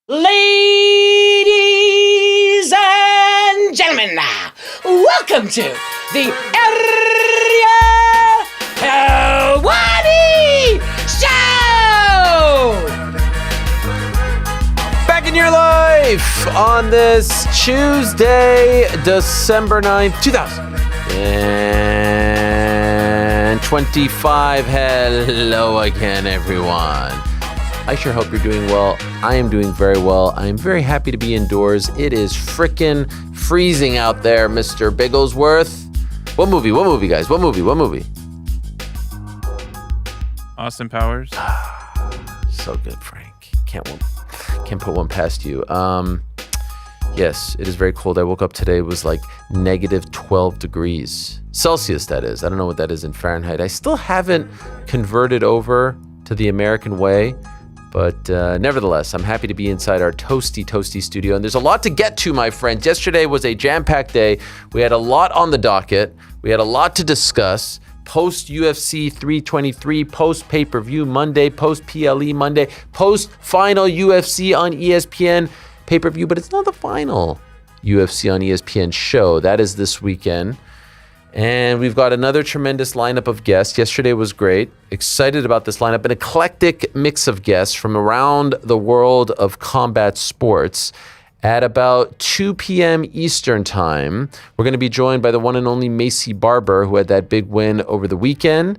Ladies and gentlemen, welcome to the Ariel Helwani Show! Back in your life on this Tuesday, December 9th, 2025. Hello again, everyone. I sure hope you're doing well. I am doing very well. I am very happy to be indoors. It is frickin' freezing out there, Mr. Bigglesworth. What movie, guys? What movie? Austin Powers. So good, Frank. Can't put one past you. Yes, it is very cold. I woke up today, it was like negative 12 degrees. Celsius, that is. I don't know what that is in Fahrenheit. I still haven't converted over to the American way. But nevertheless, I'm happy to be inside our toasty studio. And there's a lot to get to, my friends. Yesterday was a jam-packed day. We had a lot on the docket. We had a lot to discuss. Post-UFC 323, post-pay-per-view Monday, post-PLE Monday, post-final UFC on ESPN pay-per-view. But it's not the final UFC on ESPN show. That is this weekend. And we've got another tremendous lineup of guests. Yesterday was great. Excited about this lineup. An eclectic mix of guests from around the world of combat sports. At about 2 p.m. Eastern time, we're going to be joined by the one and only Maycee Barber, who had that big win over the weekend.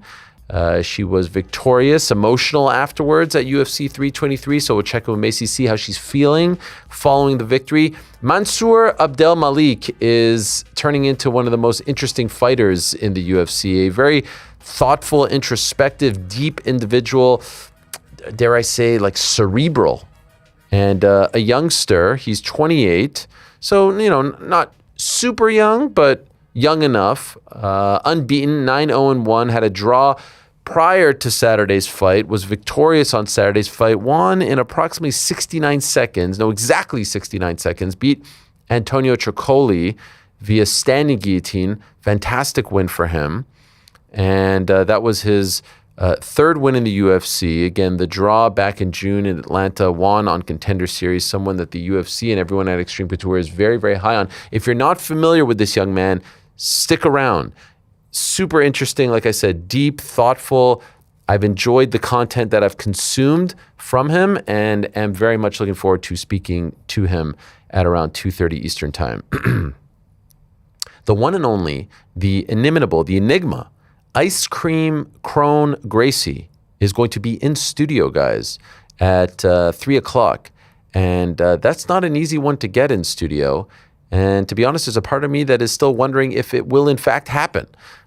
She was victorious, emotional afterwards at UFC 323, so we'll check in with Maycee, see how she's feeling following the victory. Mansur Abdul-Malik is turning into one of the most interesting fighters in the UFC, a very thoughtful, introspective, deep individual, dare I say, like cerebral, and a youngster. He's 28, so, not super young, but young enough, unbeaten, 9-0-1, had a draw prior to Saturday's fight, was victorious on Saturday's fight, won in approximately 69 seconds, exactly 69 seconds, beat Antonio Tricoli via standing guillotine. Fantastic win for him. And that was his third win in the UFC. Again, the draw back in June in Atlanta, won on Contender Series, someone that the UFC and everyone at Extreme Couture is very, very high on. If you're not familiar with this young man, stick around. Super interesting, like I said, deep, thoughtful. I've enjoyed the content that I've consumed from him and am very much looking forward to speaking to him at around 2:30 Eastern time. The one and only, the inimitable, the enigma, Ice Cream Kron Gracie is going to be in studio, guys, at 3 o'clock. And that's not an easy one to get in studio. And to be honest, there's a part of me that is still wondering if it will in fact happen.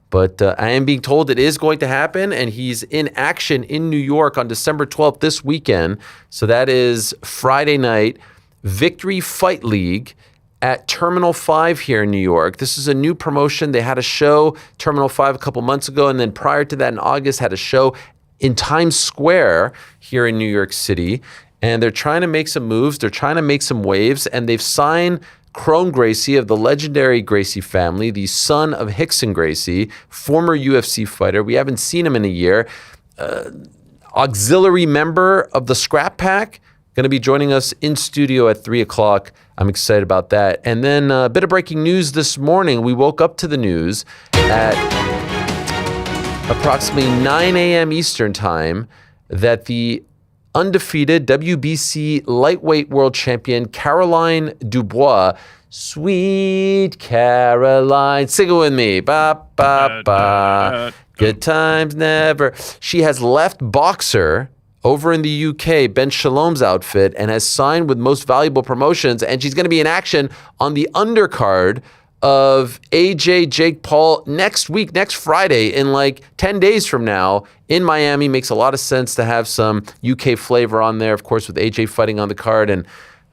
But I am being told it is going to happen, and he's in action in New York on December 12th this weekend. So that is Friday night, Victory Fight League at Terminal 5 here in New York. This is a new promotion. They had a show, Terminal 5, a couple months ago, and then prior to that in August had a show in Times Square here in New York City. And they're trying to make some moves. They're trying to make some waves, and they've signed Kron Gracie of the legendary Gracie family, the son of Rickson Gracie, former UFC fighter. We haven't seen him in a year. Auxiliary member of the Scrap Pack, going to be joining us in studio at 3 o'clock. I'm excited about that. And then a bit of breaking news this morning. We woke up to the news at approximately 9 a.m. Eastern time that the undefeated WBC lightweight world champion Caroline Dubois, sweet Caroline, sing it with me, ba ba ba, good times never. She has left Boxer over in the UK, Ben Shalom's outfit, and has signed with Most Valuable Promotions, and she's going to be in action on the undercard of AJ Jake Paul next week, next Friday, in like 10 days from now in Miami. Makes a lot of sense to have some UK flavor on there, of course, with AJ fighting on the card. And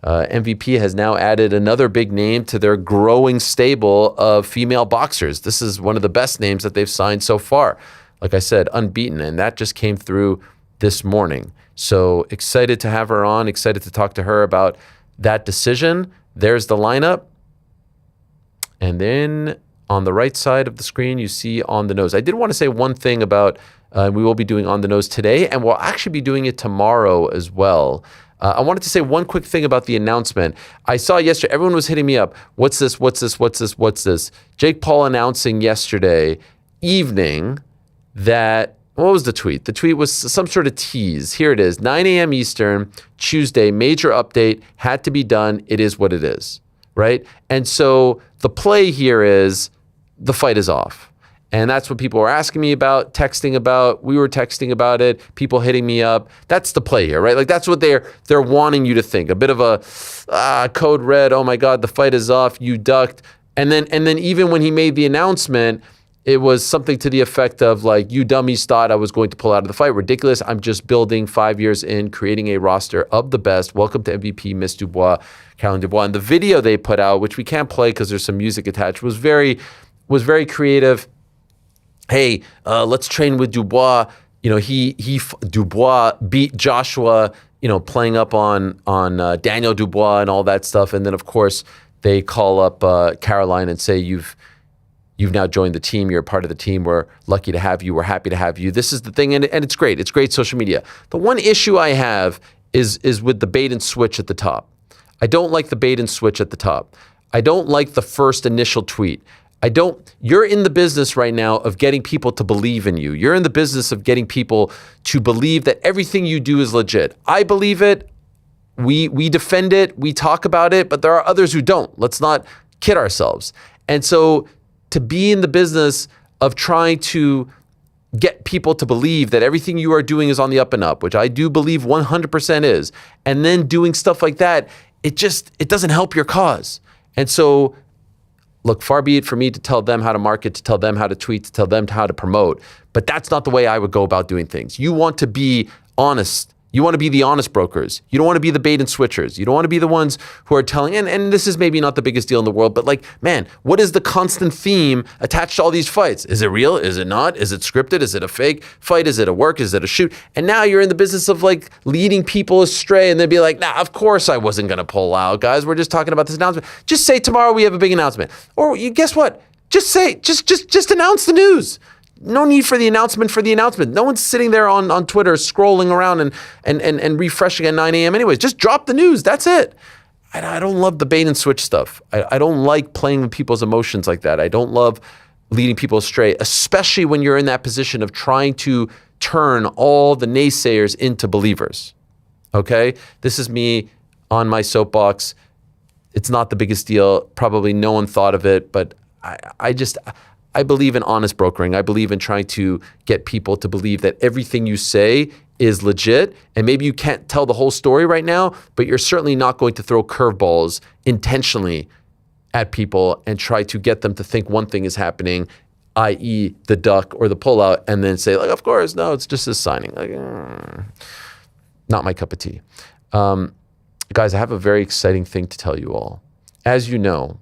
MVP has now added another big name to their growing stable of female boxers. This is one of the best names that they've signed so far. Like I said, unbeaten, and that just came through this morning. So excited to have her on, excited to talk to her about that decision. There's the lineup. And then on the right side of the screen, you see On the Nose. I did want to say one thing about, we will be doing On the Nose today, and we'll actually be doing it tomorrow as well. I wanted to say one quick thing about the announcement. I saw yesterday, everyone was hitting me up. What's this? What's this? What's this? What's this? Jake Paul announcing yesterday evening that, what was the tweet? The tweet was some sort of tease. Here it is, 9 a.m. Eastern, Tuesday, major update, had to be done. It is what it is, right? And so the play here is the fight is off. And that's what people were asking me about, texting about. We were texting about it, people hitting me up. That's the play here, right? Like that's what they're wanting you to think. A bit of a code red, oh my God, the fight is off, you ducked. And then even when he made the announcement, it was something to the effect of like, you dummies thought I was going to pull out of the fight. Ridiculous. I'm just building 5 years in, creating a roster of the best. Welcome to MVP, Miss Dubois, Caroline Dubois. And the video they put out, which we can't play because there's some music attached, was very creative. Hey, let's train with Dubois. You know, Dubois beat Joshua, you know, playing up on Daniel Dubois and all that stuff. And then of course they call up Caroline and say, You've now joined the team. You're a part of the team. We're lucky to have you. We're happy to have you. This is the thing, and it's great. It's great social media. The one issue I have is with the bait and switch at the top. I don't like the bait and switch at the top. I don't like the first initial tweet. You're in the business right now of getting people to believe in you. You're in the business of getting people to believe that everything you do is legit. I believe it. We defend it. We talk about it, but there are others who don't. Let's not kid ourselves. And so to be in the business of trying to get people to believe that everything you are doing is on the up and up, which I do believe 100% is, and then doing stuff like that, it doesn't help your cause. And so, look, far be it for me to tell them how to market, to tell them how to tweet, to tell them how to promote, but that's not the way I would go about doing things. You want to be honest. You want to be the honest brokers. You don't want to be the bait and switchers. You don't want to be the ones who are telling, and this is maybe not the biggest deal in the world, but like, man, what is the constant theme attached to all these fights? Is it real? Is it not? Is it scripted? Is it a fake fight? Is it a work? Is it a shoot? And now you're in the business of like leading people astray and they'd be like, nah, of course I wasn't going to pull out, guys. We're just talking about this announcement. Just say tomorrow we have a big announcement. Or you guess what? Just say, just announce the news. No need for the announcement for the announcement. No one's sitting there on Twitter scrolling around and refreshing at 9 a.m. anyways. Just drop the news. That's it. I don't love the bait and switch stuff. I don't like playing with people's emotions like that. I don't love leading people astray, especially when you're in that position of trying to turn all the naysayers into believers. Okay? This is me on my soapbox. It's not the biggest deal. Probably no one thought of it, but I believe in honest brokering. I believe in trying to get people to believe that everything you say is legit. And maybe you can't tell the whole story right now, but you're certainly not going to throw curveballs intentionally at people and try to get them to think one thing is happening, i.e. the duck or the pullout, and then say, like, of course, no, it's just a signing. Like, not my cup of tea. Guys, I have a very exciting thing to tell you all. As you know,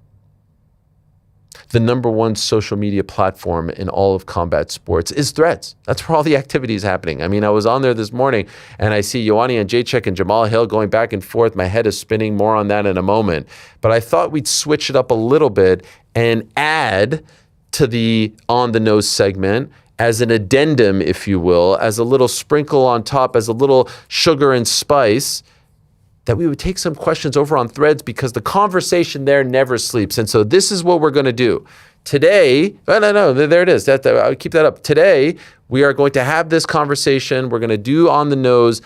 the number one social media platform in all of combat sports is Threads. That's where all the activity is happening. I mean, I was on there this morning and I see Ioane and Jacek and Jamal Hill going back and forth. My head is spinning. More on that in a moment. But I thought we'd switch it up a little bit and add to the On the Nose segment as an addendum, if you will, as a little sprinkle on top, as a little sugar and spice, that we would take some questions over on Threads because the conversation there never sleeps. And so this is what we're going to do. Today, no, there it is. I'll keep that up. Today, we are going to have this conversation. We're going to do On the Nose.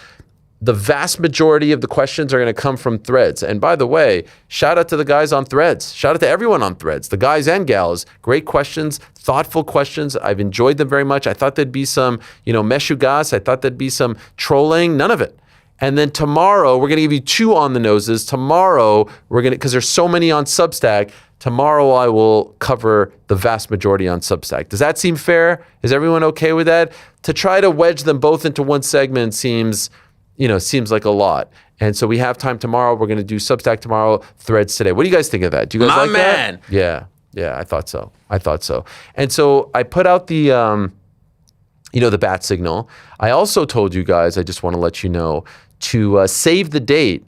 The vast majority of the questions are going to come from Threads. And by the way, shout out to the guys on Threads. Shout out to everyone on Threads, the guys and gals. Great questions, thoughtful questions. I've enjoyed them very much. I thought there'd be some, meshugas. I thought there'd be some trolling. None of it. And then tomorrow, we're going to give you 2 On the Noses. Tomorrow, because there's so many on Substack, tomorrow I will cover the vast majority on Substack. Does that seem fair? Is everyone okay with that? To try to wedge them both into one segment seems like a lot. And so we have time tomorrow. We're going to do Substack tomorrow, Threads today. What do you guys think of that? Do you guys like that? Yeah, I thought so. And so I put out the bat signal. I also told you guys, I just want to let you know, to save the date,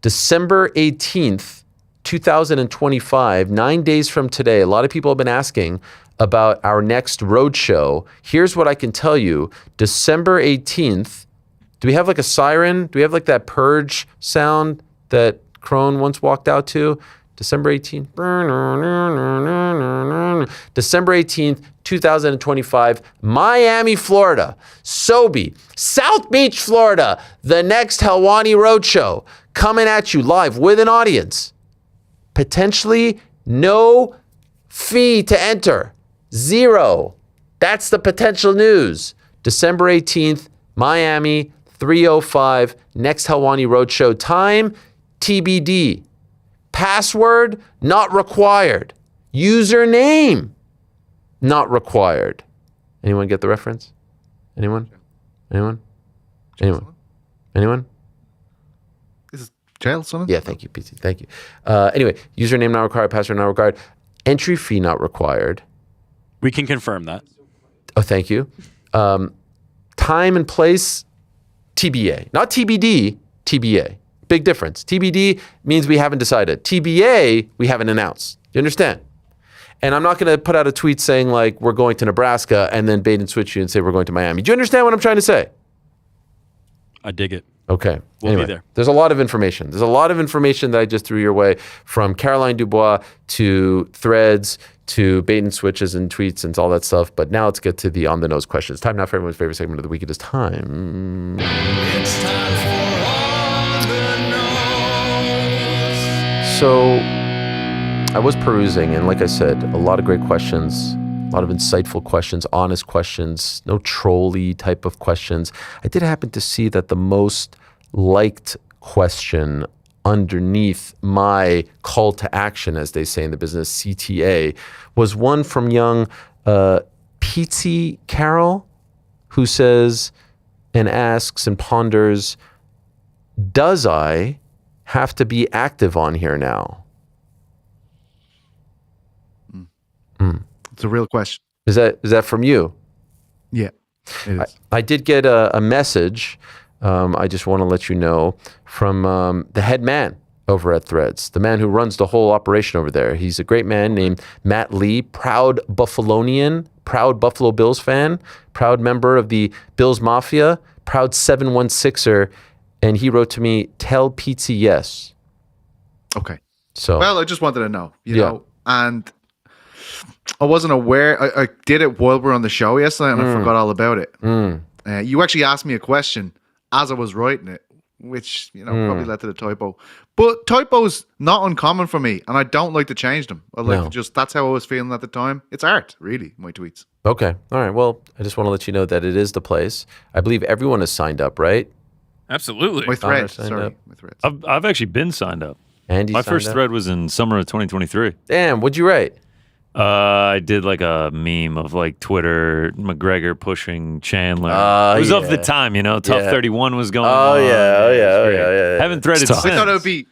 December 18th, 2025, 9 days from today. A lot of people have been asking about our next road show. Here's what I can tell you. December 18th, Do we have like a siren? Do we have like that purge sound that Kron once walked out to? December 18th. December 18th, 2025, Miami, Florida. Sobe, South Beach, Florida. The next Helwani Roadshow coming at you live with an audience. Potentially no fee to enter. 0. That's the potential news. December 18th, Miami, 3:05. Next Helwani Roadshow. Time, TBD. Password, not required. Username, not required. Anyone get the reference? Anyone? Anyone? Anyone? This is jail, son? Yeah, thank you, PT. Thank you. Anyway, username not required, password not required. Entry fee not required. We can confirm that. Oh, thank you. Time and place, TBA. Not TBD, TBA. Big difference. TBD means we haven't decided. TBA, we haven't announced. You understand? And I'm not going to put out a tweet saying like we're going to Nebraska and then bait and switch you and say we're going to Miami. Do you understand what I'm trying to say? I dig it. Okay. We'll be there. There's a lot of information. There's a lot of information that I just threw your way, from Caroline Dubois to threads to bait and switches and tweets and all that stuff. But now let's get to the on-the-nose questions. Time now for everyone's favorite segment of the week. It is time. It's time for On the Nose. So I was perusing, and like I said, a lot of great questions, a lot of insightful questions, honest questions, no trolley type of questions. I did happen to see that the most liked question underneath my call to action, as they say in the business, CTA, was one from young Pizzy Carol, who says and asks and ponders, does I have to be active on here now? It's a real question. Is that from you? Yeah, it is. I did get a message, I just want to let you know, from the head man over at Threads, the man who runs the whole operation over there. He's a great man named Matt Lee, proud Buffalonian, proud Buffalo Bills fan, proud member of the Bills Mafia, proud 716er, and he wrote to me, tell Pizzy yes. Okay. So Well, I just wanted to know, you Yeah. know, and I wasn't aware. I did it while we were on the show yesterday, and I forgot all about it. You actually asked me a question as I was writing it, which, you know, probably led to the typo. But typos not uncommon for me, and I don't like to change them. I like No. to just, that's how I was feeling at the time. It's art, really, my tweets. Okay. All right. Well, I just want to let you know that it is the place. I believe everyone is signed up, right? Absolutely. My threads, signed sorry. up. My threads. I've actually been signed up. Andy My signed first up? thread was in summer of 2023. Damn, what'd you write? I did like a meme of like Twitter, McGregor pushing Chandler. Oh, It was of yeah. the time, you know. Tough Yeah. 31 was going Oh, on. yeah, oh, It was yeah, oh, great. yeah, yeah, yeah. Haven't threaded Stop. since, I thought it would be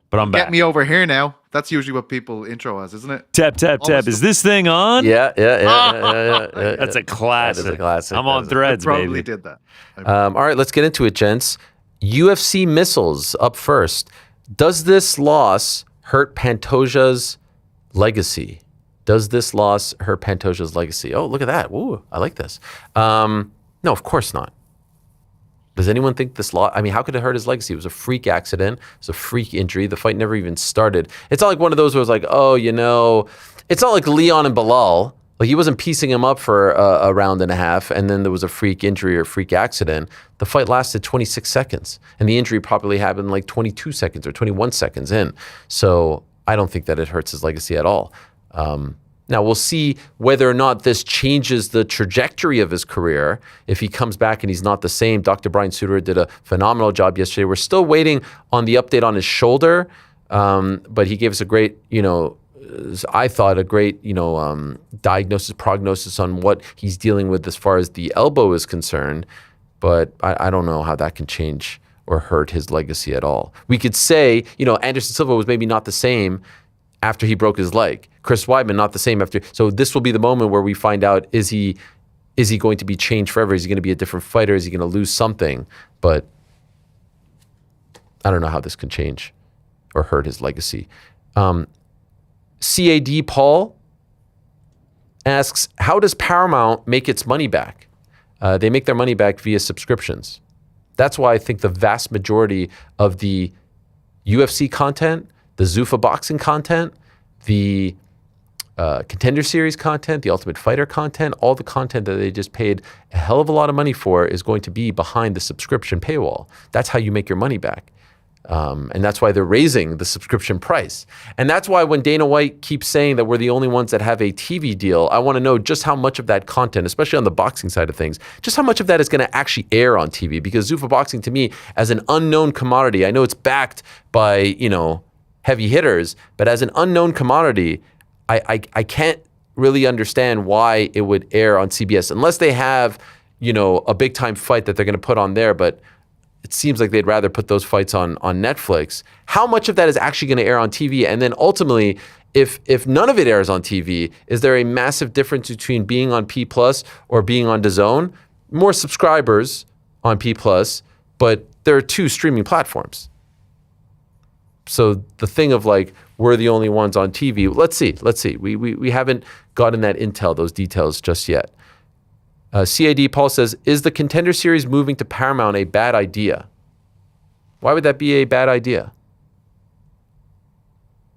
but I'm get back. me over here now. That's usually what people intro as, isn't it? Tap, tap, tap. Almost Is this thing on? Yeah. That's a classic. That is a classic. I'm on That is a- threads, Probably baby. did that. All right, let's get into it, gents. UFC missiles up first. Does this loss hurt Pantoja's legacy? Does this loss hurt Pantoja's legacy? Oh, look at that. Ooh, I like this. No, of course not. Does anyone think this loss, I mean, how could it hurt his legacy? It was a freak accident. It was a freak injury. The fight never even started. It's not like one of those where it's like, oh, you know, it's not like Leon and Bilal. Like, he wasn't piecing him up for a round and a half, and then there was a freak injury or freak accident. The fight lasted 26 seconds, and the injury probably happened like 22 seconds or 21 seconds in. So I don't think that it hurts his legacy at all. Now, we'll see whether or not this changes the trajectory of his career. If he comes back and he's not the same. Dr. Brian Suter did a phenomenal job yesterday. We're still waiting on the update on his shoulder, but he gave us a great, you know, I thought a great, you know, diagnosis, prognosis on what he's dealing with as far as the elbow is concerned. But I don't know how that can change or hurt his legacy at all. We could say, you know, Anderson Silva was maybe not the same after he broke his leg. Chris Weidman, not the same after. So this will be the moment where we find out, is he going to be changed forever? Is he going to be a different fighter? Is he going to lose something? But I don't know how this can change or hurt his legacy. CAD Paul asks, how does Paramount make its money back? They make their money back via subscriptions. That's why I think the vast majority of the UFC content, the Zuffa boxing content, the Contender Series content, the Ultimate Fighter content, all the content that they just paid a hell of a lot of money for is going to be behind the subscription paywall. That's how you make your money back. And that's why they're raising the subscription price. And that's why when Dana White keeps saying that we're the only ones that have a TV deal, I want to know just how much of that content, especially on the boxing side of things, just how much of that is going to actually air on TV. Because Zuffa Boxing, to me, as an unknown commodity, I know it's backed by, heavy hitters, but as an unknown commodity, I can't really understand why it would air on CBS unless they have, a big time fight that they're going to put on there. But it seems like they'd rather put those fights on Netflix. How much of that is actually going to air on TV? And then ultimately, if none of it airs on TV, is there a massive difference between being on P Plus or being on DAZN? More subscribers on P Plus, but there are 2 streaming platforms. So the thing of we're the only ones on TV. Let's see. We haven't gotten that intel, those details just yet. CAD Paul says, is the Contender Series moving to Paramount a bad idea? Why would that be a bad idea?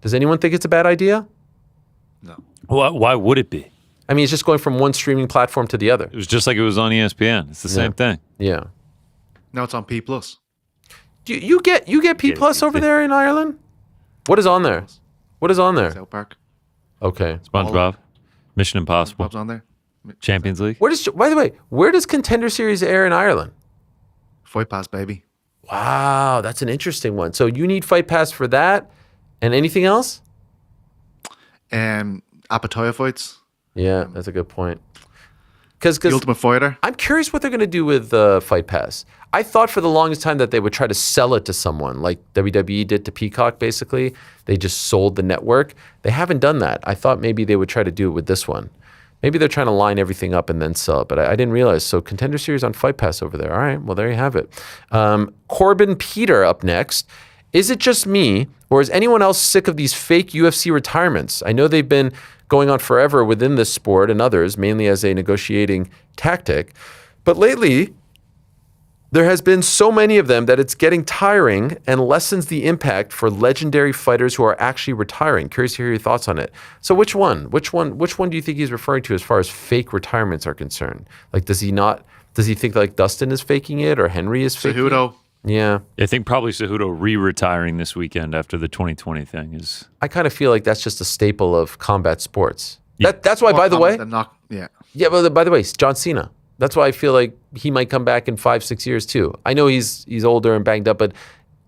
Does anyone think it's a bad idea? No. Why would it be? I mean, it's just going from one streaming platform to the other. It was just like it was on ESPN. It's the same thing. Yeah. Now it's on P Plus. Do you get P Plus over there in Ireland? What is on there? What is on there? South Park. Okay. SpongeBob, Mission Impossible, Bob's on there. Champions League. By the way, where does Contender Series air in Ireland? Fight Pass, baby. Wow, that's an interesting one. So you need Fight Pass for that, and anything else? Apatoya fights. Yeah, that's a good point. Because The Ultimate Fighter. I'm curious what they're going to do with Fight Pass. I thought for the longest time that they would try to sell it to someone like WWE did to Peacock, basically. They just sold the network. They haven't done that. I thought maybe they would try to do it with this one. Maybe they're trying to line everything up and then sell it, but I didn't realize. So Contender Series on Fight Pass over there. All right, well, there you have it. Corbin Peter up next. Is it just me, or is anyone else sick of these fake UFC retirements? I know they've been going on forever within this sport and others, mainly as a negotiating tactic. But lately, there has been so many of them that it's getting tiring and lessens the impact for legendary fighters who are actually retiring. Curious to hear your thoughts on it. So which one do you think he's referring to as far as fake retirements are concerned? Does he think Dustin is faking it or Henry is faking Cejudo. it? Yeah. I think probably Cejudo re-retiring this weekend after the 2020 thing is. I kind of feel like that's just a staple of combat sports. That's why, by the way, by the way, John Cena. That's why I feel like he might come back in 5-6 years too. I know he's older and banged up, but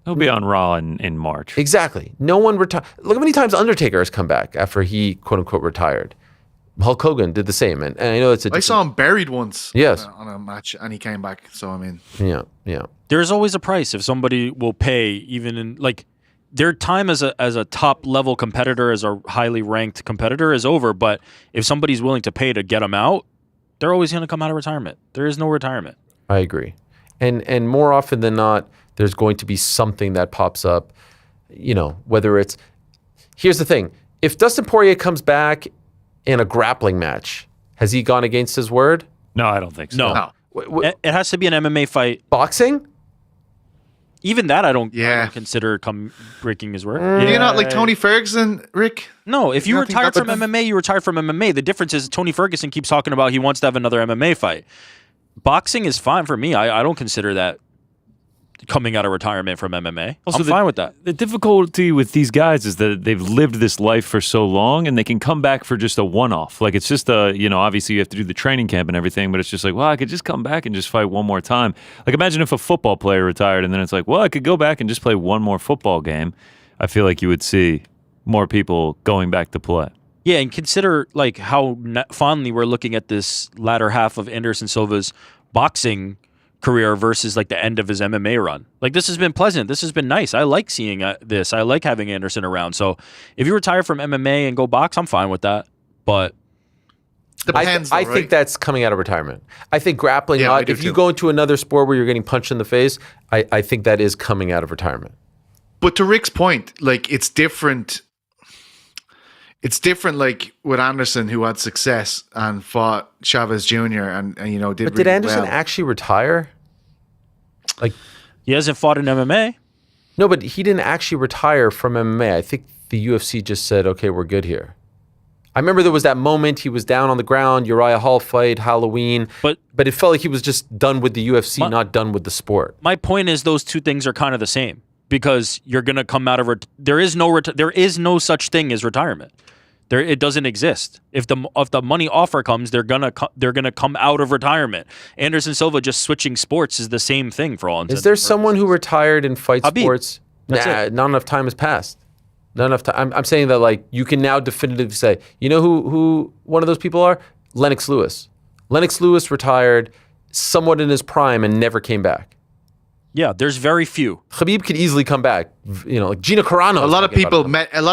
He'll be on Raw in March. Exactly. No one retired. Look how many times Undertaker has come back after he quote unquote retired. Hulk Hogan did the same, and I know it's. I saw him buried once. Yes. On a match, and he came back. So I mean, yeah. There's always a price if somebody will pay, even in their time as a top level competitor, as a highly ranked competitor, is over. But if somebody's willing to pay to get them out, they're always going to come out of retirement. There is no retirement. I agree, and more often than not, there's going to be something that pops up. Whether it's. Here's the thing: if Dustin Poirier comes back in a grappling match, has he gone against his word? No, I don't think so. No. It has to be an MMA fight. Boxing? Even that I don't consider breaking his word. Do you not like Tony Ferguson, Rick? No, if you You don't think retired from that's- MMA, you retired from MMA. The difference is Tony Ferguson keeps talking about he wants to have another MMA fight. Boxing is fine for me. I don't consider that coming out of retirement from MMA. Also, I'm fine with that. The difficulty with these guys is that they've lived this life for so long, and they can come back for just a one-off. It's just obviously you have to do the training camp and everything, but it's just I could just come back and just fight one more time. Imagine if a football player retired, and then it's I could go back and just play one more football game. I feel like you would see more people going back to play. Yeah, and consider how fondly we're looking at this latter half of Anderson Silva's boxing career versus the end of his MMA run. This has been pleasant. This has been nice. I like seeing this. I like having Anderson around. So if you retire from MMA and go box, I'm fine with that. But Depends. I think that's coming out of retirement. I think grappling. Yeah, I do if you too. go into another sport where you're getting punched in the face, I think that is coming out of retirement. But to Rick's point, it's different. It's different, with Anderson, who had success and fought Chavez Jr. and did. But really did Anderson well. actually retire? Like, He hasn't fought in MMA. no, but he didn't actually retire from MMA. I think the UFC just said, okay, we're good here. I remember there was that moment he was down on the ground, Uriah Hall fight, Halloween, But it felt like he was just done with the UFC, not done with the sport. my point is those two things are kind of the same because you're going to come out of there is no such thing as retirement. It doesn't exist. If the money offer comes, they're gonna come out of retirement. Anderson Silva just switching sports is the same thing for all intents. Is there someone who retired in fight Khabib. sports? That's Nah, it. not enough time has passed. Not enough time. I'm saying that like you can now definitively say, you know who one of those people are? Lennox Lewis. Lennox Lewis retired somewhat in his prime and never came back. Yeah, there's very few. Khabib could easily come back. You know, like Gina Carano. A lot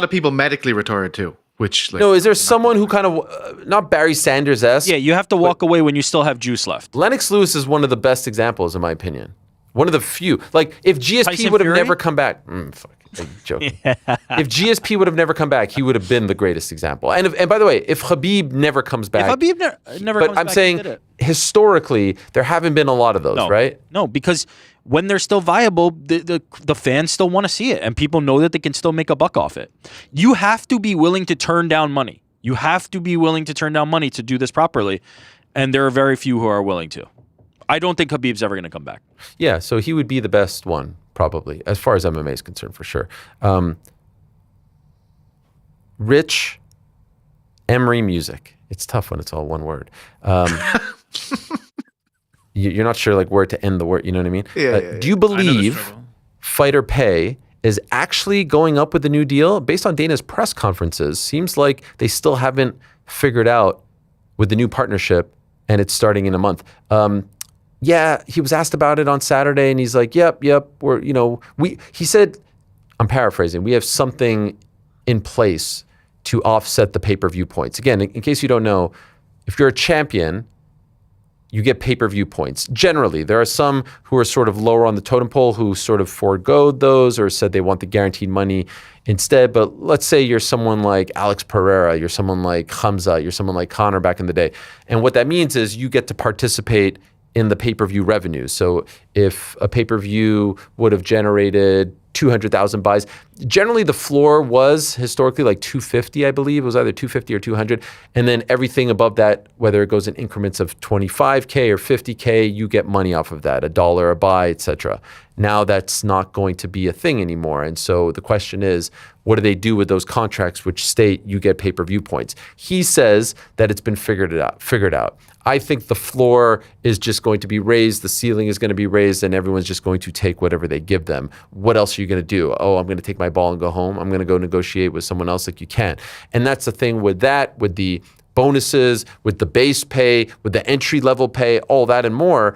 of people medically retired too. Which like, No, is there someone who kind of not Barry Sanders-esque? Yeah, you have to walk away when you still have juice left. Lennox Lewis is one of the best examples, in my opinion. One of the few. Like, if GSP Tyson would have Fury? never come back, fuck, I'm joking. If GSP would have never come back, he would have been the greatest example. And by the way, if Khabib never comes back, If Khabib never but comes I'm back, he saying did it. historically, there haven't been a lot of those, No, right? No, because when they're still viable, the fans still want to see it, and people know that they can still make a buck off it. You have to be willing to turn down money. You have to be willing to turn down money to do this properly, and there are very few who are willing to. I don't think Khabib's ever going to come back. Yeah, so he would be the best one, probably, as far as MMA is concerned, for sure. Rich Emery music. It's tough when it's all one word. You're not sure like where to end the word. You know what I mean? Yeah. Do you believe fighter pay is actually going up with the new deal? Based on Dana's press conferences, seems like they still haven't figured out with the new partnership, and it's starting in a month. Yeah, he was asked about it on Saturday, and he's like, "Yep, he said, I'm paraphrasing, we have something in place to offset the pay-per-view points." Again, in case you don't know, if you're a champion, you get pay-per-view points. Generally, there are some who are sort of lower on the totem pole who sort of forego those or said they want the guaranteed money instead. But let's say you're someone like Alex Pereira, you're someone like Hamza, you're someone like Conor back in the day. And what that means is you get to participate in the pay-per-view revenue. So if a pay-per-view would have generated 200,000 buys, generally the floor was historically like 250, I believe. It was either 250 or 200. And then everything above that, whether it goes in increments of 25K or 50K, you get money off of that, $1 a buy, etc. Now that's not going to be a thing anymore. And so the question is, what do they do with those contracts which state you get pay-per-view points? He says that it's been figured out. I think the floor is just going to be raised, the ceiling is going to be raised, and everyone's just going to take whatever they give them. What else are you going to do? Oh, I'm going to take my ball and go home. I'm going to go negotiate with someone else. Like, you can't. And that's the thing with that, with the bonuses, with the base pay, with the entry level pay, all that and more.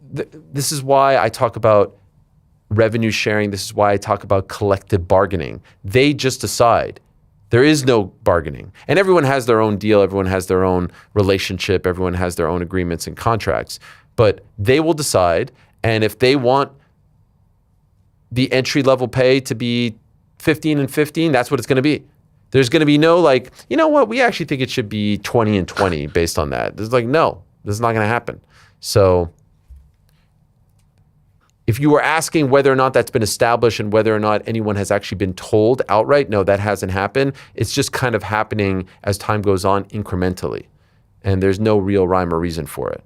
This is why I talk about revenue sharing. This is why I talk about collective bargaining. They just decide. There is no bargaining. And everyone has their own deal. Everyone has their own relationship. Everyone has their own agreements and contracts. But they will decide. And if they want the entry level pay to be 15 and 15, that's what it's going to be. There's going to be no like, you know what, we actually think it should be 20 and 20 based on that. There's like, no, this is not going to happen. So if you were asking whether or not that's been established and whether or not anyone has actually been told outright, no, that hasn't happened. It's just kind of happening as time goes on incrementally. And there's no real rhyme or reason for it.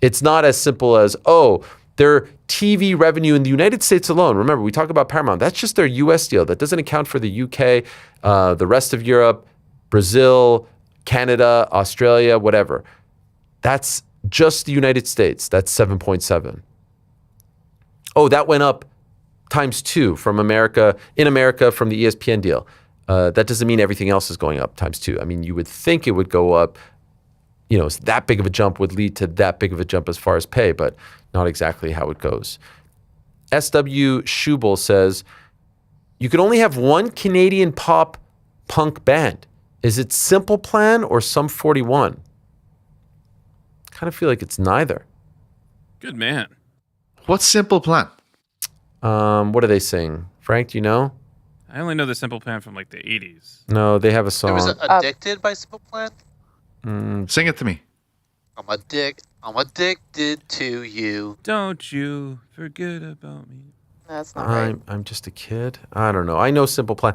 It's not as simple as, oh, their TV revenue in the United States alone. Remember, we talk about Paramount. That's just their US deal. That doesn't account for the UK, the rest of Europe, Brazil, Canada, Australia, whatever. That's just the United States. That's 7.7. Oh, that went up times 2 from America, in America from the ESPN deal. That doesn't mean everything else is going up times 2. I mean, you would think it would go up, that big of a jump would lead to that big of a jump as far as pay, but not exactly how it goes. SW Schubel says, you can only have one Canadian pop punk band. Is it Simple Plan or Sum 41? Kind of feel like it's neither. Good man. What's Simple Plan? What do they sing? Frank, do you know? I only know the Simple Plan from like the 80s. No, they have a There was song. Addicted by Simple Plan. Sing it to me. I'm addicted. I'm addicted to you. Don't you forget about me. That's not right. I'm just a kid. I don't know. I know Simple Plan.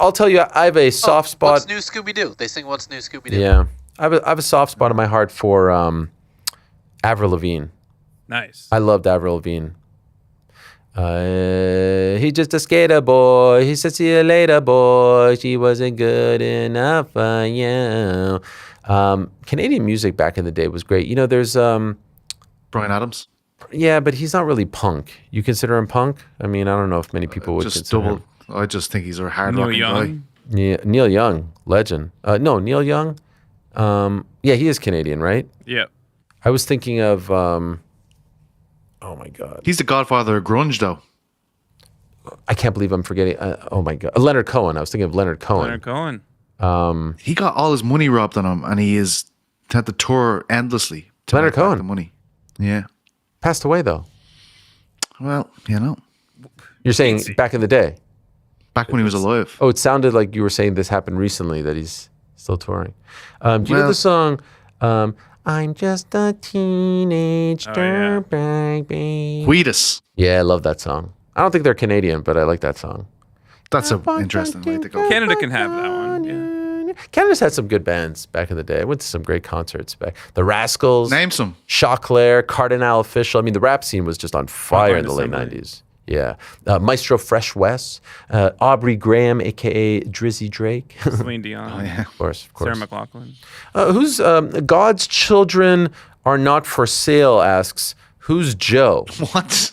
I'll tell you, I have a soft spot. What's new, Scooby-Doo? They sing What's New, Scooby-Doo. Yeah, I have a soft spot in my heart for Avril Lavigne. Nice. I loved Avril Lavigne. He's just a skater boy. He said, "See you later, boy." She wasn't good enough for you. Canadian music back in the day was great. There's Bryan Adams. yeah, but he's not really punk. You consider him punk? I mean, I don't know if many people would Just consider double. him. I just think he's a hard Neil rocking guy. Young. Yeah, Neil Young, legend. No, Neil Young. Yeah, he is Canadian, right? Yep. I was thinking of. Oh my God. He's the godfather of grunge, though. I can't believe I'm forgetting. Oh my God. Leonard Cohen. I was thinking of Leonard Cohen. Leonard Cohen. He got all his money robbed on him, and he had to tour endlessly to Leonard make back Cohen. the money. Yeah. Passed away though. Well, You're saying Easy. back in the day. back when he was alive. Oh, it sounded like you were saying this happened recently, that he's still touring. Do you know the song, I'm just a teenage dirtbag? Wheatus. Yeah, I love that song. I don't think they're Canadian, but I like that song. That's an interesting way to go. Canada can have that one. Yeah. Canada's had some good bands back in the day. I went to some great concerts back. The Rascals, Name some. Choclair, Cardinal Official. I mean, the rap scene was just on fire in the late Assembly. 90s. Yeah. Maestro Fresh West, Aubrey Graham, a.k.a. Drizzy Drake. Celine Dion. Of course. Sarah McLachlan. Who's God's Children Are Not For Sale asks, who's Joe? What?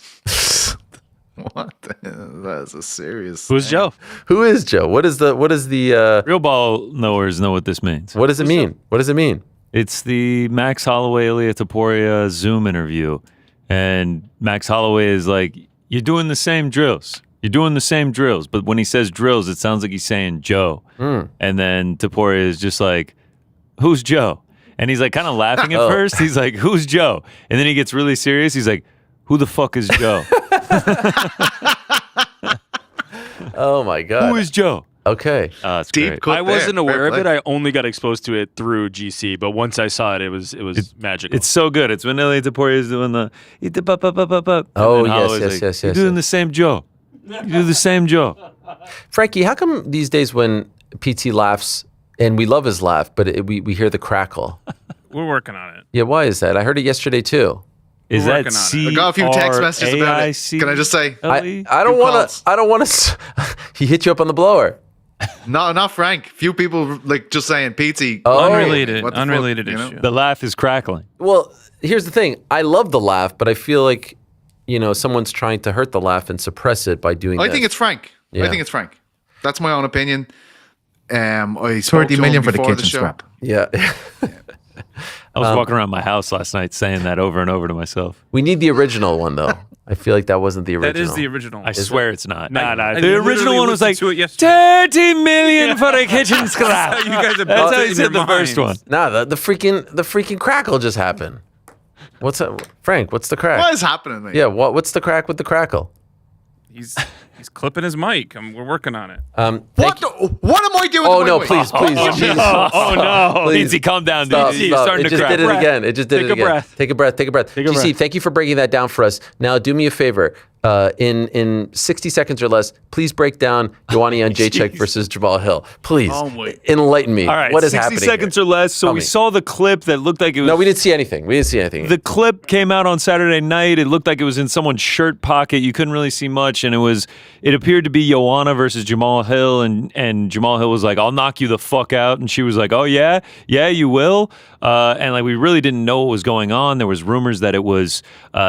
What? That is a serious. Who's Joe? Who is Joe? What is the Real ball knowers know what this means. what does it mean? What does it mean? It's the Max Holloway, Ilya Taporia Zoom interview. And Max Holloway is like, you're doing the same drills. You're doing the same drills. But when he says drills, it sounds like he's saying Joe. And then Taporia is just like, who's Joe? And he's like kind of laughing at first. He's like, who's Joe? And then he gets really serious. He's like, who the fuck is Joe? Oh my God. Who is Joe? Okay. It's Deep great. cut I wasn't there. aware of Fair it. play. I only got exposed to it through GC, but once I saw it, it was magical. It's so good. It's when Ilya Taporia is doing the Oh, and then Holloway's yes, yes. You're doing the same Joe. You do the same Joe. Frankie, how come these days when PT laughs, and we love his laugh, but we hear the crackle? We're working on it. Yeah, why is that? I heard it yesterday too. Is We're that working on it. C? I got a few text messages about it. Can I just say? I don't Few want calls. to. I don't want to. He hit you up on the blower. No, not Frank. Few people like just saying PT. Oh. Unrelated. What the fuck, Unrelated you know? issue. The laugh is crackling. Well, here's the thing. I love the laugh, but I feel like, someone's trying to hurt the laugh and suppress it by doing. I this. think it's Frank. Yeah. I think it's Frank. That's my own opinion. I spoke 30 to million him for the before kitchen show. scrap. Yeah. I was walking around my house last night saying that over and over to myself. We need the original one though. I feel like that wasn't the original. That is the original. I swear it's not. Nah. The original one was like to it yesterday. 30 million for a kitchen scrap. You guys have That's built how it he in said your the first one. minds. Nah, the freaking crackle just happened. What's that, Frank? What's the crack? What is happening? Mate? Yeah. What's the crack with the crackle? He's clipping his mic. We're working on it. What am I doing? Oh to my no! mic? Please. Jesus. Oh no. Please. Lindsay, calm down, Stop, dude. He's stop. starting It to just crack. did it again. It just did Take it a again. breath. Take a breath. Take a GC, breath. thank you for breaking that down for us. Now, do me a favor. In 60 seconds or less, please break down Ioana Jędrzejczyk versus Jamal Hill. Please enlighten me. All right, What is 60 happening seconds here? or less. So Tell we me. saw the clip that looked like it was. No, we didn't see anything. The clip came out on Saturday night. It looked like it was in someone's shirt pocket. You couldn't really see much, and it appeared to be Ioana versus Jamal Hill, and Jamal Hill was like, "I'll knock you the fuck out," and she was like, "Oh yeah, you will." And like we really didn't know what was going on. There was rumors that it was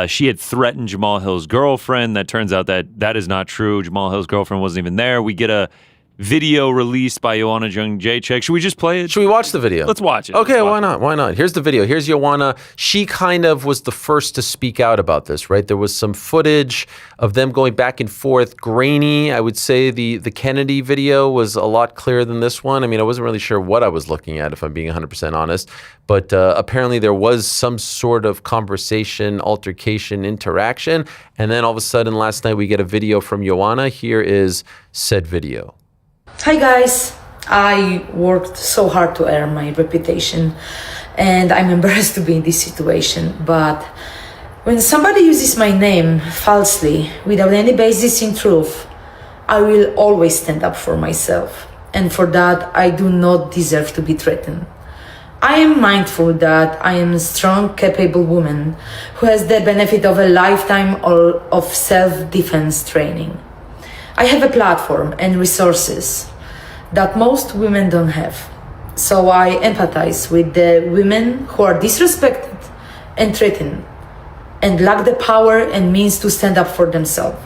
she had threatened Jamal Hill's girlfriend. That turns out that is not true. Jamal Hill's girlfriend wasn't even there. We get a video released by Ioana Jędrzejczyk. Should we just play it? Should we watch the video? Let's watch it. Okay, Let's watch why it. not? Why not? Here's the video. Here's Ioana. She kind of was the first to speak out about this, right? There was some footage of them going back and forth. Grainy, I would say the Kennedy video was a lot clearer than this one. I mean, I wasn't really sure what I was looking at, if I'm being 100% honest. But apparently there was some sort of conversation, altercation, interaction. And then all of a sudden last night we get a video from Ioana. Here is said video. Hi guys, I worked so hard to earn my reputation and I'm embarrassed to be in this situation. But when somebody uses my name falsely, without any basis in truth, I will always stand up for myself. And for that, I do not deserve to be threatened. I am mindful that I am a strong, capable woman who has the benefit of a lifetime of self-defense training. I have a platform and resources that most women don't have. So I empathize with the women who are disrespected and threatened and lack the power and means to stand up for themselves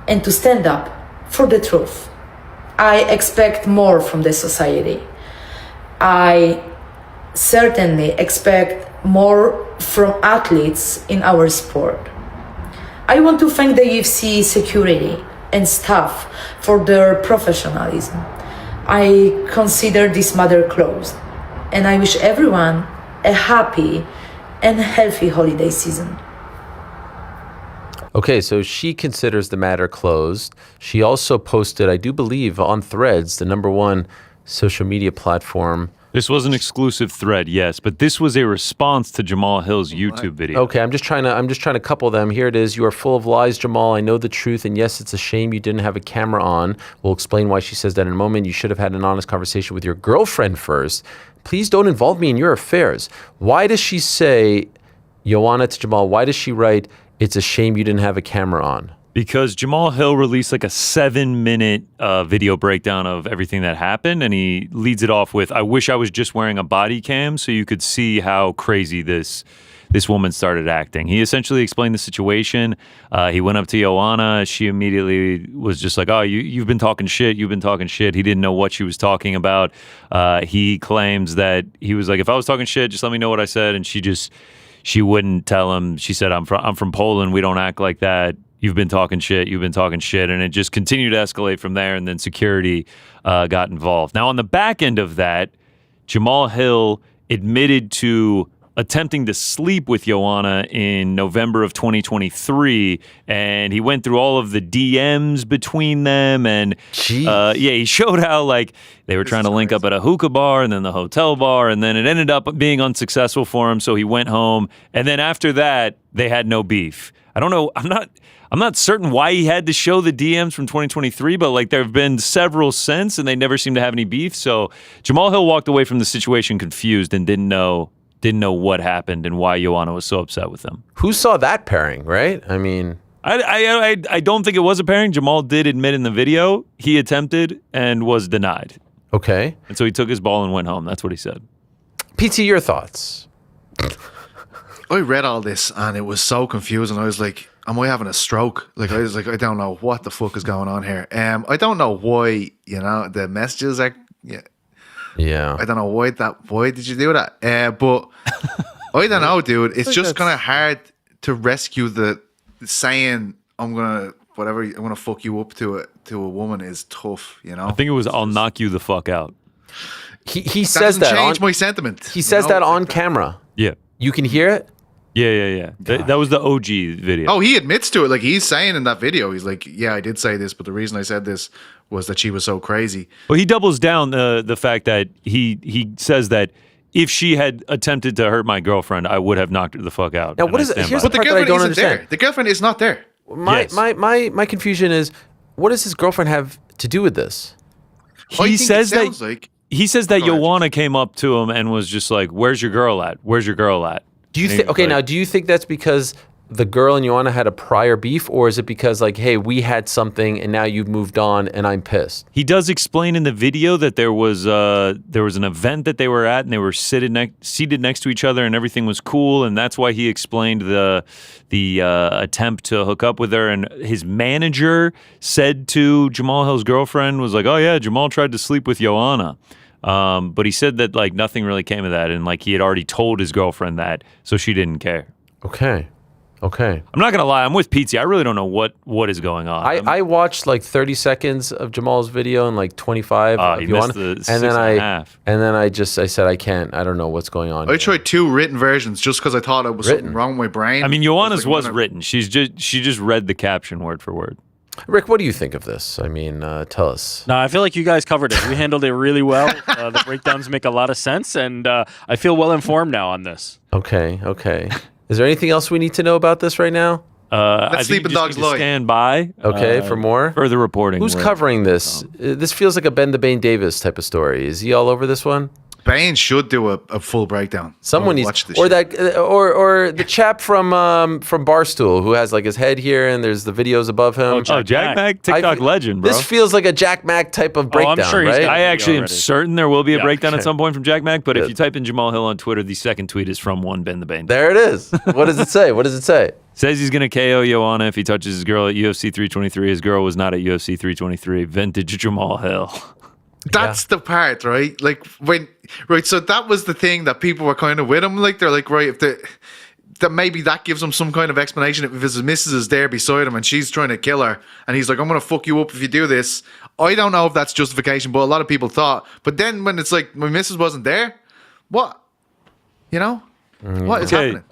and to stand up for the truth. I expect more from the society. I certainly expect more from athletes in our sport. I want to thank the UFC security and staff for their professionalism. I consider this matter closed, and I wish everyone a happy and healthy holiday season. Okay, so she considers the matter closed. She also posted, I do believe, on Threads, the #1 social media platform. This was an exclusive thread, yes, but this was a response to Jamal Hill's YouTube video. Okay, I'm just trying to couple them. Here it is. You are full of lies, Jamal. I know the truth, and yes, it's a shame you didn't have a camera on. We'll explain why she says that in a moment. You should have had an honest conversation with your girlfriend first. Please don't involve me in your affairs. Why does she say, Joanna to Jamal, why does she write, it's a shame you didn't have a camera on? Because Jamal Hill released like a 7-minute video breakdown of everything that happened, and he leads it off with, I wish I was just wearing a body cam so you could see how crazy this woman started acting. He essentially explained the situation. He went up to Joanna. She immediately was just like, oh, you've been talking shit. You've been talking shit. He didn't know what she was talking about. He claims that he was like, if I was talking shit, just let me know what I said. And she wouldn't tell him. She said, I'm from Poland. We don't act like that. You've been talking shit. You've been talking shit. And it just continued to escalate from there. And then security got involved. Now, on the back end of that, Jamal Hill admitted to attempting to sleep with Joanna in November of 2023. And he went through all of the DMs between them. And he showed how like they were trying to link up at a hookah bar and then the hotel bar. And then it ended up being unsuccessful for him. So he went home. And then after that, they had no beef. I don't know. I'm not certain why he had to show the DMs from 2023, but like there have been several since and they never seem to have any beef. So Jamal Hill walked away from the situation confused and didn't know what happened and why Joanna was so upset with him. Who saw that pairing, right? I mean, I don't think it was a pairing. Jamal did admit in the video he attempted and was denied. Okay. And so he took his ball and went home. That's what he said. PT, your thoughts? I read all this and it was so confusing. I was like, am I having a stroke? Like, I was like, I don't know what the fuck is going on here. I don't know why, the messages are, Yeah. I don't know why did you do that? But I don't know, dude. It's just kind of hard to rescue the saying, I'm going to fuck you up to a woman is tough, I think it was, I'll knock you the fuck out. He says that. Change my sentiment. He says that on camera. Yeah. You can hear it? Yeah. That was the OG video. Oh, he admits to it. Like he's saying in that video, he's like, yeah, I did say this, but the reason I said this was that she was so crazy. Well, he doubles down the fact that he says that if she had attempted to hurt my girlfriend, I would have knocked her the fuck out. Now, what is it? Here's the But the part that I girlfriend don't isn't understand. there. The girlfriend is not there. My confusion is, what does his girlfriend have to do with this? He says that Go ahead. Joanna came up to him and was just like, "Where's your girl at? Where's your girl at?" Do you think? Okay, now do you think that's because the girl and Joanna had a prior beef, or is it because like, hey, we had something and now you've moved on and I'm pissed? He does explain in the video that there was an event that they were at and they were seated next to each other and everything was cool, and that's why he explained the attempt to hook up with her. And his manager said to Jamal Hill's girlfriend was like, "Oh yeah, Jamal tried to sleep with Joanna." But he said that like nothing really came of that, and like he had already told his girlfriend that, so she didn't care. Okay. I'm not gonna lie, I'm with Pizzi. I really don't know what is going on. I watched like 30 seconds of Jamal's video and like 25 of Joanna, and then I said I can't. I don't know what's going on. I tried 2 written versions just because I thought it was something wrong with my brain. I mean, Joanna's was written. She just read the caption word for word. Rick, what do you think of this? I mean, tell us. No, I feel like you guys covered it. We handled it really well. The breakdowns make a lot of sense, and I feel well informed now on this. Okay. Is there anything else we need to know about this right now? I think Sleeping Dogs Lloyd. Stand by. Okay, for more? Further reporting. Who's covering this? This feels like a Ben the Bane Davis type of story. Is he all over this one? Bane should do a full breakdown. Someone needs, watch this or shit. that, or the chap from Barstool who has like his head here and there's the videos above him. Oh, Jack Mack, TikTok legend, bro. This feels like a Jack Mack type of breakdown, I'm sure he's right? got- I actually am already. certain there will be a breakdown at okay. some point from Jack Mack, but if Good. you type in Jamal Hill on Twitter, the second tweet is from one Ben the Bane. There it is. What does it say? What does it say? Says he's going to KO Joanna if he touches his girl at UFC 323. His girl was not at UFC 323. Vintage Jamal Hill. That's the part, right? Like so that was the thing that people were kind of with him. Like they're like, right, if that maybe that gives him some kind of explanation. If his missus is there beside him and she's trying to kill her, and he's like, I'm gonna fuck you up if you do this. I don't know if that's justification, but a lot of people thought. But then when it's like my missus wasn't there, what? You know, what is Okay. happening?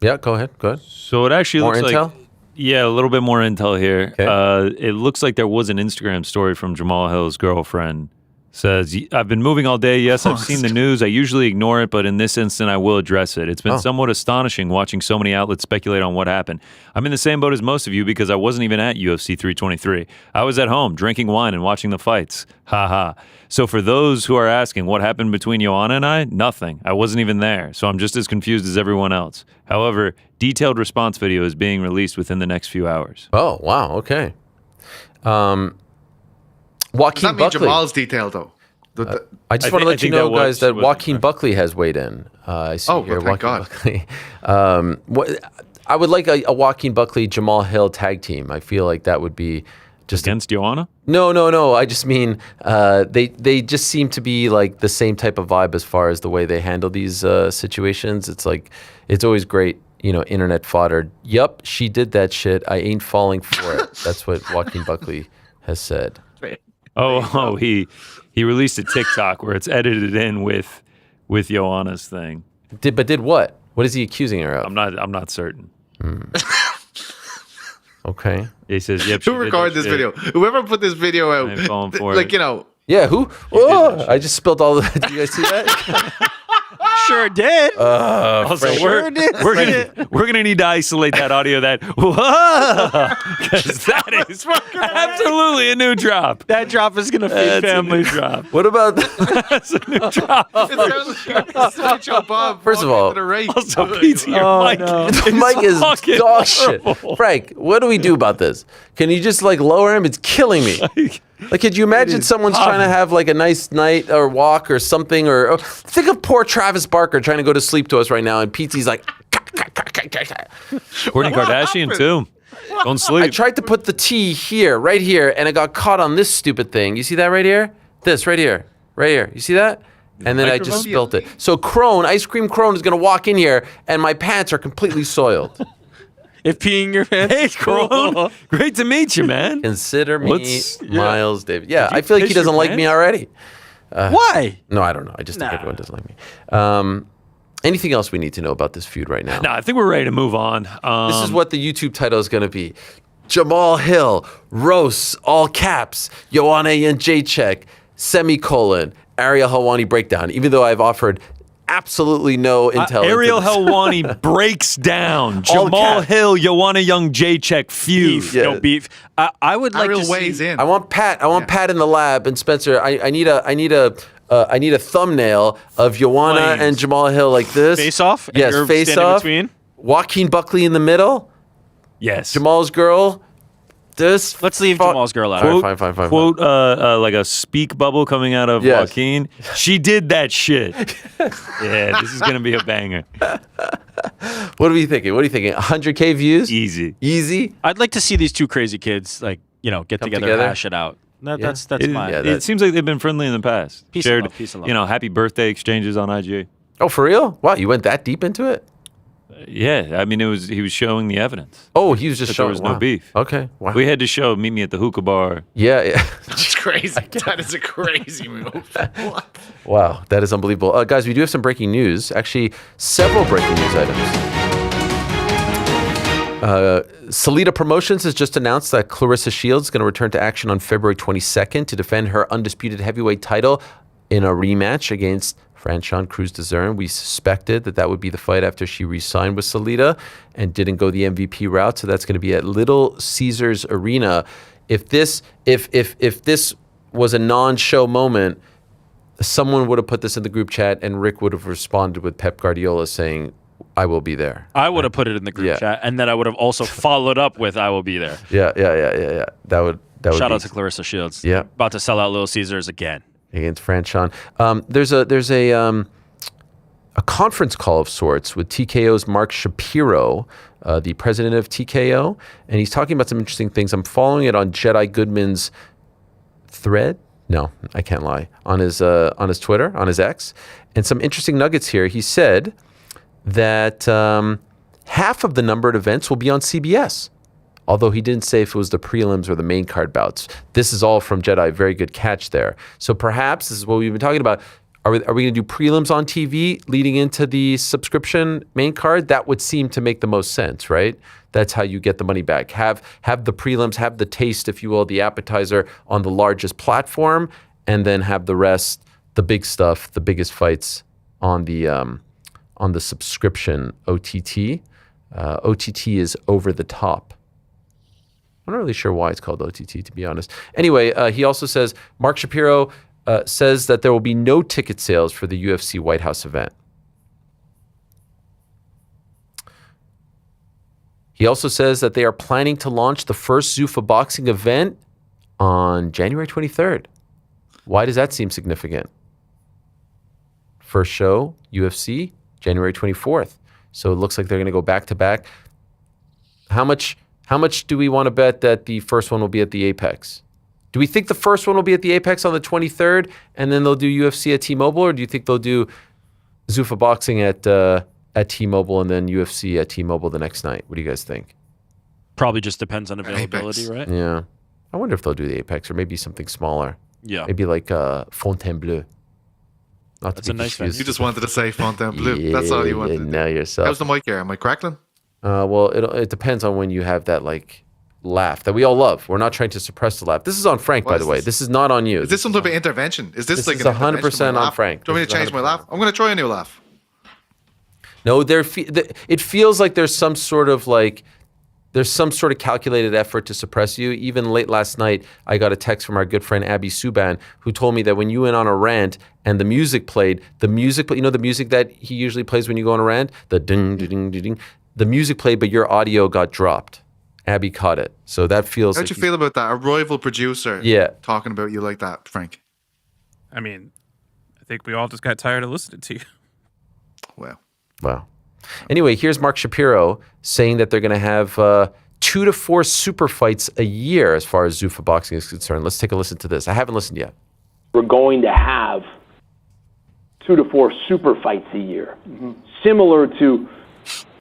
Yeah, go ahead. So it actually More looks intel? like, yeah, a little bit more intel here. Okay. It looks like there was an Instagram story from Jamal Hill's girlfriend. Says, I've been moving all day. Yes, I've seen the news. I usually ignore it, but in this instant, I will address it. It's been somewhat astonishing watching so many outlets speculate on what happened. I'm in the same boat as most of you because I wasn't even at UFC 323. I was at home drinking wine and watching the fights. Ha ha. So for those who are asking what happened between Joanna and I, nothing. I wasn't even there, so I'm just as confused as everyone else. However, detailed response video is being released within the next few hours. Oh, wow. Okay. Does Joaquin that mean Buckley. Jamal's detail though? I just I want to think- let I you think know, that guys, was that what- Joaquin Buckley has weighed in. I see Oh, here, well, thank God. Buckley. I would like a Joaquin Buckley Jamal Hill tag team. I feel like that would be just Against Joanna? No. I just mean they just seem to be like the same type of vibe as far as the way they handle these situations. It's like it's always great, internet fodder. Yup, she did that shit. I ain't falling for it. That's what Joaquin Buckley has said. He released a TikTok where it's edited in with Joanna's thing. Did what? What is he accusing her of? I'm not certain. Okay. He says, "Yep." she Who did recorded that this shit. video? Whoever put this video I ain't falling out, for like it. Yeah, who? Oh, I just spilled all the. Did you guys see that? Sure did. Also, we're gonna need to isolate that audio. Because that is absolutely a new drop. That drop is gonna feed That's a family. new drop. What about? That's a new drop. it's Sideshow Bob. First of walking all- to the race. Also, Pete, your Oh, mic. no. Mike is fucking dog shit. horrible. Frank, what do we do about this? Can you just like lower him? It's killing me. Like, could you imagine someone's trying to have like a nice night or walk or something? Or think of poor Travis Barker trying to go to sleep to us right now, and Petey's like, Kourtney Kardashian too. Don't I sleep. tried to put the tea here, right here, and it got caught on this stupid thing. You see that right here? This right here, right here. You see that? And then I just Microphone? spilt it. So Ice Cream Crone is gonna walk in here, and my pants are completely soiled. If peeing your pants. Hey, is cool. Kron. Great to meet you, man. Consider me What's- Miles Davis. Yeah, you I feel like he piss your doesn't like me pants? already. Why? No, I don't know. I just think Nah. everyone doesn't like me. Anything else we need to know about this feud right now? No, I think we're ready to move on. This is what the YouTube title is going to be. Jamal Hill roasts, all caps, Joanna Jędrzejczyk, semicolon, Ariel Helwani breakdown. Even though I've offered absolutely no intel. Ariel into this. Helwani breaks down All Jamal caps. Hill, Joanna Jędrzejczyk feud. Beef. Yeah. No beef. I would like Ariel to weighs see. in. I want Pat. I want Pat in the lab. And Spencer, I need a thumbnail of Joanna Flames. and Jamal Hill like this. Face off. and Yes, you're face standing off. Between. Joaquin Buckley in the middle. Yes. Jamal's girl. This. Let's leave fuck- Jamal's girl out. All right, Quote, fine. quote like a speak bubble coming out of Yes. Joaquin. She did that shit. Yeah, this is going to be a banger. What are you thinking? 100K views? Easy. Easy? I'd like to see these two crazy kids get Come together, together? hash it out. Yeah. That's It, fine. yeah, it seems like they've been friendly in the past. Peace and Shared, love, peace and love. happy birthday exchanges on IG. Oh, for real? Wow, you went that deep into it? Yeah, I mean, he was showing the evidence. Oh, he was just That showing. there was no wow. beef. Okay. Wow. We had to show meet me at the hookah bar. Yeah. That's crazy. That is a crazy move. What? Wow, that is unbelievable. Guys, we do have some breaking news. Actually, several breaking news items. Salida Promotions has just announced that Clarissa Shields is going to return to action on February 22nd to defend her undisputed heavyweight title in a rematch against Franchon Cruz-Dezurn. We suspected that would be the fight after she re-signed with Salida and didn't go the MVP route. So that's going to be at Little Caesars Arena. If this was a non-show moment, someone would have put this in the group chat and Rick would have responded with Pep Guardiola saying, I will be there. I would have put it in the group chat, and then I would have also followed up with I will be there. Yeah. That would Shout out to Clarissa Shields. Yeah. About to sell out Little Caesars again. Against Franchon. There's a conference call of sorts with TKO's Mark Shapiro, the president of TKO, and he's talking about some interesting things. I'm following it on Jedi Goodman's thread. No, I can't lie. On his Twitter, on his X, and some interesting nuggets here. He said that half of the numbered events will be on CBS. Although he didn't say if it was the prelims or the main card bouts. This is all from Jedi. Very good catch there. So perhaps this is what we've been talking about. Are we going to do prelims on TV leading into the subscription main card? That would seem to make the most sense, right? That's how you get the money back. Have the prelims, have the taste, if you will, the appetizer on the largest platform, and then have the rest, the big stuff, the biggest fights on the subscription OTT. OTT is over the top. I'm not really sure why it's called OTT, to be honest. Anyway, he also says, Mark Shapiro says that there will be no ticket sales for the UFC White House event. He also says that they are planning to launch the first Zuffa boxing event on January 23rd. Why does that seem significant? First show, UFC, January 24th. So it looks like they're going to go back to back. How much do we want to bet that the first one will be at the Apex? Do we think the first one will be at the Apex on the 23rd and then they'll do UFC at T-Mobile, or do you think they'll do Zuffa Boxing at T-Mobile and then UFC at T-Mobile the next night? What do you guys think? Probably just depends on availability, right? Yeah. I wonder if they'll do the Apex or maybe something smaller. Yeah. Maybe like Fontainebleau. That's a nice venue. You just wanted to say Fontainebleau. That's all you wanted. Now yourself. How's the mic here? Am I crackling? Well, it depends on when you have that like laugh that we all love. We're not trying to suppress the laugh. This is on Frank, by the way. This is not on you. Is this some type of intervention? Is this like is an 100% on Frank? Do you want me to change my laugh? I'm going to try a new laugh. No, it feels like there's some sort of calculated effort to suppress you. Even late last night, I got a text from our good friend Abby Subban, who told me that when you went on a rant and the music played, the music that he usually plays when you go on a rant, the ding ding ding ding, the music played, but your audio got dropped. Abby caught it, so that feels. How'd you feel about that? A rival producer, talking about you like that, Frank. I mean, I think we all just got tired of listening to you. Wow. Anyway, here's Mark Shapiro saying that they're going to have 2 to 4 super fights a year as far as Zuffa Boxing is concerned. Let's take a listen to this. I haven't listened yet. We're going to have 2 to 4 super fights a year, similar to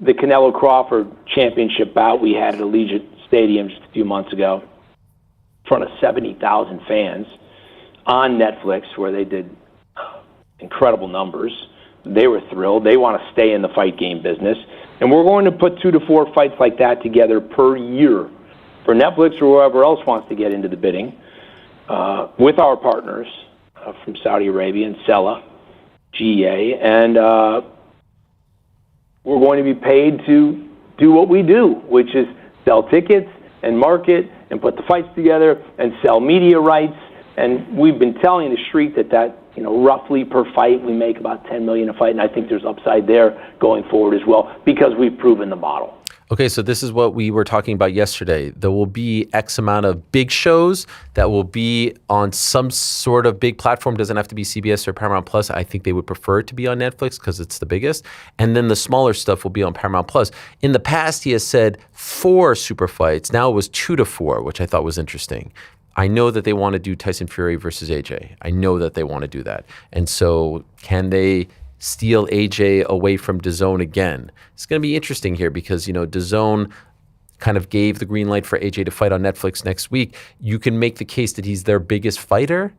the Canelo Crawford championship bout we had at Allegiant Stadium just a few months ago in front of 70,000 fans on Netflix, where they did incredible numbers. They were thrilled. They want to stay in the fight game business. And we're going to put 2 to 4 fights like that together per year for Netflix or whoever else wants to get into the bidding with our partners from Saudi Arabia and Sella, GA. And we're going to be paid to do what we do, which is sell tickets and market and put the fights together and sell media rights. And we've been telling the street that roughly per fight we make about $10 million a fight, and I think there's upside there going forward as well because we've proven the model. Okay, so this is what we were talking about yesterday. There will be X amount of big shows that will be on some sort of big platform. Doesn't have to be CBS or Paramount Plus. I think they would prefer it to be on Netflix because it's the biggest. And then the smaller stuff will be on Paramount Plus. In the past, he has said 4 super fights. Now it was 2 to 4, which I thought was interesting. I know that they want to do Tyson Fury versus AJ. I know that they want to do that. And so can they steal AJ away from DAZN again? It's going to be interesting here because, DAZN kind of gave the green light for AJ to fight on Netflix next week. You can make the case that he's their biggest fighter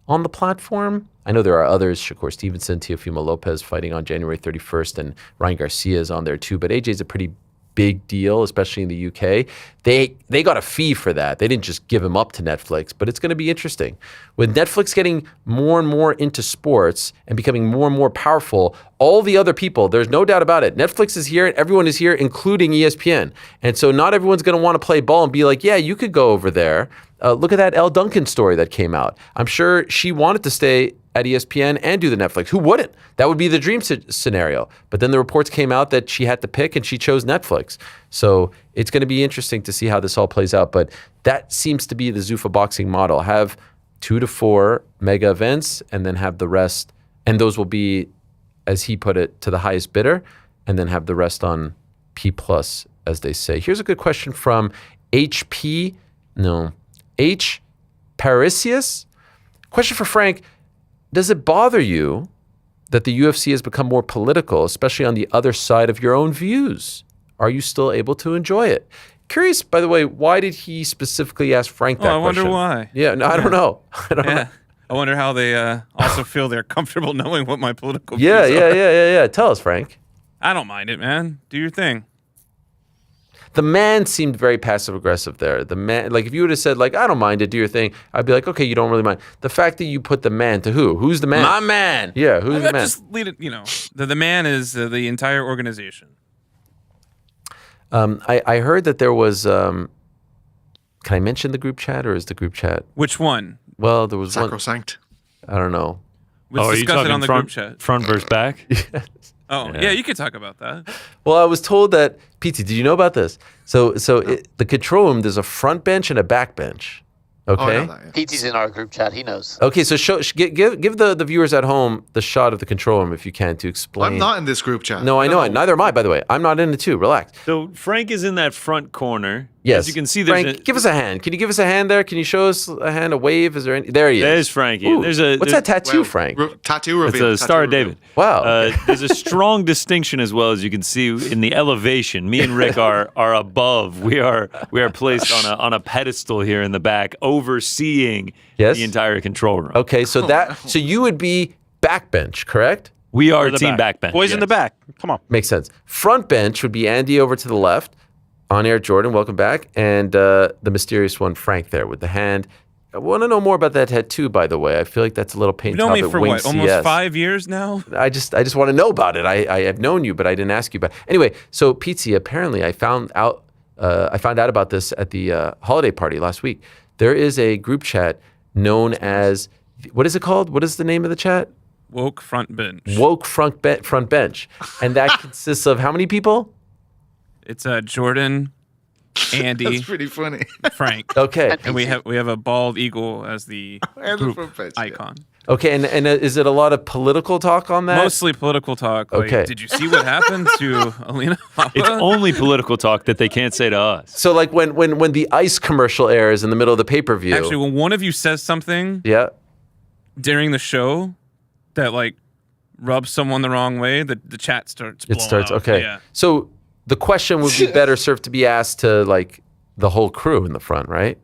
on the platform. I know there are others, Shakur Stevenson, Teofimo Lopez fighting on January 31st, and Ryan Garcia is on there too. But AJ's a pretty big deal, especially in the UK. They got a fee for that. They didn't just give him up to Netflix, but it's going to be interesting. With Netflix getting more and more into sports and becoming more and more powerful, all the other people, there's no doubt about it. Netflix is here and everyone is here, including ESPN. And so not everyone's going to want to play ball and be like, yeah, you could go over there. Look at that Elle Duncan story that came out. I'm sure she wanted to stay at ESPN and do the Netflix. Who wouldn't? That would be the dream scenario. But then the reports came out that she had to pick and she chose Netflix. So it's going to be interesting to see how this all plays out. But that seems to be the Zuffa boxing model. Have 2 to 4 mega events and then have the rest. And those will be, as he put it, to the highest bidder. And then have the rest on P+, as they say. Here's a good question from H. Parisius. Question for Frank. Does it bother you that the UFC has become more political, especially on the other side of your own views? Are you still able to enjoy it? Curious, by the way, why did he specifically ask Frank that I wonder question? why. Yeah, no, I don't know. I don't know. I wonder how they also feel they're comfortable knowing what my political Yeah, views are. yeah. Tell us, Frank. I don't mind it, man. Do your thing. The man seemed very passive aggressive there. The man, like if you would have said like, I don't mind it, do your thing, I'd be like, okay, you don't really mind. The fact that you put the man to who? Who's the man? My man. Yeah, who's the man? Just lead it, the man is the entire organization. I heard that there was, can I mention the group chat or is the group chat? Which one? Well, there was Sacrosanct. one. I don't know. Let's are you discuss it talking on the front, group chat. front versus back? Oh, yeah, you could talk about that. Well, I was told that, PT, did you know about this? So the control room, there's a front bench and a back bench. Okay. Oh, I know that, yeah. PT's in our group chat. He knows. Okay, so give the viewers at home the shot of the control room if you can to explain. I'm not in this group chat. No, I know it. Neither am I, by the way. I'm not in it too. Relax. So Frank is in that front corner. Yes. As you can see, there's Frank, give us a hand. Can you give us a hand there? Can you show us a hand, a wave? Is there any? There he is. There's Frankie. Ooh, What's what's that tattoo, Frank? Tattoo It's reveal. a Star of David. Wow. There's a strong distinction as well, as you can see in the elevation. Me and Rick are above. We are placed on a pedestal here in the back, overseeing Yes. the entire control room. Okay, so you would be backbench, correct? We are the team back. backbench. Boys in yes. the back. Come on. Makes sense. Front bench would be Andy over to the left, on air Jordan, welcome back, and the mysterious one Frank there with the hand. I want to know more about that tattoo, by the way. I feel like that's a little paint You've known job me at for Wing what, almost CS. 5 years now? I just want to know about it. I have known you, but I didn't ask you about it. Anyway, so Pizzi, apparently I found out about this at the holiday party last week. There is a group chat known as, what is it called? What is the name of the chat? Woke front bench. Woke front bench. And that consists of how many people? It's Jordan, Andy, That's pretty funny. Frank. Okay. And we have a bald eagle as the And the group front bench, yeah. icon. Okay, and is it a lot of political talk on that? Mostly political talk. Like, Okay. did you see what happened to Alina Papa? It's only political talk that they can't say to us. So like when the ICE commercial airs in the middle of the pay-per-view. Actually, when one of you says something Yeah. during the show that like rubs someone the wrong way, the chat starts blowing It starts, up. okay. Yeah. So the question would be better served to be asked to like the whole crew in the front, right?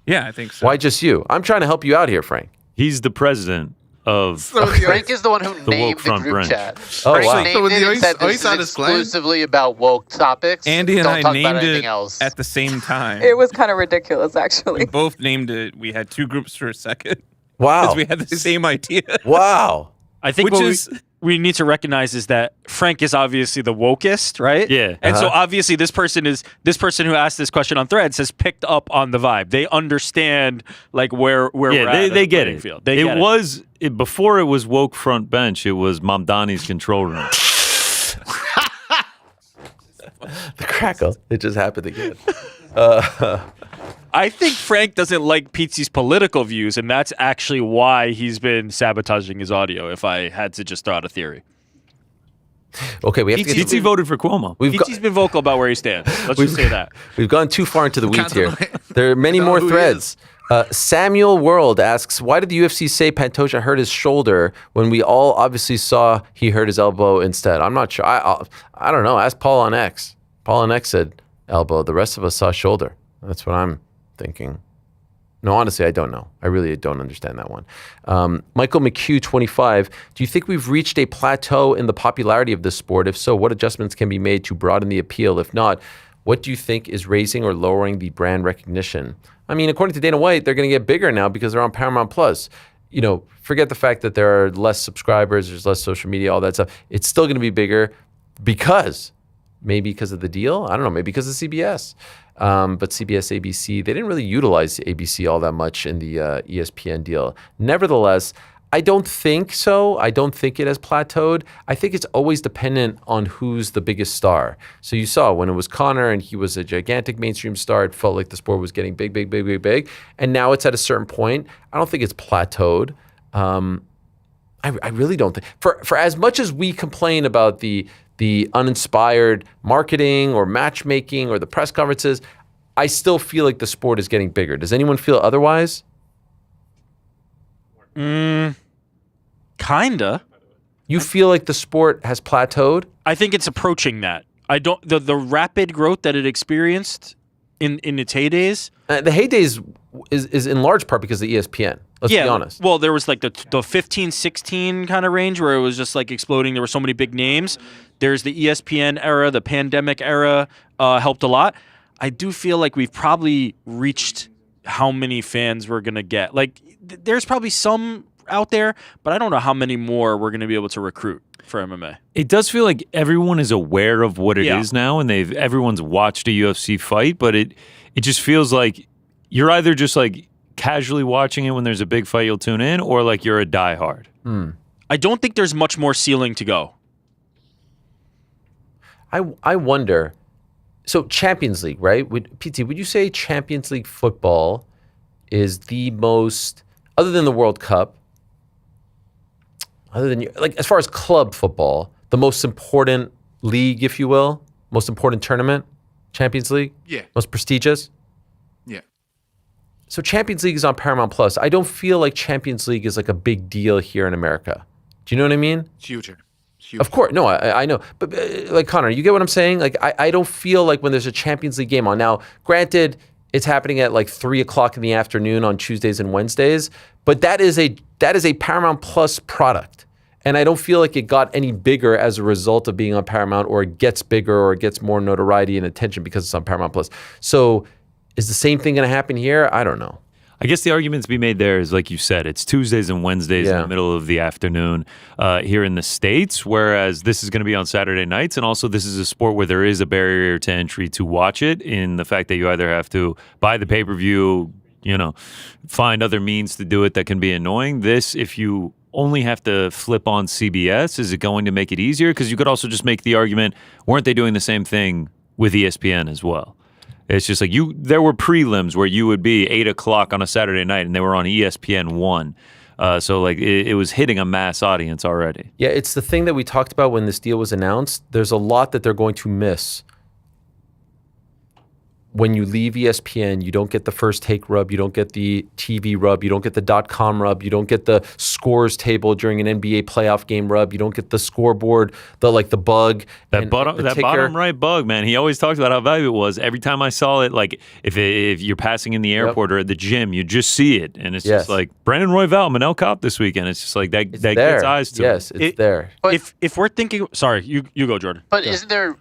Yeah, I think so. Why just you? I'm trying to help you out here, Frank. He's the president of Frank is the one who The named woke the front group branch. chat. Oh, Frank wow. named So when it the and said ICE this is had a slang? exclusively about woke topics. Andy and Don't I talk about named anything it else. at the same time. It was kind of ridiculous, actually. We both named it. We had two groups for a second. Wow. Because we had the same idea. Wow. I think Which what is- we need to recognize is that Frank is obviously the wokest, right? Yeah. And so obviously this person who asked this question on Threads has picked up on the vibe. They understand like where we're yeah, at. they get it. Field. They get it. Before it was woke front bench. It was Mamdani's control room. The crackle. It just happened again. I think Frank doesn't like Pizzi's political views, and that's actually why he's been sabotaging his audio, if I had to just throw out a theory. Okay, we have to get Pizzi voted for Cuomo. We've Pizzi's been vocal about where he stands. Let's just say that. We've gone too far into the weeds Can't here. deny it. There are many Know more who he threads. Samuel World asks, why did the UFC say Pantoja hurt his shoulder when we all obviously saw he hurt his elbow instead? I'm not sure. I don't know. Ask Paul on X. Paul on X said elbow. The rest of us saw shoulder. That's what I'm thinking. No, honestly, I don't know. I really don't understand that one. Michael McHugh, 25. Do you think we've reached a plateau in the popularity of this sport? If so, what adjustments can be made to broaden the appeal? If not, what do you think is raising or lowering the brand recognition? I mean, according to Dana White, they're going to get bigger now because they're on Paramount Plus. You know, forget the fact that there are less subscribers, there's less social media, all that stuff. It's still going to be bigger maybe because of the deal. I don't know, maybe because of CBS. But CBS, ABC, they didn't really utilize ABC all that much in the ESPN deal. Nevertheless, I don't think so. I don't think it has plateaued. I think it's always dependent on who's the biggest star. So you saw when it was Conor and he was a gigantic mainstream star, it felt like the sport was getting big. And now it's at a certain point. I don't think it's plateaued. I really don't think. For as much as we complain about the uninspired marketing or matchmaking or the press conferences, I still feel like the sport is getting bigger. Does anyone feel otherwise? Kinda. You feel like the sport has plateaued? I think it's approaching that. I don't. The rapid growth that it experienced in its heydays. The heydays is in large part because of ESPN. Let's be honest. Well, there was like the 15, 16 kind of range where it was just like exploding. There were so many big names. There's the ESPN era, the pandemic era helped a lot. I do feel like we've probably reached how many fans we're going to get. Like, there's probably some out there, but I don't know how many more we're going to be able to recruit for MMA. It does feel like everyone is aware of what it is now, and everyone's watched a UFC fight, but it just feels like you're either just like casually watching it when there's a big fight, you'll tune in, or like you're a diehard. I don't think there's much more ceiling to go. I wonder. So Champions League, right? PT, would you say Champions League football is the most, other than the World Cup, other than like as far as club football, the most important league, if you will, most important tournament, Champions League? Yeah. Most prestigious? Yeah. So Champions League is on Paramount Plus. I don't feel like Champions League is like a big deal here in America. Do you know what I mean? It's huge. Of course. No, I know. But like, Connor, you get what I'm saying? Like, I don't feel like when there's a Champions League game on. Now, granted, it's happening at like 3 o'clock in the afternoon on Tuesdays and Wednesdays, but that is a Paramount Plus product. And I don't feel like it got any bigger as a result of being on Paramount, or it gets bigger or it gets more notoriety and attention because it's on Paramount Plus. So is the same thing going to happen here? I don't know. I guess the argument to be made there is, like you said, it's Tuesdays and Wednesdays in the middle of the afternoon here in the States, whereas this is going to be on Saturday nights. And also this is a sport where there is a barrier to entry to watch it, in the fact that you either have to buy the pay-per-view, find other means to do it that can be annoying. This, if you only have to flip on CBS, is it going to make it easier? Because you could also just make the argument, weren't they doing the same thing with ESPN as well? It's just like there were prelims where you would be 8 o'clock on a Saturday night and they were on ESPN 1. So like it was hitting a mass audience already. Yeah, it's the thing that we talked about when this deal was announced. There's a lot that they're going to miss. When you leave ESPN, you don't get the first take rub, you don't get the TV rub, you don't get the .com rub, you don't get the scores table during an NBA playoff game rub, you don't get the scoreboard, the bug. That bottom right bug, man. He always talked about how valuable it was. Every time I saw it, like if you're passing in the airport or at the gym, you just see it, and it's just like Brandon Royval, Manel Kopp this weekend. It's just like that gets eyes to. Yes, it's there. But if we're thinking, sorry, you go, Jordan. But isn't there?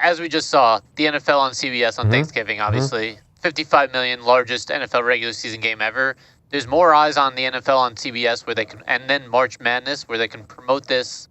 As we just saw, the NFL on CBS on Thanksgiving, obviously, 55 million, largest NFL regular season game ever. There's more eyes on the NFL on CBS where they can, and then March Madness where they can promote this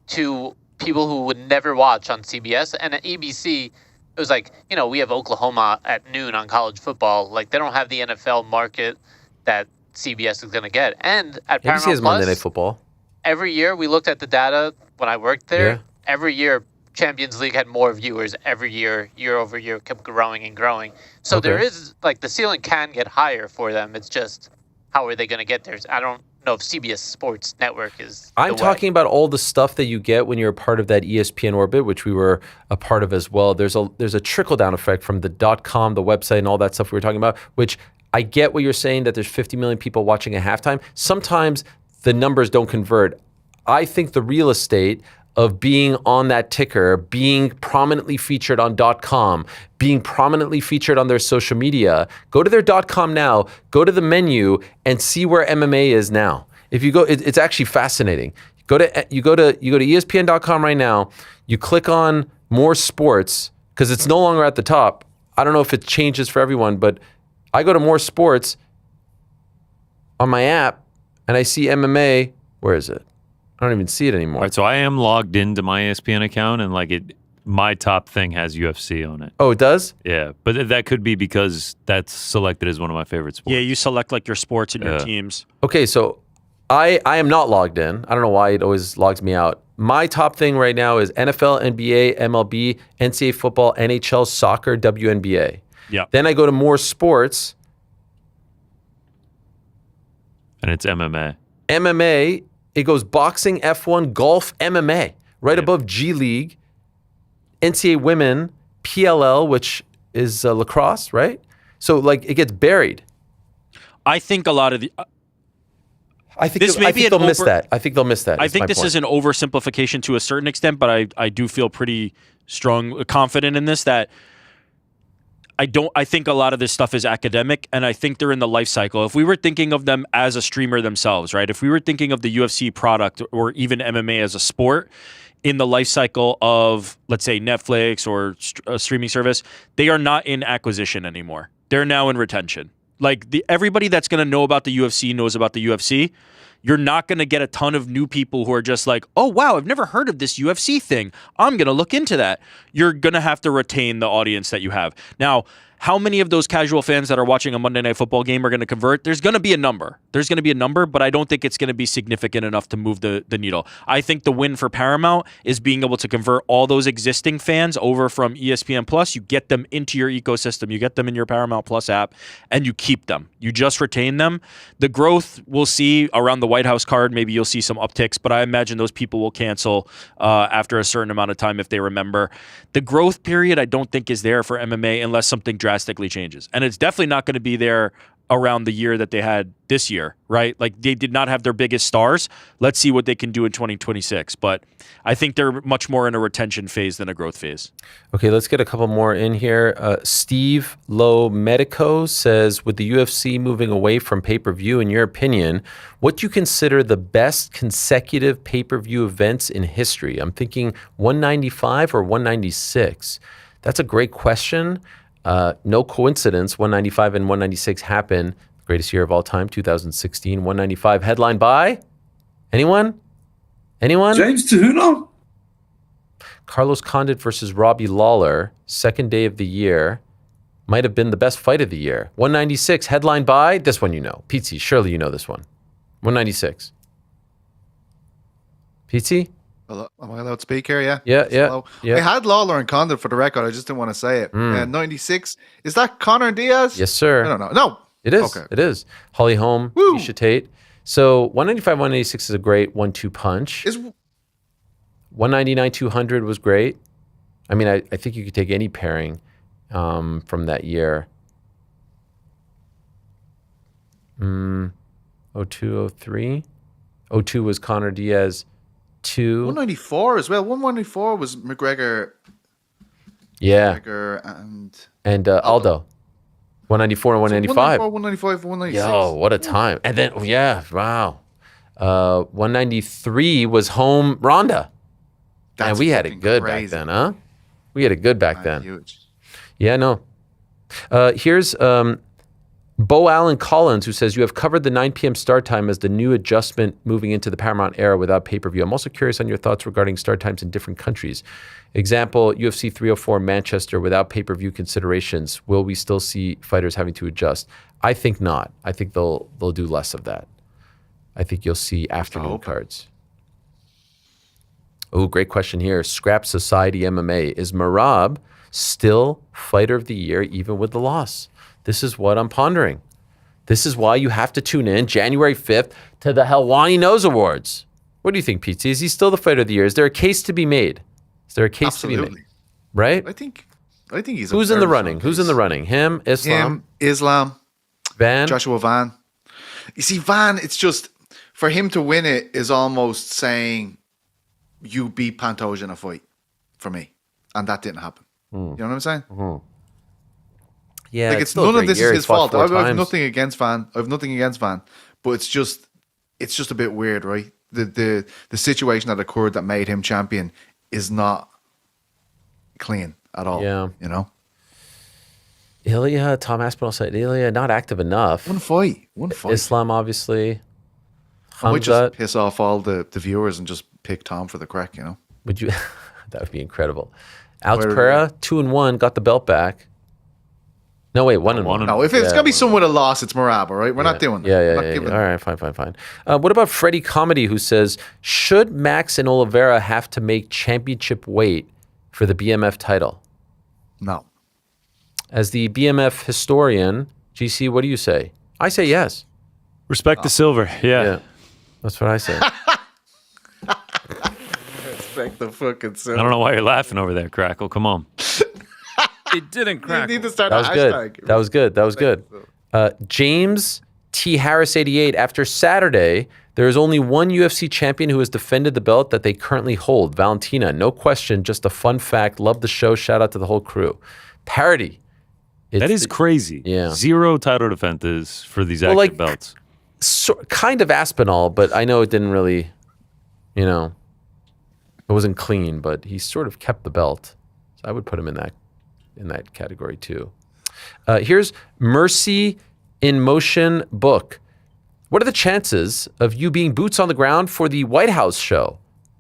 to people who would never watch on CBS. And at ABC, it was like, we have Oklahoma at noon on college football. Like, they don't have the NFL market that CBS is going to get. And at Paramount ABC has Plus, Monday Night Football. Every year, we looked at the data when I worked there. Yeah. Every year, Champions League had more viewers every year, year over year, kept growing and growing. So there is, like, the ceiling can get higher for them. It's just, how are they going to get there? I don't know if CBS Sports Network is I'm talking about all the stuff that you get when you're a part of that ESPN orbit, which we were a part of as well. There's a trickle-down effect from the .com, the website, and all that stuff we were talking about, which I get what you're saying, that there's 50 million people watching at halftime. Sometimes the numbers don't convert. I think the real estate of being on that ticker, being prominently featured on .com, being prominently featured on their social media. Go to their .com now, go to the menu and see where MMA is now. If you go, it's actually fascinating. You go to ESPN.com right now, you click on more sports, because it's no longer at the top. I don't know if it changes for everyone, but I go to more sports on my app and I see MMA. Where is it? I don't even see it anymore. All right, so I am logged into my ESPN account, and my top thing has UFC on it. Oh, it does? Yeah, but that could be because that's selected as one of my favorite sports. Yeah, you select like your sports and your teams. Okay, so I am not logged in. I don't know why it always logs me out. My top thing right now is NFL, NBA, MLB, NCAA football, NHL, soccer, WNBA. Yeah. Then I go to more sports. And it's MMA. MMA, it goes boxing, F1, golf, MMA. Right above G League, NCAA women, PLL, which is lacrosse, right? So like it gets buried. I think a lot of the... I think they'll miss that. I think they'll miss that. I think this is an oversimplification to a certain extent, but I do feel pretty confident in this that I think a lot of this stuff is academic, and I think they're in the life cycle. If we were thinking of them as a streamer themselves, right? If we were thinking of the UFC product or even MMA as a sport in the life cycle of, let's say, Netflix or a streaming service, they are not in acquisition anymore. They're now in retention. Like everybody that's going to know about the UFC knows about the UFC. You're not going to get a ton of new people who are just like, oh, wow, I've never heard of this UFC thing. I'm going to look into that. You're going to have to retain the audience that you have. Now, how many of those casual fans that are watching a Monday Night Football game are going to convert? There's going to be a number. But I don't think it's going to be significant enough to move the needle. I think the win for Paramount is being able to convert all those existing fans over from ESPN Plus. You get them into your ecosystem. You get them in your Paramount Plus app, and you keep them. You just retain them. The growth we'll see around the White House card. Maybe you'll see some upticks, but I imagine those people will cancel after a certain amount of time if they remember. The growth period I don't think is there for MMA unless something drastically changes. And it's definitely not going to be there around the year that they had this year, right? Like they did not have their biggest stars. Let's see what they can do in 2026. But I think they're much more in a retention phase than a growth phase. Okay, let's get a couple more in here. Steve Low Medico says, with the UFC moving away from pay-per-view, in your opinion, what do you consider the best consecutive pay-per-view events in history? I'm thinking 195 or 196. That's a great question. No coincidence, 195 and 196 happened. Greatest year of all time, 2016. 195 headlined by? Anyone? James Tuhuna? Carlos Condit versus Robbie Lawler, second day of the year. Might have been the best fight of the year. 196 headlined by? This one you know. Pizzi, surely you know this one. 196. Pizzi? Am I allowed to speak here? Yeah. Yeah. I had Lawler and Condit for the record. I just didn't want to say it. 96. Is that Conor Diaz? Yes, sir. I don't know. No. It is. Okay. It is. Holly Holm, Misha Tate. So 195, 186 is a great 1-2 punch. 199, 200 was great. I mean, I think you could take any pairing from that year. 02, 03. 02 was Conor Diaz. 194 as well. 194 was McGregor. Yeah. McGregor and Aldo. 194 and 195. 195, 196. Yo, what a time. And then, wow. 193 was home Ronda. And we had it good back then, huh? We had it good back then. Huge. Yeah, no. Here's Bo Allen Collins, who says, you have covered the 9 p.m. start time as the new adjustment moving into the Paramount era without pay-per-view. I'm also curious on your thoughts regarding start times in different countries. Example, UFC 304 Manchester without pay-per-view considerations. Will we still see fighters having to adjust? I think not. I think they'll do less of that. I think you'll see afternoon cards. Oh, great question here. Scrap Society MMA. Is Merab still fighter of the year even with the loss? This is what I'm pondering. This is why you have to tune in January 5th to the Helwani Knows Awards. What do you think, Pete? Is he still the fighter of the year? Is there a case to be made? Absolutely. To be made? Right? I think he's Who's in the running? Who's in the running? Him, Islam, Van? Joshua Van. You see, Van, it's just, for him to win it is almost saying, you beat Pantoja in a fight for me, and that didn't happen. You know what I'm saying? Yeah, Like it's it's none of this is his fault. I have times. nothing against Van. But it's just a bit weird, right? The situation that occurred that made him champion is not clean at all. Yeah. You know? Ilya, Tom Aspinall said Ilya not active enough. One fight. Islam, obviously. I might Hamzat. just piss off all the viewers and just pick Tom for the crack, you know? Would you? That would be incredible. Alex Where- Pereira, 2-1, got the belt back. No, wait, 1-1. No, if it's going to be someone with a loss, it's Marab, all right? We're not doing that. We're not giving- All right, fine. What about Freddie Comedy, who says, should Max and Oliveira have to make championship weight for the BMF title? No. As the BMF historian, GC, what do you say? I say yes. Respect the silver. Yeah. That's what I say. Respect the fucking I don't know why you're laughing over there, Crackle. Come on. It didn't crack. You need to start That a was hashtag. good. That was good. James T. Harris 88. After Saturday, there is only one UFC champion who has defended the belt that they currently hold, Valentina. No question, just a fun fact. Love the show. Shout out to the whole crew. Parody. That is crazy. Yeah. 0 title defenses for these active belts. Kind of Aspinall, but I know it didn't really, it wasn't clean, but he sort of kept the belt. So I would put him in that category too. Here's Mercy in Motion book. What are the chances of you being boots on the ground for the White House show?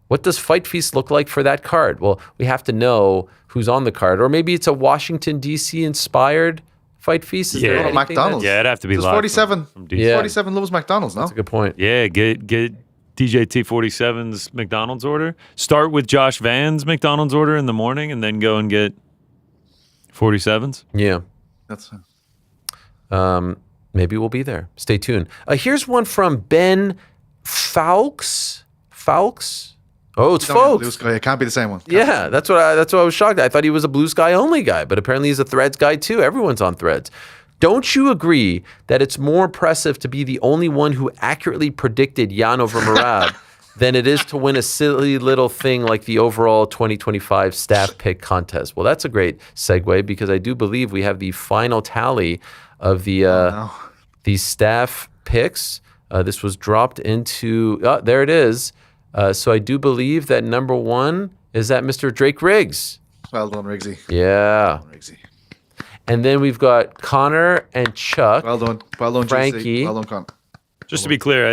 What does Fight Feast look like for that card? Well, we have to know who's on the card, or maybe it's a Washington D.C. inspired Fight Feast. Is there anything McDonald's. Yeah, it'd have to be There's live 47. from DC. 47 loves McDonald's, no? That's a good point. Yeah, get DJ T47's McDonald's order. Start with Josh Van's McDonald's order in the morning, and then go and get 47s. Yeah. That's Maybe we'll be there. Stay tuned. Here's one from Ben Fawkes. Oh, it's Blue Fawkes. Sky. It can't be the same one. Yeah, that's what I was shocked at. I thought he was a Blue Sky only guy, but apparently he's a Threads guy too. Everyone's on Threads. Don't you agree that it's more impressive to be the only one who accurately predicted Jan over Merab than it is to win a silly little thing like the overall 2025 staff pick contest? Well, that's a great segue because I do believe we have the final tally of the staff picks. This was dropped into, there it is. So I do believe that number one is that Mr. Drake Riggs. Well done, Riggsy. Yeah. Riggsy. And then we've got Connor and Chuck. Well done, Frankie. GC. Well done, Con. Just to be clear,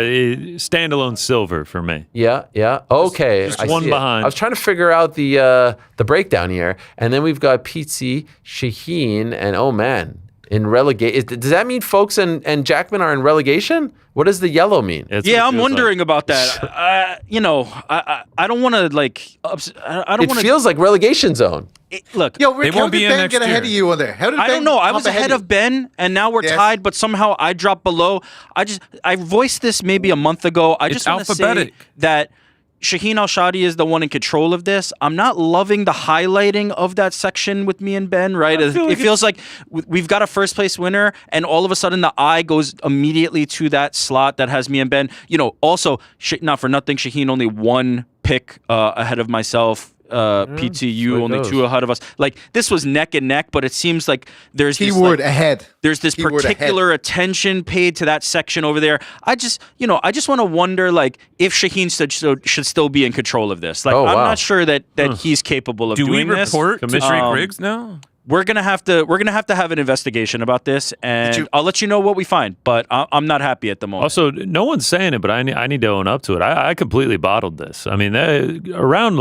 standalone silver for me. Yeah. Okay. Just I one see it. behind. I was trying to figure out the breakdown here. And then we've got Pizzi, Shaheen, and oh man, in relegation. Does that mean folks and Jackman are in relegation? What does the yellow mean? I'm wondering about that. I don't want to I don't want to. It feels like relegation zone. Look, Yo, Rick, how did Ben get ahead of you on there? How did I Ben don't know. I hop was ahead you? of Ben, and now we're Yes. tied. But somehow I dropped below. I voiced this maybe a month ago. I just want to say alphabetic. that Shaheen Al-Shadi is the one in control of this. I'm not loving the highlighting of that section with me and Ben, right? It feels like we've got a first place winner, and all of a sudden the eye goes immediately to that slot that has me and Ben. Also, not for nothing, Shaheen only one pick ahead of myself. PTU so it only goes. 2 ahead of us. Like this was neck and neck, but it seems like there's Keyword this, ahead. There's this Keyword particular attention paid to that section over there. I just want to wonder if Shaheen should still be in control of this. Like I'm not sure that he's capable of Do we doing this. report to Commissioner Riggs now? We're gonna have to have an investigation about this, and I'll let you know what we find. But I'm not happy at the moment. Also, no one's saying it, but I need to own up to it. I completely bottled this. I mean, around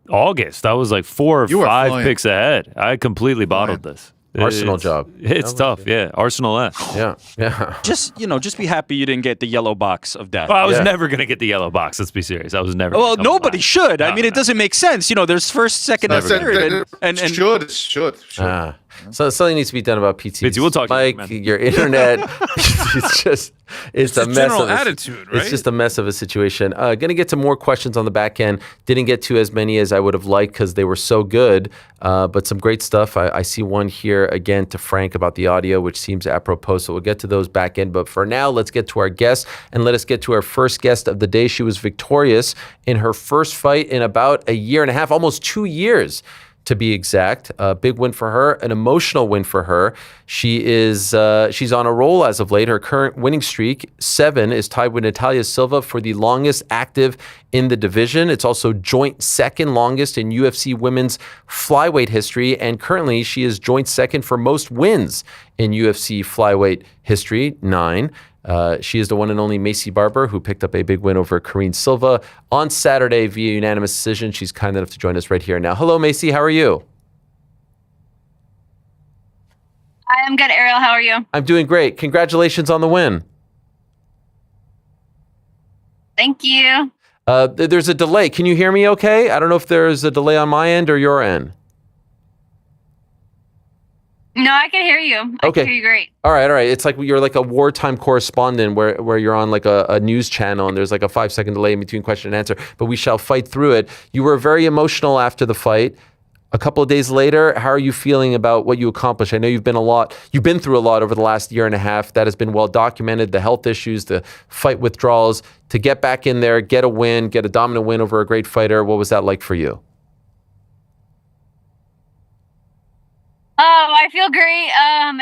August, I was 4 or 5 picks ahead. I completely bottled this. Arsenal job. It's tough, yeah. Arsenal S. Yeah. Just be happy you didn't get the yellow box of death. Well, I was never gonna get the yellow box. Let's be serious. I was never. Well, nobody should. I mean, it doesn't make sense. There's first, second, and third, and should. So something needs to be done about PT. Fitzy, we'll talk to you, Mike, man. your internet, it's a mess general of a, attitude, right? It's just a mess of a situation. Going to get to more questions on the back end. Didn't get to as many as I would have liked because they were so good, but some great stuff. I see one here again to Frank about the audio, which seems apropos, so we'll get to those back end. But for now, let's get to our guest, and let us get to our first guest of the day. She was victorious in her first fight in about a year and a half, almost 2 years. To be exact, a big win for her, an emotional win for her. She's on a roll as of late. Her current winning streak, 7, is tied with Natalia Silva for the longest active in the division. It's also joint second longest in UFC women's flyweight history, and currently she is joint second for most wins in UFC flyweight history, 9. She is the one and only Maycee Barber, who picked up a big win over Karine Silva on Saturday via unanimous decision. She's kind enough to join us right here now. Hello, Maycee. How are you? Hi, I'm good. Ariel, how are you? I'm doing great. Congratulations on the win. Thank you. There's a delay. Can you hear me okay? I don't know if there's a delay on my end or your end. No, I can hear you. I can hear you great. All right. It's like you're like a wartime correspondent where you're on like a news channel and there's like a 5-second delay in between question and answer, but we shall fight through it. You were very emotional after the fight. A couple of days later, how are you feeling about what you accomplished? I know you've been through a lot over the last year and a half. That has been well documented, the health issues, the fight withdrawals. To get back in there, get a win, get a dominant win over a great fighter, what was that like for you? Oh, I feel great.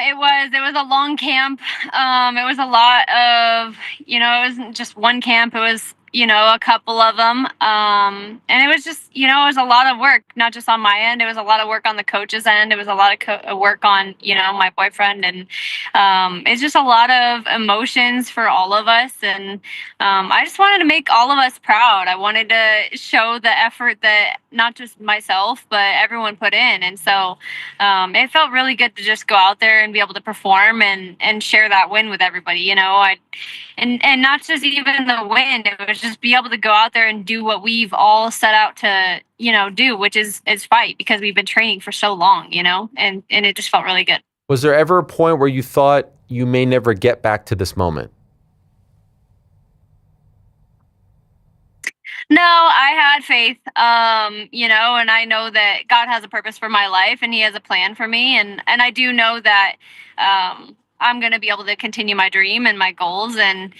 It was a long camp. It was a lot of, it wasn't just one camp. It was, a couple of them. And it was just, it was a lot of work, not just on my end. It was a lot of work on the coach's end. It was a lot of work on, my boyfriend. And it's just a lot of emotions for all of us. And I just wanted to make all of us proud. I wanted to show the effort that not just myself, but everyone put in. And so it felt really good to just go out there and be able to perform and share that win with everybody. And not just even the win, it was just be able to go out there and do what we've all set out to, do, which is fight, because we've been training for so long, and it just felt really good. Was there ever a point where you thought you may never get back to this moment? No, I had faith, and I know that God has a purpose for my life and he has a plan for me. And I do know that, I'm going to be able to continue my dream and my goals. And,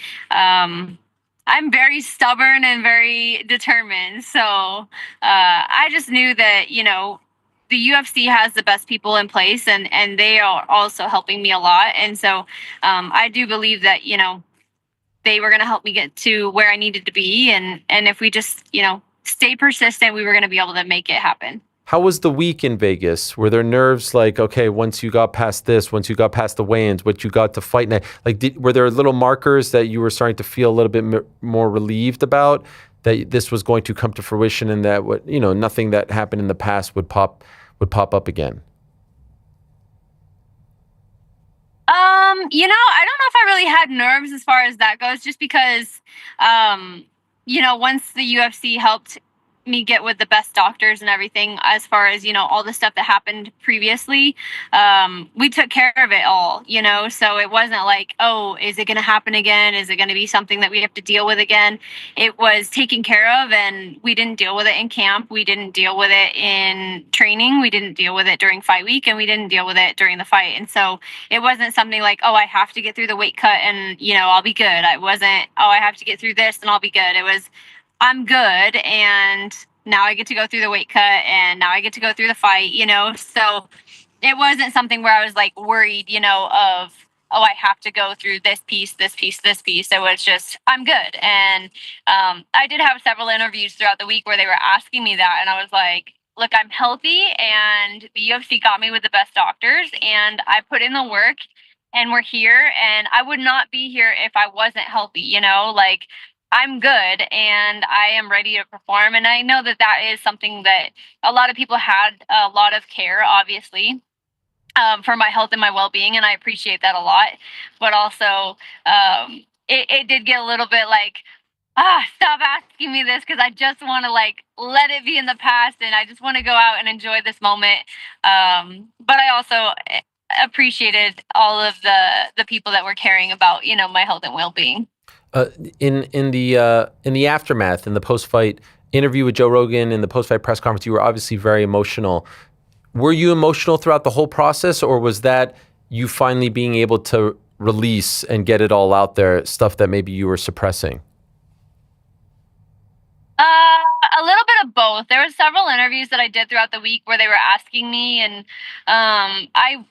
I'm very stubborn and very determined. So, I just knew that, the UFC has the best people in place and they are also helping me a lot. And so, I do believe that, they were going to help me get to where I needed to be. And if we just, stay persistent, we were going to be able to make it happen. How was the week in Vegas? Were there nerves like, okay, once you got past this, once you got past the weigh-ins, what you got to fight next? Like, were there little markers that you were starting to feel a little bit more relieved about, that this was going to come to fruition and that nothing that happened in the past would pop up again? I don't know if I really had nerves as far as that goes, just because, once the UFC helped me get with the best doctors and everything, as far as, all the stuff that happened previously, we took care of it all, so it wasn't like, oh, is it going to happen again? Is it going to be something that we have to deal with again? It was taken care of, and we didn't deal with it in camp. We didn't deal with it in training. We didn't deal with it during fight week, and we didn't deal with it during the fight. And so it wasn't something like, oh, I have to get through the weight cut and, I'll be good. It wasn't, oh, I have to get through this and I'll be good. It was, I'm good, and now I get to go through the weight cut, and now I get to go through the fight, so it wasn't something where I was like worried, of, oh, I have to go through this piece. It was just, I'm good. And I did have several interviews throughout the week where they were asking me that, and I was like, look, I'm healthy, and the UFC got me with the best doctors, and I put in the work, and we're here, and I would not be here if I wasn't healthy, I'm good and I am ready to perform. And I know that that is something that a lot of people had a lot of care, obviously, for my health and my well-being. And I appreciate that a lot. But also, it did get a little bit like, stop asking me this because I just want to like let it be in the past and I just want to go out and enjoy this moment. But I also appreciated all of the people that were caring about, my health and well-being. In the aftermath, in the post-fight interview with Joe Rogan, in the post-fight press conference, you were obviously very emotional. Were you emotional throughout the whole process, or was that you finally being able to release and get it all out there, stuff that maybe you were suppressing? A little bit of both. There were several interviews that I did throughout the week where they were asking me, and I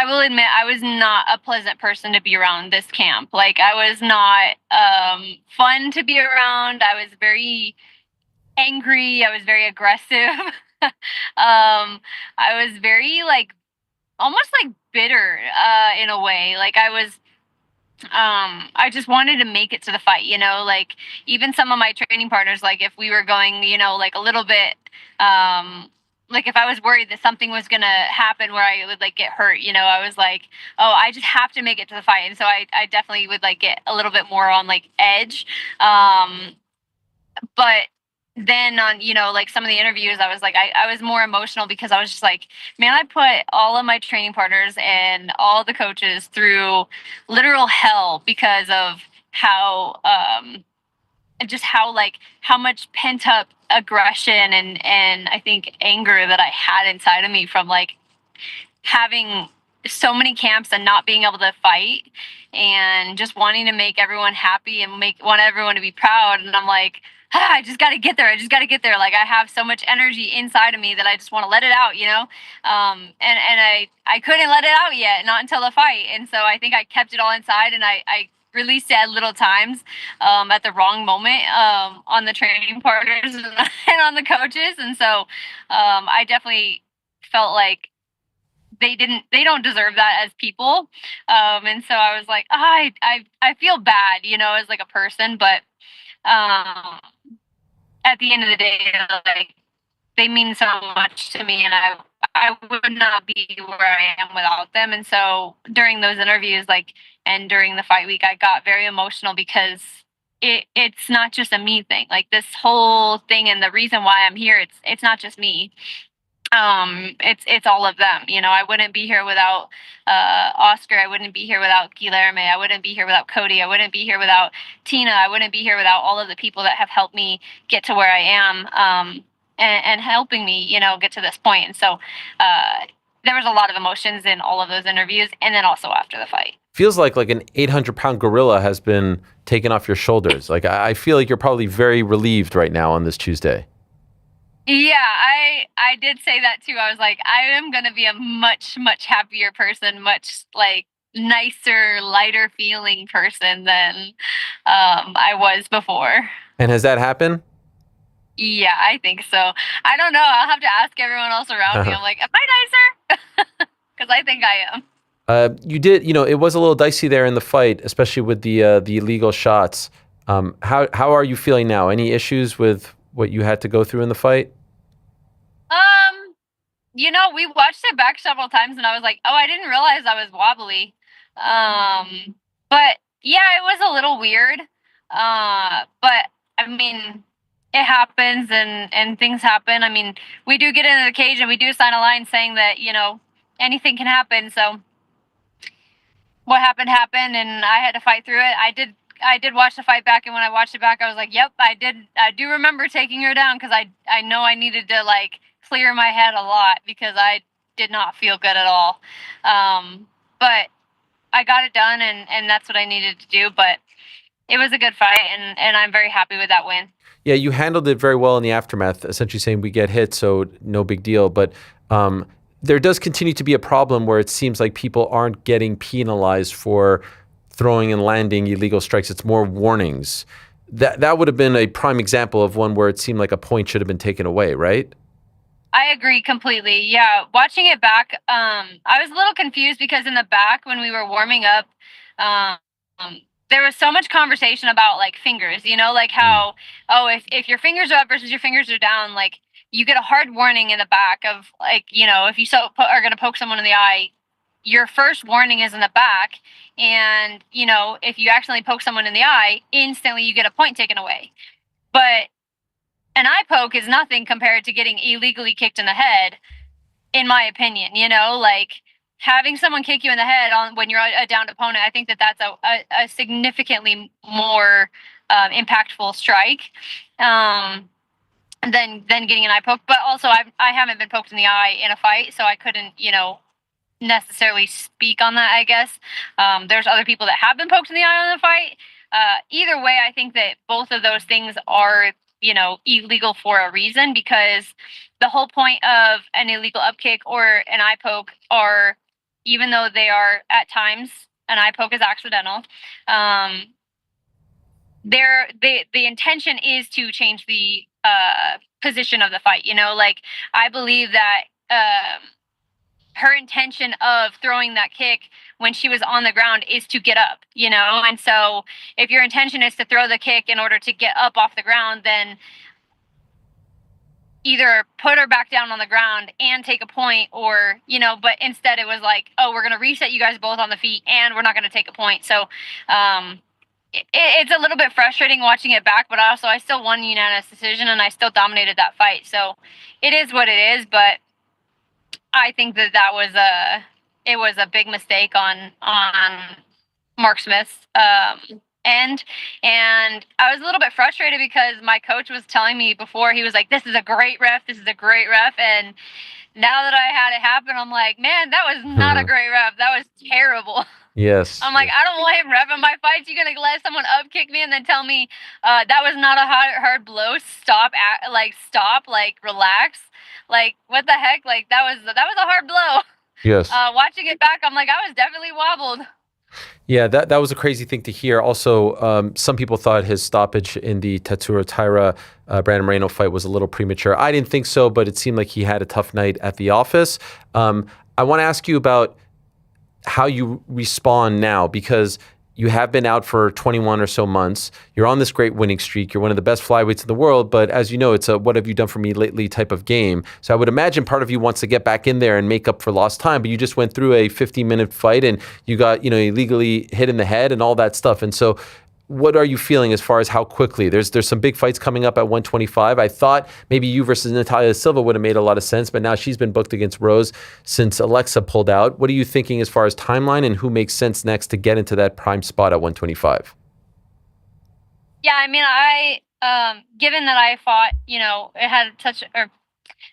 will admit I was not a pleasant person to be around this camp. Like, I was not fun to be around. I was very angry. I was very aggressive. I was very like almost like bitter in a way. Like I just wanted to make it to the fight, like even some of my training partners, like if we were going, like a little bit, like if I was worried that something was going to happen where I would like get hurt, I was like, oh, I just have to make it to the fight. And so I definitely would like get a little bit more on like edge. But then on, like some of the interviews, I was like, I was more emotional because I was just like, man, I put all of my training partners and all the coaches through literal hell because of how, just how much pent up aggression and I think anger that I had inside of me from like having so many camps and not being able to fight and just wanting to make everyone happy and want everyone to be proud. And I'm like, I just got to get there. I just got to get there. Like I have so much energy inside of me that I just want to let it out, and I couldn't let it out yet, not until the fight. And so I think I kept it all inside and I released it at little times, at the wrong moment, on the training partners and on the coaches. And so, I definitely felt like they don't deserve that as people. And so I was like, I feel bad, as like a person, but, at the end of the day, like they mean so much to me and I would not be where I am without them. And so during those interviews, like, and during the fight week, I got very emotional because it's not just a me thing. Like this whole thing and the reason why I'm here, it's not just me. It's all of them. I wouldn't be here without Oscar. I wouldn't be here without Guilherme. I wouldn't be here without Cody. I wouldn't be here without Tina. I wouldn't be here without all of the people that have helped me get to where I am, and helping me, get to this point. And so there was a lot of emotions in all of those interviews, and then also after the fight. Feels like an 800-pound gorilla has been taken off your shoulders. Like I feel like you're probably very relieved right now on this Tuesday. Yeah, I did say that too. I was like, I am going to be a much, much happier person, much like nicer, lighter feeling person than I was before. And has that happened? Yeah, I think so. I don't know. I'll have to ask everyone else around me. I'm like, am I nicer? Because I think I am. You did, it was a little dicey there in the fight, especially with the illegal shots. How are you feeling now? Any issues with what you had to go through in the fight? We watched it back several times and I was like, oh, I didn't realize I was wobbly. But yeah, it was a little weird. But I mean, it happens and things happen. I mean, we do get into the cage and we do sign a line saying that, anything can happen. So what happened and I had to fight through it. I did watch the fight back, and when I watched it back, I was like, yep, I do remember taking her down because I know I needed to like clear my head a lot because I did not feel good at all. But I got it done and that's what I needed to do. But it was a good fight and I'm very happy with that win. Yeah, you handled it very well in the aftermath, essentially saying we get hit, so no big deal. But there does continue to be a problem where it seems like people aren't getting penalized for throwing and landing illegal strikes. It's more warnings. That would have been a prime example of one where it seemed like a point should have been taken away, right? I agree completely. Yeah, watching it back, I was a little confused because in the back when we were warming up, there was so much conversation about like fingers, like how, if your fingers are up versus your fingers are down, like you get a hard warning in the back of like, if you are going to poke someone in the eye, your first warning is in the back, and if you accidentally poke someone in the eye, instantly you get a point taken away. But an eye poke is nothing compared to getting illegally kicked in the head, in my opinion. Like having someone kick you in the head when you're a downed opponent, I think that's a significantly more impactful strike than getting an eye poke. But also, I haven't been poked in the eye in a fight, so I couldn't necessarily speak on that, I guess. There's other people that have been poked in the eye on the fight. Either way, I think that both of those things are illegal for a reason, because the whole point of an illegal upkick or an eye poke are, even though they are at times, an eye poke is accidental, the intention is to change the position of the fight. Like I believe that her intention of throwing that kick when she was on the ground is to get up, and so if your intention is to throw the kick in order to get up off the ground, then either put her back down on the ground and take a point, or but instead it was like, oh, we're going to reset you guys both on the feet and we're not going to take a point. So it's a little bit frustrating watching it back, but also I still won unanimous decision and I still dominated that fight, so it is what it is. But I think that was a big mistake on Mark Smith's end, and I was a little bit frustrated because my coach was telling me before, he was like, "This is a great ref. This is a great ref." And now that I had it happen, I'm like, "Man, that was not a great ref. That was terrible." Yes. I'm like, I don't want him reffing my fights. You're gonna let someone up kick me and then tell me that was not a hard blow. Stop, relax. Like, what the heck? Like, that was a hard blow. Yes. Watching it back, I'm like, I was definitely wobbled. Yeah, that was a crazy thing to hear. Also, some people thought his stoppage in the Tatsuro Taira Brandon Moreno fight was a little premature. I didn't think so, but it seemed like he had a tough night at the office. I want to ask you about how you respond now, because you have been out for 21 or so months. You're on this great winning streak. You're one of the best flyweights in the world. But as you know, it's a what have you done for me lately type of game. So I would imagine part of you wants to get back in there and make up for lost time. But you just went through a 15-minute fight and you got, illegally hit in the head and all that stuff. And so what are you feeling as far as how quickly? There's some big fights coming up at 125. I thought maybe you versus Natalia Silva would have made a lot of sense, but now she's been booked against Rose since Alexa pulled out. What are you thinking as far as timeline and who makes sense next to get into that prime spot at 125? Yeah, I mean, given that I fought, it had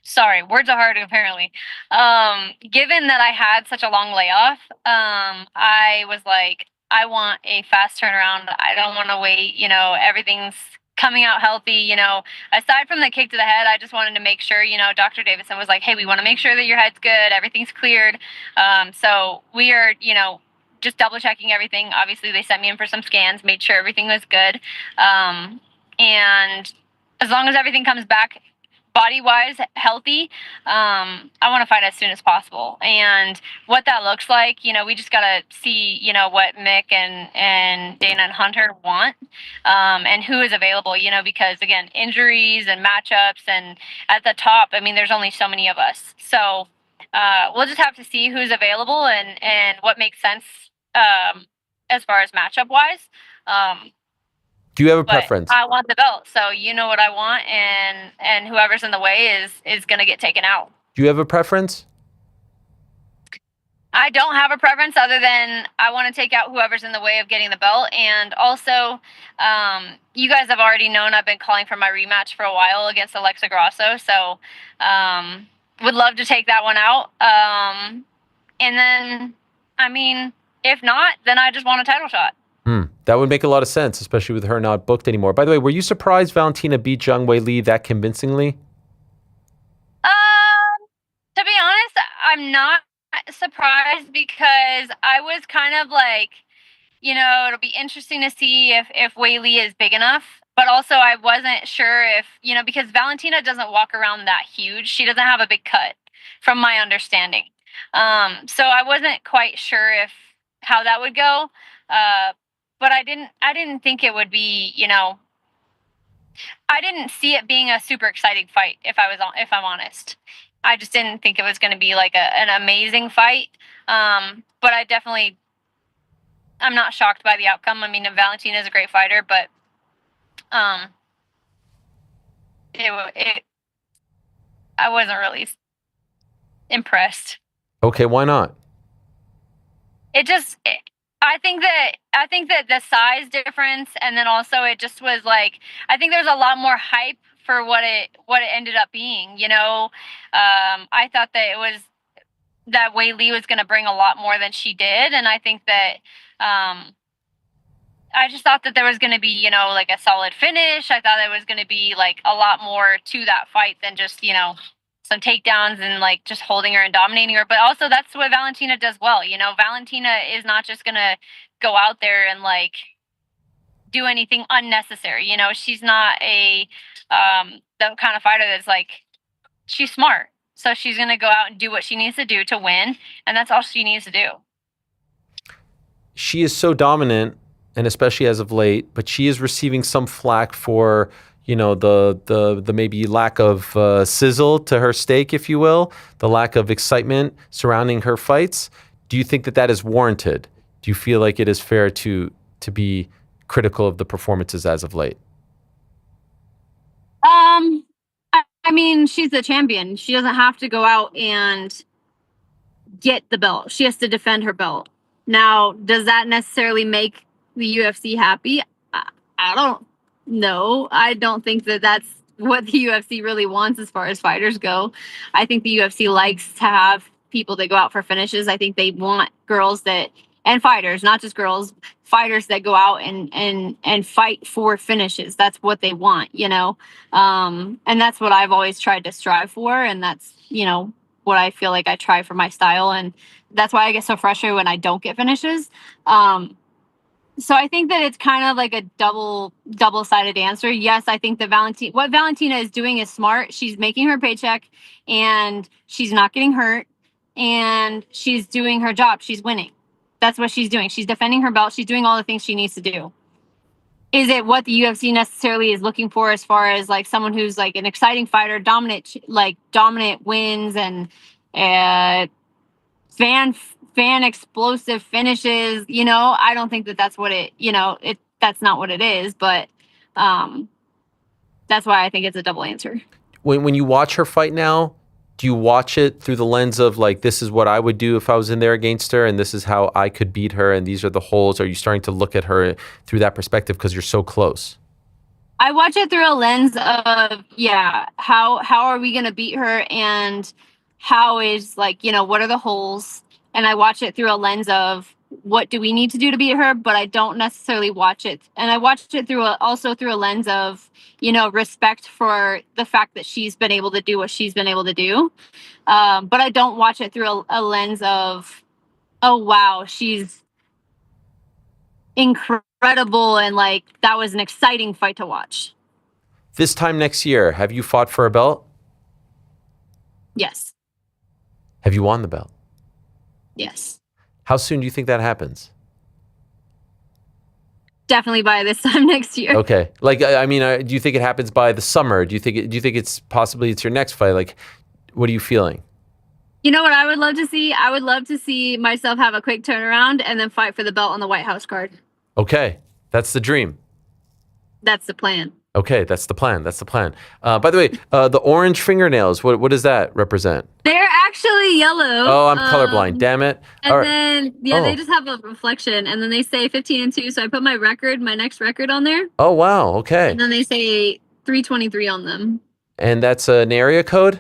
sorry, words are hard apparently. Given that I had such a long layoff, I was like, I want a fast turnaround. I don't want to wait. Everything's coming out healthy. Aside from the kick to the head, I just wanted to make sure, Dr. Davidson was like, hey, we want to make sure that your head's good. Everything's cleared. So we are, just double checking everything. Obviously, they sent me in for some scans, made sure everything was good. And as long as everything comes back body-wise healthy, I want to fight as soon as possible. And what that looks like, we just got to see, what Mick and Dana and Hunter want, and who is available, because, again, injuries and matchups, and at the top, I mean, there's only so many of us. So we'll just have to see who's available and what makes sense as far as matchup-wise. Do you have a preference? I want the belt, so you know what I want, and whoever's in the way is going to get taken out. Do you have a preference? I don't have a preference other than I want to take out whoever's in the way of getting the belt. And also, you guys have already known I've been calling for my rematch for a while against Alexa Grasso, so would love to take that one out. And then, I mean, if not, then I just want a title shot. That would make a lot of sense, especially with her not booked anymore. By the way, were you surprised Valentina beat Zhang Weili that convincingly? To be honest, I'm not surprised, because I was kind of like, it'll be interesting to see if Weili is big enough. But also I wasn't sure if, because Valentina doesn't walk around that huge. She doesn't have a big cut, from my understanding. So I wasn't quite sure how that would go. But I didn't think it would be, I didn't see it being a super exciting fight, if I'm honest. I just didn't think it was going to be like an amazing fight. But I'm not shocked by the outcome. I mean, Valentina is a great fighter, but I wasn't really impressed. Okay, why not? I think that the size difference, and then also it just was like, I think there's a lot more hype for what it ended up being. You know, I thought that Wei Li was going to bring a lot more than she did, and I think that I just thought that there was going to be, you know, like a solid finish. I thought it was going to be like a lot more to that fight than just, you know, some takedowns and like just holding her and dominating her. But also that's what Valentina does well. You know, Valentina is not just going to go out there and like do anything unnecessary. You know, she's not the kind of fighter that's like, she's smart. So she's going to go out and do what she needs to do to win. And that's all she needs to do. She is so dominant, and especially as of late, but she is receiving some flack for, you know, the maybe lack of sizzle to her steak, if you will, the lack of excitement surrounding her fights. Do you think that that is warranted? Do you feel like it is fair to be critical of the performances as of late? I mean, she's the champion. She doesn't have to go out and get the belt. She has to defend her belt. Now, does that necessarily make the UFC happy? I don't know. I don't think that that's what the UFC really wants as far as fighters go. I think the UFC likes to have people that go out for finishes. I think they want girls that, and fighters, not just girls, fighters that go out and fight for finishes. That's what they want, you know? And that's what I've always tried to strive for. And that's, you know, what I feel like I try for my style. And that's why I get so frustrated when I don't get finishes. So I think that it's kind of like a double-sided answer. Yes, I think that what Valentina is doing is smart. She's making her paycheck and she's not getting hurt and she's doing her job. She's winning. That's what she's doing. She's defending her belt. She's doing all the things she needs to do. Is it what the UFC necessarily is looking for as far as like someone who's like an exciting fighter, dominant wins and fan explosive finishes? You know, I don't think that that's what that's not what it is, but that's why I think it's a double answer. When you watch her fight now, do you watch it through the lens of like, this is what I would do if I was in there against her, and this is how I could beat her, and these are the holes? Are you starting to look at her through that perspective because you're so close? I watch it through a lens of, how are we going to beat her, and how is, like, you know, what are the holes? And I watch it through a lens of what do we need to do to beat her, but I don't necessarily watch it. And I watched it also through a lens of, you know, respect for the fact that she's been able to do what she's been able to do. But I don't watch it through a lens of, oh, wow, she's incredible. And like, that was an exciting fight to watch. This time next year, have you fought for a belt? Yes. Have you won the belt? Yes. How soon do you think that happens? Definitely by this time next year. Okay. Like, I mean, do you think it happens by the summer? Do you think it's possibly it's your next fight? Like, what are you feeling? You know what I would love to see? I would love to see myself have a quick turnaround and then fight for the belt on the White House card. Okay. That's the dream. That's the plan. Okay, that's the plan. That's the plan. By the way, the orange fingernails, what does that represent? They're actually yellow. Oh, I'm colorblind. Damn it. And then, they just have a reflection. And then they say 15-2. So I put my next record on there. Oh, wow. Okay. And then they say 323 on them. And that's an area code?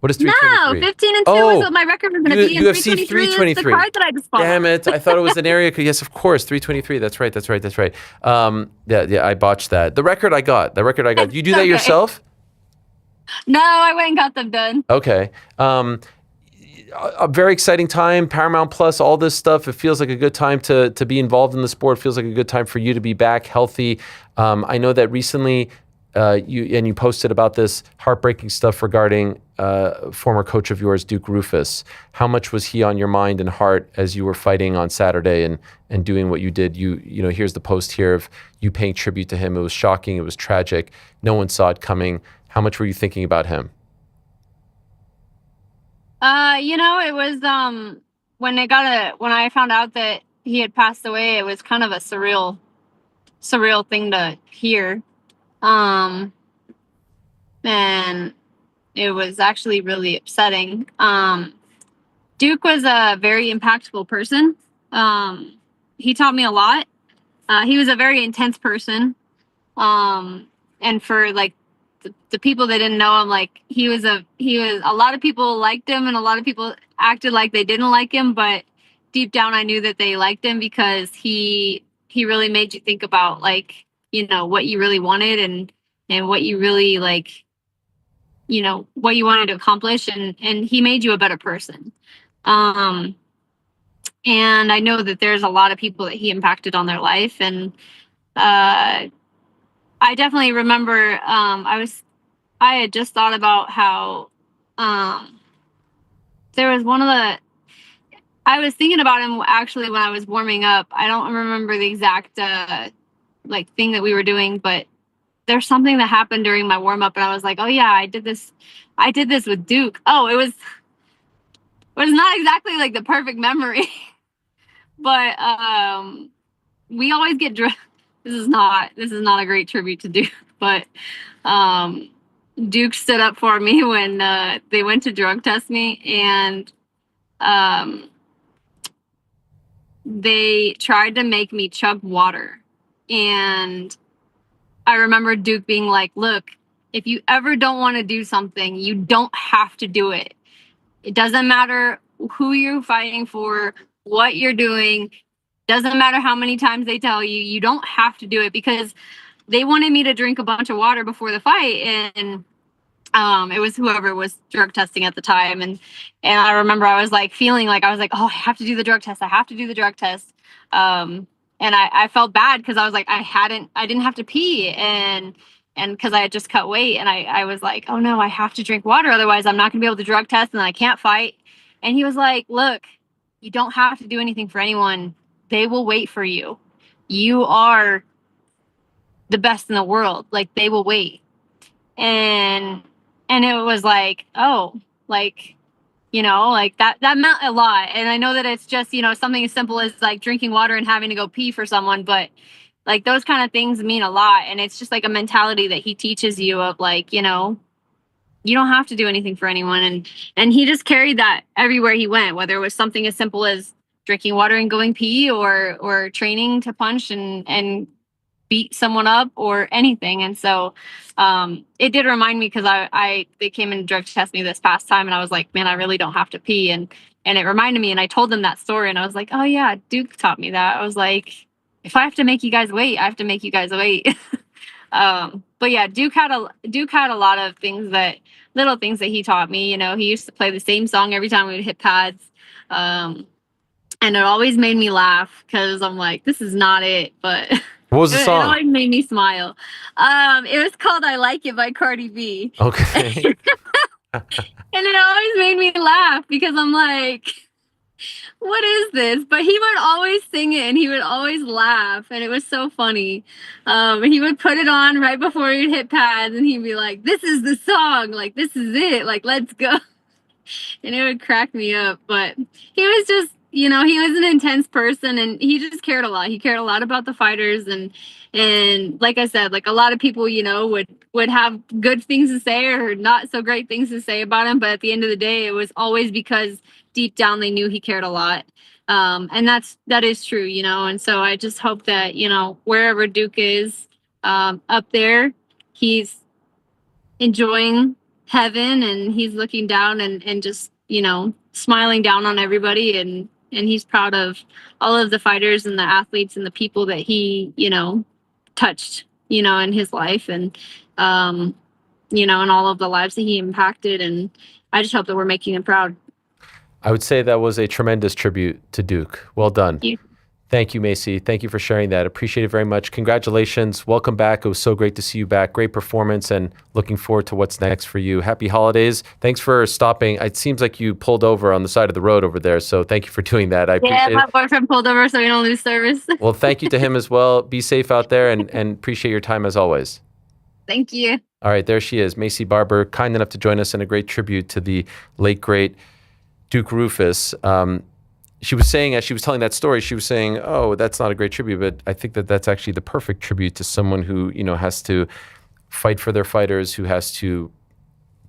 What is 323? No, 15-2 is what my record was going to be. And UFC 323 is the card that I just bought. Damn it. I thought it was an area code. Yes, of course. 323. That's right. Yeah, I botched that. The record I got. You do that yourself? No, I went and got them done. Okay. A very exciting time. Paramount Plus, all this stuff. It feels like a good time to be involved in the sport. It feels like a good time for you to be back healthy. I know that recently you posted about this heartbreaking stuff regarding former coach of yours, Duke Rufus. How much was he on your mind and heart as you were fighting on Saturday and doing what you did? You know, here's the post here of you paying tribute to him. It was shocking. It was tragic. No one saw it coming. How much were you thinking about him? It was when I found out that he had passed away, it was kind of a surreal thing to hear. And it was actually really upsetting. Duke was a very impactful person. He taught me a lot. He was a very intense person. And for like the people that didn't know him, like he was a lot of people liked him and a lot of people acted like they didn't like him, but deep down I knew that they liked him because he really made you think about like, what you really wanted and what you really like, what you wanted to accomplish, and he made you a better person. And I know that there's a lot of people that he impacted on their life, and I definitely remember I had just thought about how there was I was thinking about him actually when I was warming up. I don't remember the exact thing that we were doing, but there's something that happened during my warm up and I was like, oh yeah, I did this with Duke. Oh, it was not exactly like the perfect memory. But we always get this is not a great tribute to Duke, but Duke stood up for me when they went to drug test me, and they tried to make me chug water. And I remember Duke being like, look, if you ever don't want to do something, you don't have to do it. It doesn't matter who you're fighting for, what you're doing. Doesn't matter how many times they tell you, you don't have to do it, because they wanted me to drink a bunch of water before the fight. And it was whoever was drug testing at the time. And I remember I was like feeling like, oh, I have to do the drug test. I have to do the drug test. And I felt bad because I was like, I didn't have to pee. And because I had just cut weight, and I was like, oh no, I have to drink water. Otherwise I'm not gonna be able to drug test and I can't fight. And he was like, look, you don't have to do anything for anyone. They will wait for you. You are the best in the world. Like, they will wait. And it was like, oh, like, like that meant a lot. And I know that it's just, something as simple as like drinking water and having to go pee for someone, but like those kind of things mean a lot. And it's just like a mentality that he teaches you of like, you don't have to do anything for anyone. And he just carried that everywhere he went, whether it was something as simple as drinking water and going pee, or training to punch and beat someone up, or anything. And so it did remind me, because they came and drug test me this past time, and I was like, man, I really don't have to pee. And it reminded me, and I told them that story, and I was like, oh yeah, Duke taught me that. I was like, if I have to make you guys wait, I have to make you guys wait. But yeah, Duke had a lot of things little things that he taught me. He used to play the same song every time we would hit pads. And it always made me laugh, because I'm like, this is not it, but what was the song? It always made me smile. It was called I Like It by Cardi B. Okay. And it always made me laugh, because I'm like, what is this? But he would always sing it, and he would always laugh, and it was so funny. He would put it on right before he'd hit pads, and he'd be like, this is the song, like, this is it, like, let's go. And it would crack me up. But he was just, he was an intense person, and he just cared a lot. He cared a lot about the fighters, and like I said, like a lot of people, would have good things to say or not so great things to say about him, but at the end of the day, it was always because deep down they knew he cared a lot. And that is true, and so I just hope that, wherever Duke is up there, he's enjoying heaven, and he's looking down and just, smiling down on everybody, and he's proud of all of the fighters and the athletes and the people that he, touched, in his life, and, and all of the lives that he impacted. And I just hope that we're making him proud. I would say that was a tremendous tribute to Duke. Well done. Thank you, Maycee. Thank you for sharing that. Appreciate it very much. Congratulations. Welcome back. It was so great to see you back. Great performance, and looking forward to what's next for you. Happy holidays. Thanks for stopping. It seems like you pulled over on the side of the road over there, so thank you for doing that. I appreciate my it. boyfriend pulled over so we don't lose service. Well, thank you to him as well. Be safe out there, and appreciate your time as always. Thank you. All right, there she is, Maycee Barber, kind enough to join us in a great tribute to the late, great Duke Roufus. She was saying, as she was telling that story, she was saying, oh, that's not a great tribute, but I think that that's actually the perfect tribute to someone who, has to fight for their fighters, who has to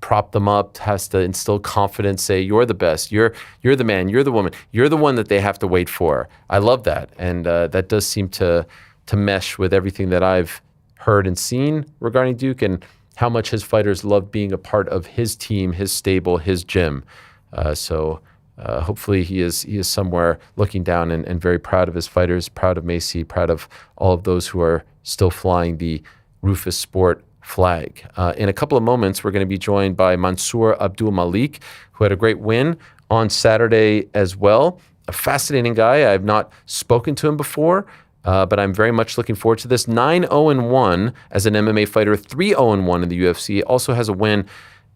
prop them up, has to instill confidence, say, you're the best, you're the man, you're the woman, you're the one that they have to wait for. I love that. And that does seem to mesh with everything that I've heard and seen regarding Duke and how much his fighters love being a part of his team, his stable, his gym. So hopefully he is somewhere looking down and very proud of his fighters, proud of Maycee, proud of all of those who are still flying the Roufus Sport flag. In a couple of moments, we're going to be joined by Mansur Abdul-Malik, who had a great win on Saturday as well. A fascinating guy. I have not spoken to him before, but I'm very much looking forward to this. 9-0-1 as an MMA fighter, 3-0-1 in the UFC. Also has a win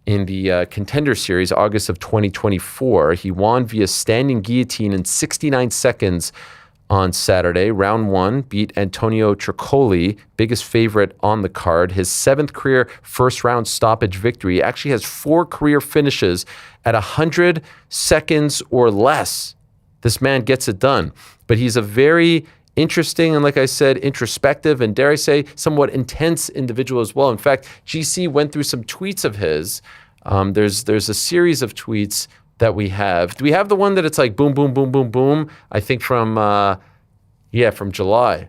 in the Contender Series, August of 2024. He won via standing guillotine in 69 seconds on Saturday. Round 1, beat Antonio Tricoli, biggest favorite on the card. His 7th career first-round stoppage victory. Actually has 4 career finishes at 100 seconds or less. This man gets it done. But he's a very interesting and, like I said, introspective and, dare I say, somewhat intense individual as well. In fact, GC went through some tweets of his. There's a series of tweets that we have. Do we have the one that it's like boom, boom, boom, boom, boom? I think from July.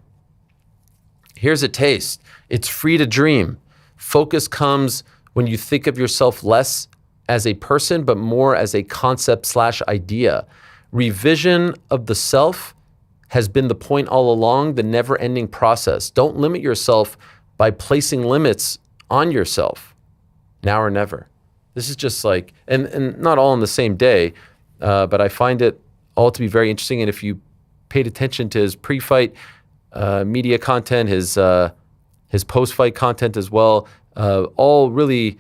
Here's a taste. It's free to dream. Focus comes when you think of yourself less as a person, but more as a concept/idea. Revision of the self has been the point all along, the never-ending process. Don't limit yourself by placing limits on yourself. Now or never. This is just like, and not all on the same day, but I find it all to be very interesting. And if you paid attention to his pre-fight media content, his post-fight content as well, all really,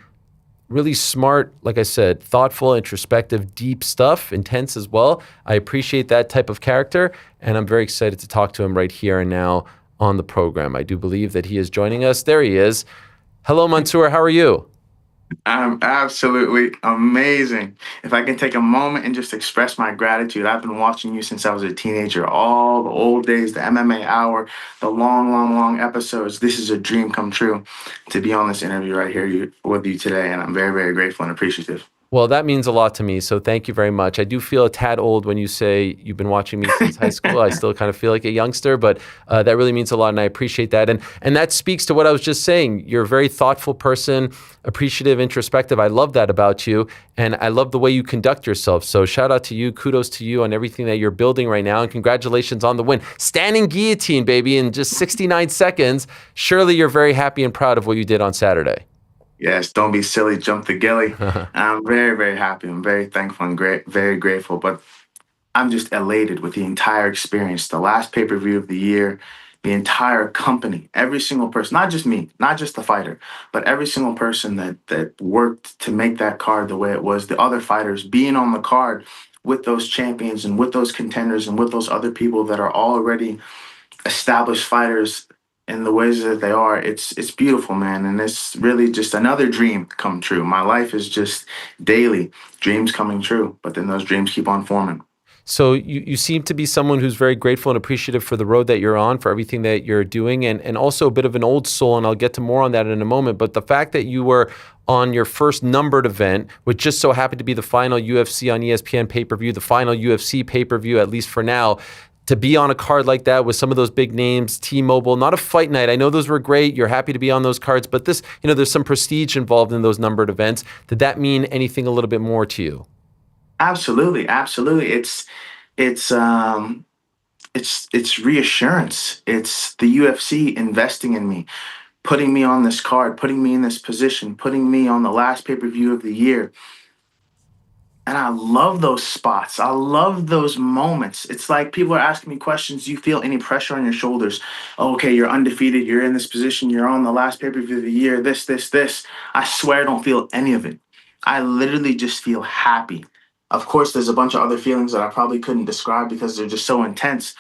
really smart, like I said, thoughtful, introspective, deep stuff, intense as well. I appreciate that type of character, and I'm very excited to talk to him right here and now on the program. I do believe that he is joining us. There he is. Hello, Mansur. How are you? I'm absolutely amazing. If I can take a moment and just express my gratitude, I've been watching you since I was a teenager, all the old days, the MMA Hour, the long episodes. This is a dream come true to be on this interview right here with you today, and I'm very, very grateful and appreciative. Well, that means a lot to me, so thank you very much. I do feel a tad old when you say you've been watching me since high school. I still kind of feel like a youngster, but that really means a lot, and I appreciate that. And that speaks to what I was just saying. You're a very thoughtful person, appreciative, introspective. I love that about you, and I love the way you conduct yourself. So shout out to you, kudos to you on everything that you're building right now, and congratulations on the win. Standing guillotine, baby, in just 69 seconds. Surely you're very happy and proud of what you did on Saturday. Yes, don't be silly, jump the gilly. I'm very, very happy. I'm very thankful and very grateful. But I'm just elated with the entire experience. The last pay-per-view of the year, the entire company, every single person, not just me, not just the fighter, but every single person that worked to make that card the way it was, the other fighters being on the card with those champions and with those contenders and with those other people that are already established fighters in the ways that they are, it's beautiful, man. And it's really just another dream come true. My life is just daily dreams coming true, but then those dreams keep on forming. So you seem to be someone who's very grateful and appreciative for the road that you're on, for everything that you're doing, and also a bit of an old soul, and I'll get to more on that in a moment. But the fact that you were on your first numbered event, which just so happened to be the final UFC on ESPN pay-per-view, the final UFC pay-per-view, at least for now, to be on a card like that with some of those big names, T-Mobile, not a fight night. I know those were great. You're happy to be on those cards, but this, there's some prestige involved in those numbered events. Did that mean anything a little bit more to you? Absolutely. It's reassurance. It's the UFC investing in me, putting me on this card, putting me in this position, putting me on the last pay-per-view of the year. And I love those spots. I love those moments. It's like people are asking me questions. Do you feel any pressure on your shoulders? Oh, okay, you're undefeated. You're in this position. You're on the last pay-per-view of the year. This. I swear I don't feel any of it. I literally just feel happy. Of course, there's a bunch of other feelings that I probably couldn't describe because they're just so intense.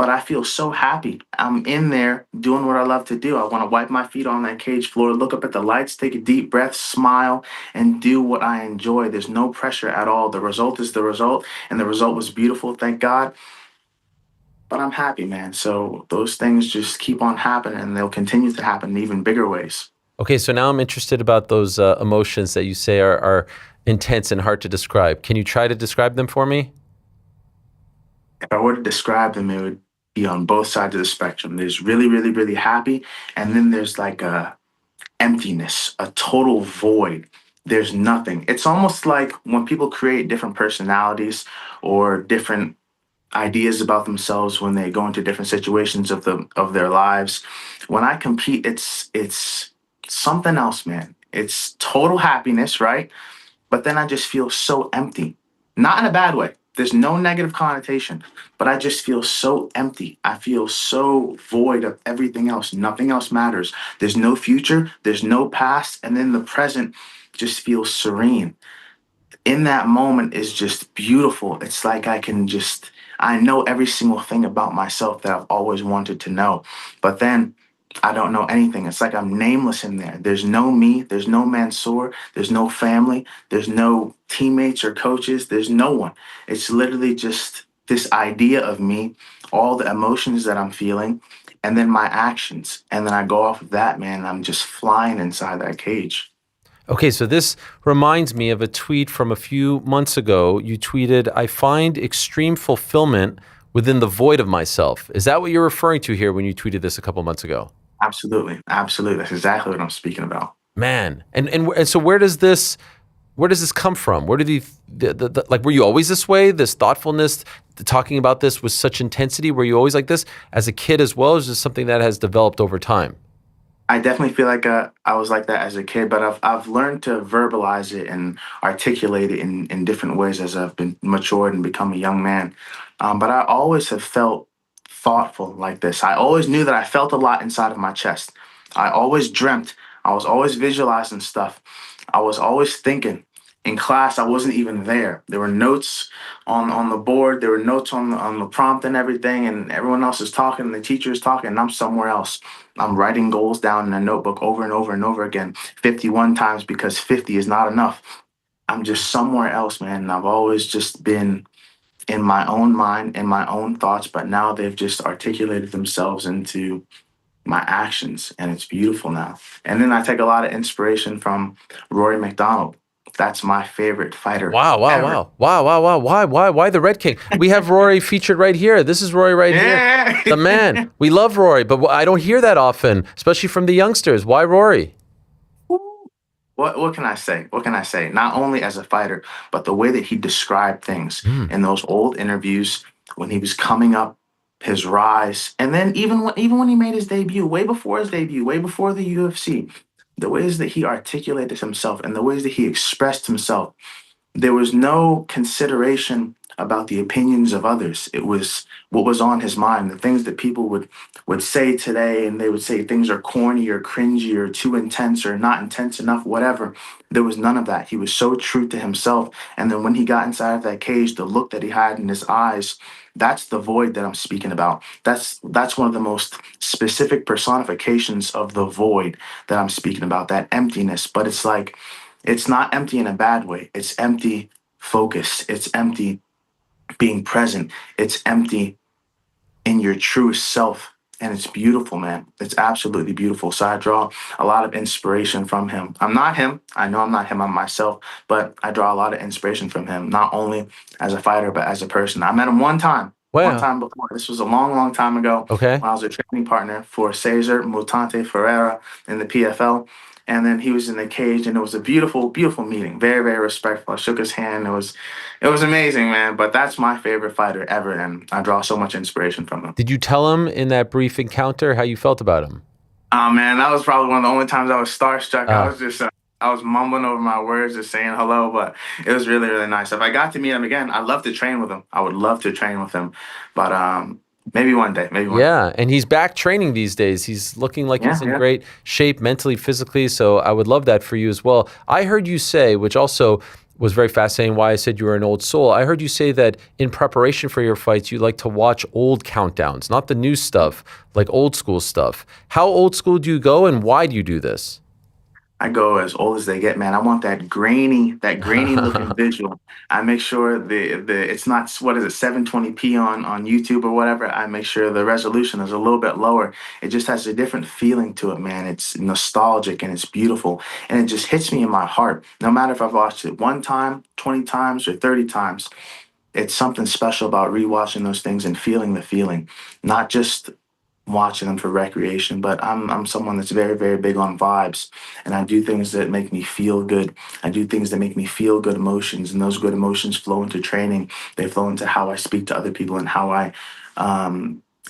but I feel so happy. I'm in there doing what I love to do. I want to wipe my feet on that cage floor, look up at the lights, take a deep breath, smile, and do what I enjoy. There's no pressure at all. The result is the result, and the result was beautiful, thank God. But I'm happy, man. So those things just keep on happening, and they'll continue to happen in even bigger ways. Okay, so now I'm interested about those emotions that you say are intense and hard to describe. Can you try to describe them for me? If I were to describe them, it would be on both sides of the spectrum. There's really, really, really happy, and then there's like a emptiness, a total void. There's nothing. It's almost like when people create different personalities or different ideas about themselves when they go into different situations of their lives. When I compete, it's something else, man. It's total happiness, right? But then I just feel so empty. Not in a bad way. There's no negative connotation, but I just feel so empty. I feel so void of everything else. Nothing else matters. There's no future, there's no past, and then the present just feels serene. In that moment is just beautiful. It's like I know every single thing about myself that I've always wanted to know. But then I don't know anything. It's like I'm nameless in there. There's no me. There's no Mansur. There's no family. There's no teammates or coaches. There's no one. It's literally just this idea of me, all the emotions that I'm feeling, and then my actions. And then I go off of that, man. I'm just flying inside that cage. Okay, so this reminds me of a tweet from a few months ago. You tweeted, "I find extreme fulfillment within the void of myself." Is that what you're referring to here when you tweeted this a couple months ago? Absolutely. Absolutely. That's exactly what I'm speaking about. Man. And so where does this come from? Where did like, were you always this way? This thoughtfulness, talking about this with such intensity? Were you always like this as a kid as well? Or is this something that has developed over time? I definitely feel like I was like that as a kid, but I've learned to verbalize it and articulate it in different ways as I've been matured and become a young man. But I always have felt thoughtful like this. I always knew that I felt a lot inside of my chest. I always dreamt. I was always visualizing stuff. I was always thinking. In class, I wasn't even there. There were notes on the board. There were notes on the prompt and everything, and everyone else is talking, and the teacher is talking, and I'm somewhere else. I'm writing goals down in a notebook over and over and over again, 51 times because 50 is not enough. I'm just somewhere else, man, and I've always just been in my own mind, in my own thoughts, but now they've just articulated themselves into my actions, and it's beautiful now. And then I take a lot of inspiration from Rory McDonald. That's my favorite fighter. Wow. Why the Red King? We have Rory featured right here. This is Rory right here. The man. We love Rory, but I don't hear that often, especially from the youngsters. Why Rory? What can I say? What can I say? Not only as a fighter, but the way that he described things in those old interviews when he was coming up, his rise, and then even when he made his debut, way before his debut, way before the UFC, the ways that he articulated himself and the ways that he expressed himself, there was no consideration about the opinions of others. It was what was on his mind, the things that people would say today, and they would say things are corny or cringy or too intense or not intense enough, whatever. There was none of that. He was so true to himself. And then when he got inside of that cage, the look that he had in his eyes, that's the void that I'm speaking about. That's one of the most specific personifications of the void that I'm speaking about, that emptiness. But it's like, it's not empty in a bad way. It's empty focus. It's empty being present. It's empty in your truest self. And it's beautiful, man. It's absolutely beautiful. So I draw a lot of inspiration from him. I'm not him. I know I'm not him. I'm myself. But I draw a lot of inspiration from him, not only as a fighter, but as a person. I met him one time. Wow. One time before. This was a long, long time ago. Okay. When I was a training partner for Cesar Mutante Ferreira in the PFL. And then he was in the cage, and it was a beautiful, beautiful meeting. Very, very respectful. I shook his hand. It was amazing, man. But that's my favorite fighter ever, and I draw so much inspiration from him. Did you tell him in that brief encounter how you felt about him? Oh, man, that was probably one of the only times I was starstruck. I was mumbling over my words, just saying hello, but it was really, really nice. If I got to meet him again, I'd love to train with him. I would love to train with him, but maybe one day. Yeah, and he's back training these days. He's looking like he's in great shape mentally, physically, so I would love that for you as well. I heard you say, which also was very fascinating, why I said you were an old soul. I heard you say that in preparation for your fights, you like to watch old countdowns, not the new stuff, like old school stuff. How old school do you go, and why do you do this? I go as old as they get, man. I want that grainy looking visual. I make sure it's not, what is it, 720p on YouTube or whatever. I make sure the resolution is a little bit lower. It just has a different feeling to it, man. It's nostalgic and it's beautiful, and it just hits me in my heart. No matter if I've watched it 1 time, 20 times, or 30 times, it's something special about rewatching those things and feeling the feeling, not just watching them for recreation, but I'm someone that's very, very big on vibes, and I do things that make me feel good. I do things that make me feel good emotions, and those good emotions flow into training. They flow into how I speak to other people and how I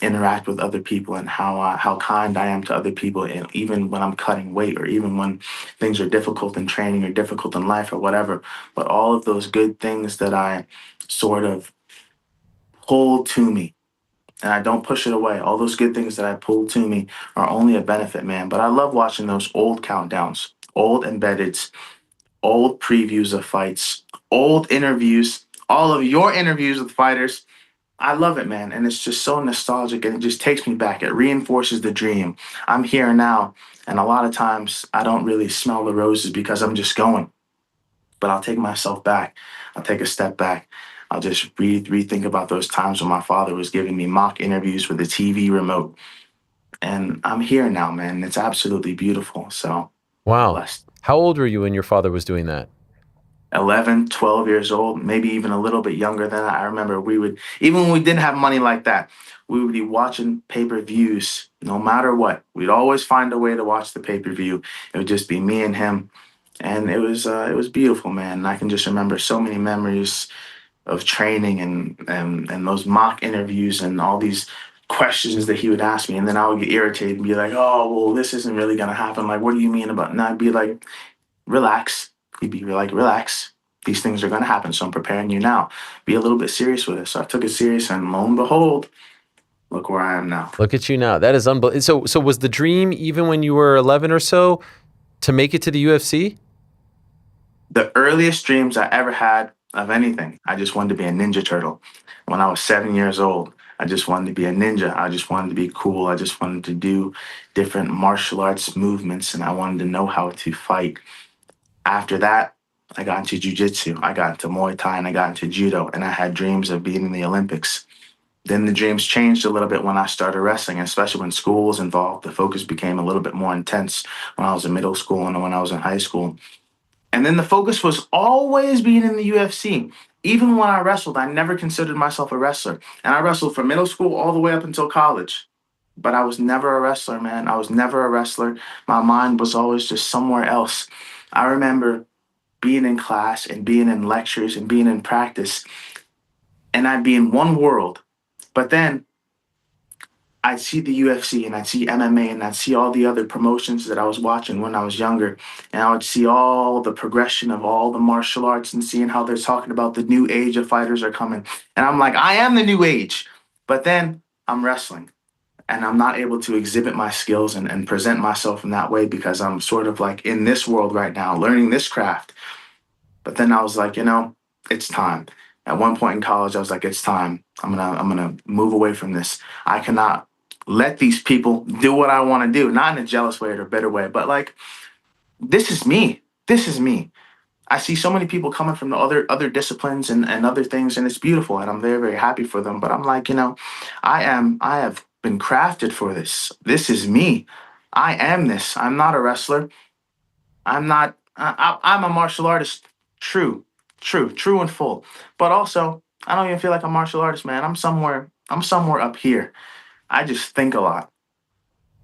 interact with other people, and how kind I am to other people, and even when I'm cutting weight, or even when things are difficult in training or difficult in life or whatever. But all of those good things that I sort of pull to me, and I don't push it away. All those good things that I pull to me are only a benefit, man. But I love watching those old countdowns, old embeddeds, old previews of fights, old interviews, all of your interviews with fighters. I love it, man. And it's just so nostalgic, and it just takes me back. It reinforces the dream. I'm here now, and a lot of times I don't really smell the roses because I'm just going. But I'll take myself back. I'll take a step back. I'll just rethink about those times when my father was giving me mock interviews with the TV remote. And I'm here now, man. It's absolutely beautiful. So, wow. Blessed. How old were you when your father was doing that? 11, 12 years old, maybe even a little bit younger than that. I remember we would, even when we didn't have money like that, we would be watching pay-per-views no matter what. We'd always find a way to watch the pay-per-view. It would just be me and him. And it was beautiful, man. And I can just remember so many memories of training and those mock interviews and all these questions that he would ask me. And then I would get irritated and be like, oh, well, this isn't really going to happen. Like, what do you mean about? And I'd be like, relax. He'd be like, relax. These things are going to happen. So I'm preparing you now. Be a little bit serious with it. So I took it serious, and lo and behold, look where I am now. Look at you now. That is unbelievable. So was the dream, even when you were 11 or so, to make it to the UFC? The earliest dreams I ever had of anything, I just wanted to be a Ninja Turtle. When I was 7 years old, I just wanted to be a ninja. I just wanted to be cool. I just wanted to do different martial arts movements, and I wanted to know how to fight. After that, I got into jiu-jitsu. I got into Muay Thai, and I got into judo, and I had dreams of being in the Olympics. Then the dreams changed a little bit when I started wrestling, and especially when school was involved. The focus became a little bit more intense when I was in middle school and when I was in high school. And then the focus was always being in the UFC. Even when I wrestled, I never considered myself a wrestler. And I wrestled from middle school all the way up until college. But I was never a wrestler, man. I was never a wrestler. My mind was always just somewhere else. I remember being in class and being in lectures and being in practice, and I'd be in one world. But then I'd see the UFC, and I'd see MMA, and I'd see all the other promotions that I was watching when I was younger. And I would see all the progression of all the martial arts and seeing how they're talking about the new age of fighters are coming. And I'm like, I am the new age. But then I'm wrestling, and I'm not able to exhibit my skills and present myself in that way because I'm sort of like in this world right now, learning this craft. But then I was like, it's time. At one point in college, I was like, it's time. I'm gonna move away from this. I cannot let these people do what I want to do, not in a jealous way or a bitter way, but like, this is me. This is me. I see so many people coming from the other disciplines and other things, and it's beautiful, and I'm very, very happy for them. But I'm like, I have been crafted for this. This is me. I am this. I'm not a wrestler. I'm a martial artist. True and full. But also, I don't even feel like a martial artist, man. I'm somewhere up here. I just think a lot.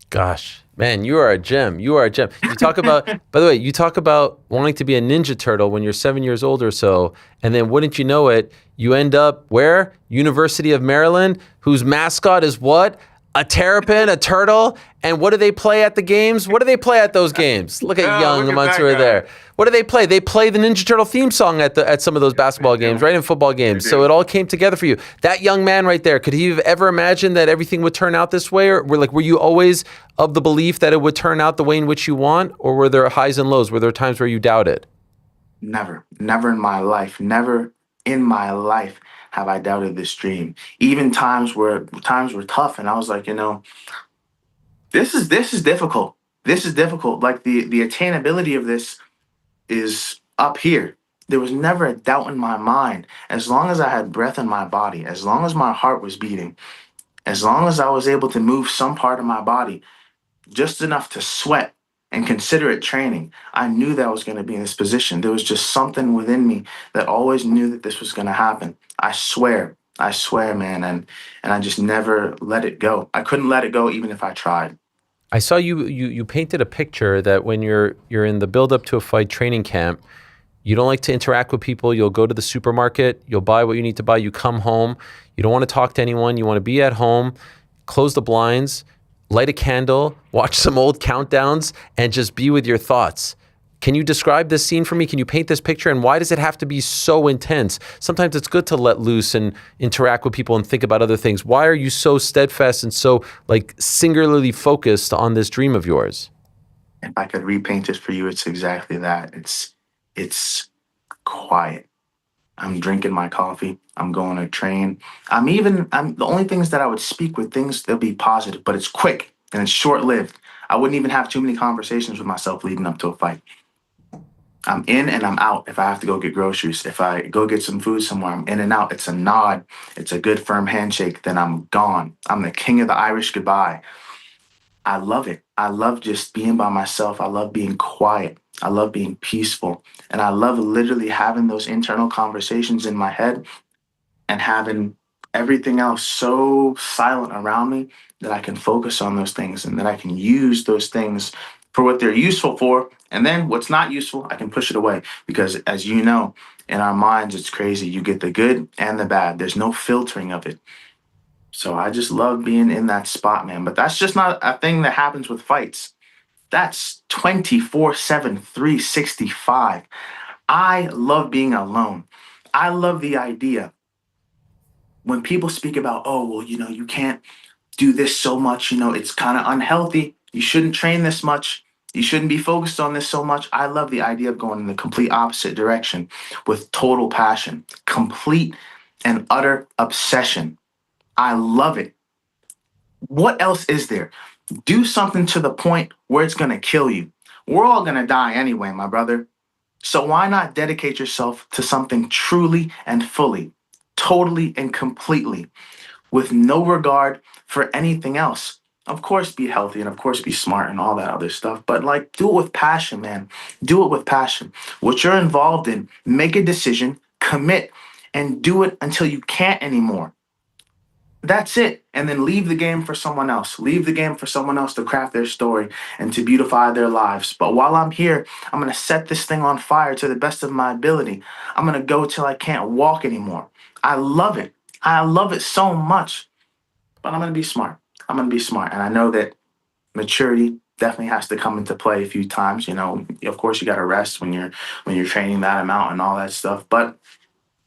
Gosh, man, you are a gem. You are a gem. You talk about, by the way, you talk about wanting to be a Ninja Turtle when you're 7 years old or so, and then wouldn't you know it, you end up where? University of Maryland, whose mascot is what? A terrapin, a turtle. And what do they play at the games? What do they play at those games? Look at young Mansur there. What do they play? They play the Ninja Turtle theme song at some of those basketball games, right? And football games. So it all came together for you. That young man right there, could he have ever imagined that everything would turn out this way? Or were you always of the belief that it would turn out the way in which you want? Or were there highs and lows? Were there times where you doubted? Never in my life, never in my life have I doubted this dream. Even times were tough, and I was like, this is difficult. This is difficult. Like the attainability of this is up here. There was never a doubt in my mind. As long as I had breath in my body, as long as my heart was beating, as long as I was able to move some part of my body, just enough to sweat and consider it training, I knew that I was going to be in this position. There was just something within me that always knew that this was going to happen. I swear, man, and I just never let it go. I couldn't let it go even if I tried. I saw you painted a picture that when you're in the build up to a fight training camp, you don't like to interact with people. You'll go to the supermarket, you'll buy what you need to buy, you come home, you don't want to talk to anyone, you want to be at home, close the blinds, light a candle, watch some old countdowns, and just be with your thoughts. Can you describe this scene for me? Can you paint this picture? And why does it have to be so intense? Sometimes it's good to let loose and interact with people and think about other things. Why are you so steadfast and so singularly focused on this dream of yours? If I could repaint it for you, it's exactly that. It's quiet. I'm drinking my coffee. I'm going to train. I'm the only things that I would speak with things, they'll be positive, but it's quick and it's short lived. I wouldn't even have too many conversations with myself leading up to a fight. I'm in and I'm out if I have to go get groceries. If I go get some food somewhere, I'm in and out. It's a nod. It's a good firm handshake. Then I'm gone. I'm the king of the Irish goodbye. I love it. I love just being by myself. I love being quiet. I love being peaceful. And I love literally having those internal conversations in my head and having everything else so silent around me that I can focus on those things and that I can use those things for what they're useful for. And then what's not useful, I can push it away. Because as you know, in our minds, it's crazy. You get the good and the bad. There's no filtering of it. So I just love being in that spot, man. But that's just not a thing that happens with fights. That's 24/7, 365. I love being alone. I love the idea when people speak about, oh, well, you can't do this so much, it's kind of unhealthy. You shouldn't train this much. You shouldn't be focused on this so much. I love the idea of going in the complete opposite direction with total passion, complete and utter obsession. I love it. What else is there? Do something to the point where it's going to kill you. We're all going to die anyway, my brother. So why not dedicate yourself to something truly and fully, totally and completely, with no regard for anything else? Of course, be healthy and of course, be smart and all that other stuff. But do it with passion, man. Do it with passion. What you're involved in, make a decision, commit, and do it until you can't anymore. That's it. And then leave the game for someone else. Leave the game for someone else to craft their story and to beautify their lives. But while I'm here, I'm going to set this thing on fire to the best of my ability. I'm going to go till I can't walk anymore. I love it. I love it so much. But I'm going to be smart. I'm going to be smart. And I know that maturity definitely has to come into play a few times. Of course, you got to rest when you're training that amount and all that stuff. But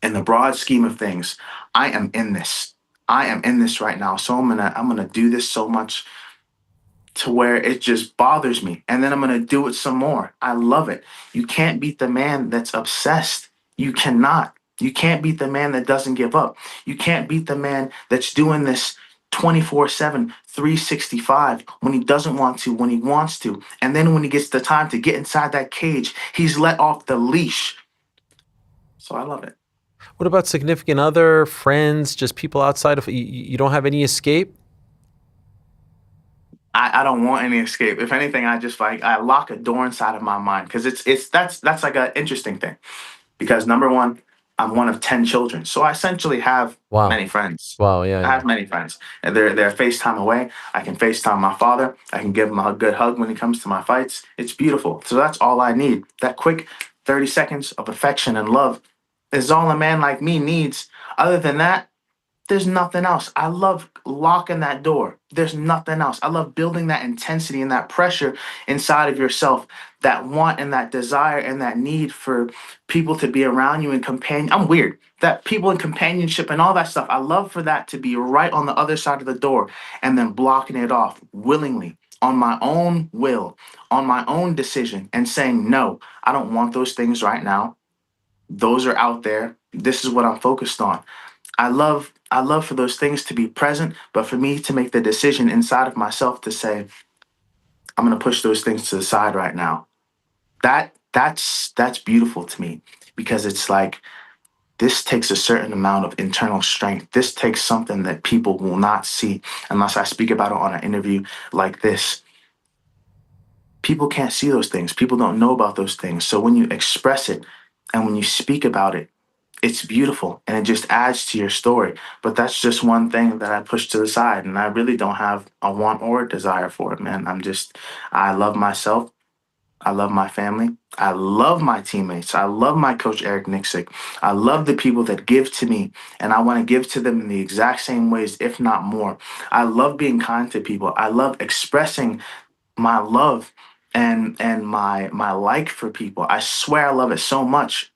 in the broad scheme of things, I am in this. I am in this right now. So I'm gonna do this so much to where it just bothers me. And then I'm gonna do it some more. I love it. You can't beat the man that's obsessed. You cannot. You can't beat the man that doesn't give up. You can't beat the man that's doing this 24/7, 365 when he doesn't want to, when he wants to. And then when he gets the time to get inside that cage, he's let off the leash. So I love it. What about significant other, friends, just people outside of you don't have any escape? I don't want any escape. If anything, I lock a door inside of my mind because that's like an interesting thing. Because number one, I'm one of 10 children, so I essentially have many friends. Wow, yeah. I have many friends, and they're FaceTime away. I can FaceTime my father. I can give him a good hug when he comes to my fights. It's beautiful. So that's all I need. That quick 30 seconds of affection and love is all a man like me needs. Other than that, there's nothing else. I love locking that door. There's nothing else. I love building that intensity and that pressure inside of yourself, that want and that desire and that need for people to be around you and companion. I'm weird. That people in companionship and all that stuff, I love for that to be right on the other side of the door and then blocking it off willingly on my own will, on my own decision and saying, no, I don't want those things right now. Those are out there. This is what I'm focused on. I love for those things to be present, but for me to make the decision inside of myself to say, I'm going to push those things to the side right now. That's beautiful to me, because it's like, this takes a certain amount of internal strength. This takes something that people will not see unless I speak about it on an interview like this. People can't see those things. People don't know about those things. So when you express it and when you speak about it, it's beautiful and it just adds to your story. But that's just one thing that I push to the side, and I really don't have a want or a desire for it, man. I love myself. I love my family. I love my teammates. I love my coach, Eric Nixick. I love the people that give to me, and I want to give to them in the exact same ways, if not more. I love being kind to people. I love expressing my love and my like for people. I swear I love it so much.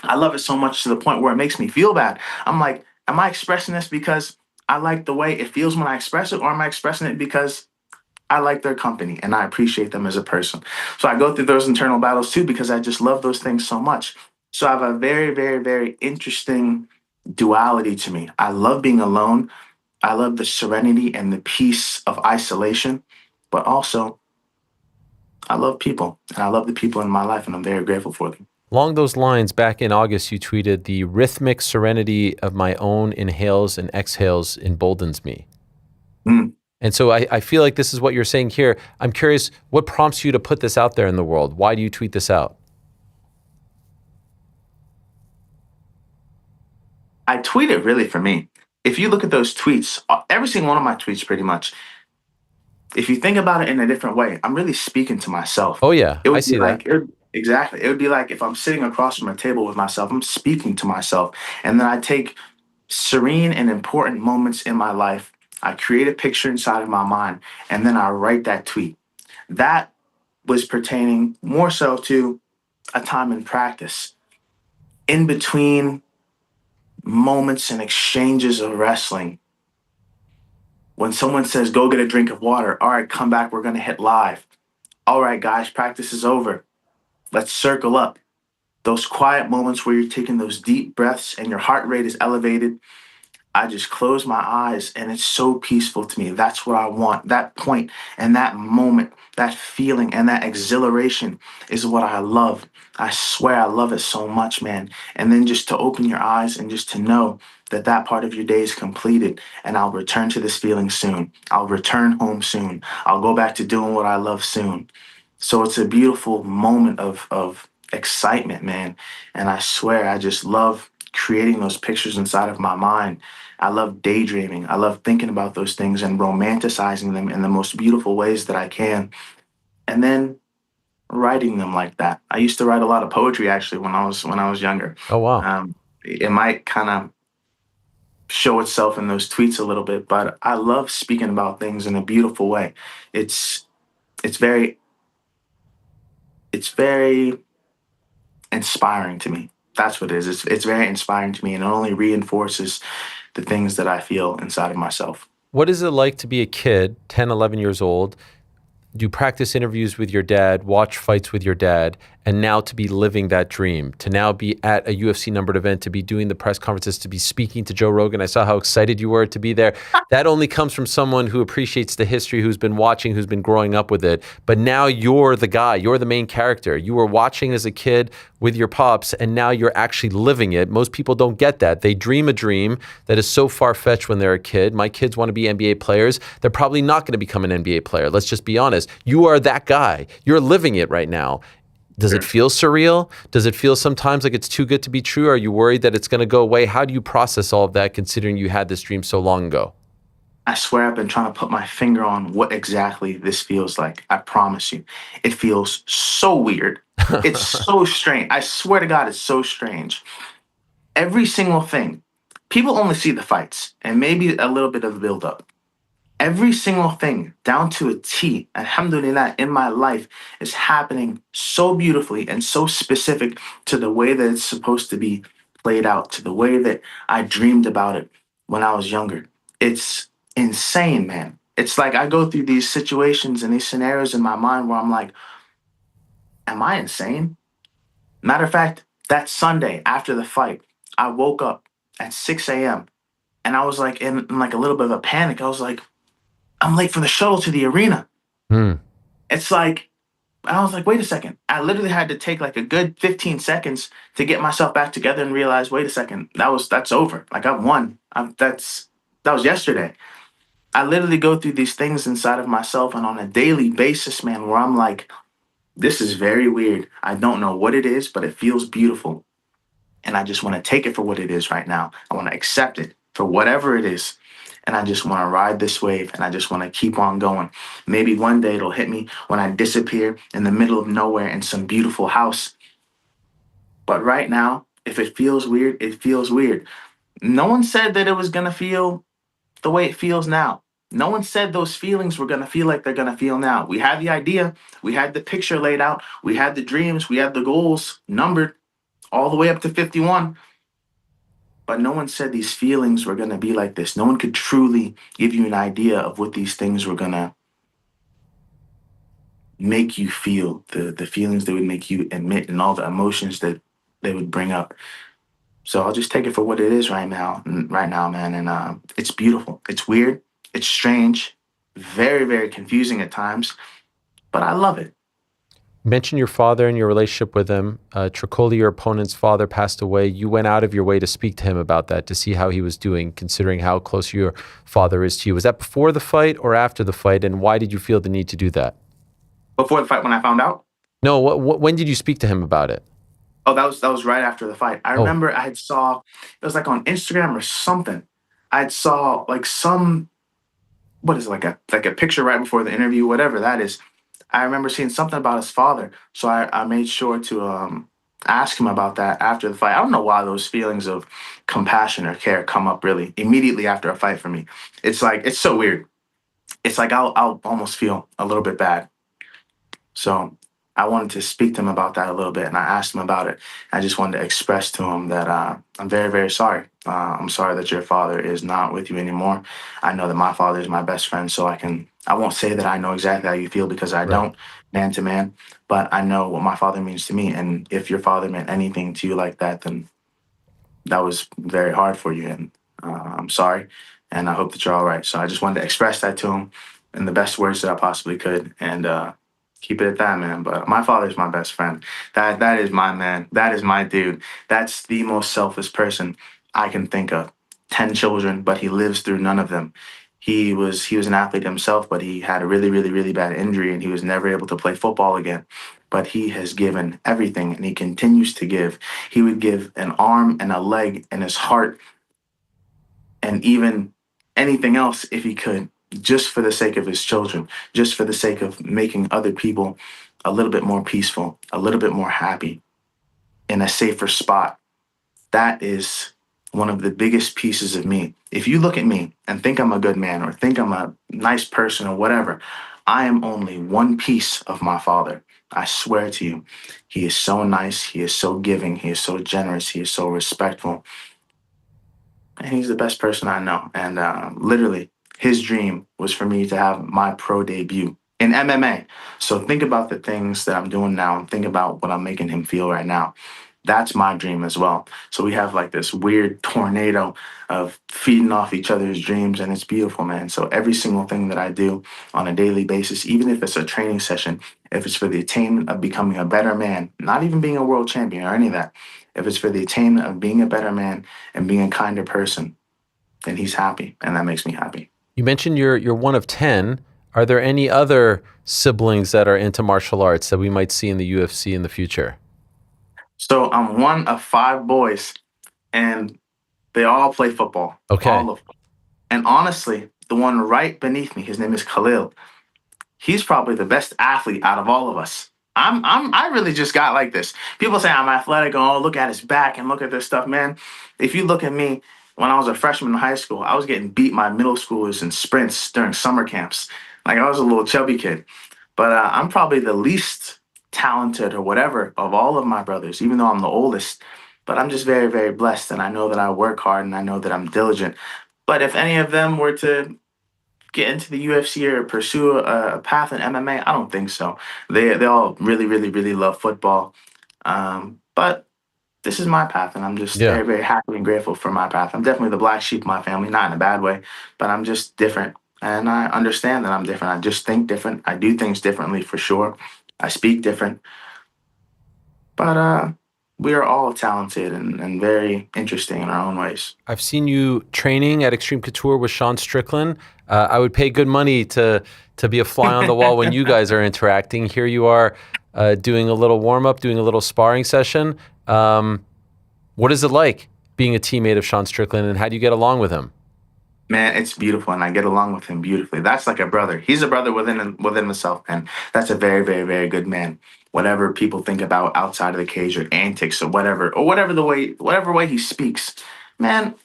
I love it so much to the point where it makes me feel bad. I'm like, am I expressing this because I like the way it feels when I express it, or am I expressing it because I like their company and I appreciate them as a person? So I go through those internal battles too, because I just love those things so much. So I have a very, very, very interesting duality to me. I love being alone. I love the serenity and the peace of isolation, but also I love people, and I love the people in my life, and I'm very grateful for them. Along those lines, back in August, you tweeted, "The rhythmic serenity of my own inhales and exhales emboldens me." And so I feel like this is what you're saying here. I'm curious, what prompts you to put this out there in the world? Why do you tweet this out? I tweet it really for me. If you look at those tweets, every single one of my tweets pretty much, if you think about it in a different way, I'm really speaking to myself. Oh yeah, I see that. Exactly. It would be like if I'm sitting across from a table with myself, I'm speaking to myself. And then I take serene and important moments in my life, I create a picture inside of my mind, and then I write that tweet. That was pertaining more so to a time in practice. In between moments and exchanges of wrestling, when someone says, go get a drink of water, all right, come back, we're going to hit live. All right, guys, practice is over. Let's circle up. Those quiet moments where you're taking those deep breaths and your heart rate is elevated. I just close my eyes and it's so peaceful to me. That's what I want. That point and that moment, that feeling and that exhilaration is what I love. I swear I love it so much, man. And then just to open your eyes and just to know that that part of your day is completed, and I'll return to this feeling soon. I'll return home soon. I'll go back to doing what I love soon. So it's a beautiful moment of excitement, man. And I swear I just love creating those pictures inside of my mind. I love daydreaming. I love thinking about those things and romanticizing them in the most beautiful ways that I can. And then writing them like that. I used to write a lot of poetry actually when I was younger. Oh wow. It might kind of show itself in those tweets a little bit, but I love speaking about things in a beautiful way. It's very inspiring to me. That's what it is. It's very inspiring to me, and it only reinforces the things that I feel inside of myself. What is it like to be a kid, 10, 11 years old, do practice interviews with your dad, watch fights with your dad, and now to be living that dream, to now be at a UFC numbered event, to be doing the press conferences, to be speaking to Joe Rogan? I saw how excited you were to be there. That only comes from someone who appreciates the history, who's been watching, who's been growing up with it. But now you're the guy, you're the main character. You were watching as a kid with your pops, and now you're actually living it. Most people don't get that. They dream a dream that is so far-fetched when they're a kid. My kids want to be NBA players. They're probably not going to become an NBA player. Let's just be honest. You are that guy. You're living it right now. Does it feel surreal? Does it feel sometimes like it's too good to be true? Are you worried that it's going to go away? How do you process all of that, considering you had this dream so long ago? I swear I've been trying to put my finger on what exactly this feels like. I promise you. It feels so weird. It's so strange. I swear to God, it's so strange. Every single thing. People only see the fights and maybe a little bit of build-up. Every single thing, down to a T, alhamdulillah, in my life is happening so beautifully and so specific to the way that it's supposed to be played out, to the way that I dreamed about it when I was younger. It's insane, man. It's like I go through these situations and these scenarios in my mind where I'm like, am I insane? Matter of fact, That Sunday after the fight, I woke up at 6 a.m. and I was like in like a little bit of a panic. I was like, I'm late for the shuttle to the arena. It's like, I was like, wait a second. I literally had to take like a good 15 seconds to get myself back together and realize, wait a second, that's over. Like I've won. That was yesterday. I literally go through these things inside of myself and on a daily basis, man, where I'm like, this is very weird. I don't know what it is, but it feels beautiful. And I just want to take it for what it is right now. I want to accept it for whatever it is. And I just want to ride this wave and I just want to keep on going. Maybe one day it'll hit me when I disappear in the middle of nowhere in some beautiful house. But right now, if it feels weird, it feels weird. No one said that it was going to feel the way it feels now. No one said those feelings were going to feel like they're going to feel now. We had the idea. We had the picture laid out. We had the dreams. We had the goals numbered all the way up to 51. But no one said these feelings were going to be like this. No one could truly give you an idea of what these things were going to make you feel, the feelings they would make you emit and all the emotions that they would bring up. So I'll just take it for what it is right now, man. And it's beautiful. It's weird. It's strange. Very, very confusing at times. But I love it. You mentioned your father and your relationship with him. Tricoli, your opponent's father, passed away. You went out of your way to speak to him about that, to see how he was doing, considering how close your father is to you. Was that before the fight or after the fight? And why did you feel the need to do that? Before the fight when I found out? No, when did you speak to him about it? Oh, that was right after the fight. I remember I had saw, it was like on Instagram or something. I saw like what is it, like a picture right before the interview, whatever that is. I remember seeing something about his father. So I made sure to ask him about that after the fight. I don't know why those feelings of compassion or care come up really immediately after a fight for me. It's like, it's so weird. It's like I'll almost feel a little bit bad. So I wanted to speak to him about that a little bit, and I asked him about it. I just wanted to express to him that I'm very, very sorry. I'm sorry that your father is not with you anymore. I know that my father is my best friend, so I won't say that I know exactly how you feel because I don't, man to man, but I know what my father means to me. And if your father meant anything to you like that, then that was very hard for you. And I'm sorry, and I hope that you're all right. So I just wanted to express that to him in the best words that I possibly could. And keep it at that, man. But my father's my best friend. That is my man. That is my dude. That's the most selfless person I can think of. 10 children, but he lives through none of them. He was an athlete himself, but he had a really, really, really bad injury and he was never able to play football again. But he has given everything and he continues to give. He would give an arm and a leg and his heart and even anything else if he could, just for the sake of his children, just for the sake of making other people a little bit more peaceful, a little bit more happy, in a safer spot. That is one of the biggest pieces of me. If you look at me and think I'm a good man or think I'm a nice person or whatever, I am only one piece of my father. I swear to you, he is so nice, he is so giving, he is so generous, he is so respectful. And he's the best person I know. And literally, his dream was for me to have my pro debut in MMA. So think about the things that I'm doing now and think about what I'm making him feel right now. That's my dream as well. So we have like this weird tornado of feeding off each other's dreams, and it's beautiful, man. So every single thing that I do on a daily basis, even if it's a training session, if it's for the attainment of becoming a better man, not even being a world champion or any of that, if it's for the attainment of being a better man and being a kinder person, then he's happy, and that makes me happy. You mentioned you're one of 10. Are there any other siblings that are into martial arts that we might see in the UFC in the future? So I'm one of 5 boys, and they all play football. Okay. All of them. And honestly, the one right beneath me, his name is Khalil. He's probably the best athlete out of all of us. I really just got like this. People say I'm athletic. Oh, look at his back and look at this stuff, man. If you look at me, when I was a freshman in high school, I was getting beat by middle schoolers in sprints during summer camps. Like I was a little chubby kid. But I'm probably the least talented or whatever of all of my brothers, even though I'm the oldest. But I'm just very, very blessed. And I know that I work hard and I know that I'm diligent. But if any of them were to get into the UFC or pursue a path in MMA, I don't think so. They all really, really, really love football. But this is my path, and I'm just Yeah. very, very happy and grateful for my path. I'm definitely the black sheep of my family, not in a bad way, but I'm just different. And I understand that I'm different. I just think different. I do things differently for sure. I speak different. But we are all talented and very interesting in our own ways. I've seen you training at Extreme Couture with Sean Strickland. I would pay good money to be a fly on the wall when you guys are interacting. Here you are doing a little warm-up, doing a little sparring session. What is it like being a teammate of Sean Strickland, and how do you get along with him? Man, it's beautiful, and I get along with him beautifully. That's like a brother. He's a brother within himself, and that's a very, very, very good man. Whatever people think about outside of the cage or antics or whatever way he speaks, man,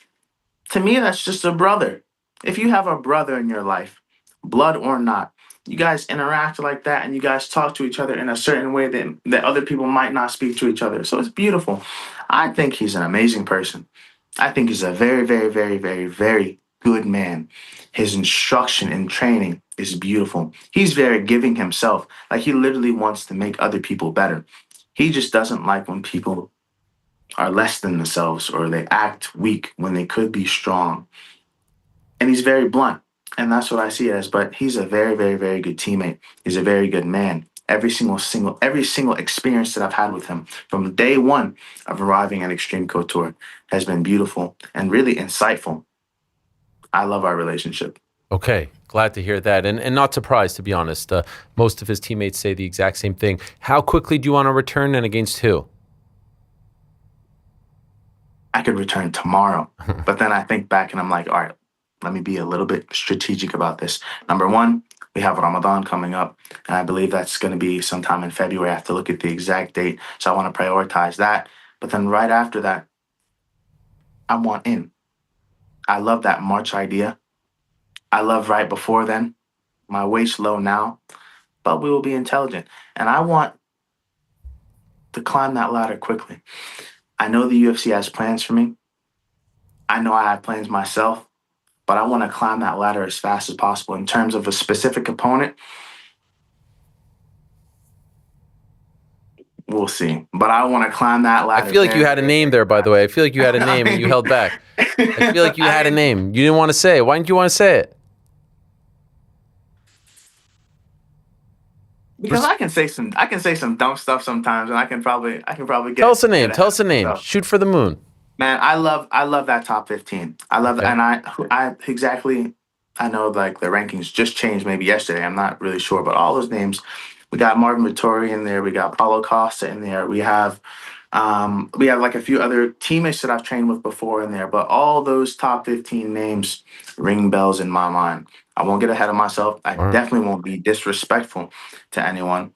to me that's just a brother. If you have a brother in your life, blood or not, you guys interact like that, and you guys talk to each other in a certain way that other people might not speak to each other. So it's beautiful. I think he's an amazing person. I think he's a very, very, very, very, very good man. His instruction and training is beautiful. He's very giving himself. Like, he literally wants to make other people better. He just doesn't like when people are less than themselves or they act weak when they could be strong. And he's very blunt. And that's what I see it as. But he's a very, very, very good teammate. He's a very good man. Every single experience that I've had with him from day one of arriving at Extreme Couture has been beautiful and really insightful. I love our relationship. Okay, glad to hear that. And not surprised, to be honest. Most of his teammates say the exact same thing. How quickly do you want to return, and against who? I could return tomorrow. But then I think back and I'm like, all right, let me be a little bit strategic about this. Number one, we have Ramadan coming up, and I believe that's going to be sometime in February. I have to look at the exact date, so I want to prioritize that. But then right after that, I want in. I love that March idea. I love right before then. My weight's low now, but we will be intelligent. And I want to climb that ladder quickly. I know the UFC has plans for me. I know I have plans myself, but I want to climb that ladder as fast as possible. In terms of a specific opponent, we'll see. But I want to climb that ladder. I feel like you had a name there, by the way. I feel like you had a name and you held back. I feel like you had a name. You didn't want to say it. Why didn't you want to say it? Because I can say some dumb stuff sometimes, and I can probably get. Tell us a name. Tell us a name. So, Shoot for the moon. man, I love that top 15. I love Okay. and I exactly. I know like the rankings just changed maybe yesterday. I'm not really sure, but all those names, we got Marvin Vittori in there. We got Paulo Costa in there. We have like a few other teammates that I've trained with before in there. But all those top 15 names ring bells in my mind. I won't get ahead of myself. I definitely won't be disrespectful to anyone.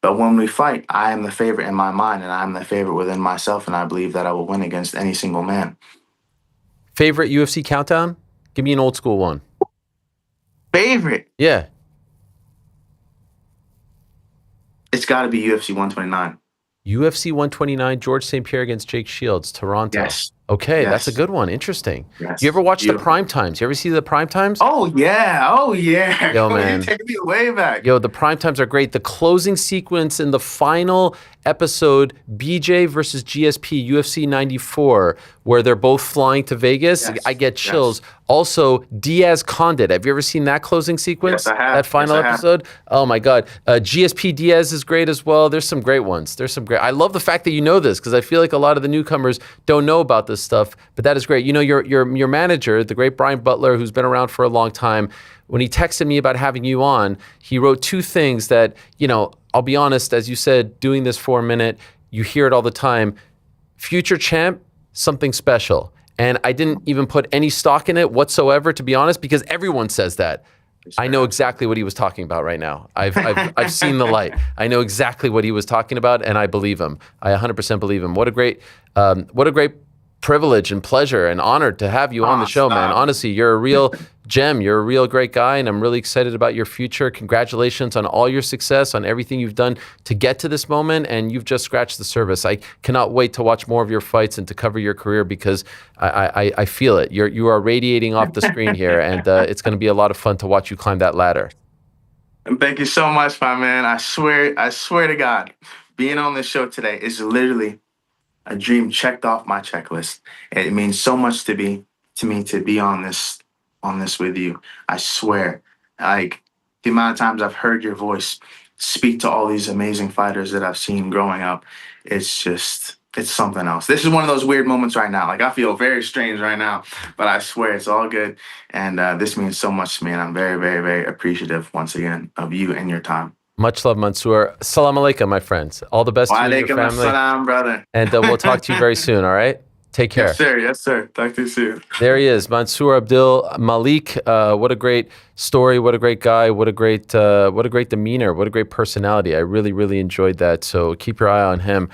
But when we fight, I am the favorite in my mind, and I'm the favorite within myself, and I believe that I will win against any single man. Favorite UFC countdown? Give me an old school one. Favorite? Yeah. It's got to be UFC 129. UFC 129, George St. Pierre against Jake Shields, Toronto. Yes. Okay, Yes. that's a good one. Interesting. Yes. You ever watch the Beautiful. prime times? You ever see the prime times? Oh yeah. Yo, You man. take me way back. Yo, the prime times are great. The closing sequence in the final episode, BJ versus GSP, UFC 94, where they're both flying to Vegas. Yes, I get chills. Also, Diaz Condit. Have you ever seen that closing sequence? Yes, I have. That final Yes, I have. episode? Oh my God. GSP Diaz is great as well. There's some great ones. I love the fact that you know this, because I feel like a lot of the newcomers don't know about this stuff, but that is great. You know, your manager, the great Brian Butler, who's been around for a long time, when he texted me about having you on, he wrote two things that, you know, I'll be honest, as you said, doing this for a minute, you hear it all the time. Future champ, something special. And I didn't even put any stock in it whatsoever, to be honest, because everyone says that. I know exactly what he was talking about right now. I've seen the light. I know exactly what he was talking about, and I believe him. I 100% believe him. What a great privilege and pleasure and honor to have you on the show, man. Honestly, you're a real gem. You're a real great guy, and I'm really excited about your future. Congratulations on all your success, on everything you've done to get to this moment, and you've just scratched the surface. I cannot wait to watch more of your fights and to cover your career, because I feel it. You are radiating off the screen here, and it's going to be a lot of fun to watch you climb that ladder. And thank you so much, my man. I swear to God, being on this show today is literally a dream checked off my checklist. It means so much to me to be on this with you. I swear, like the amount of times I've heard your voice speak to all these amazing fighters that I've seen growing up, it's something else. This is one of those weird moments right now. Like I feel very strange right now, but I swear it's all good. And this means so much to me, and I'm very, very, very appreciative once again of you and your time. Much love, Mansur. Assalamu alaikum, my friends. All the best to you and your Walaikum family. assalam, brother. And we'll talk to you very soon, all right? Take care. Yes, sir. Yes, sir. Talk to you soon. There he is, Mansur Abdul-Malik. What a great story. What a great guy. What a great demeanor. What a great personality. I really, really enjoyed that. So keep your eye on him.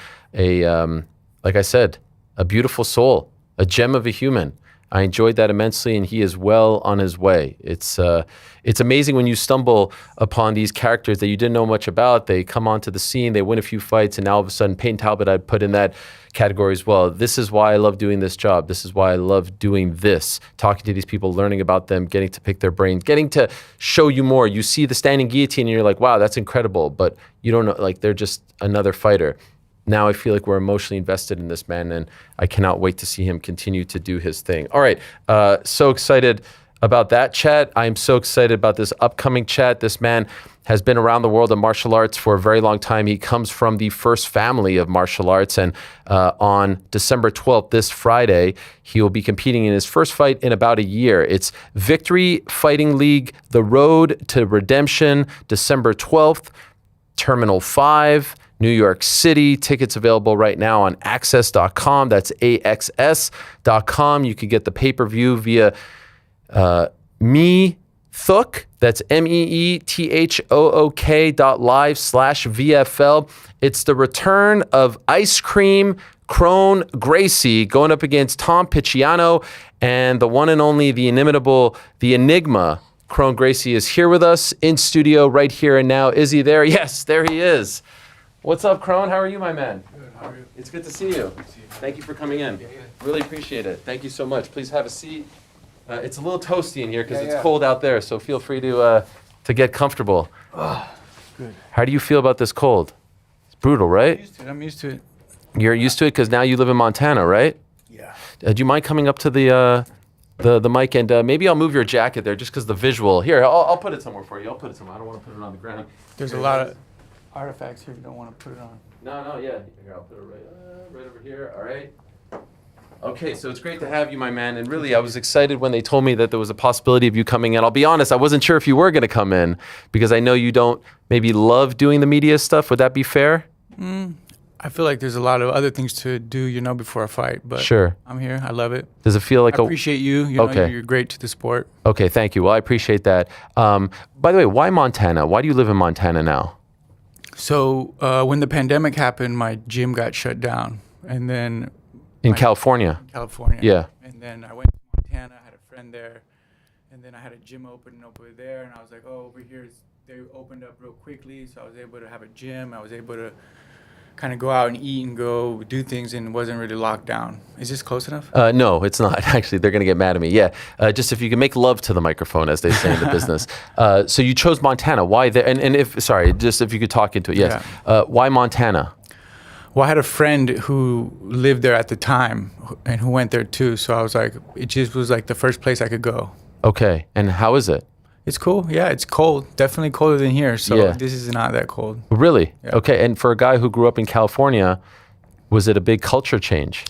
Like I said, a beautiful soul, a gem of a human. I enjoyed that immensely, and he is well on his way. It's amazing when you stumble upon these characters that you didn't know much about. They come onto the scene, they win a few fights, and now all of a sudden, Peyton Talbot I'd put in that category as well. This is why I love doing this job. This is why I love doing this, talking to these people, learning about them, getting to pick their brains, getting to show you more. You see the standing guillotine, and you're like, wow, that's incredible, but you don't know, like they're just another fighter. Now I feel like we're emotionally invested in this man, and I cannot wait to see him continue to do his thing. All right, so excited about that chat. I am so excited about this upcoming chat. This man has been around the world of martial arts for a very long time. He comes from the first family of martial arts, and on December 12th, this Friday, he will be competing in his first fight in about a year. It's Victory Fighting League, The Road to Redemption, December 12th, Terminal 5, New York City. Tickets available right now on access.com. That's AXS.com. You could get the pay-per-view via Meethhook. That's meethook.live/VFL. It's the return of Ice Cream Kron Gracie going up against Tom Picciano, and the one and only, the inimitable, the enigma, Kron Gracie is here with us in studio right here and now. Is he there? Yes, there he is. What's up, Kron? How are you, my man? Good, how are you? It's good to see you. Thank you for coming in. Really appreciate it. Thank you so much. Please have a seat. It's a little toasty in here because it's cold out there, so feel free to get comfortable. Good. How do you feel about this cold? It's brutal, right? I'm used to it. You're used to it because now you live in Montana, right? Yeah. Do you mind coming up to the mic, and maybe I'll move your jacket there just because the visual. Here, I'll put it somewhere for you. I'll put it somewhere. I don't want to put it on the ground. There's a lot of artifacts here you don't want to put it on. No, yeah. Here, I'll put it right over here. All right. Okay, so it's great to have you, my man. And really, I was excited when they told me that there was a possibility of you coming in. I'll be honest, I wasn't sure if you were going to come in because I know you don't maybe love doing the media stuff. Would that be fair? I feel like there's a lot of other things to do, before a fight. But sure. I'm here. I love it. Does it feel like I appreciate you. Okay. You're great to the sport. Okay, thank you. Well, I appreciate that. By the way, why Montana? Why do you live in Montana now? So when the pandemic happened, my gym got shut down, and then in California. Yeah. And then I went to Montana. I had a friend there, and then I had a gym open over there, and I was like, oh, over here they opened up real quickly, so I was able to have a gym. I was able to kind of go out and eat and go do things, and it wasn't really locked down. Is this close enough? No, it's not. Actually, they're going to get mad at me. Yeah, just if you can make love to the microphone, as they say in the business. So you chose Montana. Why there? And if you could talk into it. Yes. Yeah. Why Montana? Well, I had a friend who lived there at the time and who went there too. So I was like, it just was like the first place I could go. Okay. And how is it? It's cool. Yeah, it's cold. Definitely colder than here. So Yeah. this is not that cold. Really? Yeah. Okay. And for a guy who grew up in California, was it a big culture change?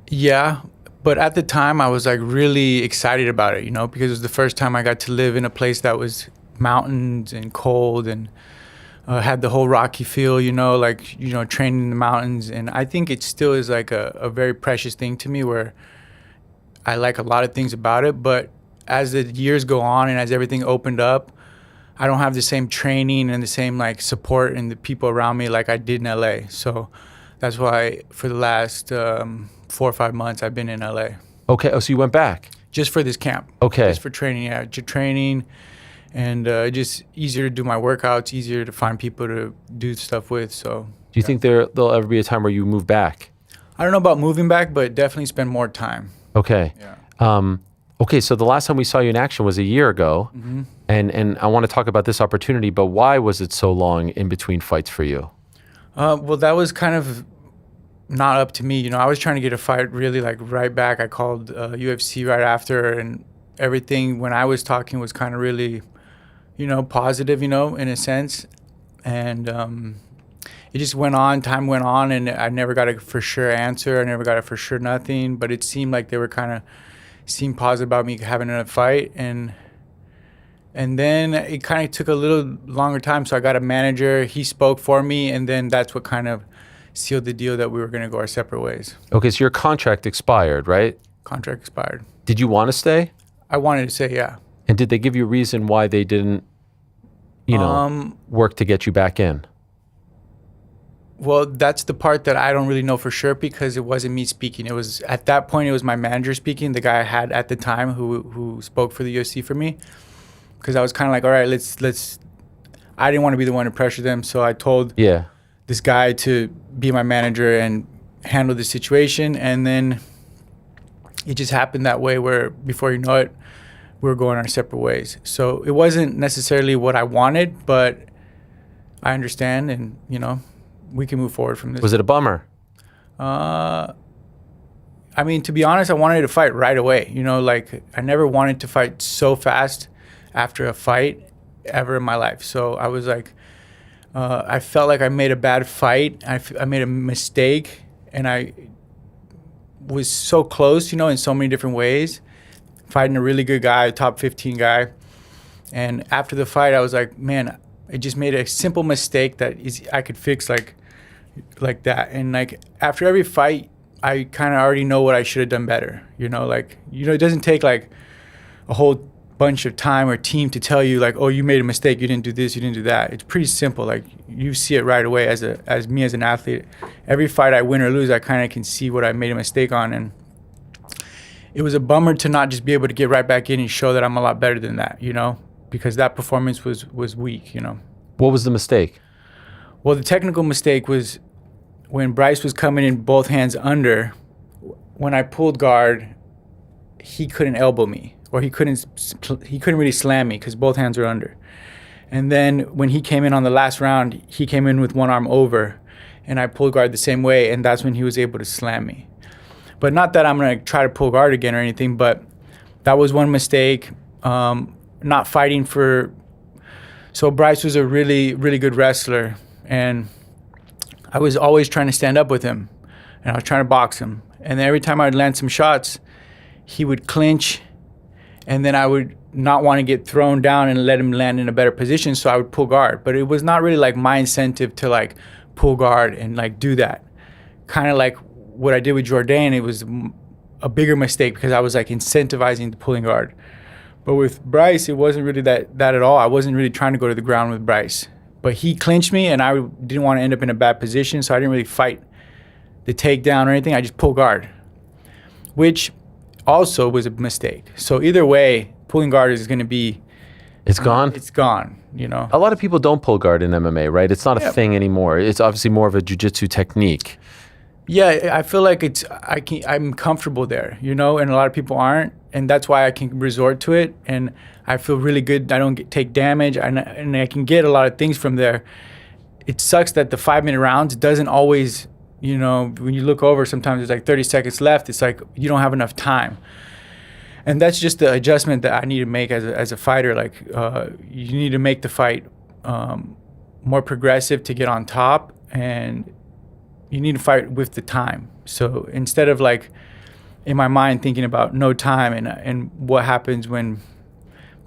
Yeah. But at the time, I was like really excited about it, because it was the first time I got to live in a place that was mountains and cold and had the whole rocky feel, training in the mountains. And I think it still is like a very precious thing to me where I like a lot of things about it. But as the years go on and as everything opened up, I don't have the same training and the same like support and the people around me like I did in LA. So that's why for the last 4 or 5 months, I've been in LA. Okay. Oh, so you went back? Just for this camp. Okay. Just for training, yeah. Training. And just easier to do my workouts, easier to find people to do stuff with. So, do you think there'll ever be a time where you move back? I don't know about moving back, but definitely spend more time. Okay. Yeah. Okay. So the last time we saw you in action was a year ago, and I want to talk about this opportunity. But why was it so long in between fights for you? Well, that was kind of not up to me. You know, I was trying to get a fight really like right back. I called UFC right after, and everything when I was talking was kind of really, you know, positive, you know, in a sense. And it just went on, time went on, and I never got a for sure answer. I never got a for sure nothing, but it seemed like they were kind of seemed positive about me having a fight. And then it kind of took a little longer time. So I got a manager, he spoke for me, and then that's what kind of sealed the deal that we were going to go our separate ways. Okay, so your contract expired, right? Contract expired. Did you want to stay? I wanted to say yeah. And did they give you a reason why they didn't, you know, work to get you back in? Well, that's the part that I don't really know for sure because it wasn't me speaking. It was at that point, it was my manager speaking, the guy I had at the time who spoke for the UFC for me. Because I was kind of like, all right, let's. I didn't want to be the one to pressure them, so I told this guy to be my manager and handle the situation. And then it just happened that way where before you know it, we were going our separate ways. So it wasn't necessarily what I wanted, but I understand, and you know, we can move forward from this. Was it a bummer? I mean, to be honest, I wanted to fight right away. You know, like I never wanted to fight so fast after a fight ever in my life. So I was like, I felt like I made a bad fight. I made a mistake, and I was so close, you know, in so many different ways, fighting a really good guy, a top 15 guy. And after the fight, I was like, man, I just made a simple mistake that I could fix like that. And like after every fight, I kind of already know what I should have done better. You know, like, you know, it doesn't take like a whole bunch of time or team to tell you like, oh, you made a mistake, you didn't do this, you didn't do that. It's pretty simple. Like you see it right away as me as an athlete. Every fight I win or lose, I kind of can see what I made a mistake on. And it was a bummer to not just be able to get right back in and show that I'm a lot better than that, you know, because that performance was weak, you know. What was the mistake? Well, the technical mistake was when Bryce was coming in both hands under. When I pulled guard, he couldn't elbow me, or he couldn't really slam me because both hands were under. And then when he came in on the last round, he came in with one arm over, and I pulled guard the same way, and that's when he was able to slam me. But not that I'm going to try to pull guard again or anything, but that was one mistake. Not fighting for... So Bryce was a really, really good wrestler, and I was always trying to stand up with him, and I was trying to box him. And then every time I'd land some shots, he would clinch, and then I would not want to get thrown down and let him land in a better position, so I would pull guard. But it was not really like my incentive to like pull guard and like do that. Kind of like what I did with Jourdain, it was a bigger mistake because I was like incentivizing the pulling guard. But with Bryce, it wasn't really that at all. I wasn't really trying to go to the ground with Bryce. But he clinched me, and I didn't want to end up in a bad position, so I didn't really fight the takedown or anything. I just pulled guard, which also was a mistake. So either way, pulling guard is going to be... It's gone? It's gone, you know. A lot of people don't pull guard in MMA, right? It's not a thing anymore. It's obviously more of a jiu-jitsu technique. Yeah, I feel like I'm comfortable there, you know, and a lot of people aren't, and that's why I can resort to it, and I feel really good. I don't take damage, and I can get a lot of things from there. It sucks that the 5-minute rounds doesn't always, you know, when you look over, sometimes there's like 30 seconds left. It's like you don't have enough time, and that's just the adjustment that I need to make as a fighter. Like you need to make the fight more progressive to get on top, and you need to fight with the time. So instead of like in my mind thinking about no time and what happens when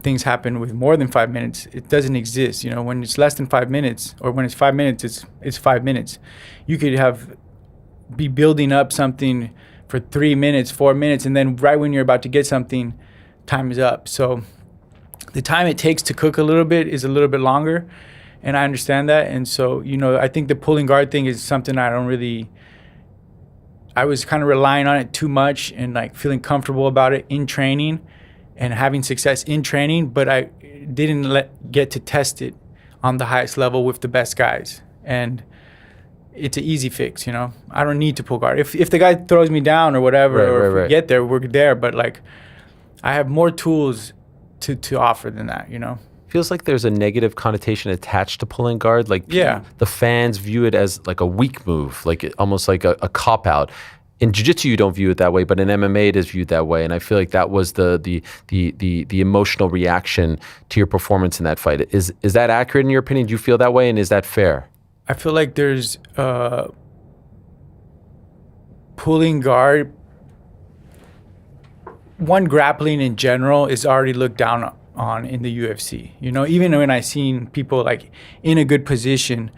things happen with more than 5 minutes, it doesn't exist. You know, when it's less than 5 minutes, or when it's 5 minutes, it's 5 minutes. You could be building up something for 3 minutes, 4 minutes, and then right when you're about to get something, time is up. So the time it takes to cook a little bit is a little bit longer. And I understand that. And so, you know, I think the pulling guard thing is something I was kind of relying on it too much and like feeling comfortable about it in training and having success in training, but I didn't get to test it on the highest level with the best guys. And it's an easy fix, you know. I don't need to pull guard. If the guy throws me down or whatever, or if we get there, we're there. But like, I have more tools to offer than that, you know. feels like there's a negative connotation attached to pulling guard. Like the fans view it as like a weak move, like almost like a cop out. In jiu-jitsu, you don't view it that way, but in MMA, it is viewed that way. And I feel like that was the emotional reaction to your performance in that fight. Is that accurate in your opinion? Do you feel that way, and is that fair? I feel like there's pulling guard. One, grappling in general is already looked down on in the UFC. You know, even when I seen people like in a good position,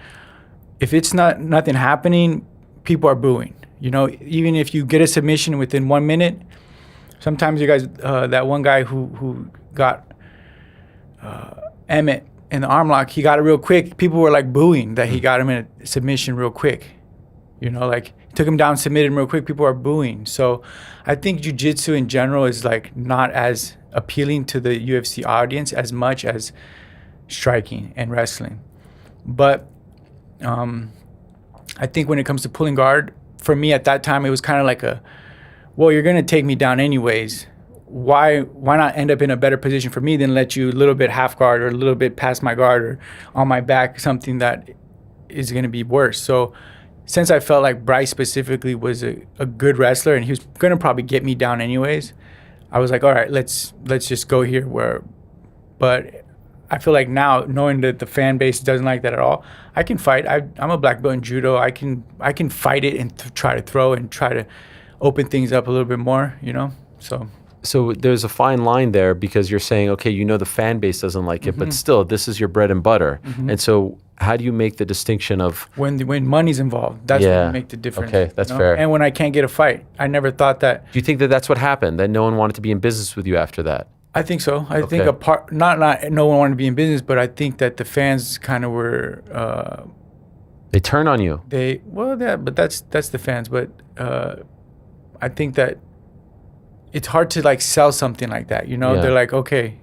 if it's nothing happening, people are booing. You know, even if you get a submission within 1 minute, sometimes you guys, that one guy who got Emmett in the arm lock, he got it real quick. People were like booing that he got him in a submission real quick. You know, like took him down, submitted him real quick. People are booing. So I think jiu-jitsu in general is like not as appealing to the UFC audience as much as striking and wrestling. But I think when it comes to pulling guard, for me at that time, it was kind of like well, you're going to take me down anyways. Why not end up in a better position for me than let you a little bit half guard or a little bit past my guard or on my back, something that is going to be worse. So since I felt like Bryce specifically was a good wrestler and he was going to probably get me down anyways, I was like, all right, let's just go here. But I feel like now, knowing that the fan base doesn't like that at all, I can fight. I'm a black belt in judo. I can fight it and try to throw and try to open things up a little bit more, you know? So there's a fine line there, because you're saying, okay, you know the fan base doesn't like it, but still, this is your bread and butter. And so how do you make the distinction of... When money's involved, that's when you make the difference. Okay, that's fair. And when I can't get a fight, I never thought that... Do you think that that's what happened, that no one wanted to be in business with you after that? I think so. I think not no one wanted to be in business, but I think that the fans kind of were... they turn on you. But that's the fans. But I think that it's hard to like sell something like that. You know, they're like, okay,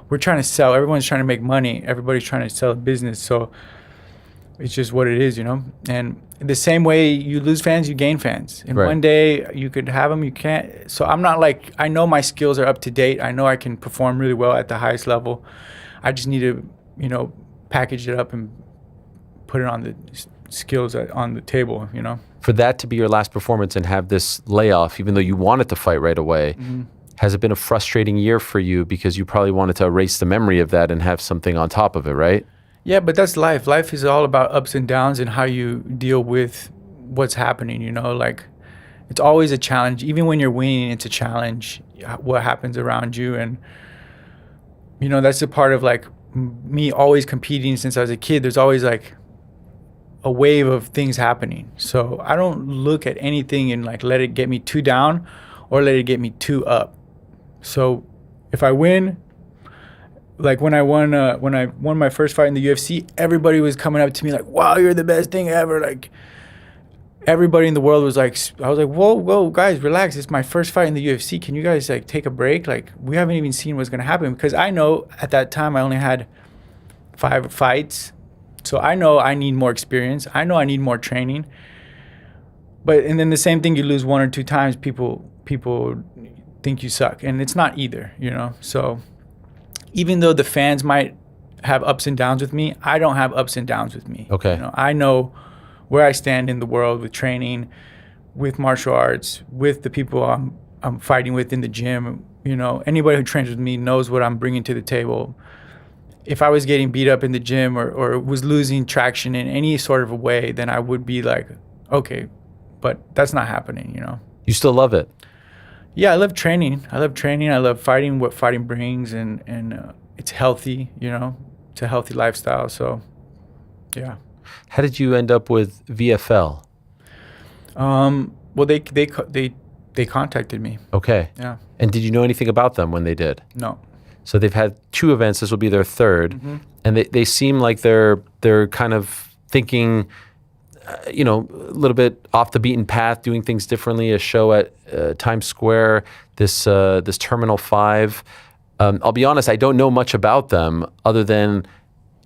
we're trying to sell. Everyone's trying to make money. Everybody's trying to sell a business. So it's just what it is, you know. And the same way you lose fans, you gain fans. And one day you could have them, you can't. So I'm not like, I know my skills are up to date. I know I can perform really well at the highest level. I just need to, you know, package it up and put it on the skills on the table, you know. For that to be your last performance and have this layoff, even though you wanted to fight right away, has it been a frustrating year for you, because you probably wanted to erase the memory of that and have something on top of it, right? Yeah, but that's life. Life is all about ups and downs and how you deal with what's happening, you know? Like, it's always a challenge. Even when you're winning, it's a challenge, what happens around you. And, you know, that's a part of, like, me always competing since I was a kid. There's always, like, a wave of things happening. So I don't look at anything and, like, let it get me too down or let it get me too up. So if I win... Like when I won my first fight in the UFC, everybody was coming up to me like, "Wow, you're the best thing ever!" Like everybody in the world was like, I was like, "Whoa, guys, relax! It's my first fight in the UFC. Can you guys like take a break? Like we haven't even seen what's gonna happen." Because I know at that time I only had 5 fights, so I know I need more experience. I know I need more training. And then the same thing, you lose 1 or 2 times, people think you suck, and it's not either, you know. So. Even though the fans might have ups and downs with me, I don't have ups and downs with me. Okay. You know, I know where I stand in the world with training, with martial arts, with the people I'm fighting with in the gym. You know, anybody who trains with me knows what I'm bringing to the table. If I was getting beat up in the gym or was losing traction in any sort of a way, then I would be like, okay, but that's not happening, you know. You still love it? Yeah, I love training. I love fighting, what fighting brings, and it's healthy, you know. It's a healthy lifestyle, so yeah. How did you end up with VFL? Well, they contacted me. Okay. Yeah. And did you know anything about them when they did? No. So they've had 2 events. This will be their 3rd, and they seem like they're kind of thinking, you know, a little bit off the beaten path, doing things differently. A show at Times Square, this Terminal 5. I'll be honest, I don't know much about them other than,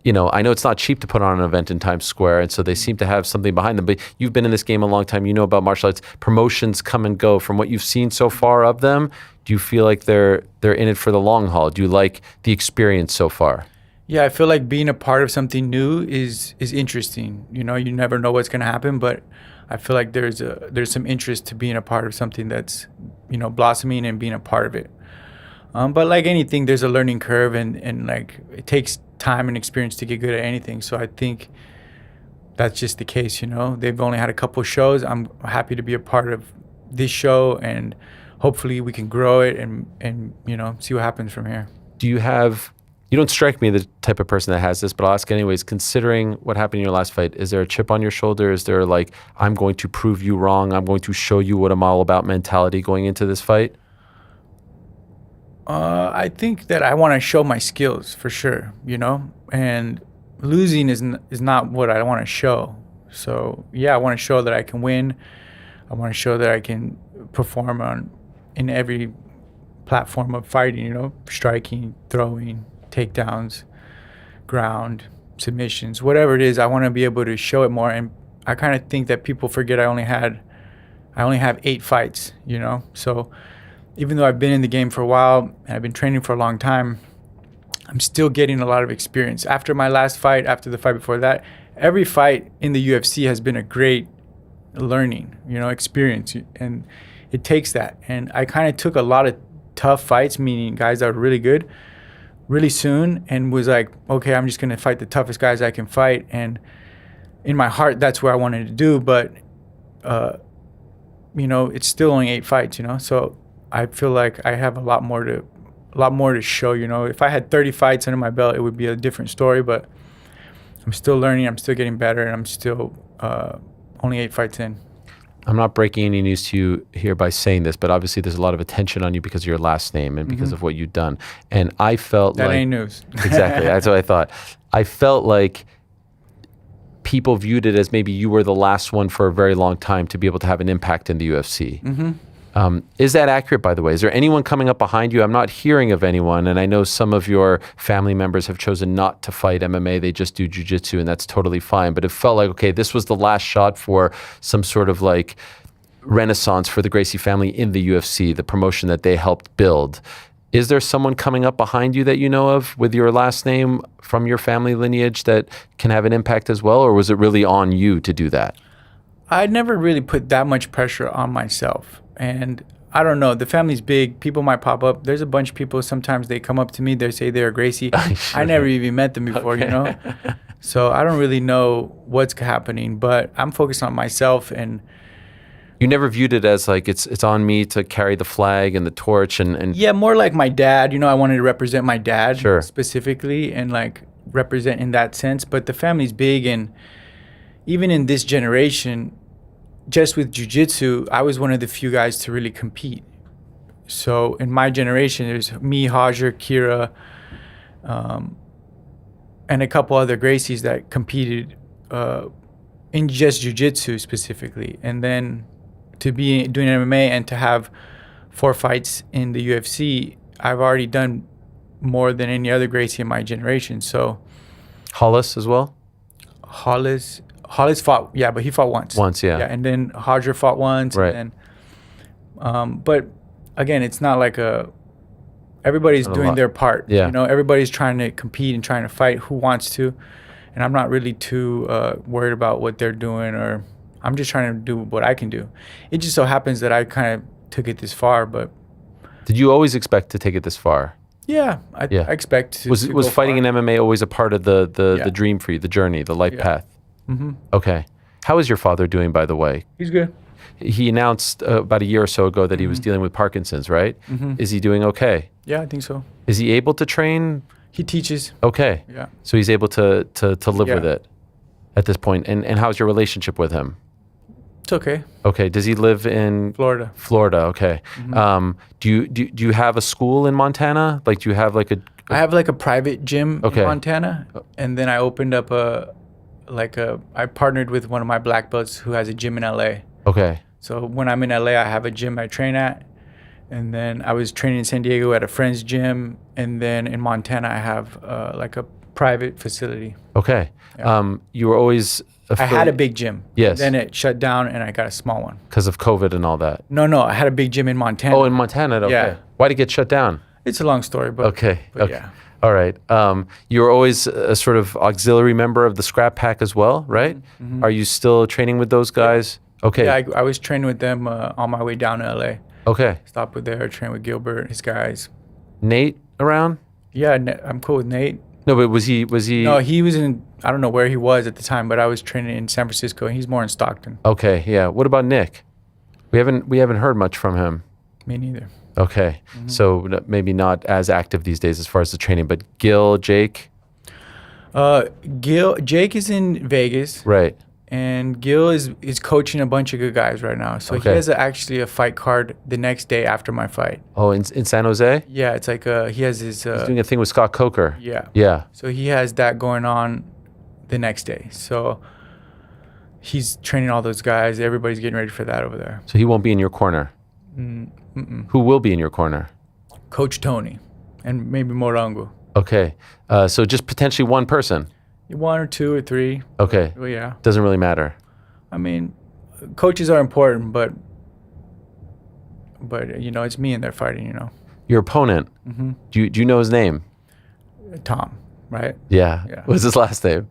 you know, I know it's not cheap to put on an event in Times Square, and so they seem to have something behind them. But you've been in this game a long time. You know about martial arts. Promotions come and go. From what you've seen so far of them, do you feel like they're in it for the long haul? Do you like the experience so far? Yeah, I feel like being a part of something new is interesting. You know, you never know what's going to happen, but I feel like there's some interest to being a part of something that's, you know, blossoming and being a part of it. But like anything, there's a learning curve, and like it takes time and experience to get good at anything. So I think that's just the case, you know. They've only had a couple shows. I'm happy to be a part of this show, and hopefully we can grow it and you know, see what happens from here. You don't strike me the type of person that has this, but I'll ask anyways, considering what happened in your last fight, is there a chip on your shoulder? Is there like, I'm going to prove you wrong, I'm going to show you what I'm all about mentality going into this fight? I think that I want to show my skills for sure, you know, and losing is not what I want to show. So yeah, I want to show that I can win. I want to show that I can perform in every platform of fighting, you know, striking, throwing, takedowns, ground, submissions, whatever it is. I want to be able to show it more. And I kind of think that people forget I only have 8 fights, you know. So even though I've been in the game for a while and I've been training for a long time, I'm still getting a lot of experience. After my last fight, after the fight before that, every fight in the UFC has been a great learning, you know, experience. And it takes that. And I kind of took a lot of tough fights, meaning guys that were really good, really soon, and was like, okay, I'm just going to fight the toughest guys I can fight. And in my heart, that's what I wanted to do. But, you know, it's still only 8 fights, you know. So I feel like I have a lot more to show, you know. If I had 30 fights under my belt, it would be a different story, but I'm still learning, I'm still getting better, and I'm still only 8 fights in. I'm not breaking any news to you here by saying this, but obviously there's a lot of attention on you because of your last name and because of what you've done. And I felt that ain't news. Exactly, that's what I thought. I felt like people viewed it as maybe you were the last one for a very long time to be able to have an impact in the UFC. Is that accurate, by the way? Is there anyone coming up behind you? I'm not hearing of anyone, and I know some of your family members have chosen not to fight MMA. They just do jiu-jitsu, and that's totally fine. But it felt like, okay, this was the last shot for some sort of like renaissance for the Gracie family in the UFC, the promotion that they helped build. Is there someone coming up behind you that you know of with your last name from your family lineage that can have an impact as well, or was it really on you to do that? I never really put that much pressure on myself. And I don't know, the family's big. People might pop up. There's a bunch of people. Sometimes they come up to me. They say they're Gracie. I never even met them before, you know. So I don't really know what's happening. But I'm focused on myself. And you never viewed it as like it's on me to carry the flag and the torch and yeah, more like my dad. You know, I wanted to represent my dad specifically and like represent in that sense. But the family's big, and even in this generation, just with jiu-jitsu, I was one of the few guys to really compete. So in my generation, there's me, Hajer, Kira, and a couple other Gracies that competed in just jiu-jitsu specifically. And then to be doing MMA and to have 4 fights in the UFC, I've already done more than any other Gracie in my generation. So Hollis as well? Hollis fought, yeah, but he fought once. Yeah. And then Hajer fought once. Right. And then, but again, it's not like everybody's doing their part. Yeah. You know, everybody's trying to compete and trying to fight who wants to. And I'm not really too worried about what they're doing, or I'm just trying to do what I can do. It just so happens that I kind of took it this far, but. Did you always expect to take it this far? Yeah, I expect to. Was fighting in MMA always a part of the dream for you, the journey, the life path? Okay. How is your father doing, by the way? He's good. He announced about a year or so ago that he was dealing with Parkinson's, right? Is he doing okay? Yeah, I think so. Is he able to train? He teaches. Okay. Yeah. So he's able to live with it at this point. And how's your relationship with him? It's okay. Okay. Does he live in Florida? Florida. Okay. Do you have a school in Montana? Like, do you have like I have like a private gym in Montana, and then I opened up I partnered with one of my black belts who has a gym in LA. Okay. So when I'm in LA, I have a gym I train at, and then I was training in San Diego at a friend's gym, and then in Montana I have like a private facility. Okay. Yeah. You were always. I had a big gym. Yes. Then it shut down, and I got a small one. Because of COVID and all that. No, I had a big gym in Montana. Oh, in Montana. Okay. Yeah. Why did it get shut down? It's a long story, but okay. Yeah. All right. You were always a sort of auxiliary member of the scrap pack as well, right? Mhm. Are you still training with those guys? Okay. Yeah, I was training with them on my way down to LA. Okay. Stopped with there, trained with Gilbert, his guys. Nate around? Yeah, I'm cool with Nate. No, but was he? No, he was in. I don't know where he was at the time, but I was training in San Francisco, and he's more in Stockton. Okay. Yeah. What about Nick? We haven't heard much from him. Me neither. Okay. So maybe not as active these days as far as the training, but Gil, Jake? Jake is in Vegas. Right. And Gil is coaching a bunch of good guys right now. So Okay. he has actually a fight card the next day after my fight. Oh, in San Jose? Yeah, it's like he has his. He's doing a thing with Scott Coker. Yeah. Yeah. So he has that going on the next day. So he's training all those guys. Everybody's getting ready for that over there. So he won't be in your corner. Who will be in your corner? Coach Tony and maybe Morango. Okay. So just potentially one person. One or two or three. Okay. Well, yeah. Doesn't really matter. I mean, coaches are important, but it's me and they're fighting. Your opponent. Mhm. Do you know his name? Tom, right? Yeah. Yeah. What's his last name?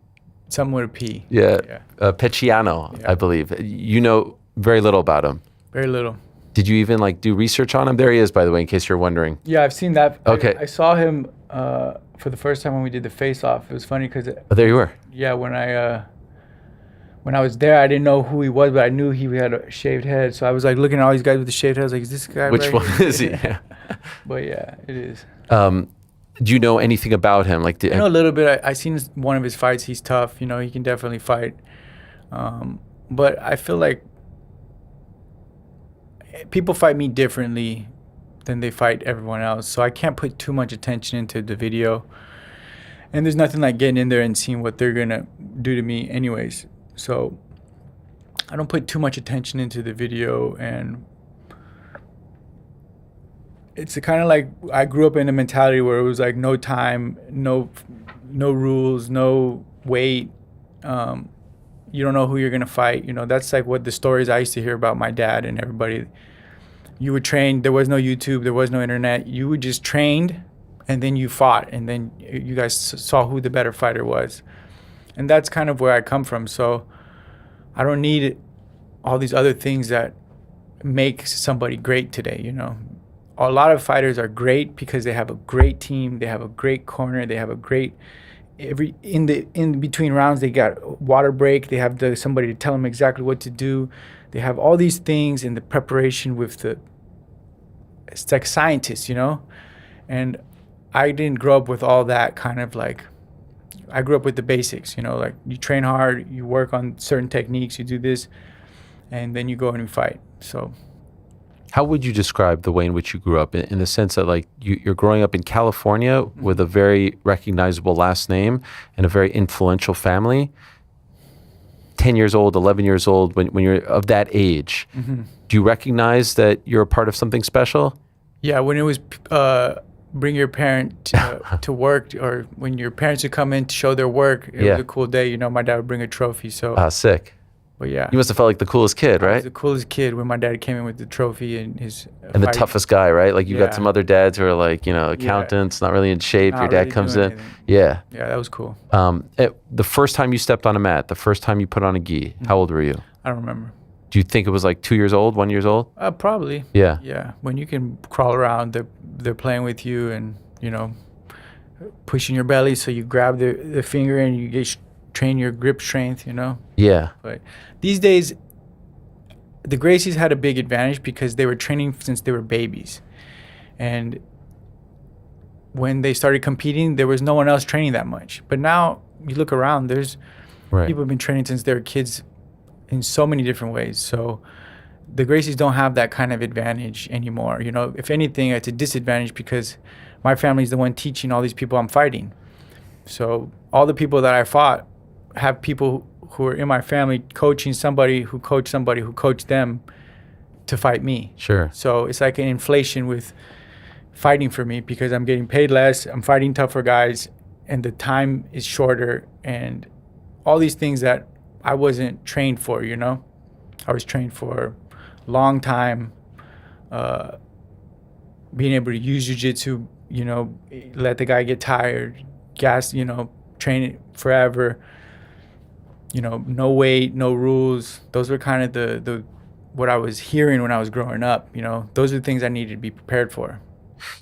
Something with a P. Yeah. Yeah. Pecciano, I believe. You know very little about him. Very little. Did you even do research on him? There he is, by the way, in case you're wondering. Yeah, I've seen that. Okay. I saw him for the first time when we did the face-off. It was funny because. Oh, there you were. Yeah, when I was there, I didn't know who he was, but I knew he had a shaved head. So I was looking at all these guys with the shaved head. I was like, is this guy? Which right one here? is he? Yeah. But yeah, it is. Do you know anything about him? I know a little bit. I seen one of his fights. He's tough. He can definitely fight. But I feel like people fight me differently than they fight everyone else. So I can't put too much attention into the video. And there's nothing like getting in there and seeing what they're going to do to me anyways. So I don't put too much attention into the video. And it's kind of like I grew up in a mentality where it was like no time, no rules, no weight. You don't know who you're going to fight. That's like what the stories I used to hear about my dad and everybody. You would train. There was no YouTube. There was no internet. You would just trained and then you fought. And then you guys saw who the better fighter was. And that's kind of where I come from. So I don't need all these other things that make somebody great today, A lot of fighters are great because they have a great team. They have a great corner. They have a great... in between rounds they got water break. They have somebody to tell them exactly what to do. They have all these things in the preparation with it's like scientists, and I didn't grow up with all that kind of I grew up with the basics, you train hard, you work on certain techniques, you do this, and then you go and you fight. So how would you describe the way in which you grew up in the sense that you're growing up in California with a very recognizable last name and a very influential family? 10 years old, 11 years old, when you're of that age, do you recognize that you're a part of something special? Yeah, when it was bring your parent to work, or when your parents would come in to show their work, it was a cool day. My dad would bring a trophy. So sick. But yeah, you must have felt like the coolest kid, right? I was the coolest kid when my dad came in with the trophy and his and the toughest guy, right? You got some other dads who are accountants, not really in shape. Your dad really comes doing in. anything. Yeah. Yeah, that was cool. The first time you stepped on a mat, the first time you put on a gi, how old were you? I don't remember. Do you think it was 2 years old, 1 year old? Probably. Yeah. Yeah. When you can crawl around, they're playing with you and, pushing your belly. So you grab the finger and you train your grip strength, Yeah. But these days, the Gracies had a big advantage because they were training since they were babies. And when they started competing, there was no one else training that much. But now you look around, there's people have been training since they were kids in so many different ways. So the Gracies don't have that kind of advantage anymore. If anything, it's a disadvantage because my family's the one teaching all these people I'm fighting. So all the people that I fought have people who are in my family coaching somebody who coached them to fight me. Sure. So it's like an inflation with fighting for me because I'm getting paid less, I'm fighting tougher guys, and the time is shorter, and all these things that I wasn't trained for, I was trained for a long time, being able to use jiu-jitsu let the guy get tired, gas, train it forever. No weight, no rules. Those were kind of the what I was hearing when I was growing up. Those are the things I needed to be prepared for.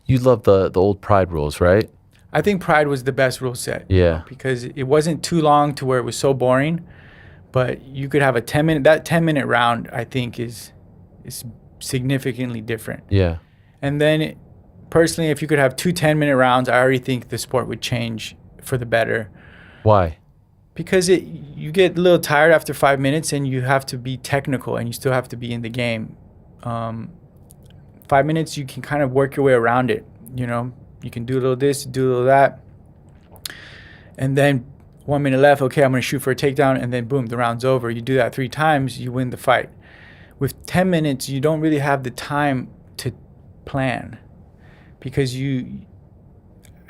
You love the old Pride rules, right? I think Pride was the best rule set. Yeah. Because it wasn't too long to where it was so boring, but you could have a 10-minute round, I think is significantly different. Yeah. And then personally, if you could have 2 10-minute rounds, I already think the sport would change for the better. Why? Because you get a little tired after 5 minutes and you have to be technical and you still have to be in the game. 5 minutes, you can kind of work your way around it. You can do a little this, do a little that. And then 1 minute left, okay, I'm going to shoot for a takedown, and then boom, the round's over. You do that 3 times, you win the fight. With 10 minutes, you don't really have the time to plan because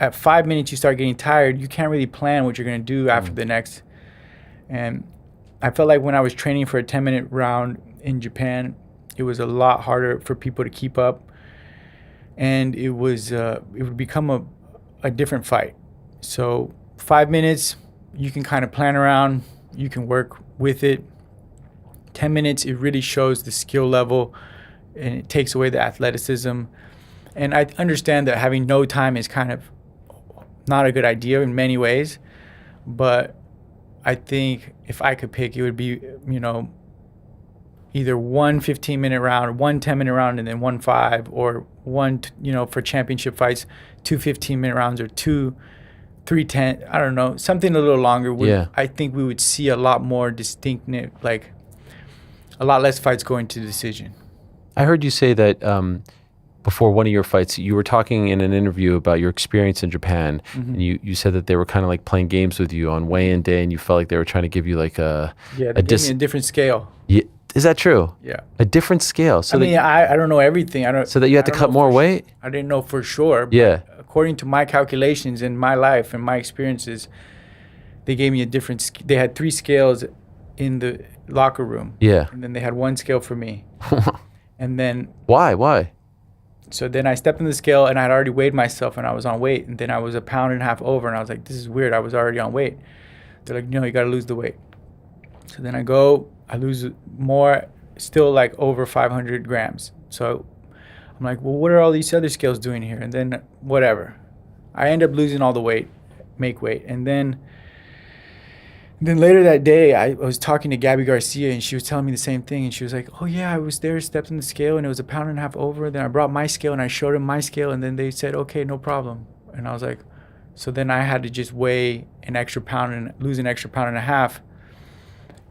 at 5 minutes, you start getting tired. You can't really plan what you're going to do after the next. And I felt like when I was training for a 10-minute round in Japan, it was a lot harder for people to keep up. And it would become a different fight. So 5 minutes, you can kind of plan around. You can work with it. 10 minutes, it really shows the skill level and it takes away the athleticism. And I understand that having no time is kind of not a good idea in many ways, but I think if I could pick, it would be, either one 15-minute round, one 10-minute round, and then 1 5, or one, for championship fights, 2 15-minute rounds, or 3 10. I don't know, something a little longer. I think we would see a lot more distinctive, like a lot less fights going to decision. I heard you say that before one of your fights, you were talking in an interview about your experience in Japan, and you said that they were kind of like playing games with you on weigh-in day, and you felt like they were trying to give you like they gave me a different scale. Yeah, is that true? Yeah, a different scale. So I don't know everything. So that you had to cut more weight. I didn't know for sure. But yeah. According to my calculations in my life and my experiences, they gave me a different. They had 3 scales in the locker room. Yeah. And then they had 1 scale for me. And then why? So then I stepped on the scale and I'd already weighed myself and I was on weight. And then I was 1.5 pounds over and I was like, this is weird. I was already on weight. They're like, no, you got to lose the weight. So then I lose more, still like over 500 grams. So I'm like, well, what are all these other scales doing here? And then whatever. I end up losing all the weight, make weight. And then later that day, I was talking to Gabby Garcia, and she was telling me the same thing. And she was like, oh, yeah, I was there, stepped on the scale, and it was 1.5 pounds over. Then I brought my scale, and I showed them my scale, and then they said, okay, no problem. And I was like, so then I had to just weigh an extra pound and lose an extra 1.5 pounds.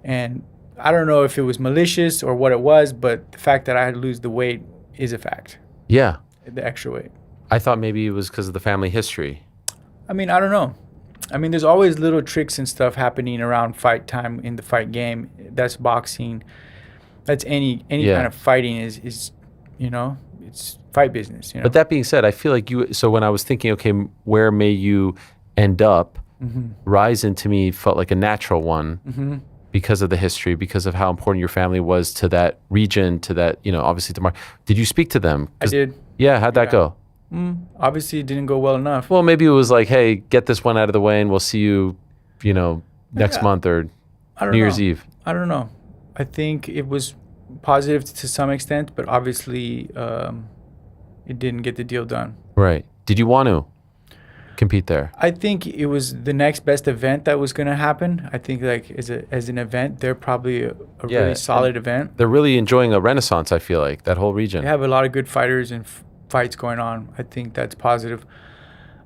And I don't know if it was malicious or what it was, but the fact that I had to lose the weight is a fact. Yeah. The extra weight. I thought maybe it was because of the family history. I mean, I don't know. I mean, there's always little tricks and stuff happening around fight time in the fight game. That's boxing. That's any kind of fighting is it's fight business. But that being said, I feel like so when I was thinking, okay, where may you end up, Rizin to me felt like a natural one because of the history, because of how important your family was to that region, to that, obviously to Mark. Did you speak to them? I did. Yeah, how'd that go? Obviously, it didn't go well enough. Well, maybe it was like, hey, get this one out of the way and we'll see you, next month or New Year's Eve. I don't know. I think it was positive to some extent, but obviously it didn't get the deal done. Right. Did you want to compete there? I think it was the next best event that was going to happen. I think like as an event, they're probably a really solid event. They're really enjoying a renaissance, I feel like, that whole region. They have a lot of good fighters and fights going on. I think that's positive.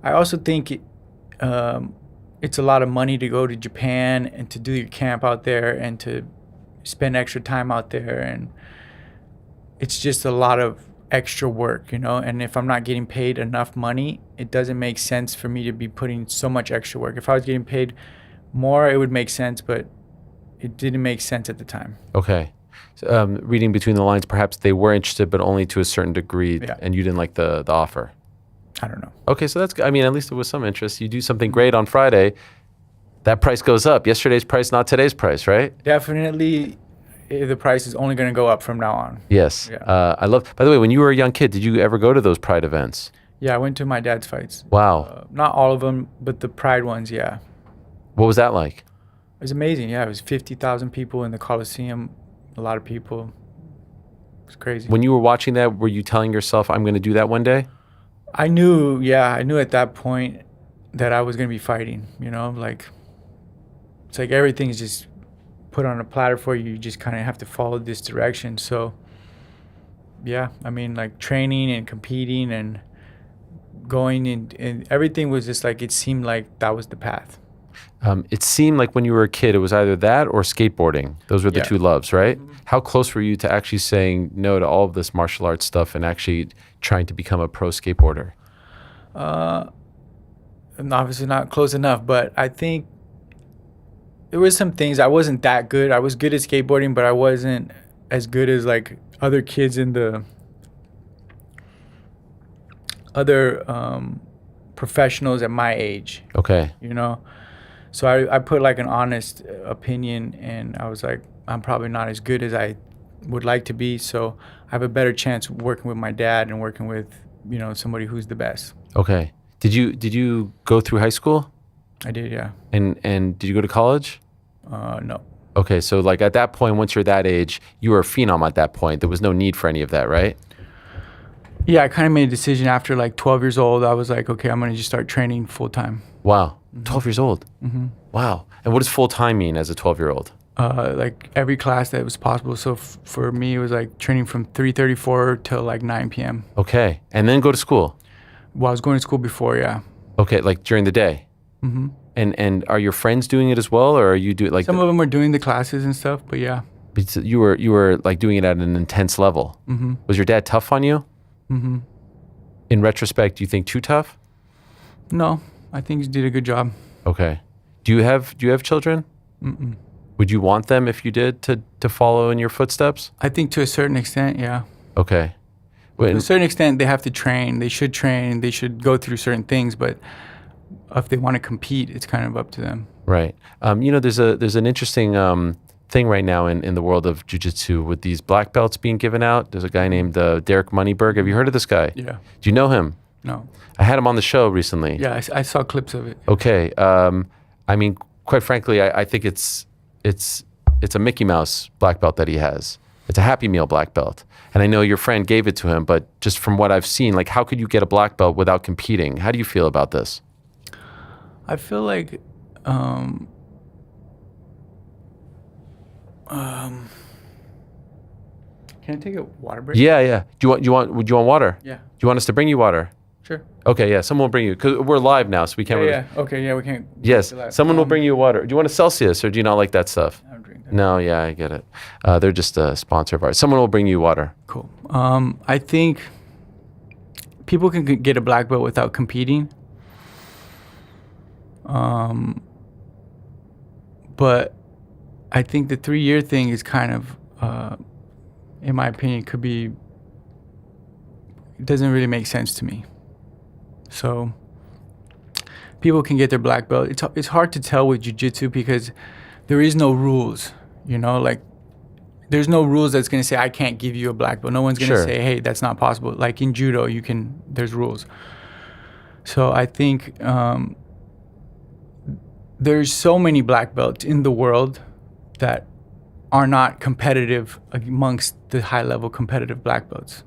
I also think it's a lot of money to go to Japan and to do your camp out there and to spend extra time out there, and it's just a lot of extra work, and if I'm not getting paid enough money, it doesn't make sense for me to be putting so much extra work. If I was getting paid more, it would make sense, but it didn't make sense at the time. Okay. Reading between the lines, perhaps they were interested, but only to a certain degree, and you didn't like the offer. I don't know. Okay, so that's, at least there was some interest. You do something great on Friday, that price goes up. Yesterday's price, not today's price, right? Definitely, the price is only going to go up from now on. Yes. Yeah. By the way, when you were a young kid, did you ever go to those Pride events? Yeah, I went to my dad's fights. Wow. Not all of them, but the Pride ones, yeah. What was that like? It was amazing. Yeah, it was 50,000 people in the Coliseum. A lot of people. It's crazy. When you were watching that, were you telling yourself, I'm going to do that one day? I knew at that point that I was going to be fighting, like, it's like everything's just put on a platter for you. You just kind of have to follow this direction. So, yeah, I mean, like training and competing and going and everything was just like, it seemed like that was the path. It seemed like when you were a kid, it was either that or skateboarding. Those were the two loves, right? Mm-hmm. How close were you to actually saying no to all of this martial arts stuff and actually trying to become a pro skateboarder? And obviously not close enough, but I think there was some things I wasn't that good. I was good at skateboarding, but I wasn't as good as like other kids in the other professionals at my age. Okay. So I put like an honest opinion, and I was like, I'm probably not as good as I would like to be. So I have a better chance working with my dad and working with, somebody who's the best. Okay. Did you go through high school? I did, yeah. And did you go to college? No. Okay, so like at that point, once you're that age, you were a phenom at that point. There was no need for any of that, right? Yeah, I kind of made a decision after like 12 years old. I was like, okay, I'm going to just start training full time. Wow. 12 years old? Mm-hmm. Wow. And what does full time mean as a 12-year-old? Like every class that was possible. So for me, it was like training from 3:34 till like 9 p.m. Okay. And then go to school? Well, I was going to school before, yeah. Okay, like during the day? Mm-hmm. And are your friends doing it as well, or are you doing like some of them were doing the classes and stuff, but yeah. You were like doing it at an intense level. Mm-hmm. Was your dad tough on you? Mm-hmm. In retrospect, do you think too tough? No, I think he did a good job. Okay. Do you have children? Mm-mm. Would you want them if you did to follow in your footsteps? I think to a certain extent, yeah. Okay. To a certain extent, they have to train. They should train. They should go through certain things, but if they want to compete, it's kind of up to them. Right. There's an interesting thing right now in the world of jiu-jitsu with these black belts being given out. There's a guy named Derek Moneyberg. Have you heard of this guy? Yeah. Do you know him? No. I had him on the show recently. Yeah, I saw clips of it. Okay. I mean, quite frankly, I think it's a Mickey Mouse black belt that he has. It's a Happy Meal black belt. And I know your friend gave it to him, but just from what I've seen, like how could you get a black belt without competing? How do you feel about this? I feel like can I take a water break? Yeah. Would you want water? Yeah. Do you want us to bring you water? Sure. Okay, yeah, someone will bring you, because we're live now, so we can't Yeah. Okay, yeah, we can't. Yes, someone will bring you water. Do you want a Celsius, or do you not like that stuff? I don't drink that. No, yeah, I get it. They're just a sponsor of ours. Someone will bring you water. Cool. I think people can get a black belt without competing. But I think the 3-year thing is kind of, in my opinion, it doesn't really make sense to me. So people can get their black belt. It's hard to tell with jiu-jitsu because there is no rules, like there's no rules that's going to say, I can't give you a black belt. No one's going to say, hey, that's not possible. Like in judo, there's rules. So I think there's so many black belts in the world that are not competitive amongst the high-level competitive black belts.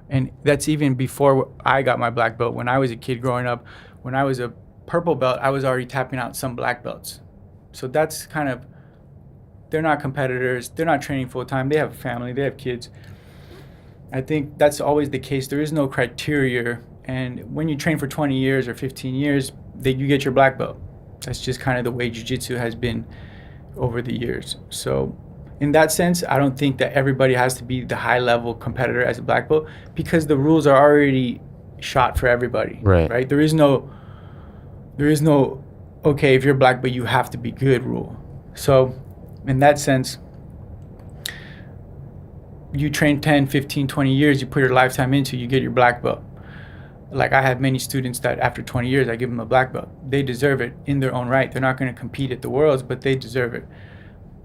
And that's even before I got my black belt. When I was a kid growing up, when I was a purple belt, I was already tapping out some black belts. So that's kind of, they're not competitors. They're not training full-time. They have a family. They have kids. I think that's always the case. There is no criteria. And when you train for 20 years or 15 years, you get your black belt. That's just kind of the way jiu-jitsu has been over the years. So in that sense, I don't think that everybody has to be the high-level competitor as a black belt because the rules are already shot for everybody. Right? There is no, okay, if you're black belt, you have to be good rule. So in that sense, you train 10, 15, 20 years, you put your lifetime into, you get your black belt. Like I have many students that after 20 years, I give them a black belt. They deserve it in their own right. They're not going to compete at the Worlds, but they deserve it.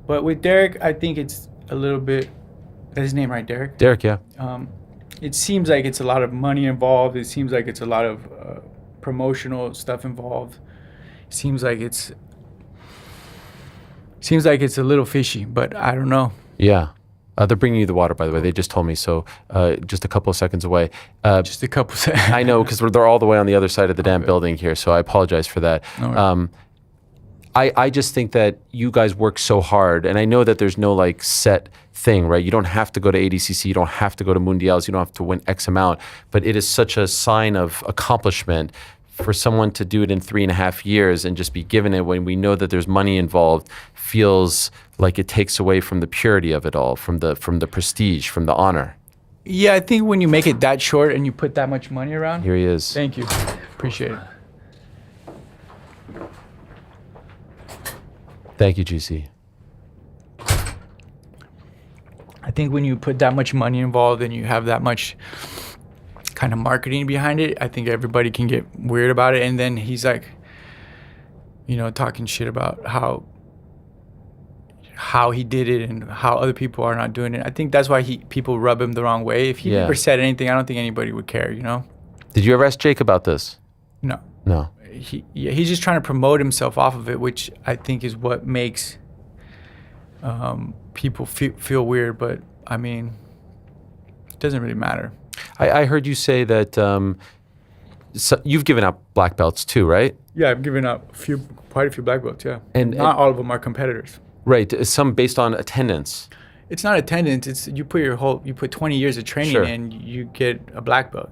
But with Derek, I think it's a little bit, that's his name, right, Derek? Derek, yeah. it seems like it's a lot of money involved. It seems like it's a lot of promotional stuff involved. It seems like it's a little fishy, but I don't know. Yeah. They're bringing you the water, by the way. They just told me so. Just a couple of seconds away. Just a couple seconds. I know, because they're all the way on the other side of the damn building here, so I apologize for that. No I just think that you guys work so hard, and I know that there's no like set thing, right? You don't have to go to ADCC, you don't have to go to Mundials, you don't have to win X amount, but it is such a sign of accomplishment for someone to do it in 3.5 years and just be given it when we know that there's money involved feels like it takes away from the purity of it all, from the prestige, from the honor. Yeah, I think when you make it that short and you put that much money around. Here he is. Thank you. Appreciate it. Thank you, GC. I think when you put that much money involved and you have that much kind of marketing behind it, I think everybody can get weird about it. And then he's like, talking shit about how he did it and how other people are not doing it. I think that's why people rub him the wrong way. If he never said anything, I don't think anybody would care, Did you ever ask Jake about this? No. No. He's just trying to promote himself off of it, which I think is what makes people feel weird. But I mean, it doesn't really matter. I heard you say that you've given out black belts too, right? Yeah, I've given out quite a few black belts. Yeah, and not all of them are competitors. Right, some based on attendance. It's not attendance. It's you put 20 years of training in, you get a black belt.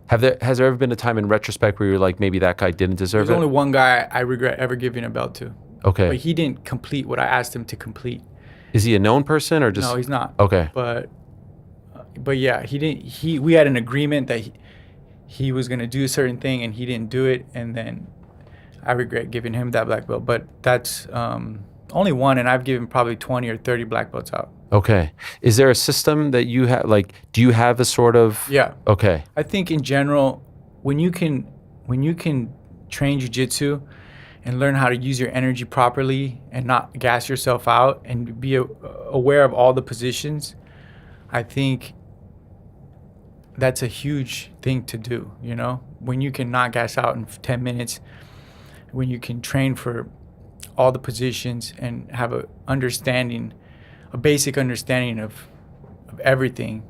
Has there ever been a time in retrospect where you're like, maybe that guy didn't deserve There's it? only one guy I regret ever giving a belt to. Okay. But he didn't complete what I asked him to complete. Is he a known person or just? No, he's not. Okay. But yeah, he didn't. We had an agreement that he was gonna do a certain thing and he didn't do it, and then I regret giving him that black belt. But that's only one, and I've given probably 20 or 30 black belts out. Okay. Is there a system that you have? Like, do you have a sort of? Yeah. Okay. I think in general, when you can train jiu-jitsu and learn how to use your energy properly and not gas yourself out and be aware of all the positions, I think that's a huge thing to do, when you can not gas out in 10 minutes, when you can train for all the positions and have a basic understanding of everything.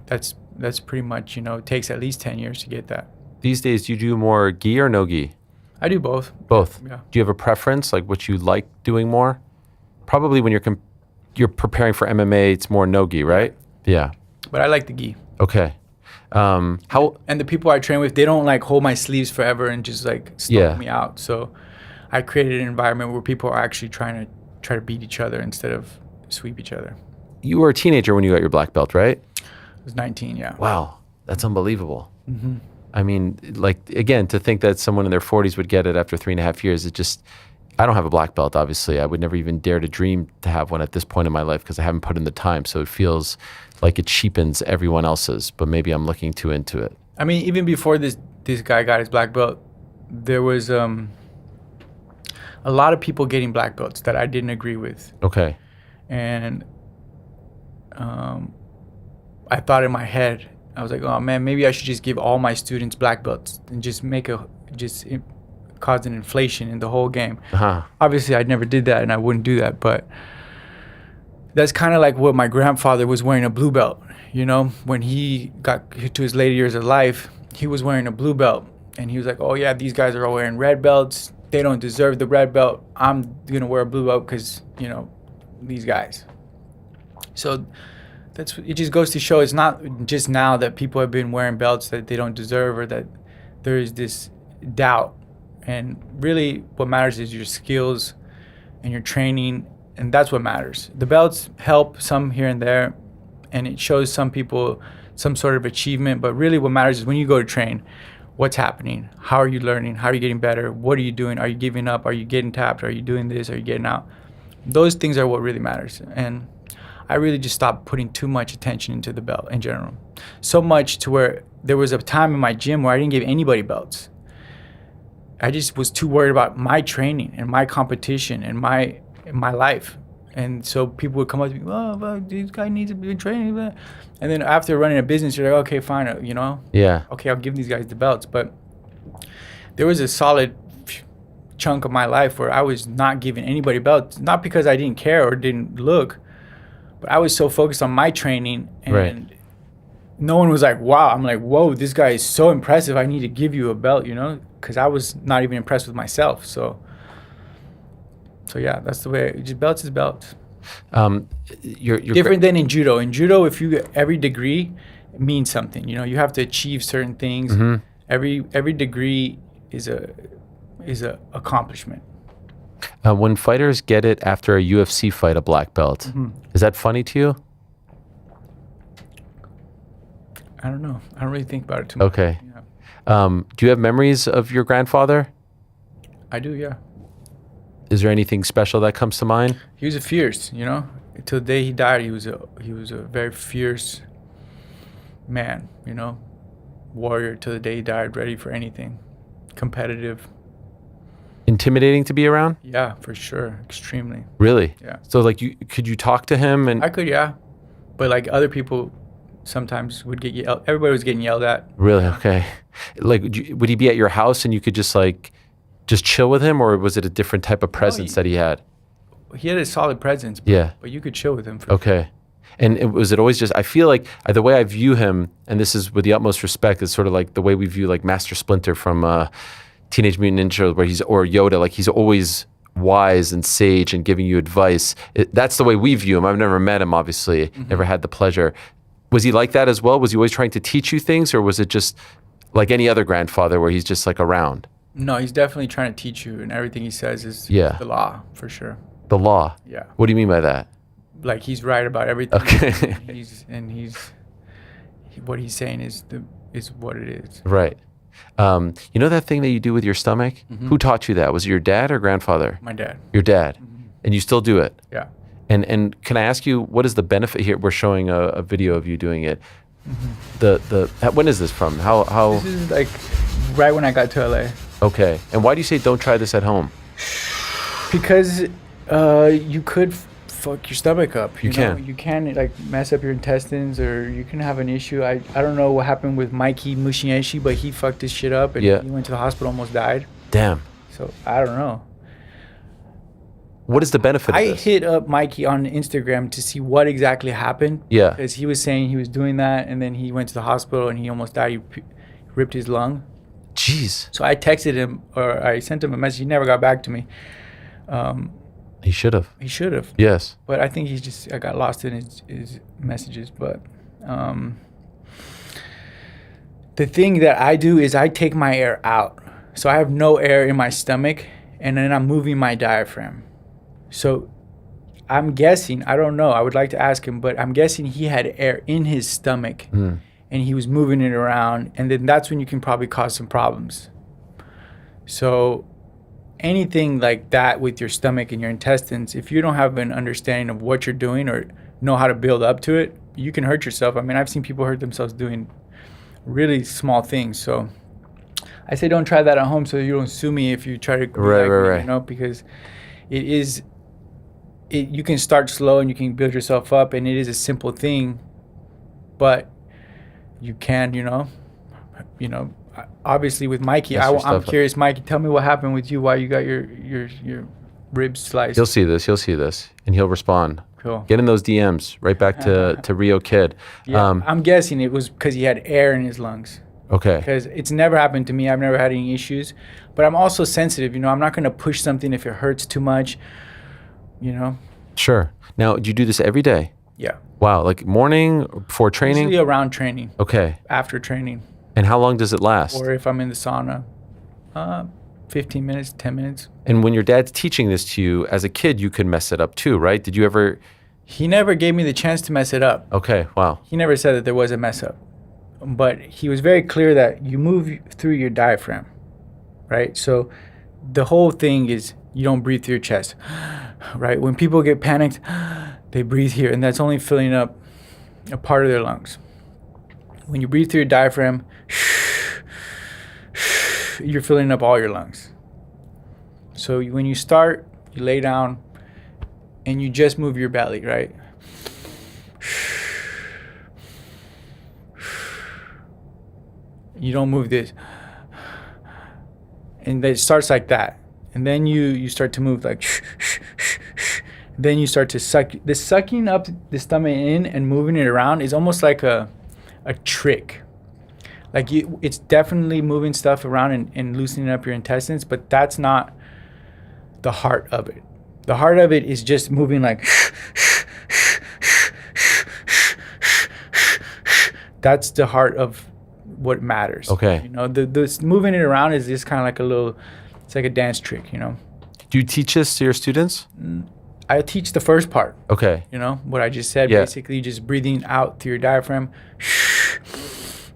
That's pretty much, it takes at least 10 years to get that. These days, do you do more gi or no gi? I do both. Both? Yeah. Do you have a preference, like what you like doing more? Probably when you're preparing for MMA, it's more no gi, right? Yeah. But I like the gi. Okay. And the people I train with, they don't like hold my sleeves forever and just like stomp me out. So I created an environment where people are actually trying to beat each other instead of sweep each other. You were a teenager when you got your black belt, right? I was 19, yeah. Wow, that's unbelievable. Mm-hmm. I mean, like, again, to think that someone in their 40s would get it after 3.5 years, I don't have a black belt, obviously. I would never even dare to dream to have one at this point in my life because I haven't put in the time. So it feels like it cheapens everyone else's, but maybe I'm looking too into it. I mean, even before this guy got his black belt, there was a lot of people getting black belts that I didn't agree with. Okay. And I thought in my head, I was like, oh man, maybe I should just give all my students black belts and just cause an inflation in the whole game. Uh-huh. Obviously, I never did that and I wouldn't do that, but that's kind of like what my grandfather was wearing a blue belt. When he got to his later years of life, he was wearing a blue belt and he was like, oh yeah, these guys are all wearing red belts. They don't deserve the red belt. I'm going to wear a blue belt because, these guys. So it just goes to show it's not just now that people have been wearing belts that they don't deserve or that there is this doubt. And really what matters is your skills and your training, and that's what matters. The belts help some here and there, and it shows some people some sort of achievement, but really what matters is when you go to train, what's happening? How are you learning? How are you getting better? What are you doing? Are you giving up? Are you getting tapped? Are you doing this? Are you getting out? Those things are what really matters. And I really just stopped putting too much attention into the belt in general. So much to where there was a time in my gym where I didn't give anybody belts. I just was too worried about my training and my competition and my life. And so people would come up to me, oh, but this guy needs to be training. And then after running a business, you're like, okay, fine, you know? Yeah. Okay, I'll give these guys the belts. But there was a solid chunk of my life where I was not giving anybody belts, not because I didn't care or didn't look, but I was so focused on my training, and no one was like, wow. I'm like, whoa, this guy is so impressive. I need to give you a belt, you know, because I was not even impressed with myself. So yeah, that's the way. Just belts is belts. You're different than in judo. In judo, if you get every degree, it means something. You know, you have to achieve certain things. Mm-hmm. Every degree is a accomplishment. When fighters get it after a UFC fight, a black belt, is that funny to you? I don't know. I don't really think about it too much. Okay. Yeah. Do you have memories of your grandfather? I do, yeah. Is there anything special that comes to mind? He was a fierce, you know. Till the day he died, he was a very fierce man, you know, warrior till the day he died, ready for anything, competitive. Intimidating to be around? Yeah, for sure, extremely. Really? Yeah. So like, could you talk to him? And I could, yeah, but like other people sometimes would get yelled. Everybody was getting yelled at. Really? Okay. Like, would he be at your house and you could just chill with him, or was it a different type of presence that he had? He had a solid presence. But you could chill with him. Okay. And was it always just, I feel like the way I view him, and this is with the utmost respect, is sort of like the way we view like Master Splinter from Teenage Mutant Ninja, or Yoda, like he's always wise and sage and giving you advice. That's the way we view him. I've never met him, obviously, never had the pleasure. Was he like that as well? Was he always trying to teach you things, or was it just like any other grandfather where he's just like around? No, he's definitely trying to teach you, and everything he says is the law, for sure. The law? Yeah. What do you mean by that? Like he's right about everything. Okay. What he's saying is what it is. Right. You know that thing that you do with your stomach? Who taught you that? Was it your dad or grandfather? My dad. Your dad. And you still do it? Yeah. And can I ask you, what is the benefit here? We're showing a video of you doing it. When is this from? How? This is like right when I got to LA. Okay. And why do you say don't try this at home? Because you could fuck your stomach up. You know? You can like mess up your intestines, or you can have an issue. I don't know what happened with Maycee Barber, but he fucked his shit up, and he went to the hospital, almost died. Damn. So I don't know. What is the benefit of this? I hit up Maycee on Instagram to see what exactly happened. Yeah. Because he was saying he was doing that, and then he went to the hospital and he almost died. He ripped his lung. Jeez. So I texted him, or I sent him a message. He never got back to me. He should have. He should have. Yes. But I think I got lost in his messages. But the thing that I do is I take my air out. So I have no air in my stomach, and then I'm moving my diaphragm. So I'm guessing, I don't know, I would like to ask him, but I'm guessing he had air in his stomach and he was moving it around, and then that's when you can probably cause some problems. So anything like that with your stomach and your intestines, if you don't have an understanding of what you're doing or know how to build up to it, you can hurt yourself. I mean, I've seen people hurt themselves doing really small things. So I say don't try that at home so you don't sue me if you try to right. You know, because you can start slow and you can build yourself up, and it is a simple thing, but you can, you know, obviously with Maycee, I'm curious, Maycee, tell me what happened with you, why you got your ribs sliced. He'll see this, and he'll respond. Cool. Get in those DMs, right back to Rio Kid. Yeah, I'm guessing it was because he had air in his lungs. Okay. Because it's never happened to me. I've never had any issues. But I'm also sensitive, you know. I'm not going to push something if it hurts too much, you know. Sure. Now, do you do this every day? Yeah. Wow, like morning, before training? Usually around training. Okay. After training. And how long does it last? Or if I'm in the sauna, 15 minutes, 10 minutes. And when your dad's teaching this to you, as a kid, you could mess it up too, right? Did you ever... He never gave me the chance to mess it up. Okay, wow. He never said that there was a mess up. But he was very clear that you move through your diaphragm, right? So the whole thing is you don't breathe through your chest, right? When people get panicked, they breathe here, and that's only filling up a part of their lungs. When you breathe through your diaphragm, you're filling up all your lungs. So when you start, you lay down, and you just move your belly, right? You don't move this. And then it starts like that. And then you start to move like then you start to suck. The sucking up the stomach in and moving it around is almost like a trick. Like it's definitely moving stuff around and loosening up your intestines, but that's not the heart of it. The heart of it is just moving like that's the heart of what matters. Okay. You know, the moving it around is just kind of like it's like a dance trick, you know. Do you teach this to your students? I teach the first part. Okay. You know, what I just said, basically just breathing out through your diaphragm,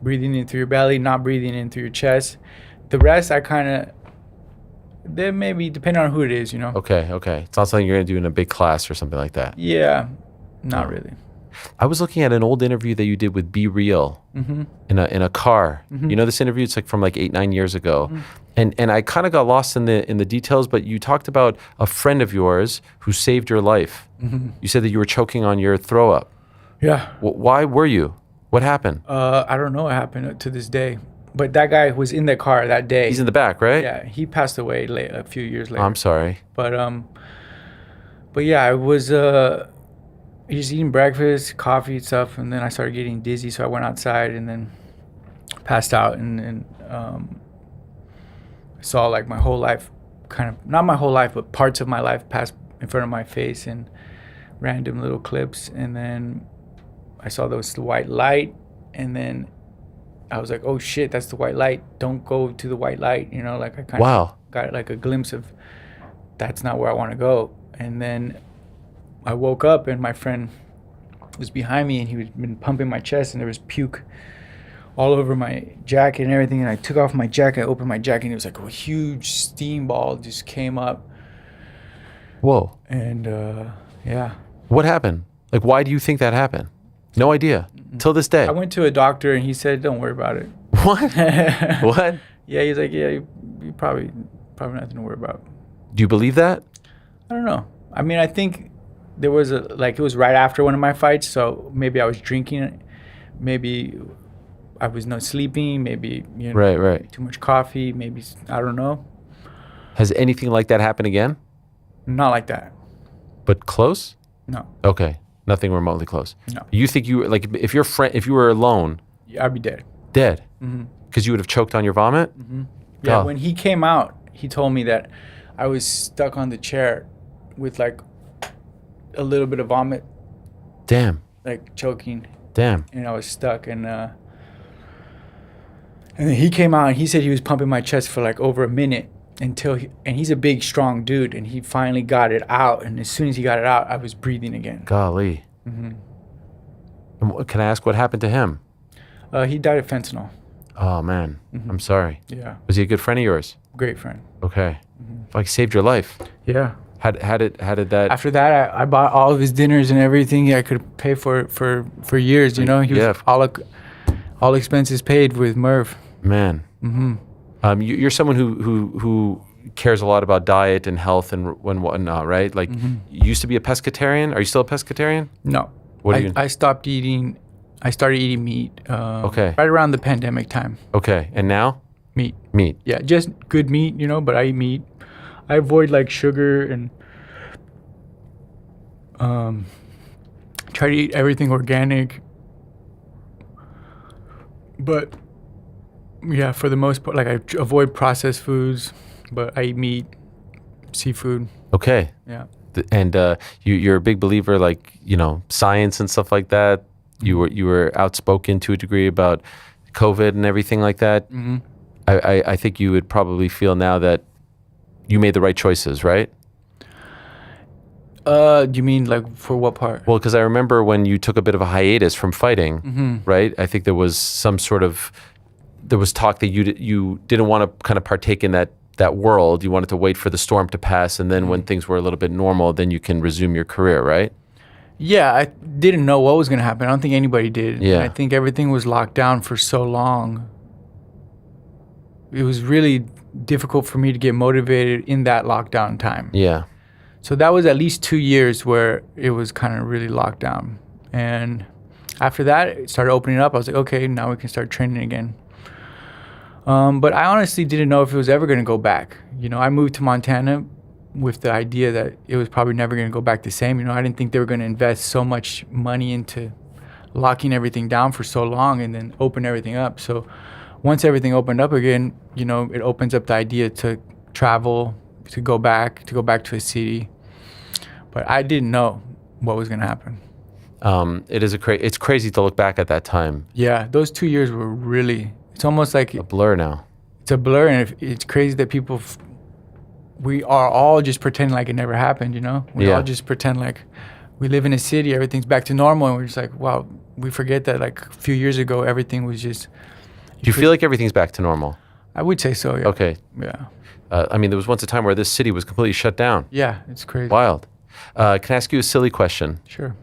breathing in through your belly, not breathing in through your chest. The rest, I kind of, they maybe, depending on who it is, you know. Okay. It's not something you're going to do in a big class or something like that. Yeah, not really. I was looking at an old interview that you did with Be Real in a car. Mhm. You know this interview? It's like from like 8-9 years ago. And I kind of got lost in the details, but you talked about a friend of yours who saved your life. You said that you were choking on your throw up. Yeah. Why were you? What happened? I don't know what happened to this day. But that guy was in the car that day. He's in the back, right? Yeah, he passed away a few years later. I'm sorry. But yeah, I was just eating breakfast, coffee, and stuff, and then I started getting dizzy, so I went outside and then passed out, and saw like my whole life, kind of not my whole life, but parts of my life pass in front of my face in random little clips, and then I saw the white light, and then I was like, oh shit, that's the white light. Don't go to the white light, you know, like I kind of got like a glimpse of that's not where I want to go. And then I woke up and my friend was behind me and he had been pumping my chest and there was puke all over my jacket and everything. And I took off my jacket, I opened my jacket and it was like a huge steam ball just came up. Whoa. And yeah. What happened? Like, why do you think that happened? No idea. Till this day. I went to a doctor and he said, don't worry about it. What? What? Yeah, he's like, yeah, you probably nothing to worry about. Do you believe that? I don't know. I mean, I think there was it was right after one of my fights, so maybe I was drinking, maybe I was not sleeping, maybe, you know, right. too much coffee, maybe, I don't know. Has anything like that happened again? Not like that. But close? No. Okay. Nothing remotely close. No. You think you like if you were alone? Yeah, I'd be dead. Dead? Mhm. Because you would have choked on your vomit? Mhm. Yeah, Oh. when he came out, he told me that I was stuck on the chair with like a little bit of vomit, Damn. like choking. Damn. And I was stuck, and then he came out and he said he was pumping my chest for like over a minute and he's a big, strong dude, and he finally got it out. And as soon as he got it out, I was breathing again. Golly. Mhm. And can I ask what happened to him? He died of fentanyl. Oh man, Mhm. I'm sorry. Yeah. Was he a good friend of yours? Great friend. Okay. Like saved your life. Yeah. How did that? After that, I bought all of his dinners and everything. I could pay for years. You know, he was all expenses paid with Merv. Man. Mhm. You're someone who cares a lot about diet and health and whatnot, right? Like, you used to be a pescatarian. Are you still a pescatarian? No. What are you? I stopped eating. I started eating meat. Okay. Right around the pandemic time. Okay, and now? Meat. Meat. Yeah, just good meat, you know. But I eat meat. I avoid like sugar and try to eat everything organic. But yeah, for the most part, like I avoid processed foods, but I eat meat, seafood. Okay. Yeah. And you're a big believer, like, you know, science and stuff like that. You were outspoken to a degree about COVID and everything like that. Mhm. I think you would probably feel now that you made the right choices, right? Do you mean like for what part? Well, because I remember when you took a bit of a hiatus from fighting, Mhm. right? I think there was talk that you didn't want to kind of partake in that world. You wanted to wait for the storm to pass, and then when things were a little bit normal, then you can resume your career, right? Yeah, I didn't know what was going to happen. I don't think anybody did. Yeah. I think everything was locked down for so long. It was really difficult for me to get motivated in that lockdown time. Yeah. So that was at least 2 years where it was kind of really locked down. And after that, it started opening up. I was like, okay, now we can start training again. But I honestly didn't know if it was ever going to go back. You know, I moved to Montana with the idea that it was probably never going to go back the same. You know, I didn't think they were going to invest so much money into locking everything down for so long and then open everything up. So once everything opened up again, you know, it opens up the idea to travel, to go back to a city. But I didn't know what was going to happen. It's crazy to look back at that time. Yeah, those 2 years were really, it's almost like a blur now. It's a blur, and it's crazy that we are all just pretending like it never happened, you know? We all just pretend like we live in a city, everything's back to normal, and we're just like, wow, we forget that like a few years ago, everything was just... Do you feel like everything's back to normal? I would say so, yeah. Okay. Yeah. I mean, there was once a time where this city was completely shut down. Yeah, it's crazy. Wild. Can I ask you a silly question? Sure.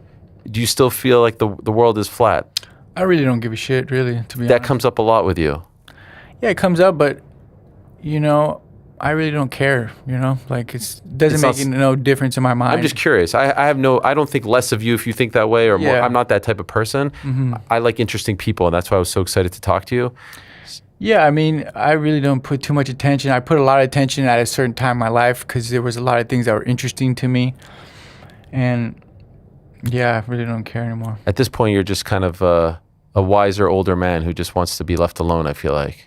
Do you still feel like the world is flat? I really don't give a shit, really, to be honest. That comes up a lot with you. Yeah, it comes up, but, you know, I really don't care, you know? Like, it doesn't make no difference in my mind. I'm just curious. I don't think less of you if you think that way or more. I'm not that type of person. Mm-hmm. I like interesting people, and that's why I was so excited to talk to you. Yeah, I mean, I really don't put too much attention. I put a lot of attention at a certain time in my life because there was a lot of things that were interesting to me. And, yeah, I really don't care anymore. At this point, you're just kind of a wiser, older man who just wants to be left alone, I feel like.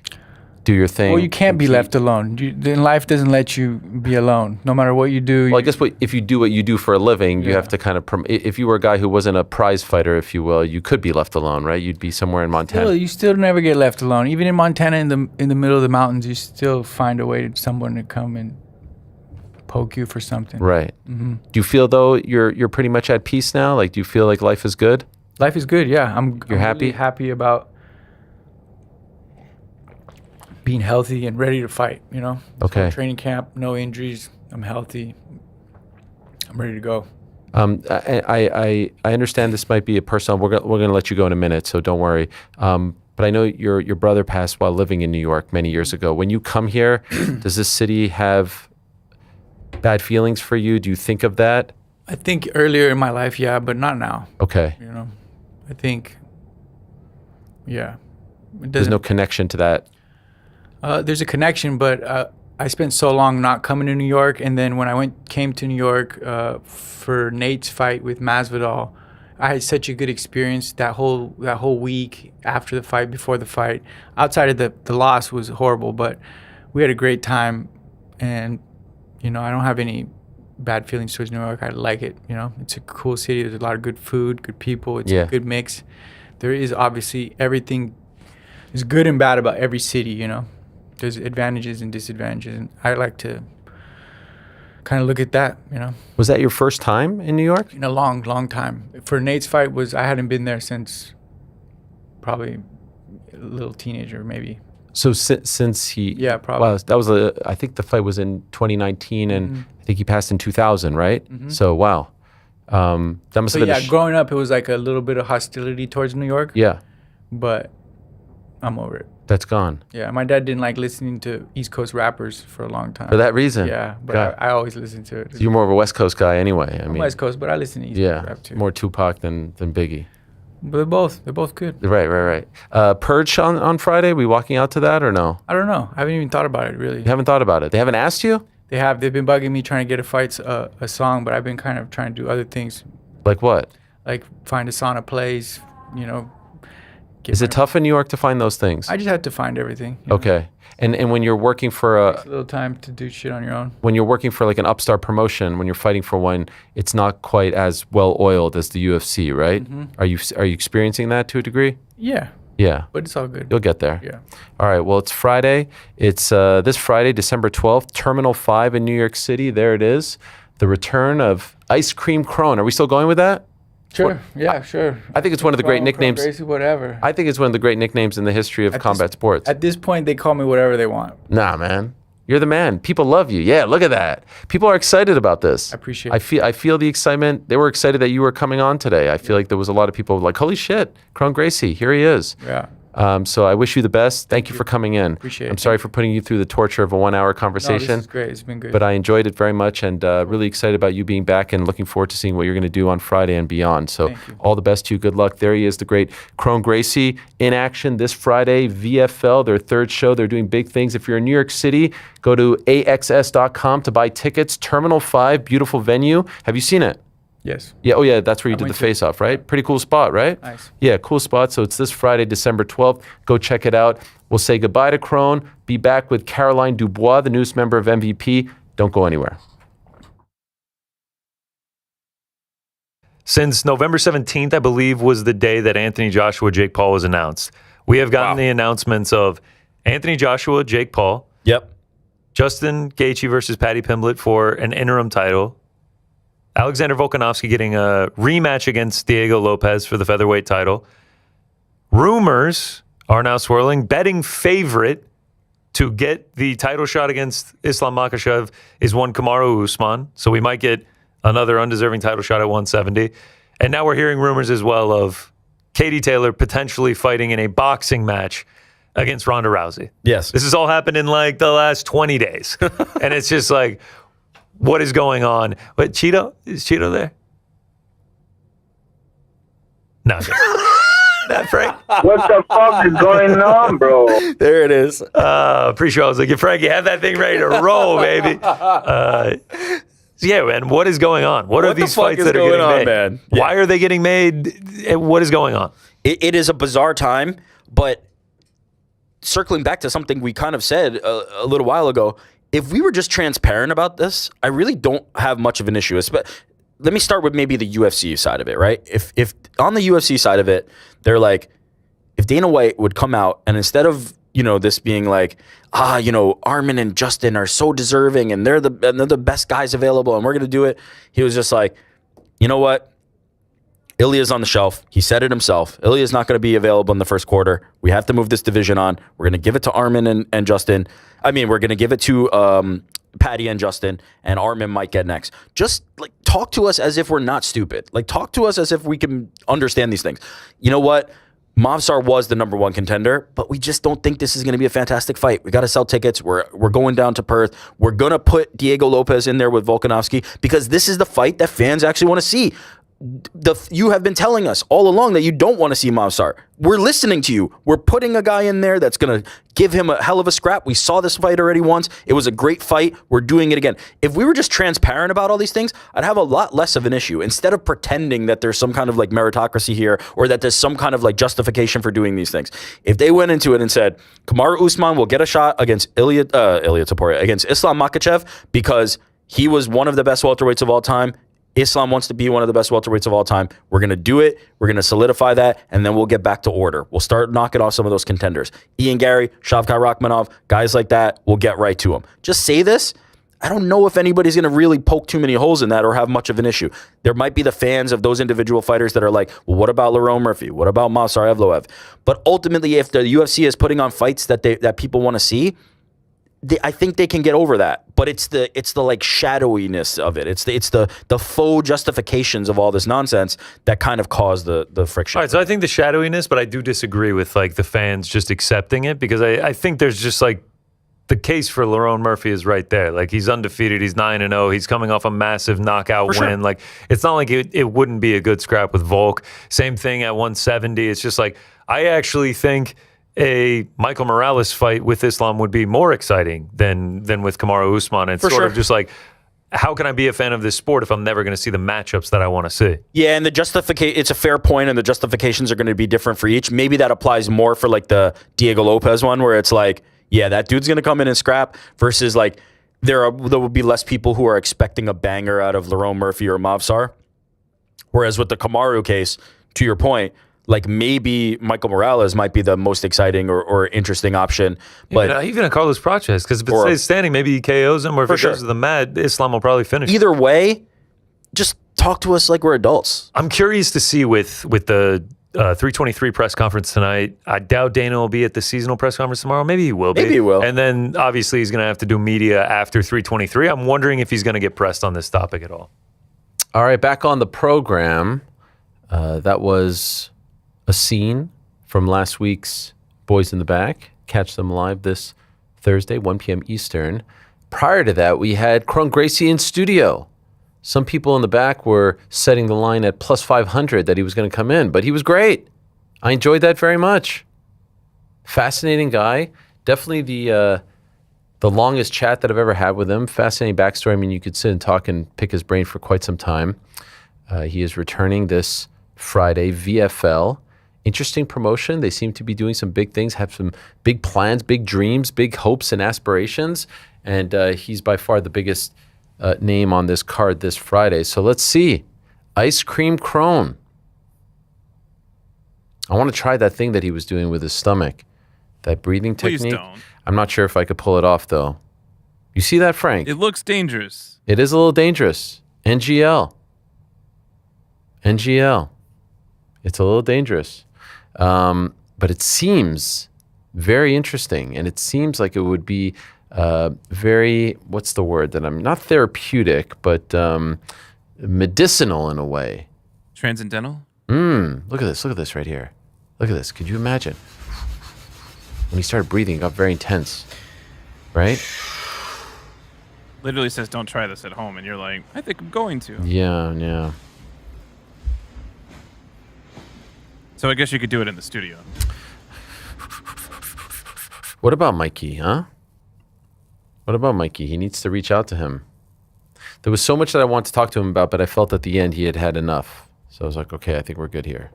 Do your thing. Well, you can't be left alone. Life doesn't let you be alone. No matter what you do. Well, I guess if you do what you do for a living, you have to kind of... if you were a guy who wasn't a prize fighter, if you will, you could be left alone, right? You'd be somewhere in Montana. You still never get left alone. Even in Montana, in the middle of the mountains, you still find a way to someone to come and poke you for something. Right. Mm-hmm. Do you feel, though, you're pretty much at peace now? Like, do you feel like life is good? Life is good, yeah. I'm happy? Really happy about being healthy and ready to fight, you know? Okay. So training camp, no injuries. I'm healthy. I'm ready to go. I understand this might be a personal... We're gonna let you go in a minute, so don't worry. But I know your brother passed while living in New York many years ago. When you come here, does this city have bad feelings for you? Do you think of that? I think earlier in my life, yeah, but not now. Okay. You know, I think, yeah. There's no connection to that. There's a connection, but I spent so long not coming to New York, and then when I came to New York for Nate's fight with Masvidal, I had such a good experience that whole week after the fight, before the fight. Outside of the loss was horrible, but we had a great time, and you know, I don't have any bad feelings towards New York. I like it. You know, it's a cool city. There's a lot of good food, good people. It's a good mix. There is obviously everything is good and bad about every city. You know, there's advantages and disadvantages, and I like to kind of look at that. You know, was that your first time in New York? In a long time. For Nate's fight, I hadn't been there since probably a little teenager, maybe. So since he... Yeah, probably. Wow, that was I think the fight was in 2019, and I think he passed in 2000, right? Mm-hmm. So, wow. That must have been... growing up, it was like a little bit of hostility towards New York. Yeah. But I'm over it. That's gone. Yeah, my dad didn't like listening to East Coast rappers for a long time. For that reason? Yeah, but I always listened to it. So you're more of a West Coast guy anyway. I'm West Coast, but I listen to East Coast rap too. More Tupac than Biggie. But they're both good. Right. Purge on Friday, we walking out to that or no? I don't know. I haven't even thought about it, really. You haven't thought about it? They haven't asked you? They have. They've been bugging me trying to get a song, but I've been kind of trying to do other things. Like what? Like find a song that plays, you know. Is it tough in New York to find those things? I just had to find everything. Okay. And when you're working for it takes a little time to do shit on your own. When you're working for like an upstart promotion, when you're fighting for one, it's not quite as well oiled as the UFC, right? Mm-hmm. Are you experiencing that to a degree? Yeah. Yeah. But it's all good. You'll get there. Yeah. All right. Well, it's Friday. It's this Friday, December 12th, Terminal 5 in New York City. There it is. The return of Ice Cream Kron. Are we still going with that? Sure. Yeah, sure. I think it's one of the great nicknames. Kron Gracie, whatever. I think it's one of the great nicknames in the history of combat sports. At this point, they call me whatever they want. Nah, man. You're the man. People love you. Yeah, look at that. People are excited about this. I appreciate it. I feel the excitement. They were excited that you were coming on today. I feel like there was a lot of people like, holy shit, Kron Gracie, here he is. Yeah. So I wish you the best. Thank you for coming in. Appreciate it. I'm sorry for putting you through the torture of a 1 hour conversation. No, this is great. It's been great. But I enjoyed it very much and really excited about you being back and looking forward to seeing what you're going to do on Friday and beyond. So all the best to you. Good luck. There he is, the great Kron Gracie, in action this Friday, VFL, their third show. They're doing big things. If you're in New York City, go to AXS.com to buy tickets. Terminal 5, beautiful venue. Have you seen it? Yes. Yeah. Oh, yeah. That's where you did the face-off, right? Pretty cool spot, right? Nice. Yeah, cool spot. So it's this Friday, December 12th. Go check it out. We'll say goodbye to Kron. Be back with Caroline Dubois, the newest member of MVP. Don't go anywhere. Since November 17th, I believe, was the day that Anthony Joshua, Jake Paul was announced. We have gotten the announcements of Anthony Joshua, Jake Paul. Yep. Justin Gaethje versus Paddy Pimblett for an interim title. Alexander Volkanovski getting a rematch against Diego Lopez for the featherweight title. Rumors are now swirling. Betting favorite to get the title shot against Islam Makhachev is one Kamaru Usman. So we might get another undeserving title shot at 170. And now we're hearing rumors as well of Katie Taylor potentially fighting in a boxing match against Ronda Rousey. Yes. This has all happened in like the last 20 days. And it's just like, what is going on? But Cheeto? Is Cheeto there? No. That Frank? What the fuck is going on, bro? There it is. Pretty sure I was like, Frankie, have that thing ready to roll, baby. Yeah, man, what is going on? What are these fights that are getting made? Man? Why are they getting made? What is going on? It is a bizarre time, but circling back to something we kind of said a little while ago, if we were just transparent about this, I really don't have much of an issue. Let me start with maybe the UFC side of it, right? If on the UFC side of it, they're like, if Dana White would come out and instead of, this being like, Armin and Justin are so deserving and they're the best guys available and we're going to do it. He was just like, you know what? Ilya's on the shelf. He said it himself. Ilya's not going to be available in the first quarter. We have to move this division on. We're going to give it to Armin and Justin. We're going to give it to Paddy and Justin, and Armin might get next. Just talk to us as if we're not stupid. Talk to us as if we can understand these things. You know what? Mavsar was the number one contender, but we just don't think this is going to be a fantastic fight. We got to sell tickets. We're going down to Perth. We're going to put Diego Lopez in there with Volkanovski because this is the fight that fans actually want to see. You have been telling us all along that you don't want to see Mavsar. We're listening to you. We're putting a guy in there that's going to give him a hell of a scrap. We saw this fight already once. It was a great fight. We're doing it again. If we were just transparent about all these things, I'd have a lot less of an issue. Instead of pretending that there's some kind of meritocracy here or that there's some kind of justification for doing these things. If they went into it and said, Kamaru Usman will get a shot against Ilia Topuria, against Islam Makhachev because he was one of the best welterweights of all time. Islam wants to be one of the best welterweights of all time. We're going to do it. We're going to solidify that, and then we'll get back to order. We'll start knocking off some of those contenders. Ian Gary, Shavkat Rakhmonov, guys like that, we'll get right to them. Just say this. I don't know if anybody's going to really poke too many holes in that or have much of an issue. There might be the fans of those individual fighters that are like, well, what about Lerone Murphy? What about Mansur Abdul-Malik? But ultimately, if the UFC is putting on fights that people want to see, I think they can get over that, but it's the shadowiness of it. It's the faux justifications of all this nonsense that kind of cause the friction. All right, so I think the shadowiness, but I do disagree with the fans just accepting it because I think there's just the case for Lerone Murphy is right there. He's undefeated. He's 9-0. He's coming off a massive knockout win. Sure. It's not like it wouldn't be a good scrap with Volk. Same thing at 170. It's just I actually think a Michael Morales fight with Islam would be more exciting than with Kamaru Usman. It's of just how can I be a fan of this sport if I'm never going to see the matchups that I want to see? Yeah, and it's a fair point, and the justifications are going to be different for each. Maybe that applies more for the Diego Lopez one, where it's yeah, that dude's going to come in and scrap, versus there will be less people who are expecting a banger out of Lerone Murphy or Mavsar. Whereas with the Kamaru case, to your point, maybe Michael Morales might be the most exciting or interesting option. But even a Carlos Praches, because if it stays standing, maybe he KOs him, or if it goes to the mat, Islam will probably finish. Either way, just talk to us like we're adults. I'm curious to see with the 323 press conference tonight. I doubt Dana will be at the seasonal press conference tomorrow. Maybe he will be. Maybe he will. And then obviously he's going to have to do media after 323. I'm wondering if he's going to get pressed on this topic at all. All right, back on the program. That was a scene from last week's Boys in the Back. Catch them live this Thursday, 1 p.m. Eastern. Prior to that, we had Kron Gracie in studio. Some people in the back were setting the line at plus 500 that he was going to come in, but he was great. I enjoyed that very much. Fascinating guy. Definitely the longest chat that I've ever had with him. Fascinating backstory. I mean, you could sit and talk and pick his brain for quite some time. He is returning this Friday, VFL. Interesting promotion. They seem to be doing some big things, have some big plans, big dreams, big hopes and aspirations. And he's by far the biggest name on this card this Friday. So let's see. Ice Cream Kron. I want to try that thing that he was doing with his stomach. That breathing technique. Please don't. I'm not sure if I could pull it off, though. You see that, Frank? It looks dangerous. It is a little dangerous. NGL. It's a little dangerous. But it seems very interesting. And it seems like it would be very, what's the word that I'm, not therapeutic, but medicinal in a way. Transcendental? Look at this right here. Look at this. Could you imagine? When he started breathing, it got very intense. Right? Literally says, don't try this at home. And you're like, I think I'm going to. Yeah. So I guess you could do it in the studio. What about Maycee, huh? What about Maycee? He needs to reach out to him. There was so much that I wanted to talk to him about, but I felt at the end he had had enough. So I was like, okay, I think we're good here.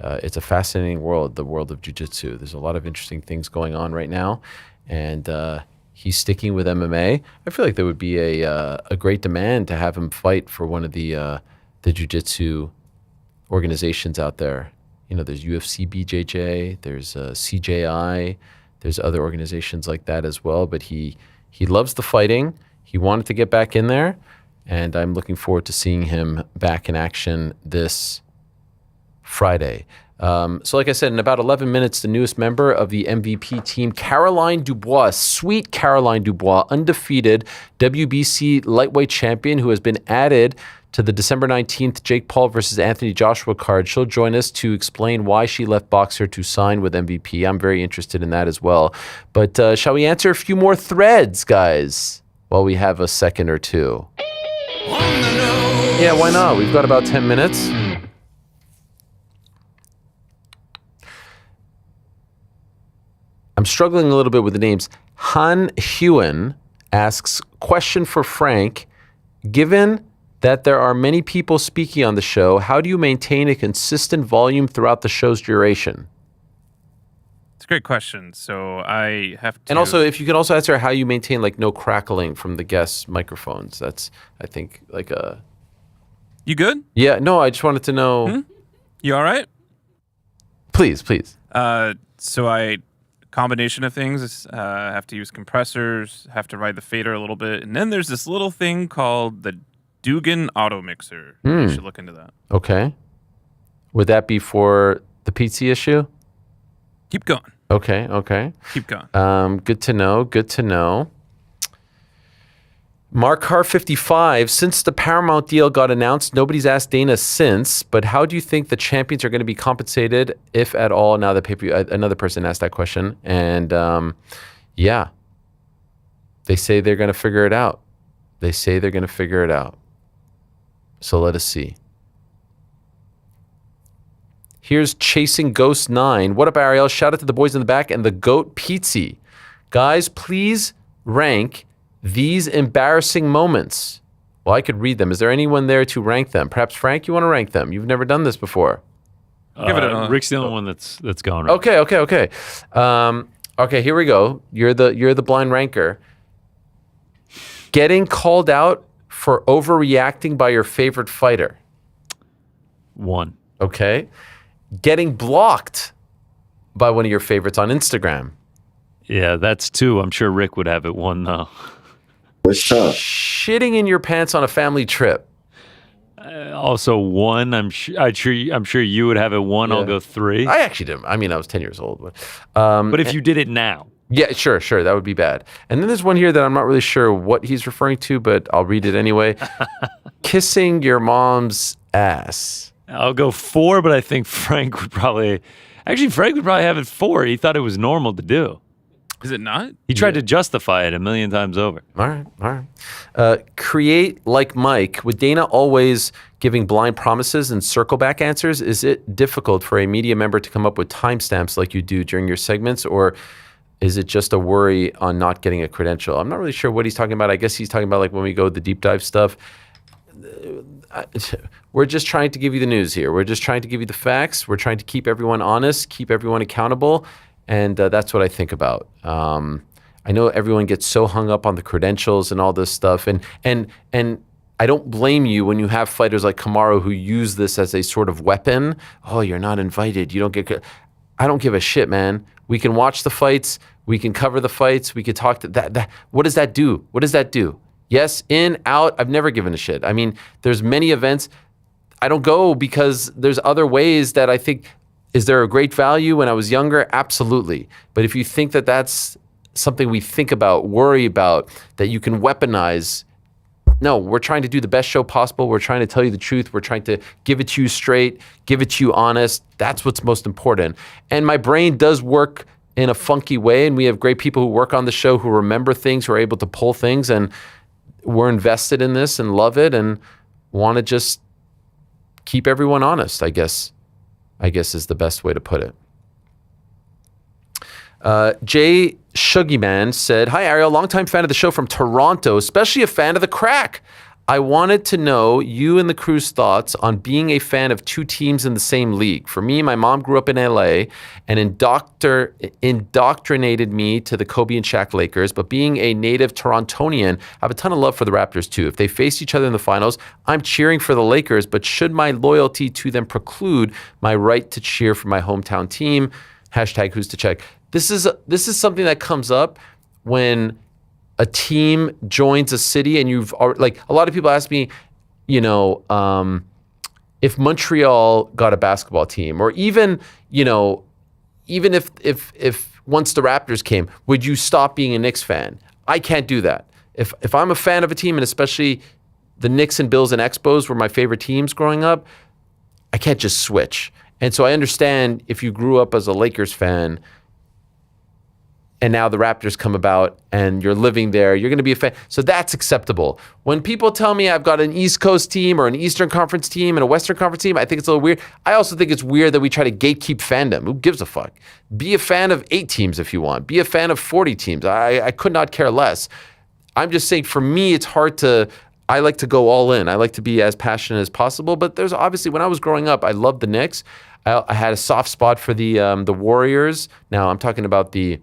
It's a fascinating world, the world of jiu-jitsu. There's a lot of interesting things going on right now. And he's sticking with MMA. I feel like there would be a great demand to have him fight for one of the jiu-jitsu organizations out there. You know, there's UFC BJJ, there's CJI, there's other organizations like that as well. But he loves the fighting. He wanted to get back in there. And I'm looking forward to seeing him back in action this Friday. So like I said, in about 11 minutes, the newest member of the MVP team, Caroline Dubois, sweet Caroline Dubois, undefeated WBC lightweight champion who has been added to the December 19th Jake Paul versus Anthony Joshua card. She'll join us to explain why she left Boxer to sign with MVP. I'm very interested in that as well. But shall we answer a few more threads, guys, while we have a second or two? Yeah, why not? We've got about 10 minutes. I'm struggling a little bit with the names. Han Hewen asks, question for Frank. Given that there are many people speaking on the show, how do you maintain a consistent volume throughout the show's duration? It's a great question. So I have to... And also, if you could also answer how you maintain like no crackling from the guests' microphones. That's, I think, like a... You good? Yeah, no, I just wanted to know... You all right? Please. So I... combination of things. Have to use compressors, have to ride the fader a little bit. And then there's this little thing called the Dugan Auto Mixer. You should look into that. Okay. Would that be for the pizza issue? Keep going. Okay. Keep going. Good to know. Mark Car 55, since the Paramount deal got announced, nobody's asked Dana since, but how do you think the champions are going to be compensated, if at all? Now that another person asked that question. And yeah, they say they're going to figure it out. So let us see. Here's Chasing Ghost 9. What up, Ariel? Shout out to the boys in the back and the Goat Pizza. Guys, please rank these embarrassing moments. Well, I could read them. Is there anyone there to rank them? Perhaps, Frank, you want to rank them? You've never done this before. Give it a Rick's the only one that's going right. Okay. Okay, here we go. You're the blind ranker. Getting called out for overreacting by your favorite fighter. 1. Okay. Getting blocked by one of your favorites on Instagram. Yeah, that's 2. I'm sure Rick would have it 1 though. What's up? Shitting in your pants on a family trip. Also 1. I'm sure you would have it 1. Yeah. I'll go 3. I actually didn't. I mean, I was 10 years old. But if you did it now. Yeah, sure. That would be bad. And then there's one here that I'm not really sure what he's referring to, but I'll read it anyway. Kissing your mom's ass. I'll go 4, but I think Frank would probably... Actually, Frank would probably have it 4. He thought it was normal to do. Is it not? He tried to justify it 1,000,000 times over. All right. Create like Mike. With Dana always giving blind promises and circle back answers, is it difficult for a media member to come up with timestamps like you do during your segments, or is it just a worry on not getting a credential? I'm not really sure what he's talking about. I guess he's talking about like when we go the deep dive stuff. We're just trying to give you the news here. We're just trying to give you the facts. We're trying to keep everyone honest, keep everyone accountable. And that's what I think about. I know everyone gets so hung up on the credentials and all this stuff. And I don't blame you when you have fighters like Kamaru who use this as a sort of weapon. Oh, you're not invited. You don't get... I don't give a shit, man. We can watch the fights. We can cover the fights. We can talk to that. What does that do? What does that do? Yes, in, out. I've never given a shit. I mean, there's many events. I don't go because there's other ways that I think... Is there a great value when I was younger? Absolutely. But if you think that that's something we think about, worry about, that you can weaponize, no, we're trying to do the best show possible. We're trying to tell you the truth. We're trying to give it to you straight, give it to you honest. That's what's most important. And my brain does work in a funky way, and we have great people who work on the show who remember things, who are able to pull things, and we're invested in this and love it and want to just keep everyone honest, I guess is the best way to put it. Jay Shuggyman said, "Hi, Ariel, longtime fan of the show from Toronto, especially a fan of the crack. I wanted to know you and the crew's thoughts on being a fan of 2 teams in the same league. For me, my mom grew up in LA and indoctrinated me to the Kobe and Shaq Lakers, but being a native Torontonian, I have a ton of love for the Raptors too. If they face each other in the finals, I'm cheering for the Lakers, but should my loyalty to them preclude my right to cheer for my hometown team? Hashtag who's to check." This is something that comes up when a team joins a city and you've already, like, a lot of people ask me, you know, if Montreal got a basketball team, or even, you know, even if once the Raptors came, would you stop being a Knicks fan? I can't do that. If I'm a fan of a team, and especially the Knicks and Bills and Expos were my favorite teams growing up, I can't just switch. And so I understand if you grew up as a Lakers fan and now the Raptors come about and you're living there, you're going to be a fan. So that's acceptable. When people tell me I've got an East Coast team or an Eastern Conference team and a Western Conference team, I think it's a little weird. I also think it's weird that we try to gatekeep fandom. Who gives a fuck? Be a fan of 8 teams if you want. Be a fan of 40 teams. I could not care less. I'm just saying, for me, it's hard to... I like to go all in. I like to be as passionate as possible. But there's obviously, when I was growing up, I loved the Knicks. I had a soft spot for the Warriors. Now, I'm talking about the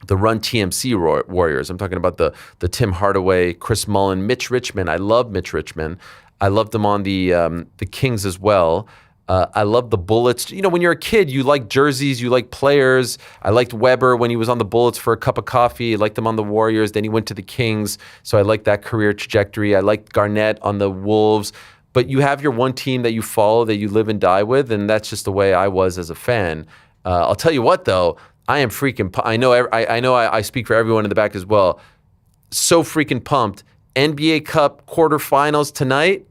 Run TMC Warriors. I'm talking about the Tim Hardaway, Chris Mullin, Mitch Richmond. I love Mitch Richmond. I loved them on the Kings as well. I love the Bullets. You know, when you're a kid, you like jerseys, you like players. I liked Weber when he was on the Bullets for a cup of coffee. I liked him on the Warriors. Then he went to the Kings. So I liked that career trajectory. I liked Garnett on the Wolves. But you have your one team that you follow, that you live and die with, and that's just the way I was as a fan. I'll tell you what, though. I am freaking... I know I speak for everyone in the back as well. So freaking pumped. NBA Cup quarterfinals tonight.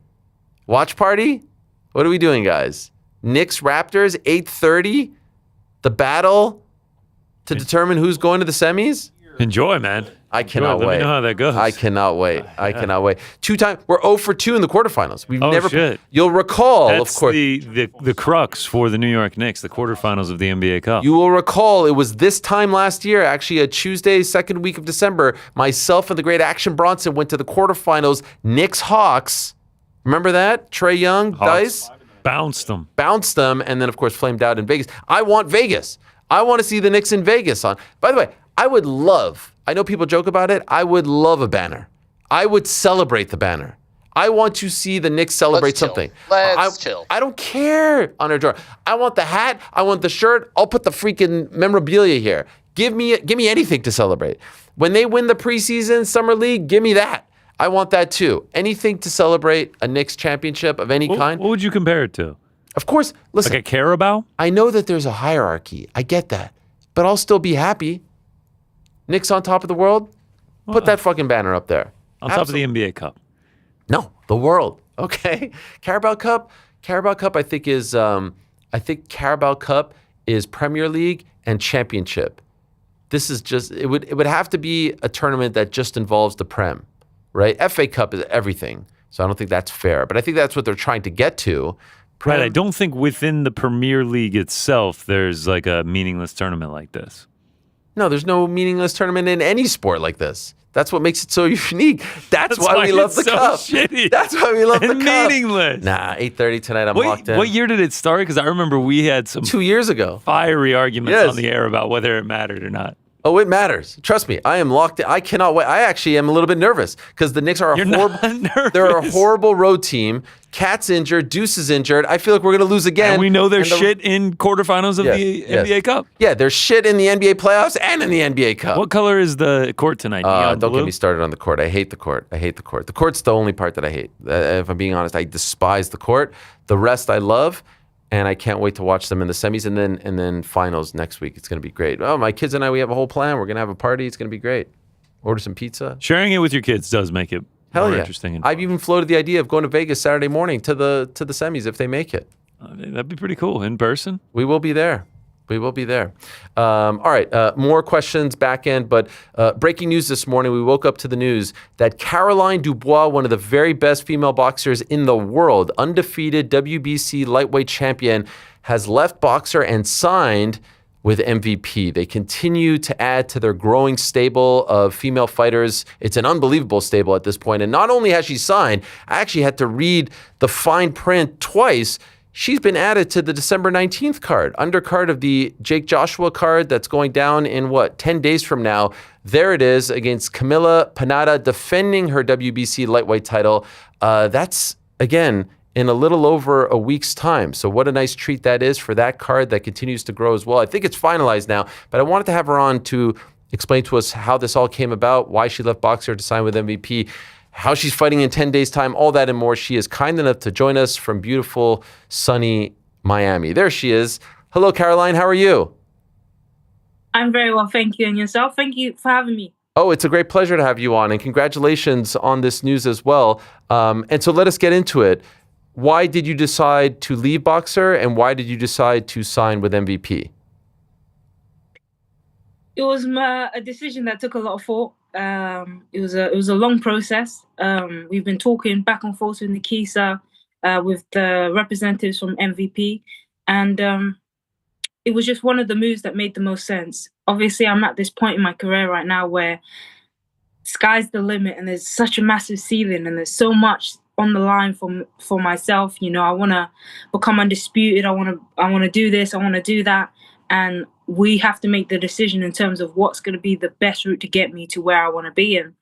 Watch party? What are we doing, guys? Knicks, Raptors, 8:30. The battle to determine who's going to the semis. Enjoy, man. I cannot wait. Let me know how that goes. I cannot wait. I cannot wait. We're 0 for 2 in the quarterfinals. We've never. Shit. You'll recall, That's of course. the crux for the New York Knicks, the quarterfinals of the NBA Cup. You will recall it was this time last year, actually a Tuesday, second week of December. Myself and the great Action Bronson went to the quarterfinals. Knicks Hawks. Remember that? Trae Young, Hawks Dice bounced them, and then of course flamed out in Vegas. I want Vegas. I want to see the Knicks in Vegas on. By the way, I would love. I know people joke about it. I would love a banner. I would celebrate the banner. I want to see the Knicks celebrate something. Let's chill. I don't care, Under Jar. I want the hat. I want the shirt. I'll put the freaking memorabilia here. Give me anything to celebrate. When they win the preseason Summer League, give me that. I want that too. Anything to celebrate a Knicks championship of any kind. What would you compare it to? Of course, listen. Like a Carabao? I know that there's a hierarchy. I get that. But I'll still be happy. Knicks on top of the world? Put that fucking banner up there. On top of the NBA Cup. No, the world. Okay. Carabao Cup, I think Carabao Cup is Premier League and Championship. This is just, it would have to be a tournament that just involves the Prem, right? FA Cup is everything. So I don't think that's fair. But I think that's what they're trying to get to. Right. I don't think within the Premier League itself there's like a meaningless tournament like this. No, there's no meaningless tournament in any sport like this. That's what makes it so unique. That's why we love the so Cup. Shitty. That's why we love the Cup. Meaningless. Nah, 8:30 tonight. I'm locked in. What year did it start? Because I remember we had some 2 years ago fiery arguments on the air about whether it mattered or not. Oh, it matters. Trust me. I am locked in. I cannot wait. I actually am a little bit nervous because the Knicks are You're horrible. not nervous. They're a horrible road team. Cat's injured. Deuce is injured. I feel like we're going to lose again. And we know they're shit in quarterfinals of the NBA Cup. Yeah, they're shit in the NBA playoffs and in the NBA Cup. What color is the court tonight? Neon Don't blue? get me started on the court. I hate the court. The court's the only part that I hate. If I'm being honest, I despise the court. The rest I love, and I can't wait to watch them in the semis and then finals next week. It's going to be great. Oh, my kids and I, we have a whole plan. We're going to have a party. It's going to be great. Order some pizza. Sharing it with your kids does make it more interesting. And I've even floated the idea of going to Vegas Saturday morning to the semis if they make it. that'd be pretty cool in person. We will be there. All right, more questions back end, but breaking news this morning, we woke up to the news that Caroline Dubois, one of the very best female boxers in the world, undefeated WBC lightweight champion, has left Boxer and signed with MVP. They continue to add to their growing stable of female fighters. It's an unbelievable stable at this point. And not only has she signed, I actually had to read the fine print twice. She's been added to the December 19th card, undercard of the Jake Joshua card that's going down in 10 days from now. There it is against Camila Panada, defending her WBC lightweight title. That's, again, in a little over a week's time. So what a nice treat that is for that card that continues to grow as well. I think it's finalized now, but I wanted to have her on to explain to us how this all came about, why she left Boxer to sign with MVP, how she's fighting in 10 days' time, all that and more. She is kind enough to join us from beautiful, sunny Miami. There she is. Hello, Caroline. How are you? I'm very well, thank you. And yourself? Thank you for having me. Oh, it's a great pleasure to have you on, and congratulations on this news as well. And so let us get into it. Why did you decide to leave Boxer, and why did you decide to sign with MVP? It was a decision that took a lot of thought. It was a long process. We've been talking back and forth with Nikisa, with the representatives from MVP, and it was just one of the moves that made the most sense. Obviously, I'm at this point in my career right now where sky's the limit, and there's such a massive ceiling, and there's so much on the line for myself. You know, I want to become undisputed. I want to do this. I want to do that, and we have to make the decision in terms of what's going to be the best route to get me to where I want to be. And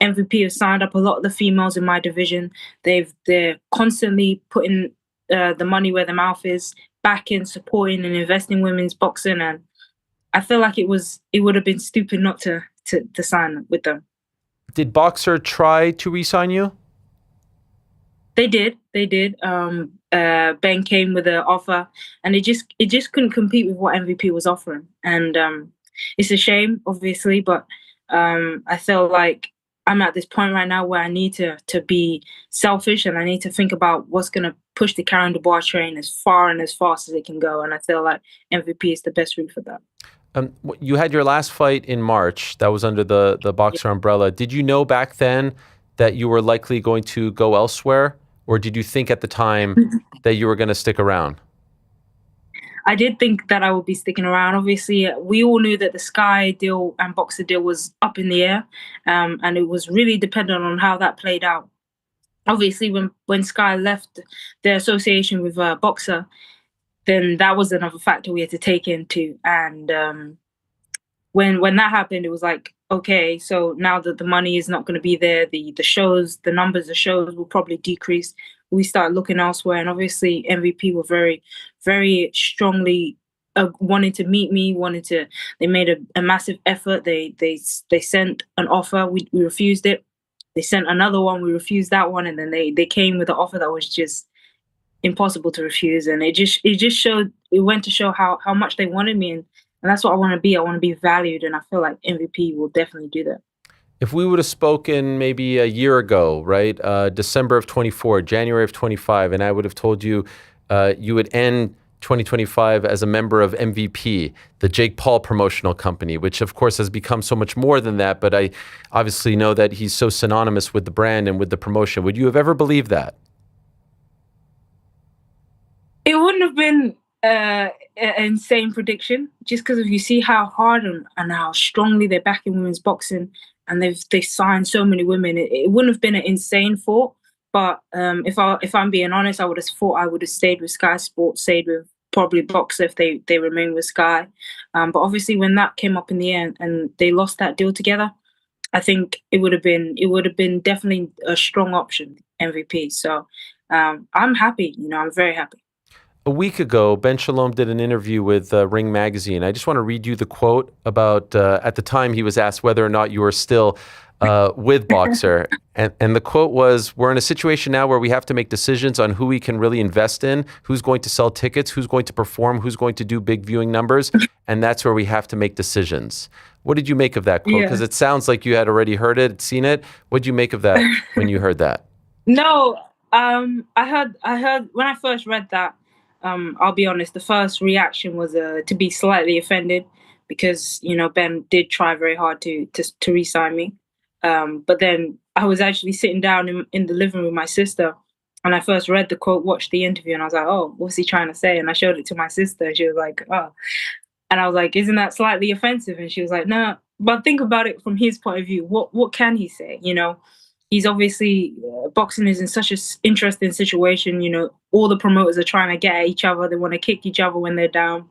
MVP has signed up a lot of the females in my division. They're constantly putting the money where the mouth is, backing, supporting, and investing women's boxing. And I feel like it would have been stupid not to sign with them. Did Boxer try to re-sign you? They did. Ben came with an offer, and it just couldn't compete with what MVP was offering. And it's a shame, obviously, but I feel like I'm at this point right now where I need to be selfish, and I need to think about what's going to push the Caroline Dubois train as far and as fast as it can go. And I feel like MVP is the best route for that. You had your last fight in March. That was under the Boxer umbrella. Did you know back then that you were likely going to go elsewhere? Or did you think at the time that you were going to stick around? I did think that I would be sticking around. Obviously, we all knew that the Sky deal and Boxer deal was up in the air, and it was really dependent on how that played out. Obviously, when Sky left their association with Boxer, then that was another factor we had to take into. And when that happened, it was like, okay, so now that the money is not going to be there, the shows, the numbers of shows will probably decrease. We start looking elsewhere, and obviously MVP were very, very strongly wanting to meet me. They made a massive effort. They sent an offer. We refused it. They sent another one. We refused that one, and then they came with an offer that was just impossible to refuse. And it went to show how much they wanted me, and that's what I want to be. I want to be valued, and I feel like MVP will definitely do that. If we would have spoken maybe a year ago, right, December of 24, January of 25, and I would have told you you would end 2025 as a member of MVP, the Jake Paul promotional company, which of course has become so much more than that. But I obviously know that he's so synonymous with the brand and with the promotion. Would you have ever believed that? It wouldn't have been an insane prediction, just because if you see how hard and how strongly they're backing women's boxing, and they signed so many women, it wouldn't have been an insane thought. But if I'm being honest, I would have thought I would have stayed with Sky Sports, stayed with probably Boxer if they remain with Sky. But obviously, when that came up in the end and they lost that deal together, I think it would have been definitely a strong option, MVP. So I'm happy. I'm very happy. A week ago, Ben Shalom did an interview with Ring Magazine. I just want to read you the quote about, at the time he was asked whether or not you were still with Boxer. And the quote was, "We're in a situation now where we have to make decisions on who we can really invest in, who's going to sell tickets, who's going to perform, who's going to do big viewing numbers. And that's where we have to make decisions." What did you make of that quote? Because it sounds like you had already heard it, seen it. What did you make of that when you heard that? No, I heard when I first read that, I'll be honest, the first reaction was to be slightly offended because, Ben did try very hard to re-sign me. But then I was actually sitting down in the living room with my sister, and I first read the quote, watched the interview, and I was like, oh, what's he trying to say? And I showed it to my sister, and she was like, oh. And I was like, isn't that slightly offensive? And she was like, no, but think about it from his point of view. What can he say? He's obviously, boxing is in such an interesting situation. All the promoters are trying to get at each other. They want to kick each other when they're down.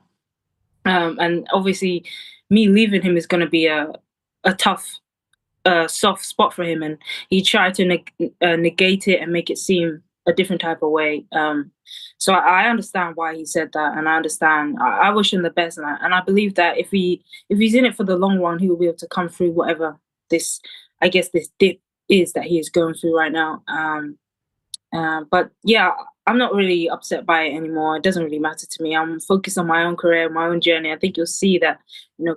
And obviously, me leaving him is going to be a tough, soft spot for him. And he tried to negate it and make it seem a different type of way. So I understand why he said that, and I understand. I wish him the best, and I believe that if he's in it for the long run, he will be able to come through whatever this dip is that he is going through right now. But yeah, I'm not really upset by it anymore. It doesn't really matter to me. I'm focused on my own career, my own journey. I think you'll see that,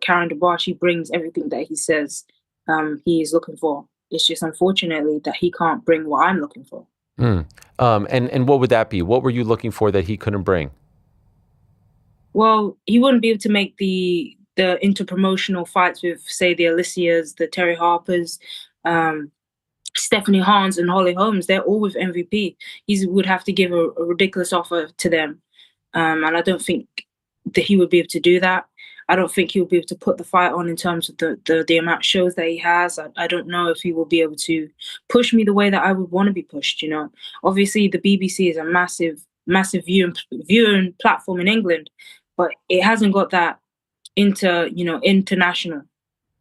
Caroline Dubois, she brings everything that he says he is looking for. It's just unfortunately that he can't bring what I'm looking for. And what would that be? What were you looking for that he couldn't bring? Well, he wouldn't be able to make the interpromotional fights with, say, the Alicias, the Terry Harpers, Stephanie Hans and Holly Holmes. They're all with MVP. He would have to give a ridiculous offer to them. And I don't think that he would be able to do that. I don't think he will be able to put the fight on in terms of the amount of shows that he has. I don't know if he will be able to push me the way that I would want to be pushed. Obviously the BBC is a massive viewing platform in England, but it hasn't got that international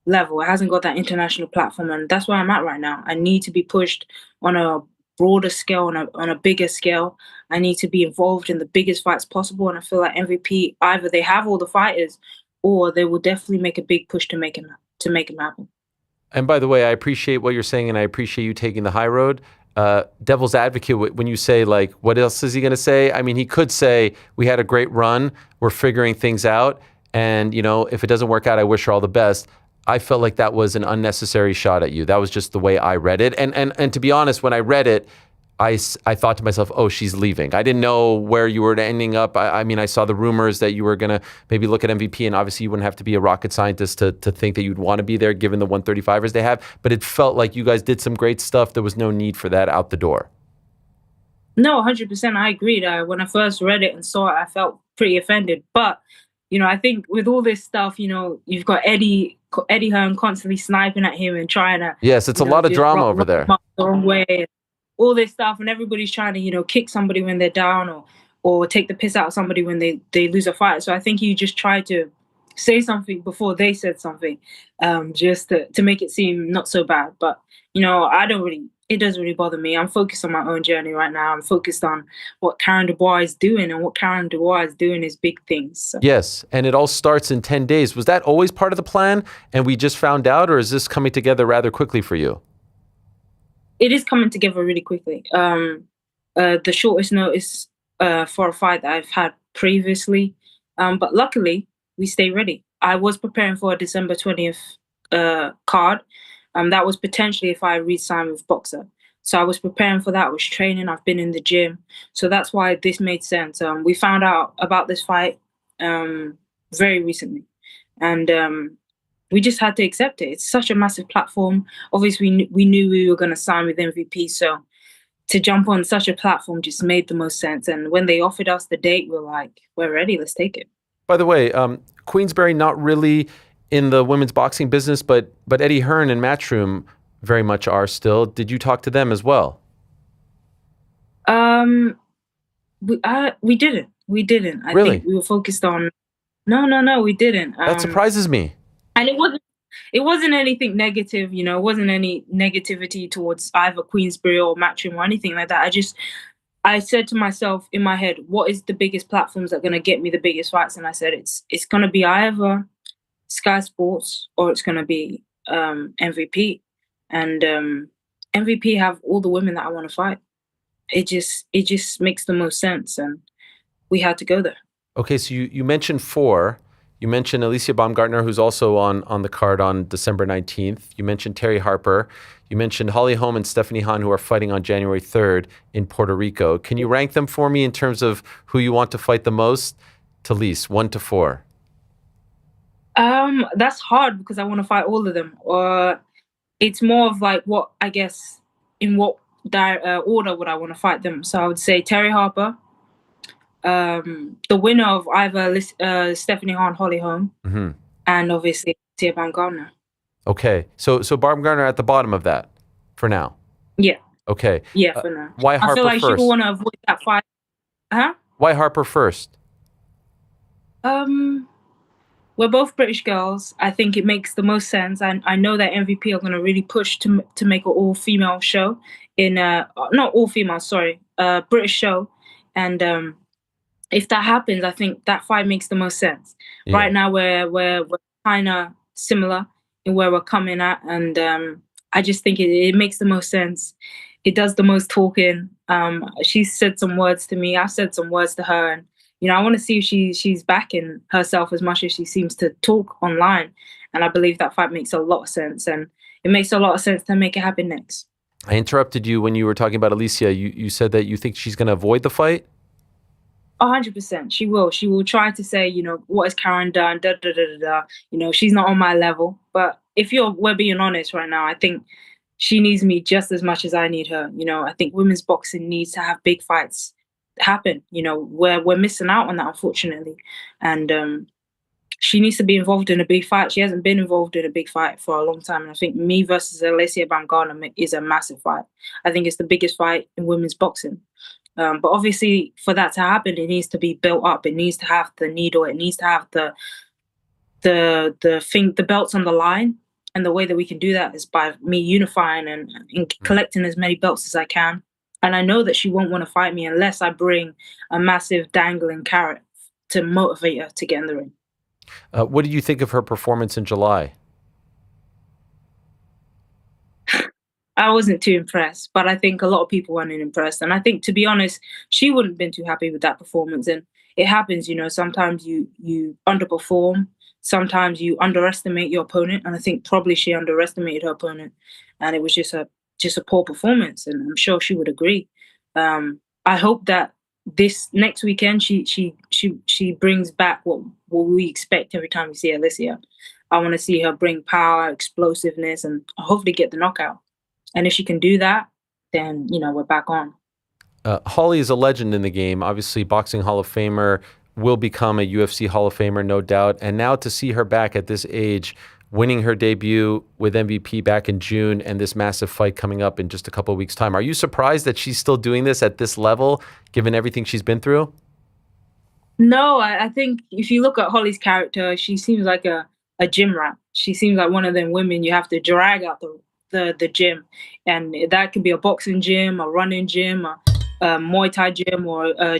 level. It hasn't got that international platform, and that's where I'm at right now. I need to be pushed on a broader scale, on a bigger scale. I need to be involved in the biggest fights possible, and I feel like MVP, either they have all the fighters, or they will definitely make a big push to make him happen. And by the way, I appreciate what you're saying, and I appreciate you taking the high road. Devil's advocate, when you say, like, what else is he going to say? I mean, he could say, we had a great run, we're figuring things out, and, if it doesn't work out, I wish her all the best. I felt like that was an unnecessary shot at you. That was just the way I read it. And to be honest, when I read it, I thought to myself, oh, she's leaving. I didn't know where you were ending up. I mean, I saw the rumors that you were going to maybe look at MVP, and obviously you wouldn't have to be a rocket scientist to think that you'd want to be there given the 135ers they have. But it felt like you guys did some great stuff. There was no need for that out the door. No, 100%. I agreed. When I first read it and saw it, I felt pretty offended. But, I think with all this stuff, you've got Eddie Hearn constantly sniping at him and trying to... Yes, it's a lot of drama over there. The wrong way. All this stuff, and everybody's trying to, kick somebody when they're down or take the piss out of somebody when they lose a fight. So I think you just try to say something before they said something, just to make it seem not so bad. But, it doesn't really bother me. I'm focused on my own journey right now. I'm focused on what Caroline Dubois is doing, and what Caroline Dubois is doing is big things. So. Yes, and it all starts in 10 days. Was that always part of the plan, and we just found out, or is this coming together rather quickly for you? It is coming together really quickly. The shortest notice for a fight that I've had previously. But luckily, we stay ready. I was preparing for a December 20th card. That was potentially if I re-signed with Boxer. So I was preparing for that. I was training. I've been in the gym. So that's why this made sense. We found out about this fight very recently. And we just had to accept it. It's such a massive platform. Obviously, we knew we were going to sign with MVP. So to jump on such a platform just made the most sense. And when they offered us the date, we're like, we're ready. Let's take it. By the way, Queensberry not really in the women's boxing business, but Eddie Hearn and Matchroom very much are still. Did you talk to them as well? We didn't. We didn't. I Really? think we were focused on. No, we didn't. That surprises me. And it wasn't anything negative, you know, it wasn't any negativity towards either Queensberry or Matchroom or anything like that. I said to myself in my head, what is the biggest platforms that are going to get me the biggest fights? And I said, it's going to be either Sky Sports or it's going to be MVP. And MVP have all the women that I want to fight. It just makes the most sense. And we had to go there. Okay, so you mentioned 4. You mentioned Alicia Baumgartner, who's also on the card on December 19th. You mentioned Terry Harper. You mentioned Holly Holm and Stephanie Han, who are fighting on January 3rd in Puerto Rico. Can you rank them for me in terms of who you want to fight the most to least, 1 to 4? That's hard because I want to fight all of them. It's more of like what, I guess, in what order would I want to fight them? So I would say Terry Harper, the winner of either Stephanie Han, Holly Holm, and obviously Tia Baumgartner. Okay, so Baumgartner at the bottom of that for now. Yeah. Okay. Yeah, for now. Why Harper I feel like first? she would want to avoid that fight. Huh? Why Harper first? We're both British girls. I think it makes the most sense. And I know that MVP are going to really push to make an all-female show not all-female, sorry, British show. And if that happens, I think that fight makes the most sense. Yeah. Right now, we're kind of similar in where we're coming at. And I just think it makes the most sense. It does the most talking. She said some words to me. I've said some words to her. And you know, I want to see if she's backing herself as much as she seems to talk online. And I believe that fight makes a lot of sense. And it makes a lot of sense to make it happen next. I interrupted you when you were talking about Alicia. You said that you think she's going to avoid the fight? 100%. She will. She will try to say, you know, what has Karen done? Da, da, da, da, da. You know, she's not on my level. But if we're being honest right now, I think she needs me just as much as I need her. You know, I think women's boxing needs to have big fights happen. You know, we're missing out on that, unfortunately. And she needs to be involved in a big fight. She hasn't been involved in a big fight for a long time. And I think me versus Alicia Baumgartner is a massive fight. I think it's the biggest fight in women's boxing. But obviously, for that to happen, it needs to be built up. It needs to have the needle. It needs to have the belts on the line. And the way that we can do that is by me unifying and collecting as many belts as I can. And I know that she won't want to fight me unless I bring a massive dangling carrot to motivate her to get in the ring. What did you think of her performance in July? I wasn't too impressed, but I think a lot of people weren't impressed. And I think, to be honest, she wouldn't have been too happy with that performance. And it happens, you know, sometimes you underperform. Sometimes you underestimate your opponent. And I think probably she underestimated her opponent. And it was just a poor performance. And I'm sure she would agree. I hope that this next weekend, she brings back what we expect every time we see Alicia. I want to see her bring power, explosiveness, and hopefully get the knockout. And if she can do that, then, you know, we're back on. Holly is a legend in the game. Obviously, Boxing Hall of Famer, will become a UFC Hall of Famer, no doubt. And now to see her back at this age, winning her debut with MVP back in June and this massive fight coming up in just a couple of weeks' time. Are you surprised that she's still doing this at this level, given everything she's been through? No, I think if you look at Holly's character, she seems like a gym rat. She seems like one of them women you have to drag out the gym. And that could be a boxing gym, a running gym, a Muay Thai gym, or a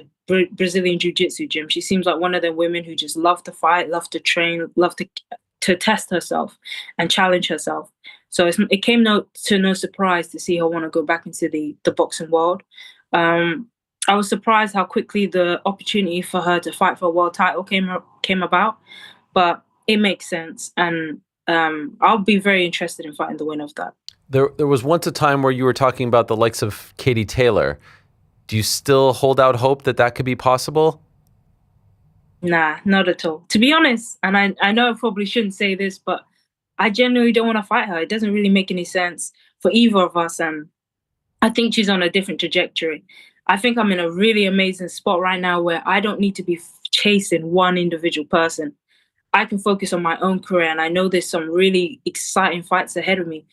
Brazilian Jiu-Jitsu gym. She seems like one of them women who just love to fight, love to train, love to test herself and challenge herself. So it came to no surprise to see her want to go back into the boxing world. I was surprised how quickly the opportunity for her to fight for a world title came about, but it makes sense. And I'll be very interested in fighting the winner of that. There was once a time where you were talking about the likes of Katie Taylor. Do you still hold out hope that that could be possible? Nah, not at all. To be honest, and I know I probably shouldn't say this, but I genuinely don't want to fight her. It doesn't really make any sense for either of us. And I think she's on a different trajectory. I think I'm in a really amazing spot right now where I don't need to be chasing one individual person. I can focus on my own career, and I know there's some really exciting fights ahead of me.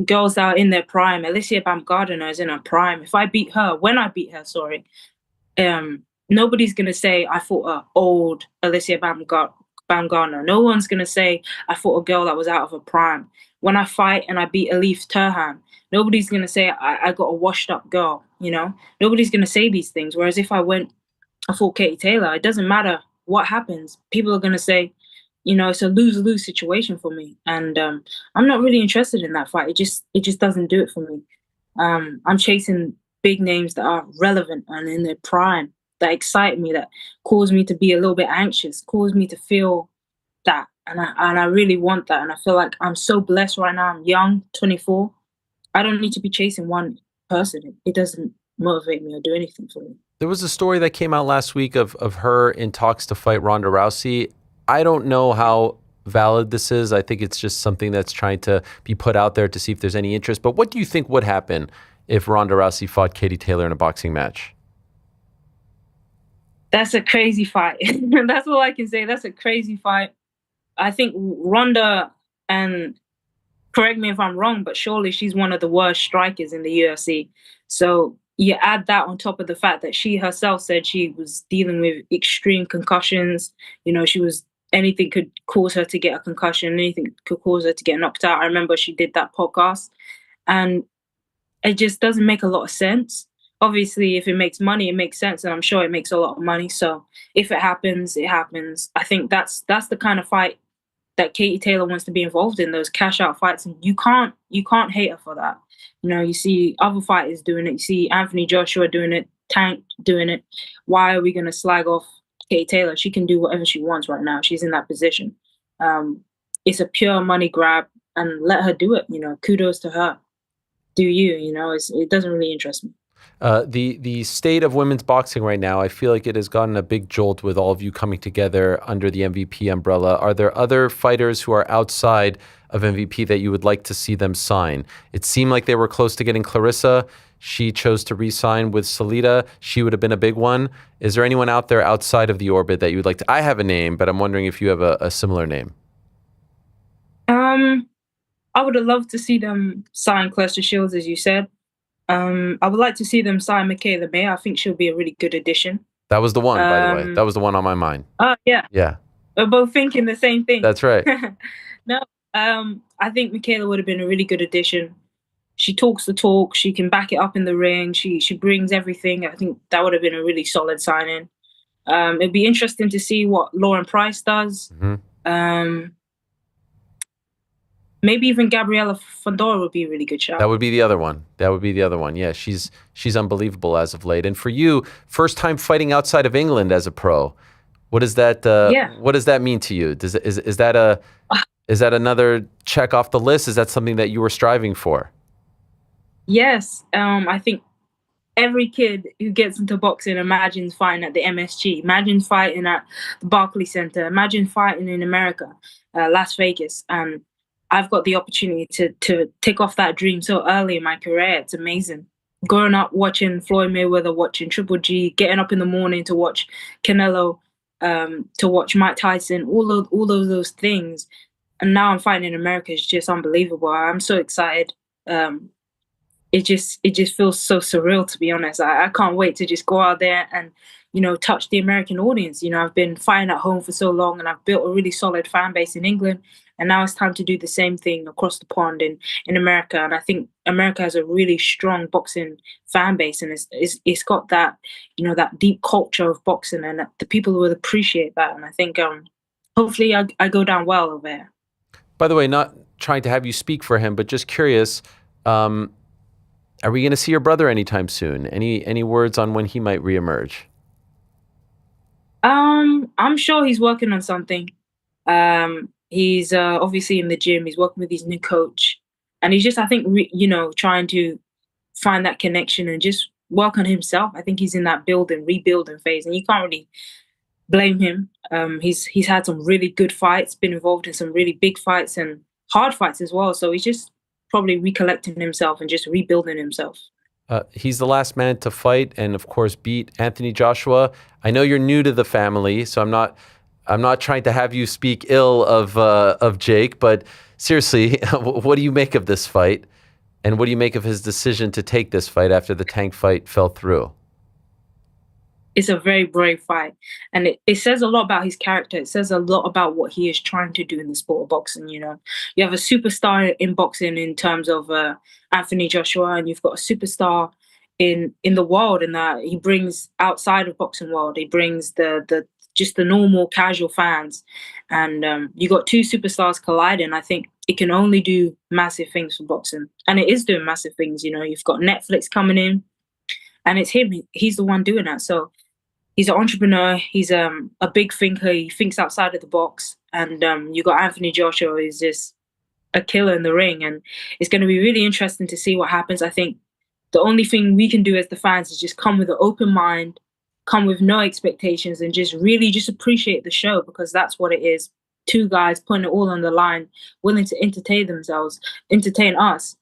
Girls that are in their prime. Alicia Baumgardner is in her prime. If I beat her, when I beat her, sorry, nobody's gonna say I fought an old Alicia Baumgardner. No one's gonna say I fought a girl that was out of her prime. When I fight and I beat Elif Turhan, nobody's gonna say I got a washed up girl. You know, nobody's gonna say these things. Whereas if I fought Katie Taylor, it doesn't matter what happens. People are gonna say, you know, it's a lose-lose situation for me, and I'm not really interested in that fight. It just doesn't do it for me. I'm chasing big names that are relevant and in their prime, that excite me, that cause me to be a little bit anxious, cause me to feel that, and I really want that. And I feel like I'm so blessed right now. I'm young, 24. I don't need to be chasing one person. It doesn't motivate me or do anything for me. There was a story that came out last week of her in talks to fight Ronda Rousey. I don't know how valid this is. I think it's just something that's trying to be put out there to see if there's any interest. But what do you think would happen if Ronda Rousey fought Katie Taylor in a boxing match? That's a crazy fight. That's all I can say. That's a crazy fight. I think Ronda, and correct me if I'm wrong, but surely she's one of the worst strikers in the UFC. So you add that on top of the fact that she herself said she was dealing with extreme concussions. You know, anything could cause her to get a concussion, anything could cause her to get knocked out. I remember she did that podcast, and it just doesn't make a lot of sense. Obviously, if it makes money, it makes sense, and I'm sure it makes a lot of money. So if it happens, it happens. I think that's the kind of fight that Katie Taylor wants to be involved in, those cash out fights, and you can't hate her for that. You know, you see other fighters doing it. You see Anthony Joshua doing it, Tank doing it. Why are we going to slag off Katie Taylor? She can do whatever she wants right now. She's in that position. It's a pure money grab, and let her do it. You know, kudos to her. Do you? You know, it doesn't really interest me. The state of women's boxing right now, I feel like it has gotten a big jolt with all of you coming together under the MVP umbrella. Are there other fighters who are outside of MVP that you would like to see them sign? It seemed like they were close to getting Clarissa. She chose to re-sign with Salida. She would have been a big one. Is there anyone out there outside of the orbit that you would like to? I have a name, but I'm wondering if you have a similar name. I would have loved to see them sign Clarissa Shields, as you said. I would like to see them sign Michaela May. I think she'll be a really good addition. That was the one, by the way. That was the one on my mind. Oh, yeah. Yeah. We're both thinking the same thing. That's right. No, I think Michaela would have been a really good addition. She talks the talk. She can back it up in the ring. She brings everything. I think that would have been a really solid signing. It'd be interesting to see what Lauren Price does. Mm-hmm. Maybe even Gabriela Fondora would be a really good shot. That would be the other one. Yeah, she's unbelievable as of late. And for you, first time fighting outside of England as a pro. What does that What does that mean to you? Is that another check off the list? Is that something that you were striving for? Yes. I think every kid who gets into boxing imagines fighting at the MSG, imagines fighting at the Barclays Center, imagine fighting in America, Las Vegas. And I've got the opportunity to tick off that dream so early in my career. It's amazing. Growing up watching Floyd Mayweather, watching Triple G, getting up in the morning to watch Canelo, to watch Mike Tyson, all of those things. And now I'm fighting in America. It's just unbelievable. I'm so excited. It just feels so surreal, to be honest. I can't wait to just go out there and, you know, touch the American audience. You know, I've been fighting at home for so long, and I've built a really solid fan base in England. And now it's time to do the same thing across the pond in America. And I think America has a really strong boxing fan base, and it's got that, you know, that deep culture of boxing, and the people will appreciate that. And I think hopefully I go down well over there. By the way, not trying to have you speak for him, but just curious, are we going to see your brother anytime soon? Any words on when he might reemerge? I'm sure he's working on something. He's obviously in the gym. He's working with his new coach, and he's just, I think, trying to find that connection and just work on himself. I think he's in that rebuilding phase, and you can't really blame him. He's had some really good fights, been involved in some really big fights and hard fights as well. So he's just probably recollecting himself and just rebuilding himself. He's the last man to fight and, of course, beat Anthony Joshua. I know you're new to the family, so I'm not trying to have you speak ill of Jake, but seriously, what do you make of this fight? And what do you make of his decision to take this fight after the Tank fight fell through? It's a very brave fight. And it says a lot about his character. It says a lot about what he is trying to do in the sport of boxing, You have a superstar in boxing in terms of Anthony Joshua, and you've got a superstar in the world, and that he brings outside of boxing world. He brings the normal casual fans. And you got two superstars colliding. I think it can only do massive things for boxing. And it is doing massive things. You've got Netflix coming in, and it's him. He's the one doing that. So he's an entrepreneur. He's a big thinker. He thinks outside of the box. And you got Anthony Joshua, who's just a killer in the ring. And it's going to be really interesting to see what happens. I think the only thing we can do as the fans is just come with an open mind, come with no expectations, and just really just appreciate the show, because that's what it is. Two guys putting it all on the line, willing to entertain themselves, entertain us,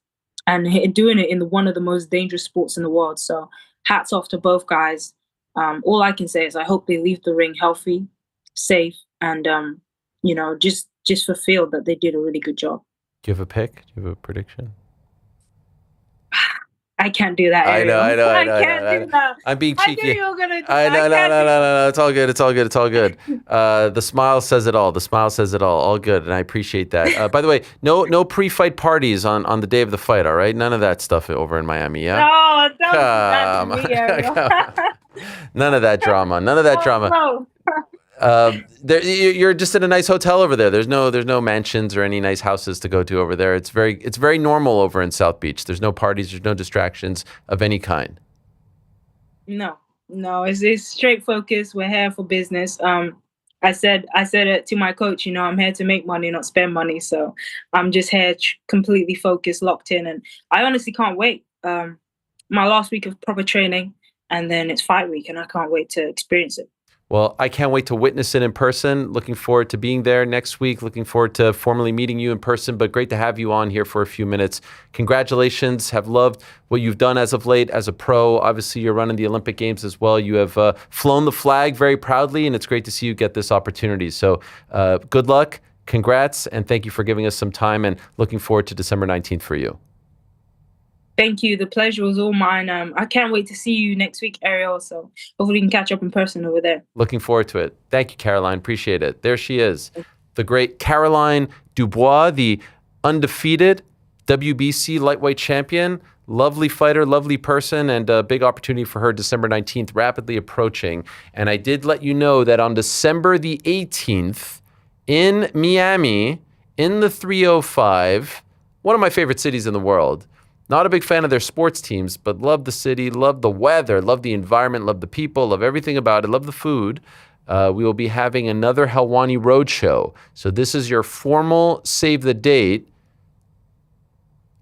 and doing it in one of the most dangerous sports in the world. So hats off to both guys. All I can say is I hope they leave the ring healthy, safe, and just fulfilled that they did a really good job. Do you have a pick? Do you have a prediction? I can't do that. Ariel. I know. I can't do that. I'm being cheeky. I knew you were gonna do I know, no. It's all good. It's all good. The smile says it all. All good, and I appreciate that. By the way, no pre-fight parties on the day of the fight. All right, none of that stuff over in Miami. Yeah. No, don't do that to me, Ariel. None of that drama. No. You're just in a nice hotel over there. There's no mansions or any nice houses to go to over there. It's very normal over in South Beach. There's no parties. There's no distractions of any kind. No. It's straight focus. We're here for business. I said it to my coach. I'm here to make money, not spend money. So I'm just here completely focused, locked in, and I honestly can't wait. My last week of proper training, and then it's fight week, and I can't wait to experience it. Well, I can't wait to witness it in person. Looking forward to being there next week. Looking forward to formally meeting you in person, but great to have you on here for a few minutes. Congratulations. Have loved what you've done as of late as a pro. Obviously, you're running the Olympic Games as well. You have flown the flag very proudly, and it's great to see you get this opportunity. So good luck, congrats, and thank you for giving us some time, and looking forward to December 19th for you. Thank you. The pleasure was all mine. I can't wait to see you next week, Ariel. So hopefully we can catch up in person over there. Looking forward to it. Thank you, Caroline. Appreciate it. There she is, the great Caroline Dubois, the undefeated WBC lightweight champion. Lovely fighter, lovely person, and a big opportunity for her December 19th, rapidly approaching. And I did let you know that on December the 18th in Miami, in the 305, one of my favorite cities in the world. Not a big fan of their sports teams, but love the city, love the weather, love the environment, love the people, love everything about it, love the food. We will be having another Helwani Roadshow. So this is your formal save the date.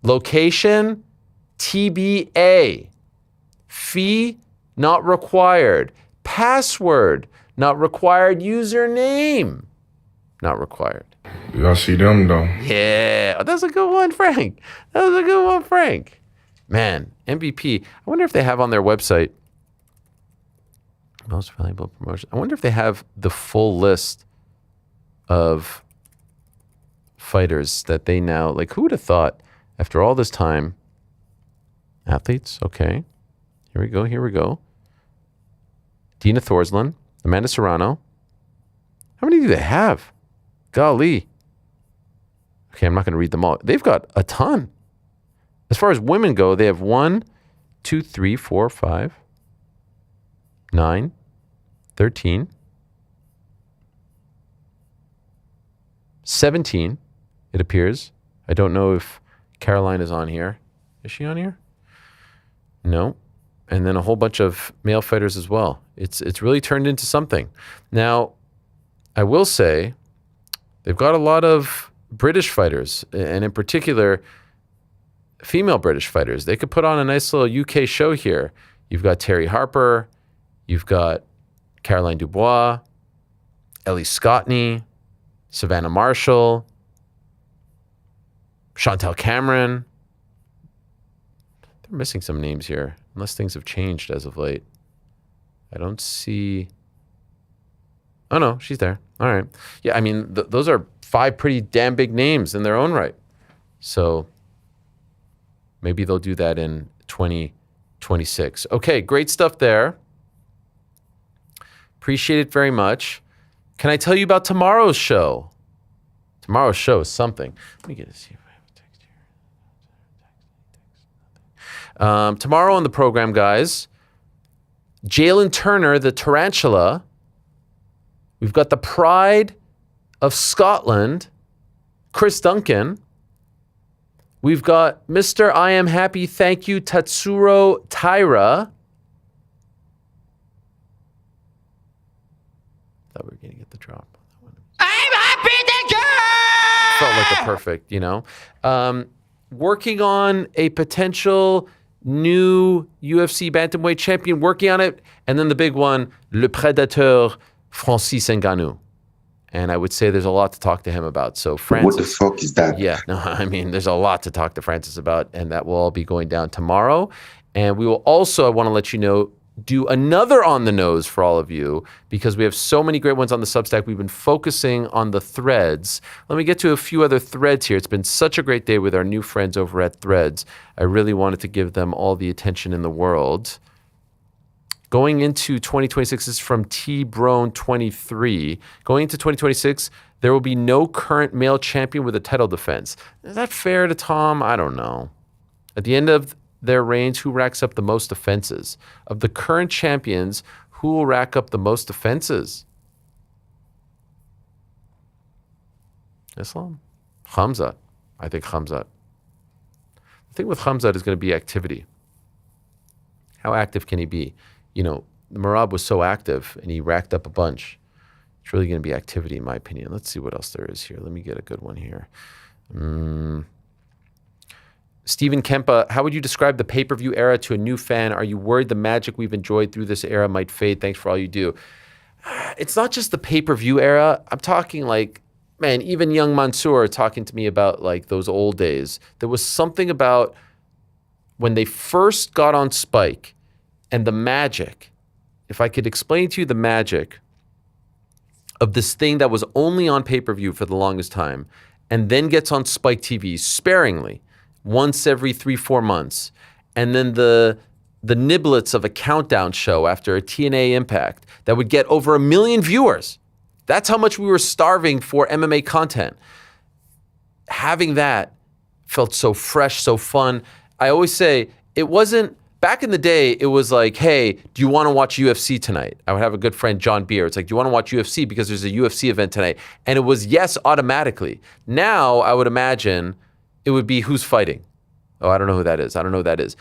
Location, TBA. Fee, not required. Password, not required. Username, not required. Y'all see them, though. Yeah. Oh, that's a good one, Frank. Man, MVP. I wonder if they have on their website most valuable promotion. I wonder if they have the full list of fighters that they now, like, who would have thought after all this time? Athletes, okay. Here we go. Dina Thorslund, Amanda Serrano. How many do they have? Golly. Okay, I'm not going to read them all. They've got a ton. As far as women go, they have 1, 2, 3, 4, 5, 9, 13, 17, it appears. I don't know if Caroline is on here. Is she on here? No. And then a whole bunch of male fighters as well. It's really turned into something. Now, I will say, They've got a lot of British fighters, and in particular, female British fighters. They could put on a nice little UK show here. You've got Terry Harper, you've got Caroline Dubois, Ellie Scottney, Savannah Marshall, Chantel Cameron. They're missing some names here, unless things have changed as of late. I don't see... Oh, no, she's there. All right. Yeah, I mean, those are 5 pretty damn big names in their own right. So maybe they'll do that in 2026. Okay, great stuff there. Appreciate it very much. Can I tell you about tomorrow's show? Tomorrow's show is something. Let me get to see if I have a text here. Tomorrow on the program, guys, Jalen Turner, the Tarantula. We've got the Pride of Scotland, Chris Duncan. We've got Mr. I Am Happy, Thank You, Tatsuro Taira. Thought we were going to get the drop. I'm happy, thank you! Felt like a perfect, working on a potential new UFC bantamweight champion, working on it. And then the big one, Le Prédateur, Francis Ngannou. And I would say there's a lot to talk to him about. So Francis... What the fuck is that? Yeah, no, I mean, there's a lot to talk to Francis about, and that will all be going down tomorrow. And we will also, I want to let you know, do another On the Nose for all of you, because we have so many great ones on the Substack. We've been focusing on the threads. Let me get to a few other threads here. It's been such a great day with our new friends over at Threads. I really wanted to give them all the attention in the world. Going into 2026, this is from T-Brone23. Going into 2026, there will be no current male champion with a title defense. Is that fair to Tom? I don't know. At the end of their reigns, who racks up the most defenses? Of the current champions, who will rack up the most defenses? Islam? Khamzat. I think Khamzat. The thing with Khamzat is going to be activity. How active can he be? Merab was so active and he racked up a bunch. It's really going to be activity, in my opinion. Let's see what else there is here. Let me get a good one here. Stephen Kempa, how would you describe the pay-per-view era to a new fan? Are you worried the magic we've enjoyed through this era might fade? Thanks for all you do. It's not just the pay-per-view era. I'm talking even young Mansur talking to me about those old days. There was something about when they first got on Spike and the magic. If I could explain to you the magic of this thing that was only on pay-per-view for the longest time and then gets on Spike TV sparingly, once every 3-4 months, and then the niblets of a countdown show after a TNA Impact that would get over 1 million viewers. That's how much we were starving for MMA content. Having that felt so fresh, so fun. I always say it wasn't, back in the day, it was like, hey, do you want to watch UFC tonight? I would have a good friend, John Beer. It's like, do you want to watch UFC because there's a UFC event tonight? And it was yes automatically. Now, I would imagine it would be who's fighting. Oh, I don't know who that is. I don't know who that is.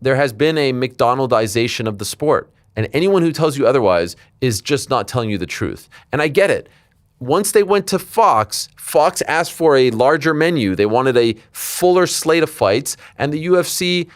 There has been a McDonaldization of the sport. And anyone who tells you otherwise is just not telling you the truth. And I get it. Once they went to Fox, Fox asked for a larger menu. They wanted a fuller slate of fights. And the UFC,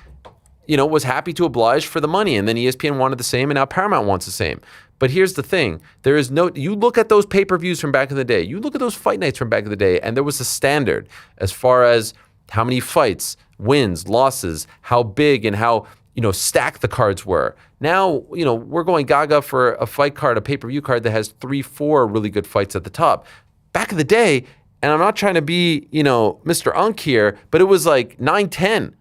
was happy to oblige for the money. And then ESPN wanted the same, and now Paramount wants the same. But here's the thing. You look at those pay-per-views from back in the day. You look at those fight nights from back in the day, and there was a standard as far as how many fights, wins, losses, how big and how, stacked the cards were. Now, we're going gaga for a fight card, a pay-per-view card that has 3-4 really good fights at the top. Back in the day, and I'm not trying to be, Mr. Unk here, but it was like 9-10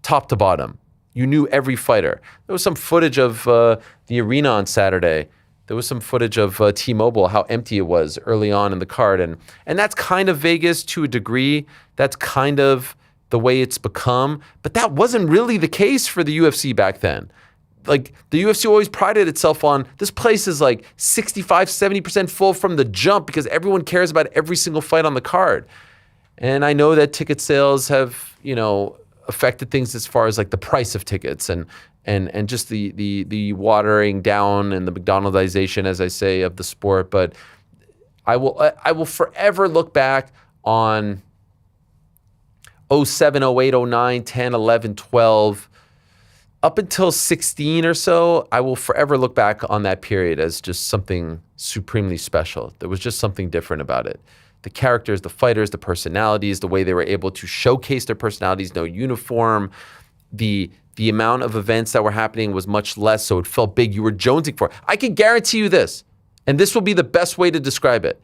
top to bottom. You knew every fighter. There was some footage of the arena on Saturday. There was some footage of T-Mobile, how empty it was early on in the card. And that's kind of Vegas to a degree. That's kind of the way it's become. But that wasn't really the case for the UFC back then. The UFC always prided itself on, this place is 65, 70% full from the jump because everyone cares about every single fight on the card. And I know that ticket sales have, affected things as far as the price of tickets and just the watering down and the McDonaldization, as I say, of the sport. But I will forever look back on 07, 08, 09, 10, 11, 12, up until 16 or so. I will forever look back on that period as just something supremely special. There was just something different about it. The characters, the fighters, the personalities, the way they were able to showcase their personalities, no uniform, the amount of events that were happening was much less, so it felt big. You were jonesing for it. I can guarantee you this, and this will be the best way to describe it.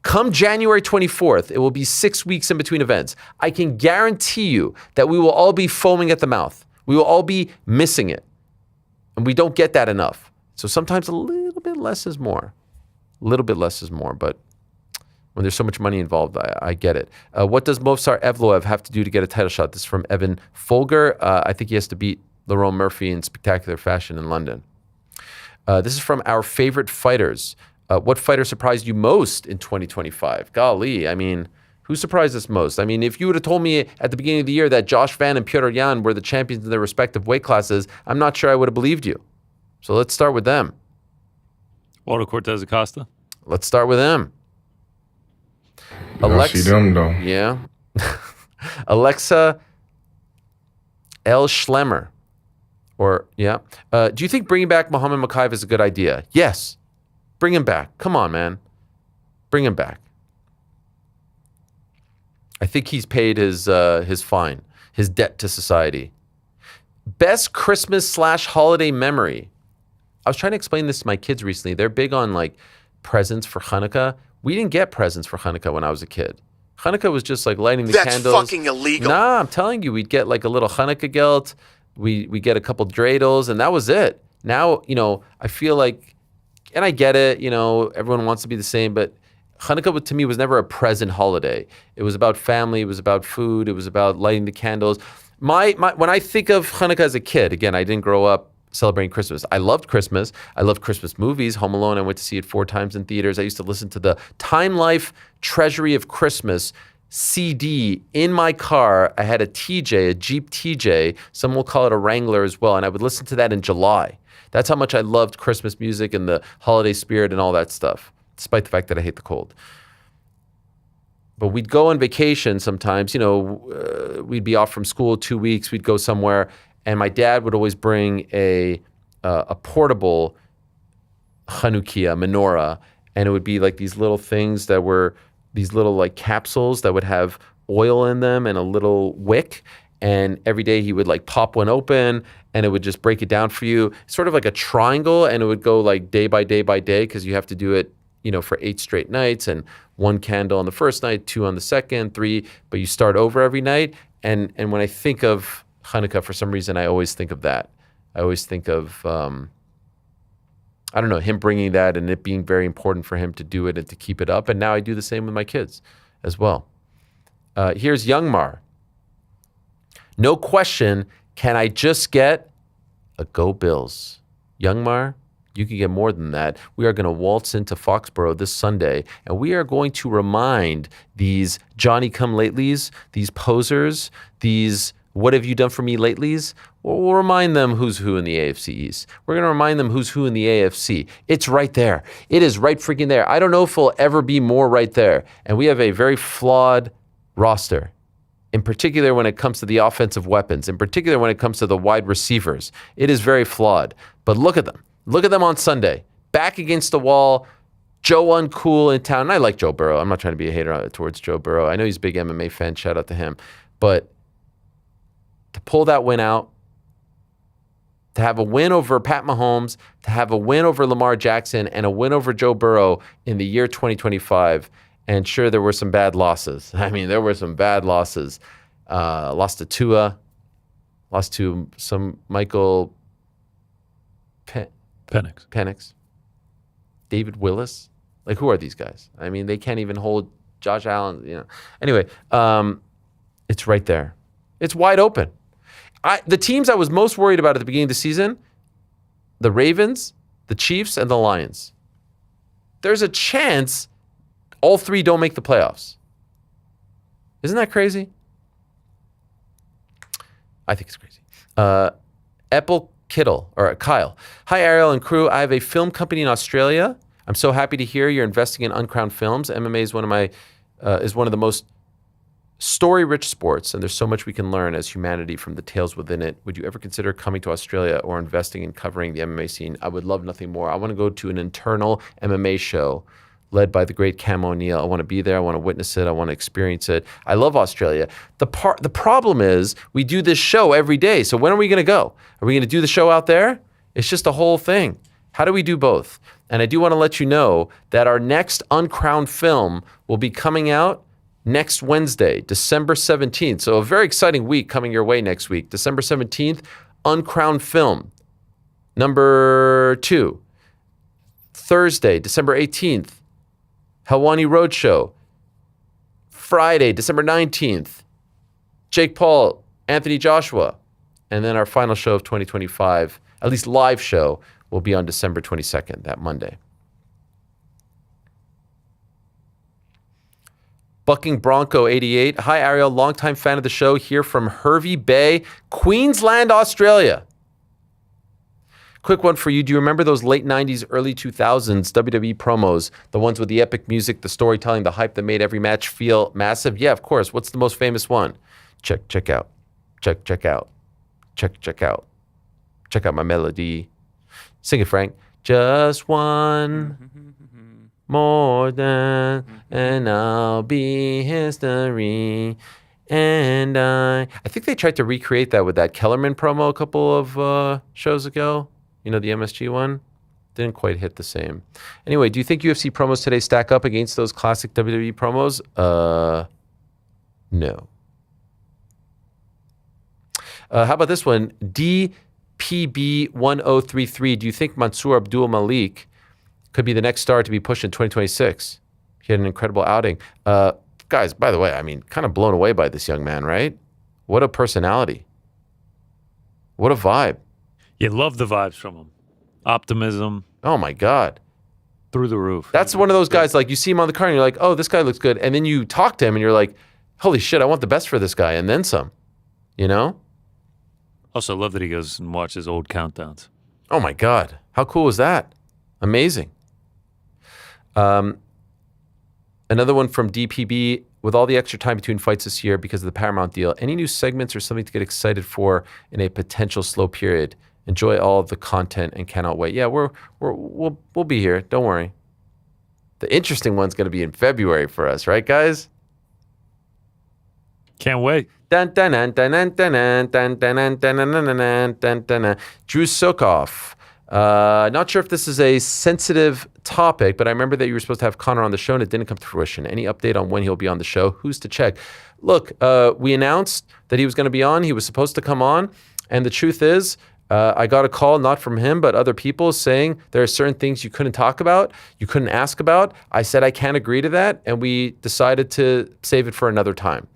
Come January 24th, it will be 6 weeks in between events. I can guarantee you that we will all be foaming at the mouth. We will all be missing it. And we don't get that enough. So sometimes a little bit less is more. A little bit less is more, but when there's so much money involved, I get it. What does Movsar Evloev have to do to get a title shot? This is from Evan Folger. I think he has to beat Lerone Murphy in spectacular fashion in London. This is from our favorite fighters. What fighter surprised you most in 2025? Golly, I mean, who surprised us most? I mean, if you would have told me at the beginning of the year that Josh Van and Petr Yan were the champions in their respective weight classes, I'm not sure I would have believed you. So let's start with them. Waldo Cortez Acosta. Let's start with them. See them though. Yeah. Alexa L. Schlemmer. Do you think bringing back Muhammad Mokaev is a good idea? Yes. Bring him back. Come on, man. Bring him back. I think he's paid his fine, his debt to society. Best Christmas/holiday memory. I was trying to explain this to my kids recently. They're big on like presents for Hanukkah. We didn't get presents for Hanukkah when I was a kid. Hanukkah was just like lighting the candles. That's fucking illegal. Nah, I'm telling you, we'd get like a little Hanukkah gelt. We get a couple dreidels, and that was it. Now, I feel like, and I get it, everyone wants to be the same, but Hanukkah to me was never a present holiday. It was about family. It was about food. It was about lighting the candles. When I think of Hanukkah as a kid, again, I didn't grow up celebrating Christmas. I loved Christmas. I loved Christmas movies. Home Alone, I went to see it 4 times in theaters. I used to listen to the Time Life Treasury of Christmas CD in my car. I had a TJ, a Jeep TJ. Some will call it a Wrangler as well. And I would listen to that in July. That's how much I loved Christmas music and the holiday spirit and all that stuff, despite the fact that I hate the cold. But we'd go on vacation sometimes. We'd be off from school 2 weeks. We'd go somewhere. And my dad would always bring a portable Chanukia menorah, and it would be like these little things that were these little like capsules that would have oil in them and a little wick. And every day he would like pop one open, and it would just break it down for you, sort of like a triangle, and it would go like day by day by day because you have to do it, for 8 straight nights, and 1 candle on the first night, 2 on the second, 3, but you start over every night. And when I think of Hanukkah, for some reason, I always think of that. I always think of, I don't know, him bringing that and it being very important for him to do it and to keep it up. And now I do the same with my kids as well. Here's Youngmar. No question, can I just get a Go Bills? Youngmar, you can get more than that. We are going to waltz into Foxborough this Sunday, and we are going to remind these Johnny-come-latelys, these posers, these what have you done for me latelys? We'll remind them who's who in the AFC East. We're going to remind them who's who in the AFC. It's right there. It is right freaking there. I don't know if it'll ever be more right there. And we have a very flawed roster, in particular when it comes to the offensive weapons, in particular when it comes to the wide receivers. It is very flawed. But look at them. Look at them on Sunday. Back against the wall. Joe Uncool in town. And I like Joe Burrow. I'm not trying to be a hater towards Joe Burrow. I know he's a big MMA fan. Shout out to him. But to pull that win out, to have a win over Pat Mahomes, to have a win over Lamar Jackson, and a win over Joe Burrow in the year 2025. And sure, there were some bad losses. I mean, there were some bad losses. Lost to Tua, lost to some Michael Penix, David Willis. Like, who are these guys? I mean, they can't even hold Josh Allen. Anyway, it's right there. It's wide open. The teams I was most worried about at the beginning of the season, the Ravens, the Chiefs, and the Lions. There's a chance all 3 don't make the playoffs. Isn't that crazy? I think it's crazy. Kyle. Hi, Ariel and crew. I have a film company in Australia. I'm so happy to hear you're investing in uncrowned films. MMA is one of the most story-rich sports, and there's so much we can learn as humanity from the tales within it. Would you ever consider coming to Australia or investing in covering the MMA scene? I would love nothing more. I want to go to an internal MMA show led by the great Cam O'Neill. I want to be there. I want to witness it. I want to experience it. I love Australia. The problem is we do this show every day. So when are we going to go? Are we going to do the show out there? It's just a whole thing. How do we do both? And I do want to let you know that our next uncrowned film will be coming out next Wednesday, December 17th. So a very exciting week coming your way next week. December 17th, uncrowned film. Number 2. Thursday, December 18th, Helwani Roadshow. Friday, December 19th, Jake Paul, Anthony Joshua. And then our final show of 2025, at least live show, will be on December 22nd, that Monday. Bucking Bronco 88. Hi, Ariel. Longtime fan of the show here from Hervey Bay, Queensland, Australia. Quick one for you. Do you remember those late 90s, early 2000s WWE promos? The ones with the epic music, the storytelling, the hype that made every match feel massive? Yeah, of course. What's the most famous one? Check out. Check out. Check out. Check out my melody. Sing it, Frank. Just one more than, and I'll be history. And I think they tried to recreate that with that Kellerman promo a couple of shows ago. You know, the MSG one? Didn't quite hit the same. Anyway, do you think UFC promos today stack up against those classic WWE promos? No. How about this one? DPB1033. Do you think Mansur Abdul-Malik could be the next star to be pushed in 2026? He had an incredible outing. Guys, by the way, I mean, kind of blown away by this young man, right? What a personality. What a vibe. You love the vibes from him. Optimism. Oh, my God. Through the roof. That's one of those guys, like, you see him on the card and you're like, oh, this guy looks good. And then you talk to him and you're like, holy shit, I want the best for this guy. And then some, you know? Also, love that he goes and watches old countdowns. Oh, my God. How cool is that? Amazing. Another one from DPB. With all the extra time between fights this year because of the Paramount deal, any new segments or something to get excited for in a potential slow period? Enjoy all of the content and cannot wait. Yeah, we'll be here. Don't worry. The interesting one's going to be in February for us, right, guys? Can't wait. Drew Sokoff. Not sure if this is a sensitive topic, but I remember that you were supposed to have Connor on the show and it didn't come to fruition. Any update on when he'll be on the show? Who's to check? Look, we announced that he was going to be on. He was supposed to come on. And the truth is, I got a call, not from him, but other people saying there are certain things you couldn't talk about, you couldn't ask about. I said I can't agree to that. And we decided to save it for another time.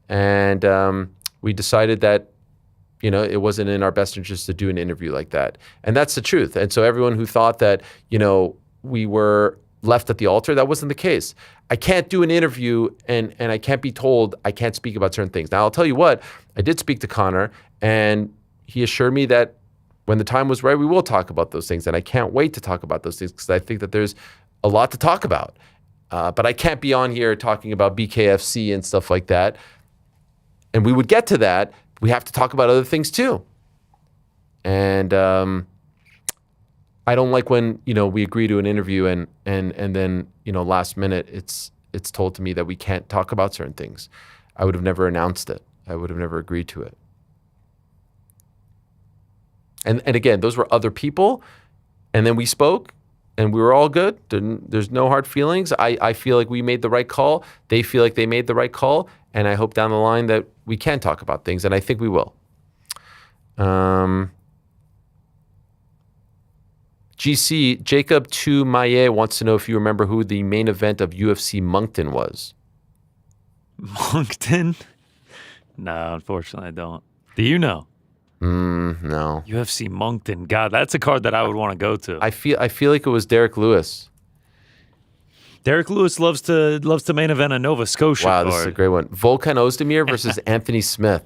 And we decided that, you know, it wasn't in our best interest to do an interview like that. And that's the truth. And so everyone who thought that, you know, we were left at the altar, that wasn't the case. I can't do an interview and I can't be told I can't speak about certain things. Now, I'll tell you what, I did speak to Connor and he assured me that when the time was right, we will talk about those things. And I can't wait to talk about those things because I think that there's a lot to talk about. But I can't be on here talking about BKFC and stuff like that. And we would get to that. We have to talk about other things too. And I don't like when, you know, we agree to an interview and then, you know, last minute it's told to me that we can't talk about certain things. I would have never announced it. I would have never agreed to it. And again, those were other people. And then we spoke and we were all good. There's no hard feelings. I feel like we made the right call. They feel like they made the right call. And I hope down the line that we can talk about things. And I think we will. GC, Jacob 2 Maye wants to know if you remember who the main event of UFC Moncton was. Moncton? No, unfortunately, I don't. Do you know? No. UFC Moncton. God, that's a card that I would want to go to. I feel like it was Derek Lewis. Derek Lewis loves to main event a Nova Scotia Wow, card. this is a great one. Volkan Ozdemir versus Anthony Smith.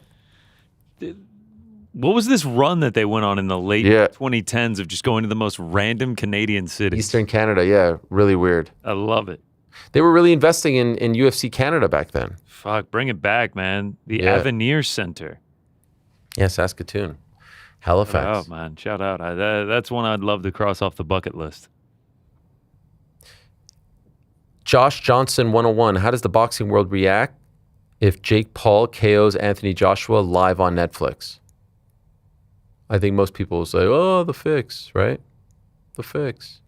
What was this run that they went on in the late Yeah. 2010s of just going to the most random Canadian cities? Eastern Canada, yeah, really weird. I love it. They were really investing in UFC Canada back then. Fuck, bring it back, man. The Yeah. Avenir Center. Yeah, Saskatoon. Halifax. Shout out, man. Shout out. That's one I'd love to cross off the bucket list. Josh Johnson 101. How does the boxing world react if Jake Paul KOs Anthony Joshua live on Netflix? I think most people will say, oh, the fix, right? The fix.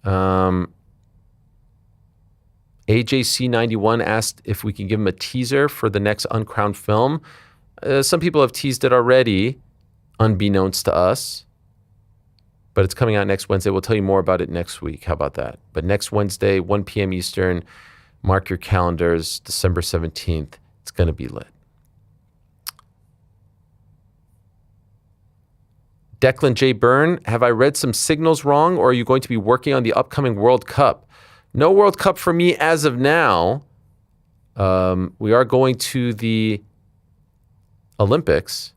AJC91 asked if we can give him a teaser for the next Uncrowned film. Some people have teased it already, unbeknownst to us. But it's coming out next Wednesday. We'll tell you more about it next week. How about that? But next Wednesday, 1 p.m. Eastern, mark your calendars, December 17th. It's going to be lit. Declan J. Byrne, have I read some signals wrong, or are you going to be working on the upcoming World Cup? No World Cup for me as of now. We are going to the Olympics.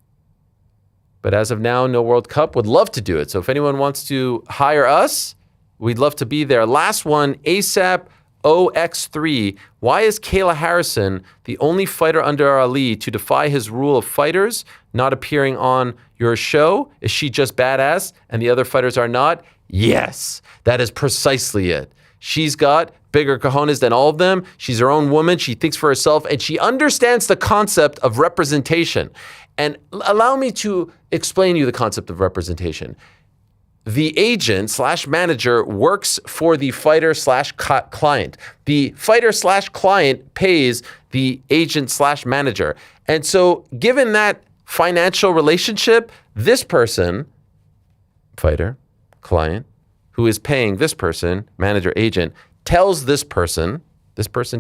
But as of now, no World Cup. Would love to do it. So if anyone wants to hire us, we'd love to be there. Last one, ASAP OX3. Why is Kayla Harrison the only fighter under Ali to defy his rule of fighters not appearing on your show? Is she just badass and the other fighters are not? Yes, that is precisely it. She's got bigger cojones than all of them. She's her own woman. She thinks for herself, and she understands the concept of representation. And allow me to explain to you the concept of representation. The agent / manager works for the fighter / client. The fighter / client pays the agent / manager. And so given that financial relationship, this person, fighter, client, who is paying this person, manager, agent, tells this person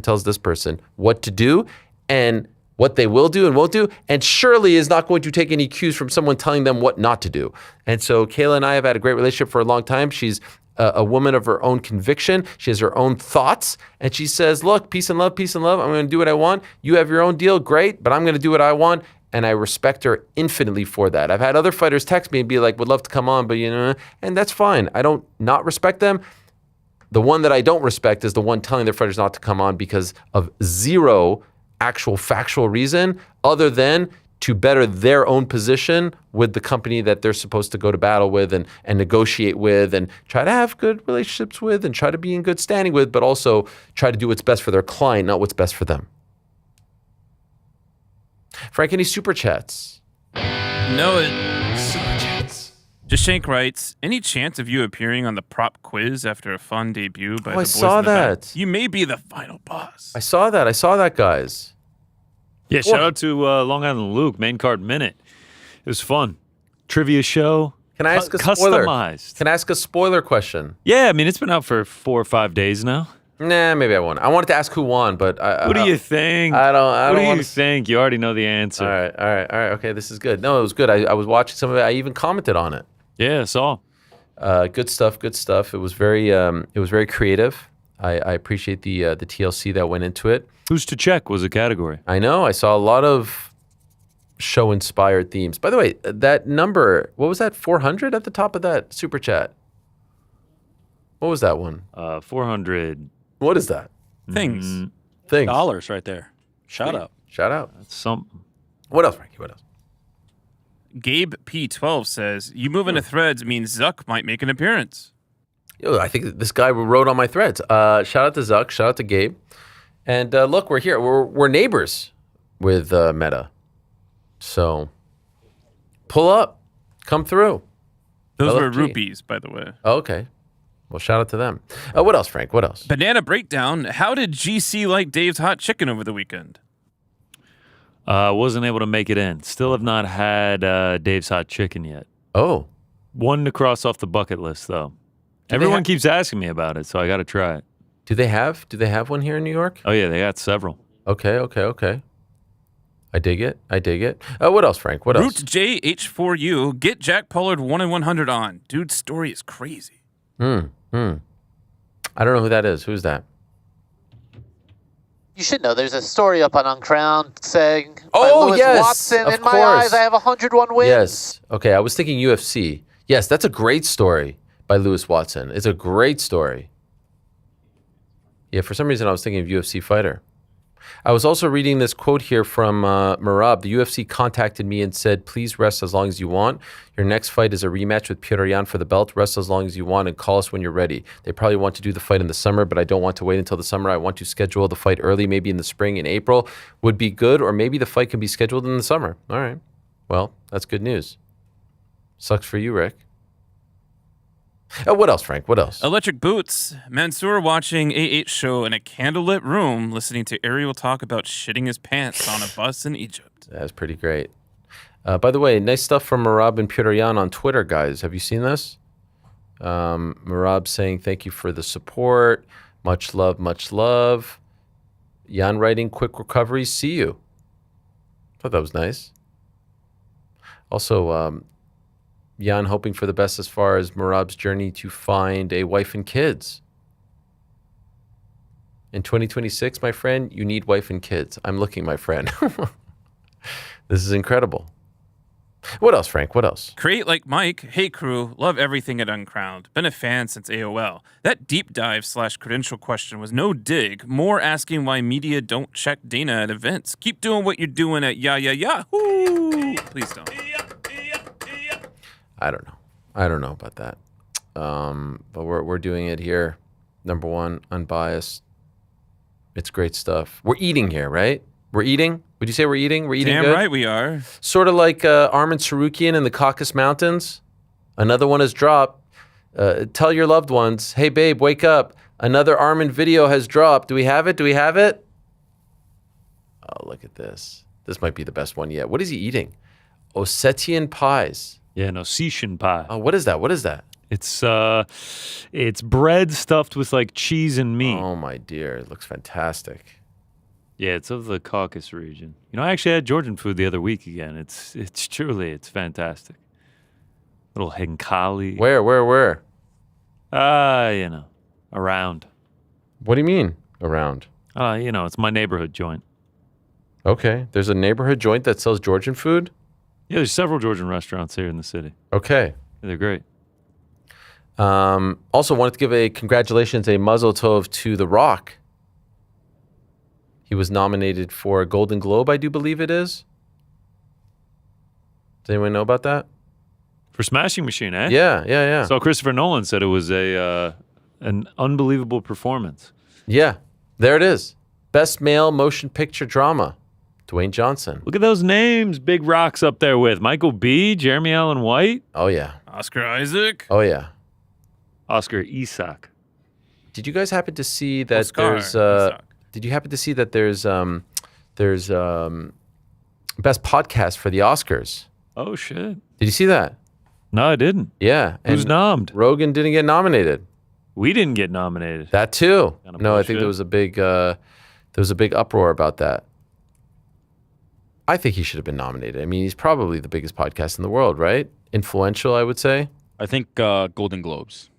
tells this person what to do and what they will do and won't do, and surely is not going to take any cues from someone telling them what not to do. And so Kayla and I have had a great relationship for a long time. She's a woman of her own conviction. She has her own thoughts, and she says, look, peace and love, peace and love. I'm going to do what I want. You have your own deal, great, but I'm going to do what I want. And I respect her infinitely for that. I've had other fighters text me and be like, would love to come on, but and that's fine. I don't not respect them. The one that I don't respect is the one telling their fighters not to come on because of zero actual factual reason other than to better their own position with the company that they're supposed to go to battle with and negotiate with and try to have good relationships with and try to be in good standing with, but also try to do what's best for their client, not what's best for them. Frank, any super chats? No, super chats. Jashank writes, any chance of you appearing on the prop quiz after a fun debut by the boys I saw in the back? that. You may be the final boss. I saw that, guys. Yeah, shout out to Long Island Luke, main card minute. It was fun. Trivia show. Can I ask a spoiler? Customized. Can I ask a spoiler question? Yeah, I mean, it's been out for 4 or 5 days now. Nah, maybe I won't. I wanted to ask who won, but What do you think? I don't What do want you think? You already know the answer. All right. Okay, this is good. No, it was good. I was watching some of it. I even commented on it. Yeah, I saw. Good stuff. It was very creative. I appreciate the TLC that went into it. Who's to check was a category. I know. I saw a lot of show-inspired themes. By the way, that number, what was that, 400 at the top of that super chat? What was that one? 400. What is that? Things. Things. Dollars right there. Shout out. That's something. What else, Frankie? What else? Gabe P12 says, you move into threads means Zuck might make an appearance. Yo, I think this guy wrote on my threads. Shout out to Zuck. Shout out to Gabe. And look, we're here. We're neighbors with Meta. So pull up. Come through. Those were LFG. rupees, by the way. Oh, okay. Well, shout out to them. What else, Frank? What else? Banana Breakdown. How did GC like Dave's hot chicken over the weekend? Wasn't able to make it in. Still have not had Dave's hot chicken yet. Oh. One to cross off the bucket list, though. Everyone keeps asking me about it, so I got to try it. Do they have one here in New York? Oh, yeah, they got several. Okay. I dig it. What else, Frank? What else? Root JH4U. Get Jack Pollard 1-in-100 on. Dude's story is crazy. I don't know who that is. Who's that? You should know there's a story up on Uncrowned saying by Oh, Lewis yes, Watson. of In my course. eyes, I have 101 wins. Yes. Okay, I was thinking UFC. Yes, that's a great story by Lewis Watson. It's a great story. Yeah, for some reason I was thinking of UFC fighter. I was also reading this quote here from Merab. The UFC contacted me and said, please rest as long as you want. Your next fight is a rematch with Petr Yan for the belt. Rest as long as you want and call us when you're ready. They probably want to do the fight in the summer, but I don't want to wait until the summer. I want to schedule the fight early, maybe in the spring, in April. Would be good, or maybe the fight can be scheduled in the summer. All right. Well, that's good news. Sucks for you, Rick. What else, Frank? What else? Electric Boots. Mansur watching A8 show in a candlelit room, listening to Ariel talk about shitting his pants on a bus in Egypt. That's pretty great. By the way, nice stuff from Merab and Petr Yan on Twitter, guys. Have you seen this? Merab saying thank you for the support. Much love, much love. Yan writing quick recovery. See you. Thought that was nice. Also, Jan hoping for the best as far as Merab's journey to find a wife and kids. In 2026, my friend, you need wife and kids. I'm looking, my friend. This is incredible. What else, Frank? What else? Create like Mike. Hey, crew. Love everything at Uncrowned. Been a fan since AOL. That deep dive / credential question was no dig. More asking why media don't check Dana at events. Keep doing what you're doing at Yahoo. Please don't. I don't know. I don't know about that. But we're doing it here. Number one, unbiased. It's great stuff. We're eating here, right? We're eating? Would you say we're eating? We're eating Damn good? right we are. Sort of like Armin Sarukian in the Caucasus Mountains. Another one has dropped. Tell your loved ones, hey, babe, wake up. Another Armin video has dropped. Do we have it? Do we have it? Oh, look at this. This might be the best one yet. What is he eating? Ossetian pies. Yeah, an Ossetian pie. Oh, what is that? What is that? It's bread stuffed with like cheese and meat. Oh my dear, it looks fantastic. Yeah, it's of the Caucasus region. You know, I actually had Georgian food the other week again. It's fantastic. Little henkali. Where? You know, around. What do you mean around? You know, it's my neighborhood joint. Okay, there's a neighborhood joint that sells Georgian food? Yeah, there's several Georgian restaurants here in the city. Okay. Yeah, they're great. Also wanted to give a congratulations, a mazel tov to The Rock. He was nominated for a Golden Globe, I do believe it is. Does anyone know about that? For Smashing Machine, eh? Yeah. So Christopher Nolan said it was an unbelievable performance. Yeah, there it is. Best Male Motion Picture Drama, Dwayne Johnson. Look at those names Big Rock's up there with. Michael B., Jeremy Allen White. Oh, yeah. Oscar Isaac. Oh, yeah. Oscar Isaac. Did you guys happen to see that Oscar there's... Did you happen to see that there's best podcast for the Oscars? Oh, shit. Did you see that? No, I didn't. Yeah. Who's nommed? Rogan didn't get nominated. We didn't get nominated. That too. Kinda No, I bullshit. think there was a big uproar about that. I think he should have been nominated. I mean, he's probably the biggest podcast in the world, right? Influential, I would say. I think Golden Globes.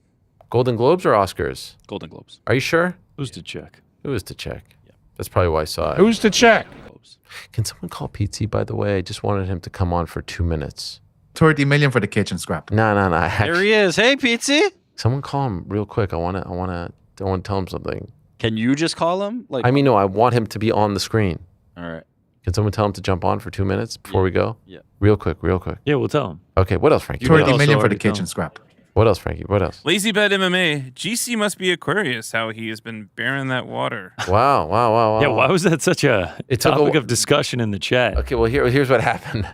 Golden Globes or Oscars? Golden Globes. Are you sure? Who's to check? Who is to check? Yeah. That's probably why I saw it. Who's to check? Can someone call Pete, by the way? I just wanted him to come on for 2 minutes. 30 million for the kitchen scrap. No. There he is. Hey, Pizzy. Someone call him real quick. I want to tell him something. Can you just call him? I mean, no, I want him to be on the screen. All right. Can someone tell him to jump on for 2 minutes before we go? Yeah. Real quick. Yeah, we'll tell him. Okay, what else, Frankie? 30 million for the kitchen scrap. What else, Frankie? What else? Lazy Bet MMA. GC must be Aquarius, how he has been bearing that water. Wow. Yeah, why was that such a topic of discussion in the chat? Okay, well, here's what happened.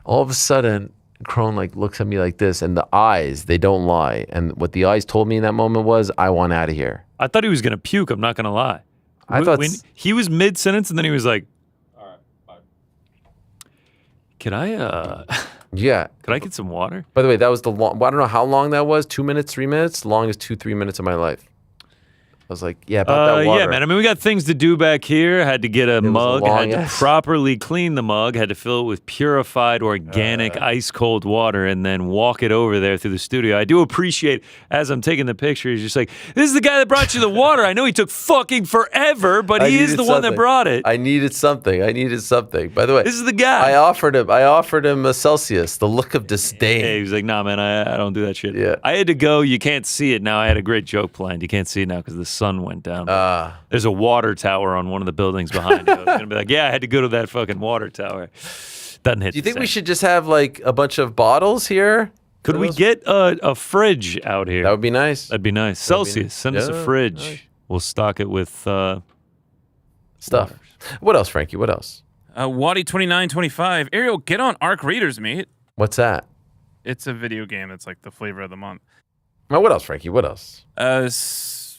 All of a sudden, Kron looks at me like this, and the eyes, they don't lie. And what the eyes told me in that moment was, I want out of here. I thought he was going to puke. I'm not going to lie. I thought when he was mid-sentence, and then he was like, all right, bye. Could I, Yeah. Could I get some water? By the way, that was the long, I don't know how long that was, 2 minutes, 3 minutes, longest 2-3 minutes of my life. I was like, yeah, about that water. Yeah, man. I mean, we got things to do back here. Had to get a mug. Had to ass. properly clean the mug. Had to fill it with purified, organic, ice-cold water, and then walk it over there through the studio. I do appreciate, as I'm taking the picture, he's just like, this is the guy that brought you the water. I know he took fucking forever, but he is the one that brought it. I needed something. By the way, this is the guy. I offered him a Celsius, the look of disdain. Yeah, he was like, nah, man, I don't do that shit. Yeah. I had to go. You can't see it now. I had a great joke planned. You can't see it now because the sun went down. There's a water tower on one of the buildings behind you. I was going to be like, yeah, I had to go to that fucking water tower. Doesn't hit. Do you think we should just have like a bunch of bottles here? Could we get a fridge out here? That would be nice. That'd be nice. Celsius, send us a fridge. Nice. We'll stock it with stuff. Water. What else, Frankie? What else? Waddy2925. Ariel, get on Arc Raiders, mate. What's that? It's a video game. It's like the flavor of the month. Oh, what else, Frankie? What else? SRG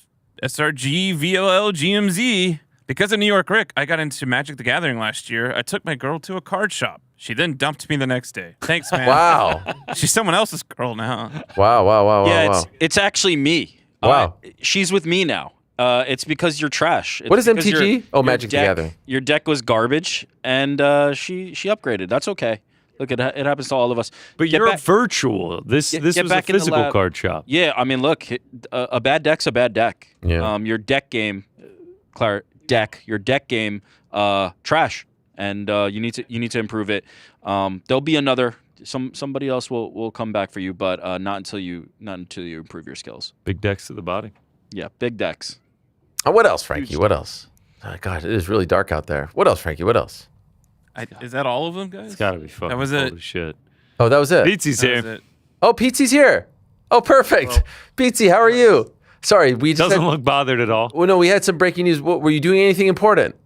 VLL GMZ. Because of New York Rick, I got into Magic the Gathering last year. I took my girl to a card shop. She then dumped me the next day. Thanks, man. Wow. She's someone else's girl now. Wow. It's actually me. Wow. She's with me now. It's because you're trash. What is MTG? Magic the Gathering. Your deck was garbage, and she upgraded. That's okay. Look, it happens to all of us. But you're virtual. This was a physical card shop. Yeah, I mean, look, a bad deck's a bad deck. Yeah. Your deck game, your deck game, trash, and you need to improve it. There'll be another. Somebody else will come back for you, but not until you improve your skills. Big decks to the body. Yeah, big decks. What else, Frankie? What else? Oh, God, it is really dark out there. What else, Frankie? What else? Is that all of them, guys? It's got to be fucking. That was it. Holy shit. Oh, that was it. Peetsy's here. Oh, Peetsy's here. Oh, perfect. Peetsy, how are you? Sorry, we just doesn't look bothered at all. Well, no, we had some breaking news. What, were you doing anything important?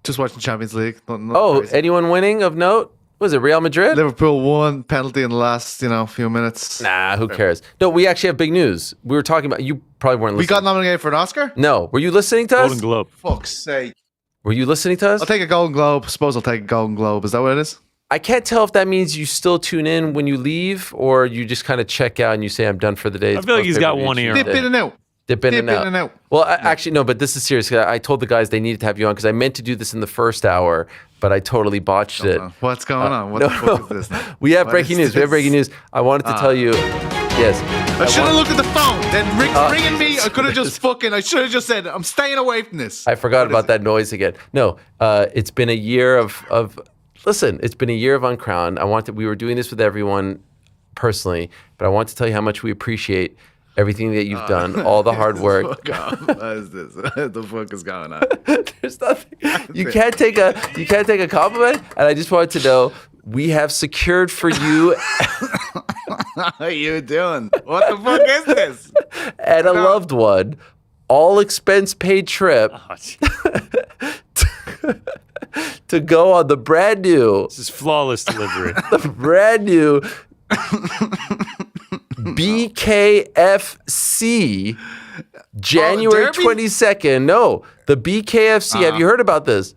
Just watching Champions League. Nothing crazy. Anyone winning of note? Was it Real Madrid? Liverpool won, penalty in the last, few minutes. Nah, who cares? No, we actually have big news. We were talking about, you probably weren't listening. We got nominated for an Oscar? No. Were you listening to us? Golden Globe. Fuck's sake. Were you listening to us? I'll take a Golden Globe. Suppose I'll take a Golden Globe. Is that what it is? I can't tell if that means you still tune in when you leave or you just kind of check out and you say, I'm done for the day. I feel like he's got one ear. Dip in and out. Dip in and out. Well, actually, no, but this is serious. I told the guys they needed to have you on because I meant to do this in the first hour, but I totally botched it. What's going on? What the fuck is this? We have breaking news. We have breaking news. I wanted to tell you. Yes. I should have looked at the phone. Then Rick's ringing me. I could have just I should have just said, I'm staying away from this. I forgot about that noise again. No, it's been a year of listen, it's been a year of Uncrowned. We were doing this with everyone personally, but I want to tell you how much we appreciate everything that you've done, all the hard work. What is this? What the fuck is going on? There's nothing. You can't take a compliment, and I just wanted to know we have secured for you. How are you doing? What the fuck is this? And a loved one, all expense paid trip to go on the brand new. This is flawless delivery. The brand new BKFC January 22nd. No, the BKFC. Have you heard about this?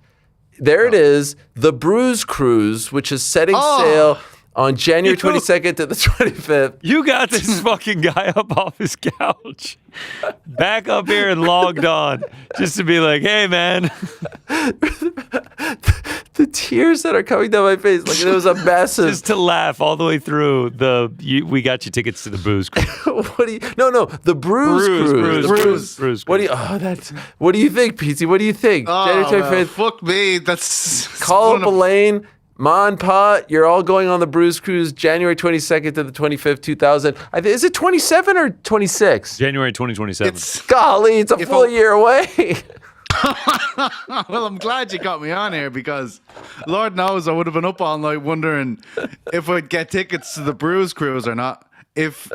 There it is. The Bruise Cruise, which is setting sail on January 22nd to the 25th. You got this fucking guy up off his couch, back up here and logged on just to be like, hey, man. The tears that are coming down my face, like it was a massive. Just to laugh all the way through we got you tickets to the Booze Cruise. What do you? No, the Bruise Cruise. Bruise. What do you? What do you think, Pete? What do you think? January 25th. Fuck me. That's call up Elaine. Ma and Pa, you're all going on the Bruise Cruise January 22nd to the 25th, 2000. Is it 27 or 26? January 2027. Golly, it's a full year away. Well, I'm glad you got me on here because Lord knows I would have been up all night wondering if I'd get tickets to the Bruise Cruise or not. If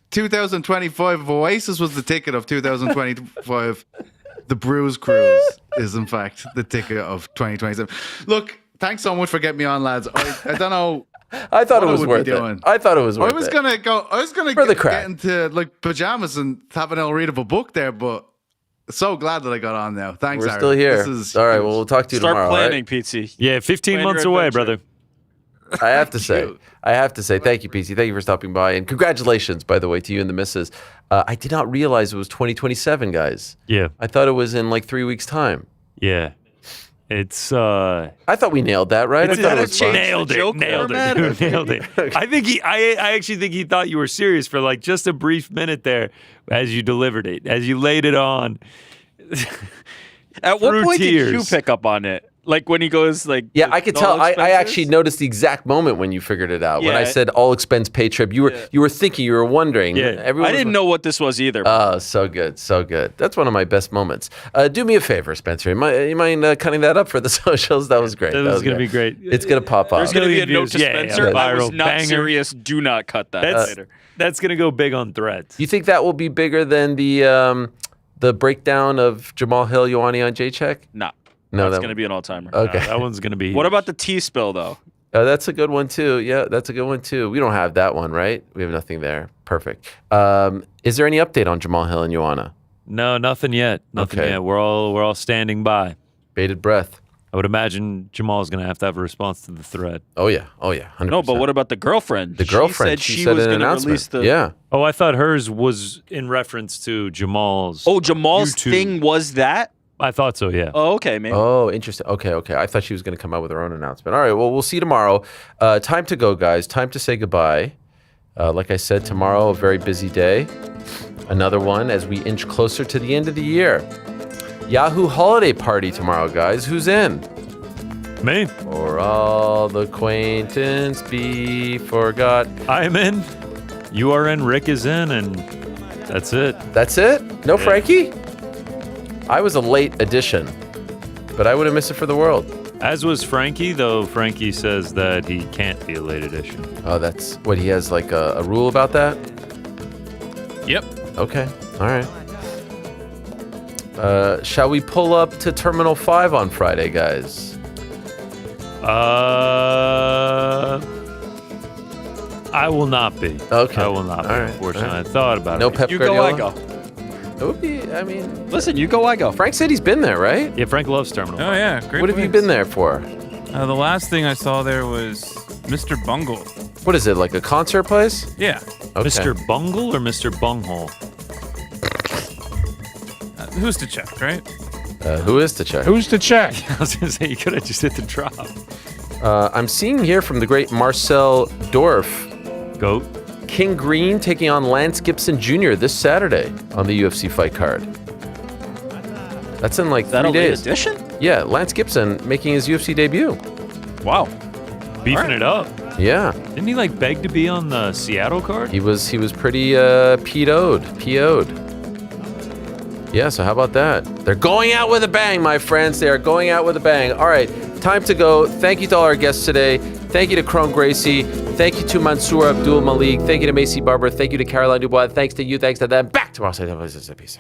2025, if Oasis was the ticket of 2025, the Bruise Cruise is in fact the ticket of 2027. Look, thanks so much for getting me on, lads. I don't know. I thought it was worth it. I thought it was worth it. I was gonna get into like pajamas and have an readable book there, but so glad that I got on now. Thanks, We're Aaron. still here. All right, well, we'll talk to you tomorrow. Start planning, right? Pete. Yeah, 15 months away, brother. I have to say, thank you, PC. Thank you for stopping by, and congratulations, by the way, to you and the missus. I did not realize it was 2027, guys. Yeah. I thought it was in like 3 weeks' time. Yeah. It's I thought we nailed that, right? I thought it was fun. Nailed it, dude, nailed it. I actually think he thought you were serious for like just a brief minute there as you delivered it, as you laid it on. At what point tears. did you pick up on it? Like when he goes like, yeah, I could tell. I actually noticed the exact moment when you figured it out. When I said all expense paid trip, you were thinking, you were wondering. Yeah, I didn't know what this was either. Oh, so good, so good. That's one of my best moments. Do me a favor, Spencer. You mind cutting that up for the socials? That was great. That was going to be great. It's going to pop up. There's going to be a note to Spencer. Yeah, I was not banger. serious. Do not cut that later. That's going to go big on Threads. You think that will be bigger than the breakdown of Jamal Hill, Ioane on J-Check? No. No, that's going to be an all-timer. Okay. That one's going to be. What about the T-spill, though? That's a good one, too. Yeah, that's a good one, too. We don't have that one, right? We have nothing there. Perfect. Is there any update on Jamal Hill and Ioane? No, nothing yet. Nothing yet. We're all standing by. Bated breath. I would imagine Jamal's going to have a response to the thread. Oh, yeah. 100%. No, but what about the girlfriend? The girlfriend. She said she was going to release the... Yeah. Oh, I thought hers was in reference to Jamal's... Oh, Jamal's YouTube. thing was that? I thought so, yeah. Oh, okay, maybe. Oh, interesting. Okay. I thought she was going to come out with her own announcement. All right, well, we'll see you tomorrow. Time to go, guys. Time to say goodbye. Like I said, tomorrow, a very busy day. Another one as we inch closer to the end of the year. Yahoo holiday party tomorrow, guys. Who's in? Me. For all the acquaintance be forgot. I'm in. You are in. Rick is in, and that's it. That's it? No Frankie? I was a late addition, but I wouldn't miss it for the world. As was Frankie, though Frankie says that he can't be a late edition. Oh, that's what he has, like a rule about that? Yep. Okay. All right. Shall we pull up to Terminal 5 on Friday, guys? I will not be. Okay. I will not be, right. unfortunately. All right. I thought about No it. Pep You Guardiola? go, I go. It would be, I mean... Listen, you go, I go. Frank said he's been there, right? Yeah, Frank loves Terminal 5. Oh, yeah. Great What have you place. been there for? The last thing I saw there was Mr. Bungle. What is it, like a concert place? Yeah. Okay. Mr. Bungle or Mr. Bunghole? Who's to check, right? Who is to check? Who's to check? I was going to say, you could have just hit the drop. I'm seeing here from the great Marcel Dorff. Goat. King Green taking on Lance Gibson Jr. this Saturday on the UFC fight card. That's in like 3 That a late days. edition? Yeah, Lance Gibson making his UFC debut. Wow. Beefing it up. Yeah. Didn't he like beg to be on the Seattle card? He was pretty PO'd. Yeah, so how about that? They're going out with a bang, my friends. They are going out with a bang. All right, time to go. Thank you to all our guests today. Thank you to Kron Gracie. Thank you to Mansur Abdul-Malik. Thank you to Maycee Barber. Thank you to Caroline Dubois. Thanks to you. Thanks to them. Back to our side. Peace.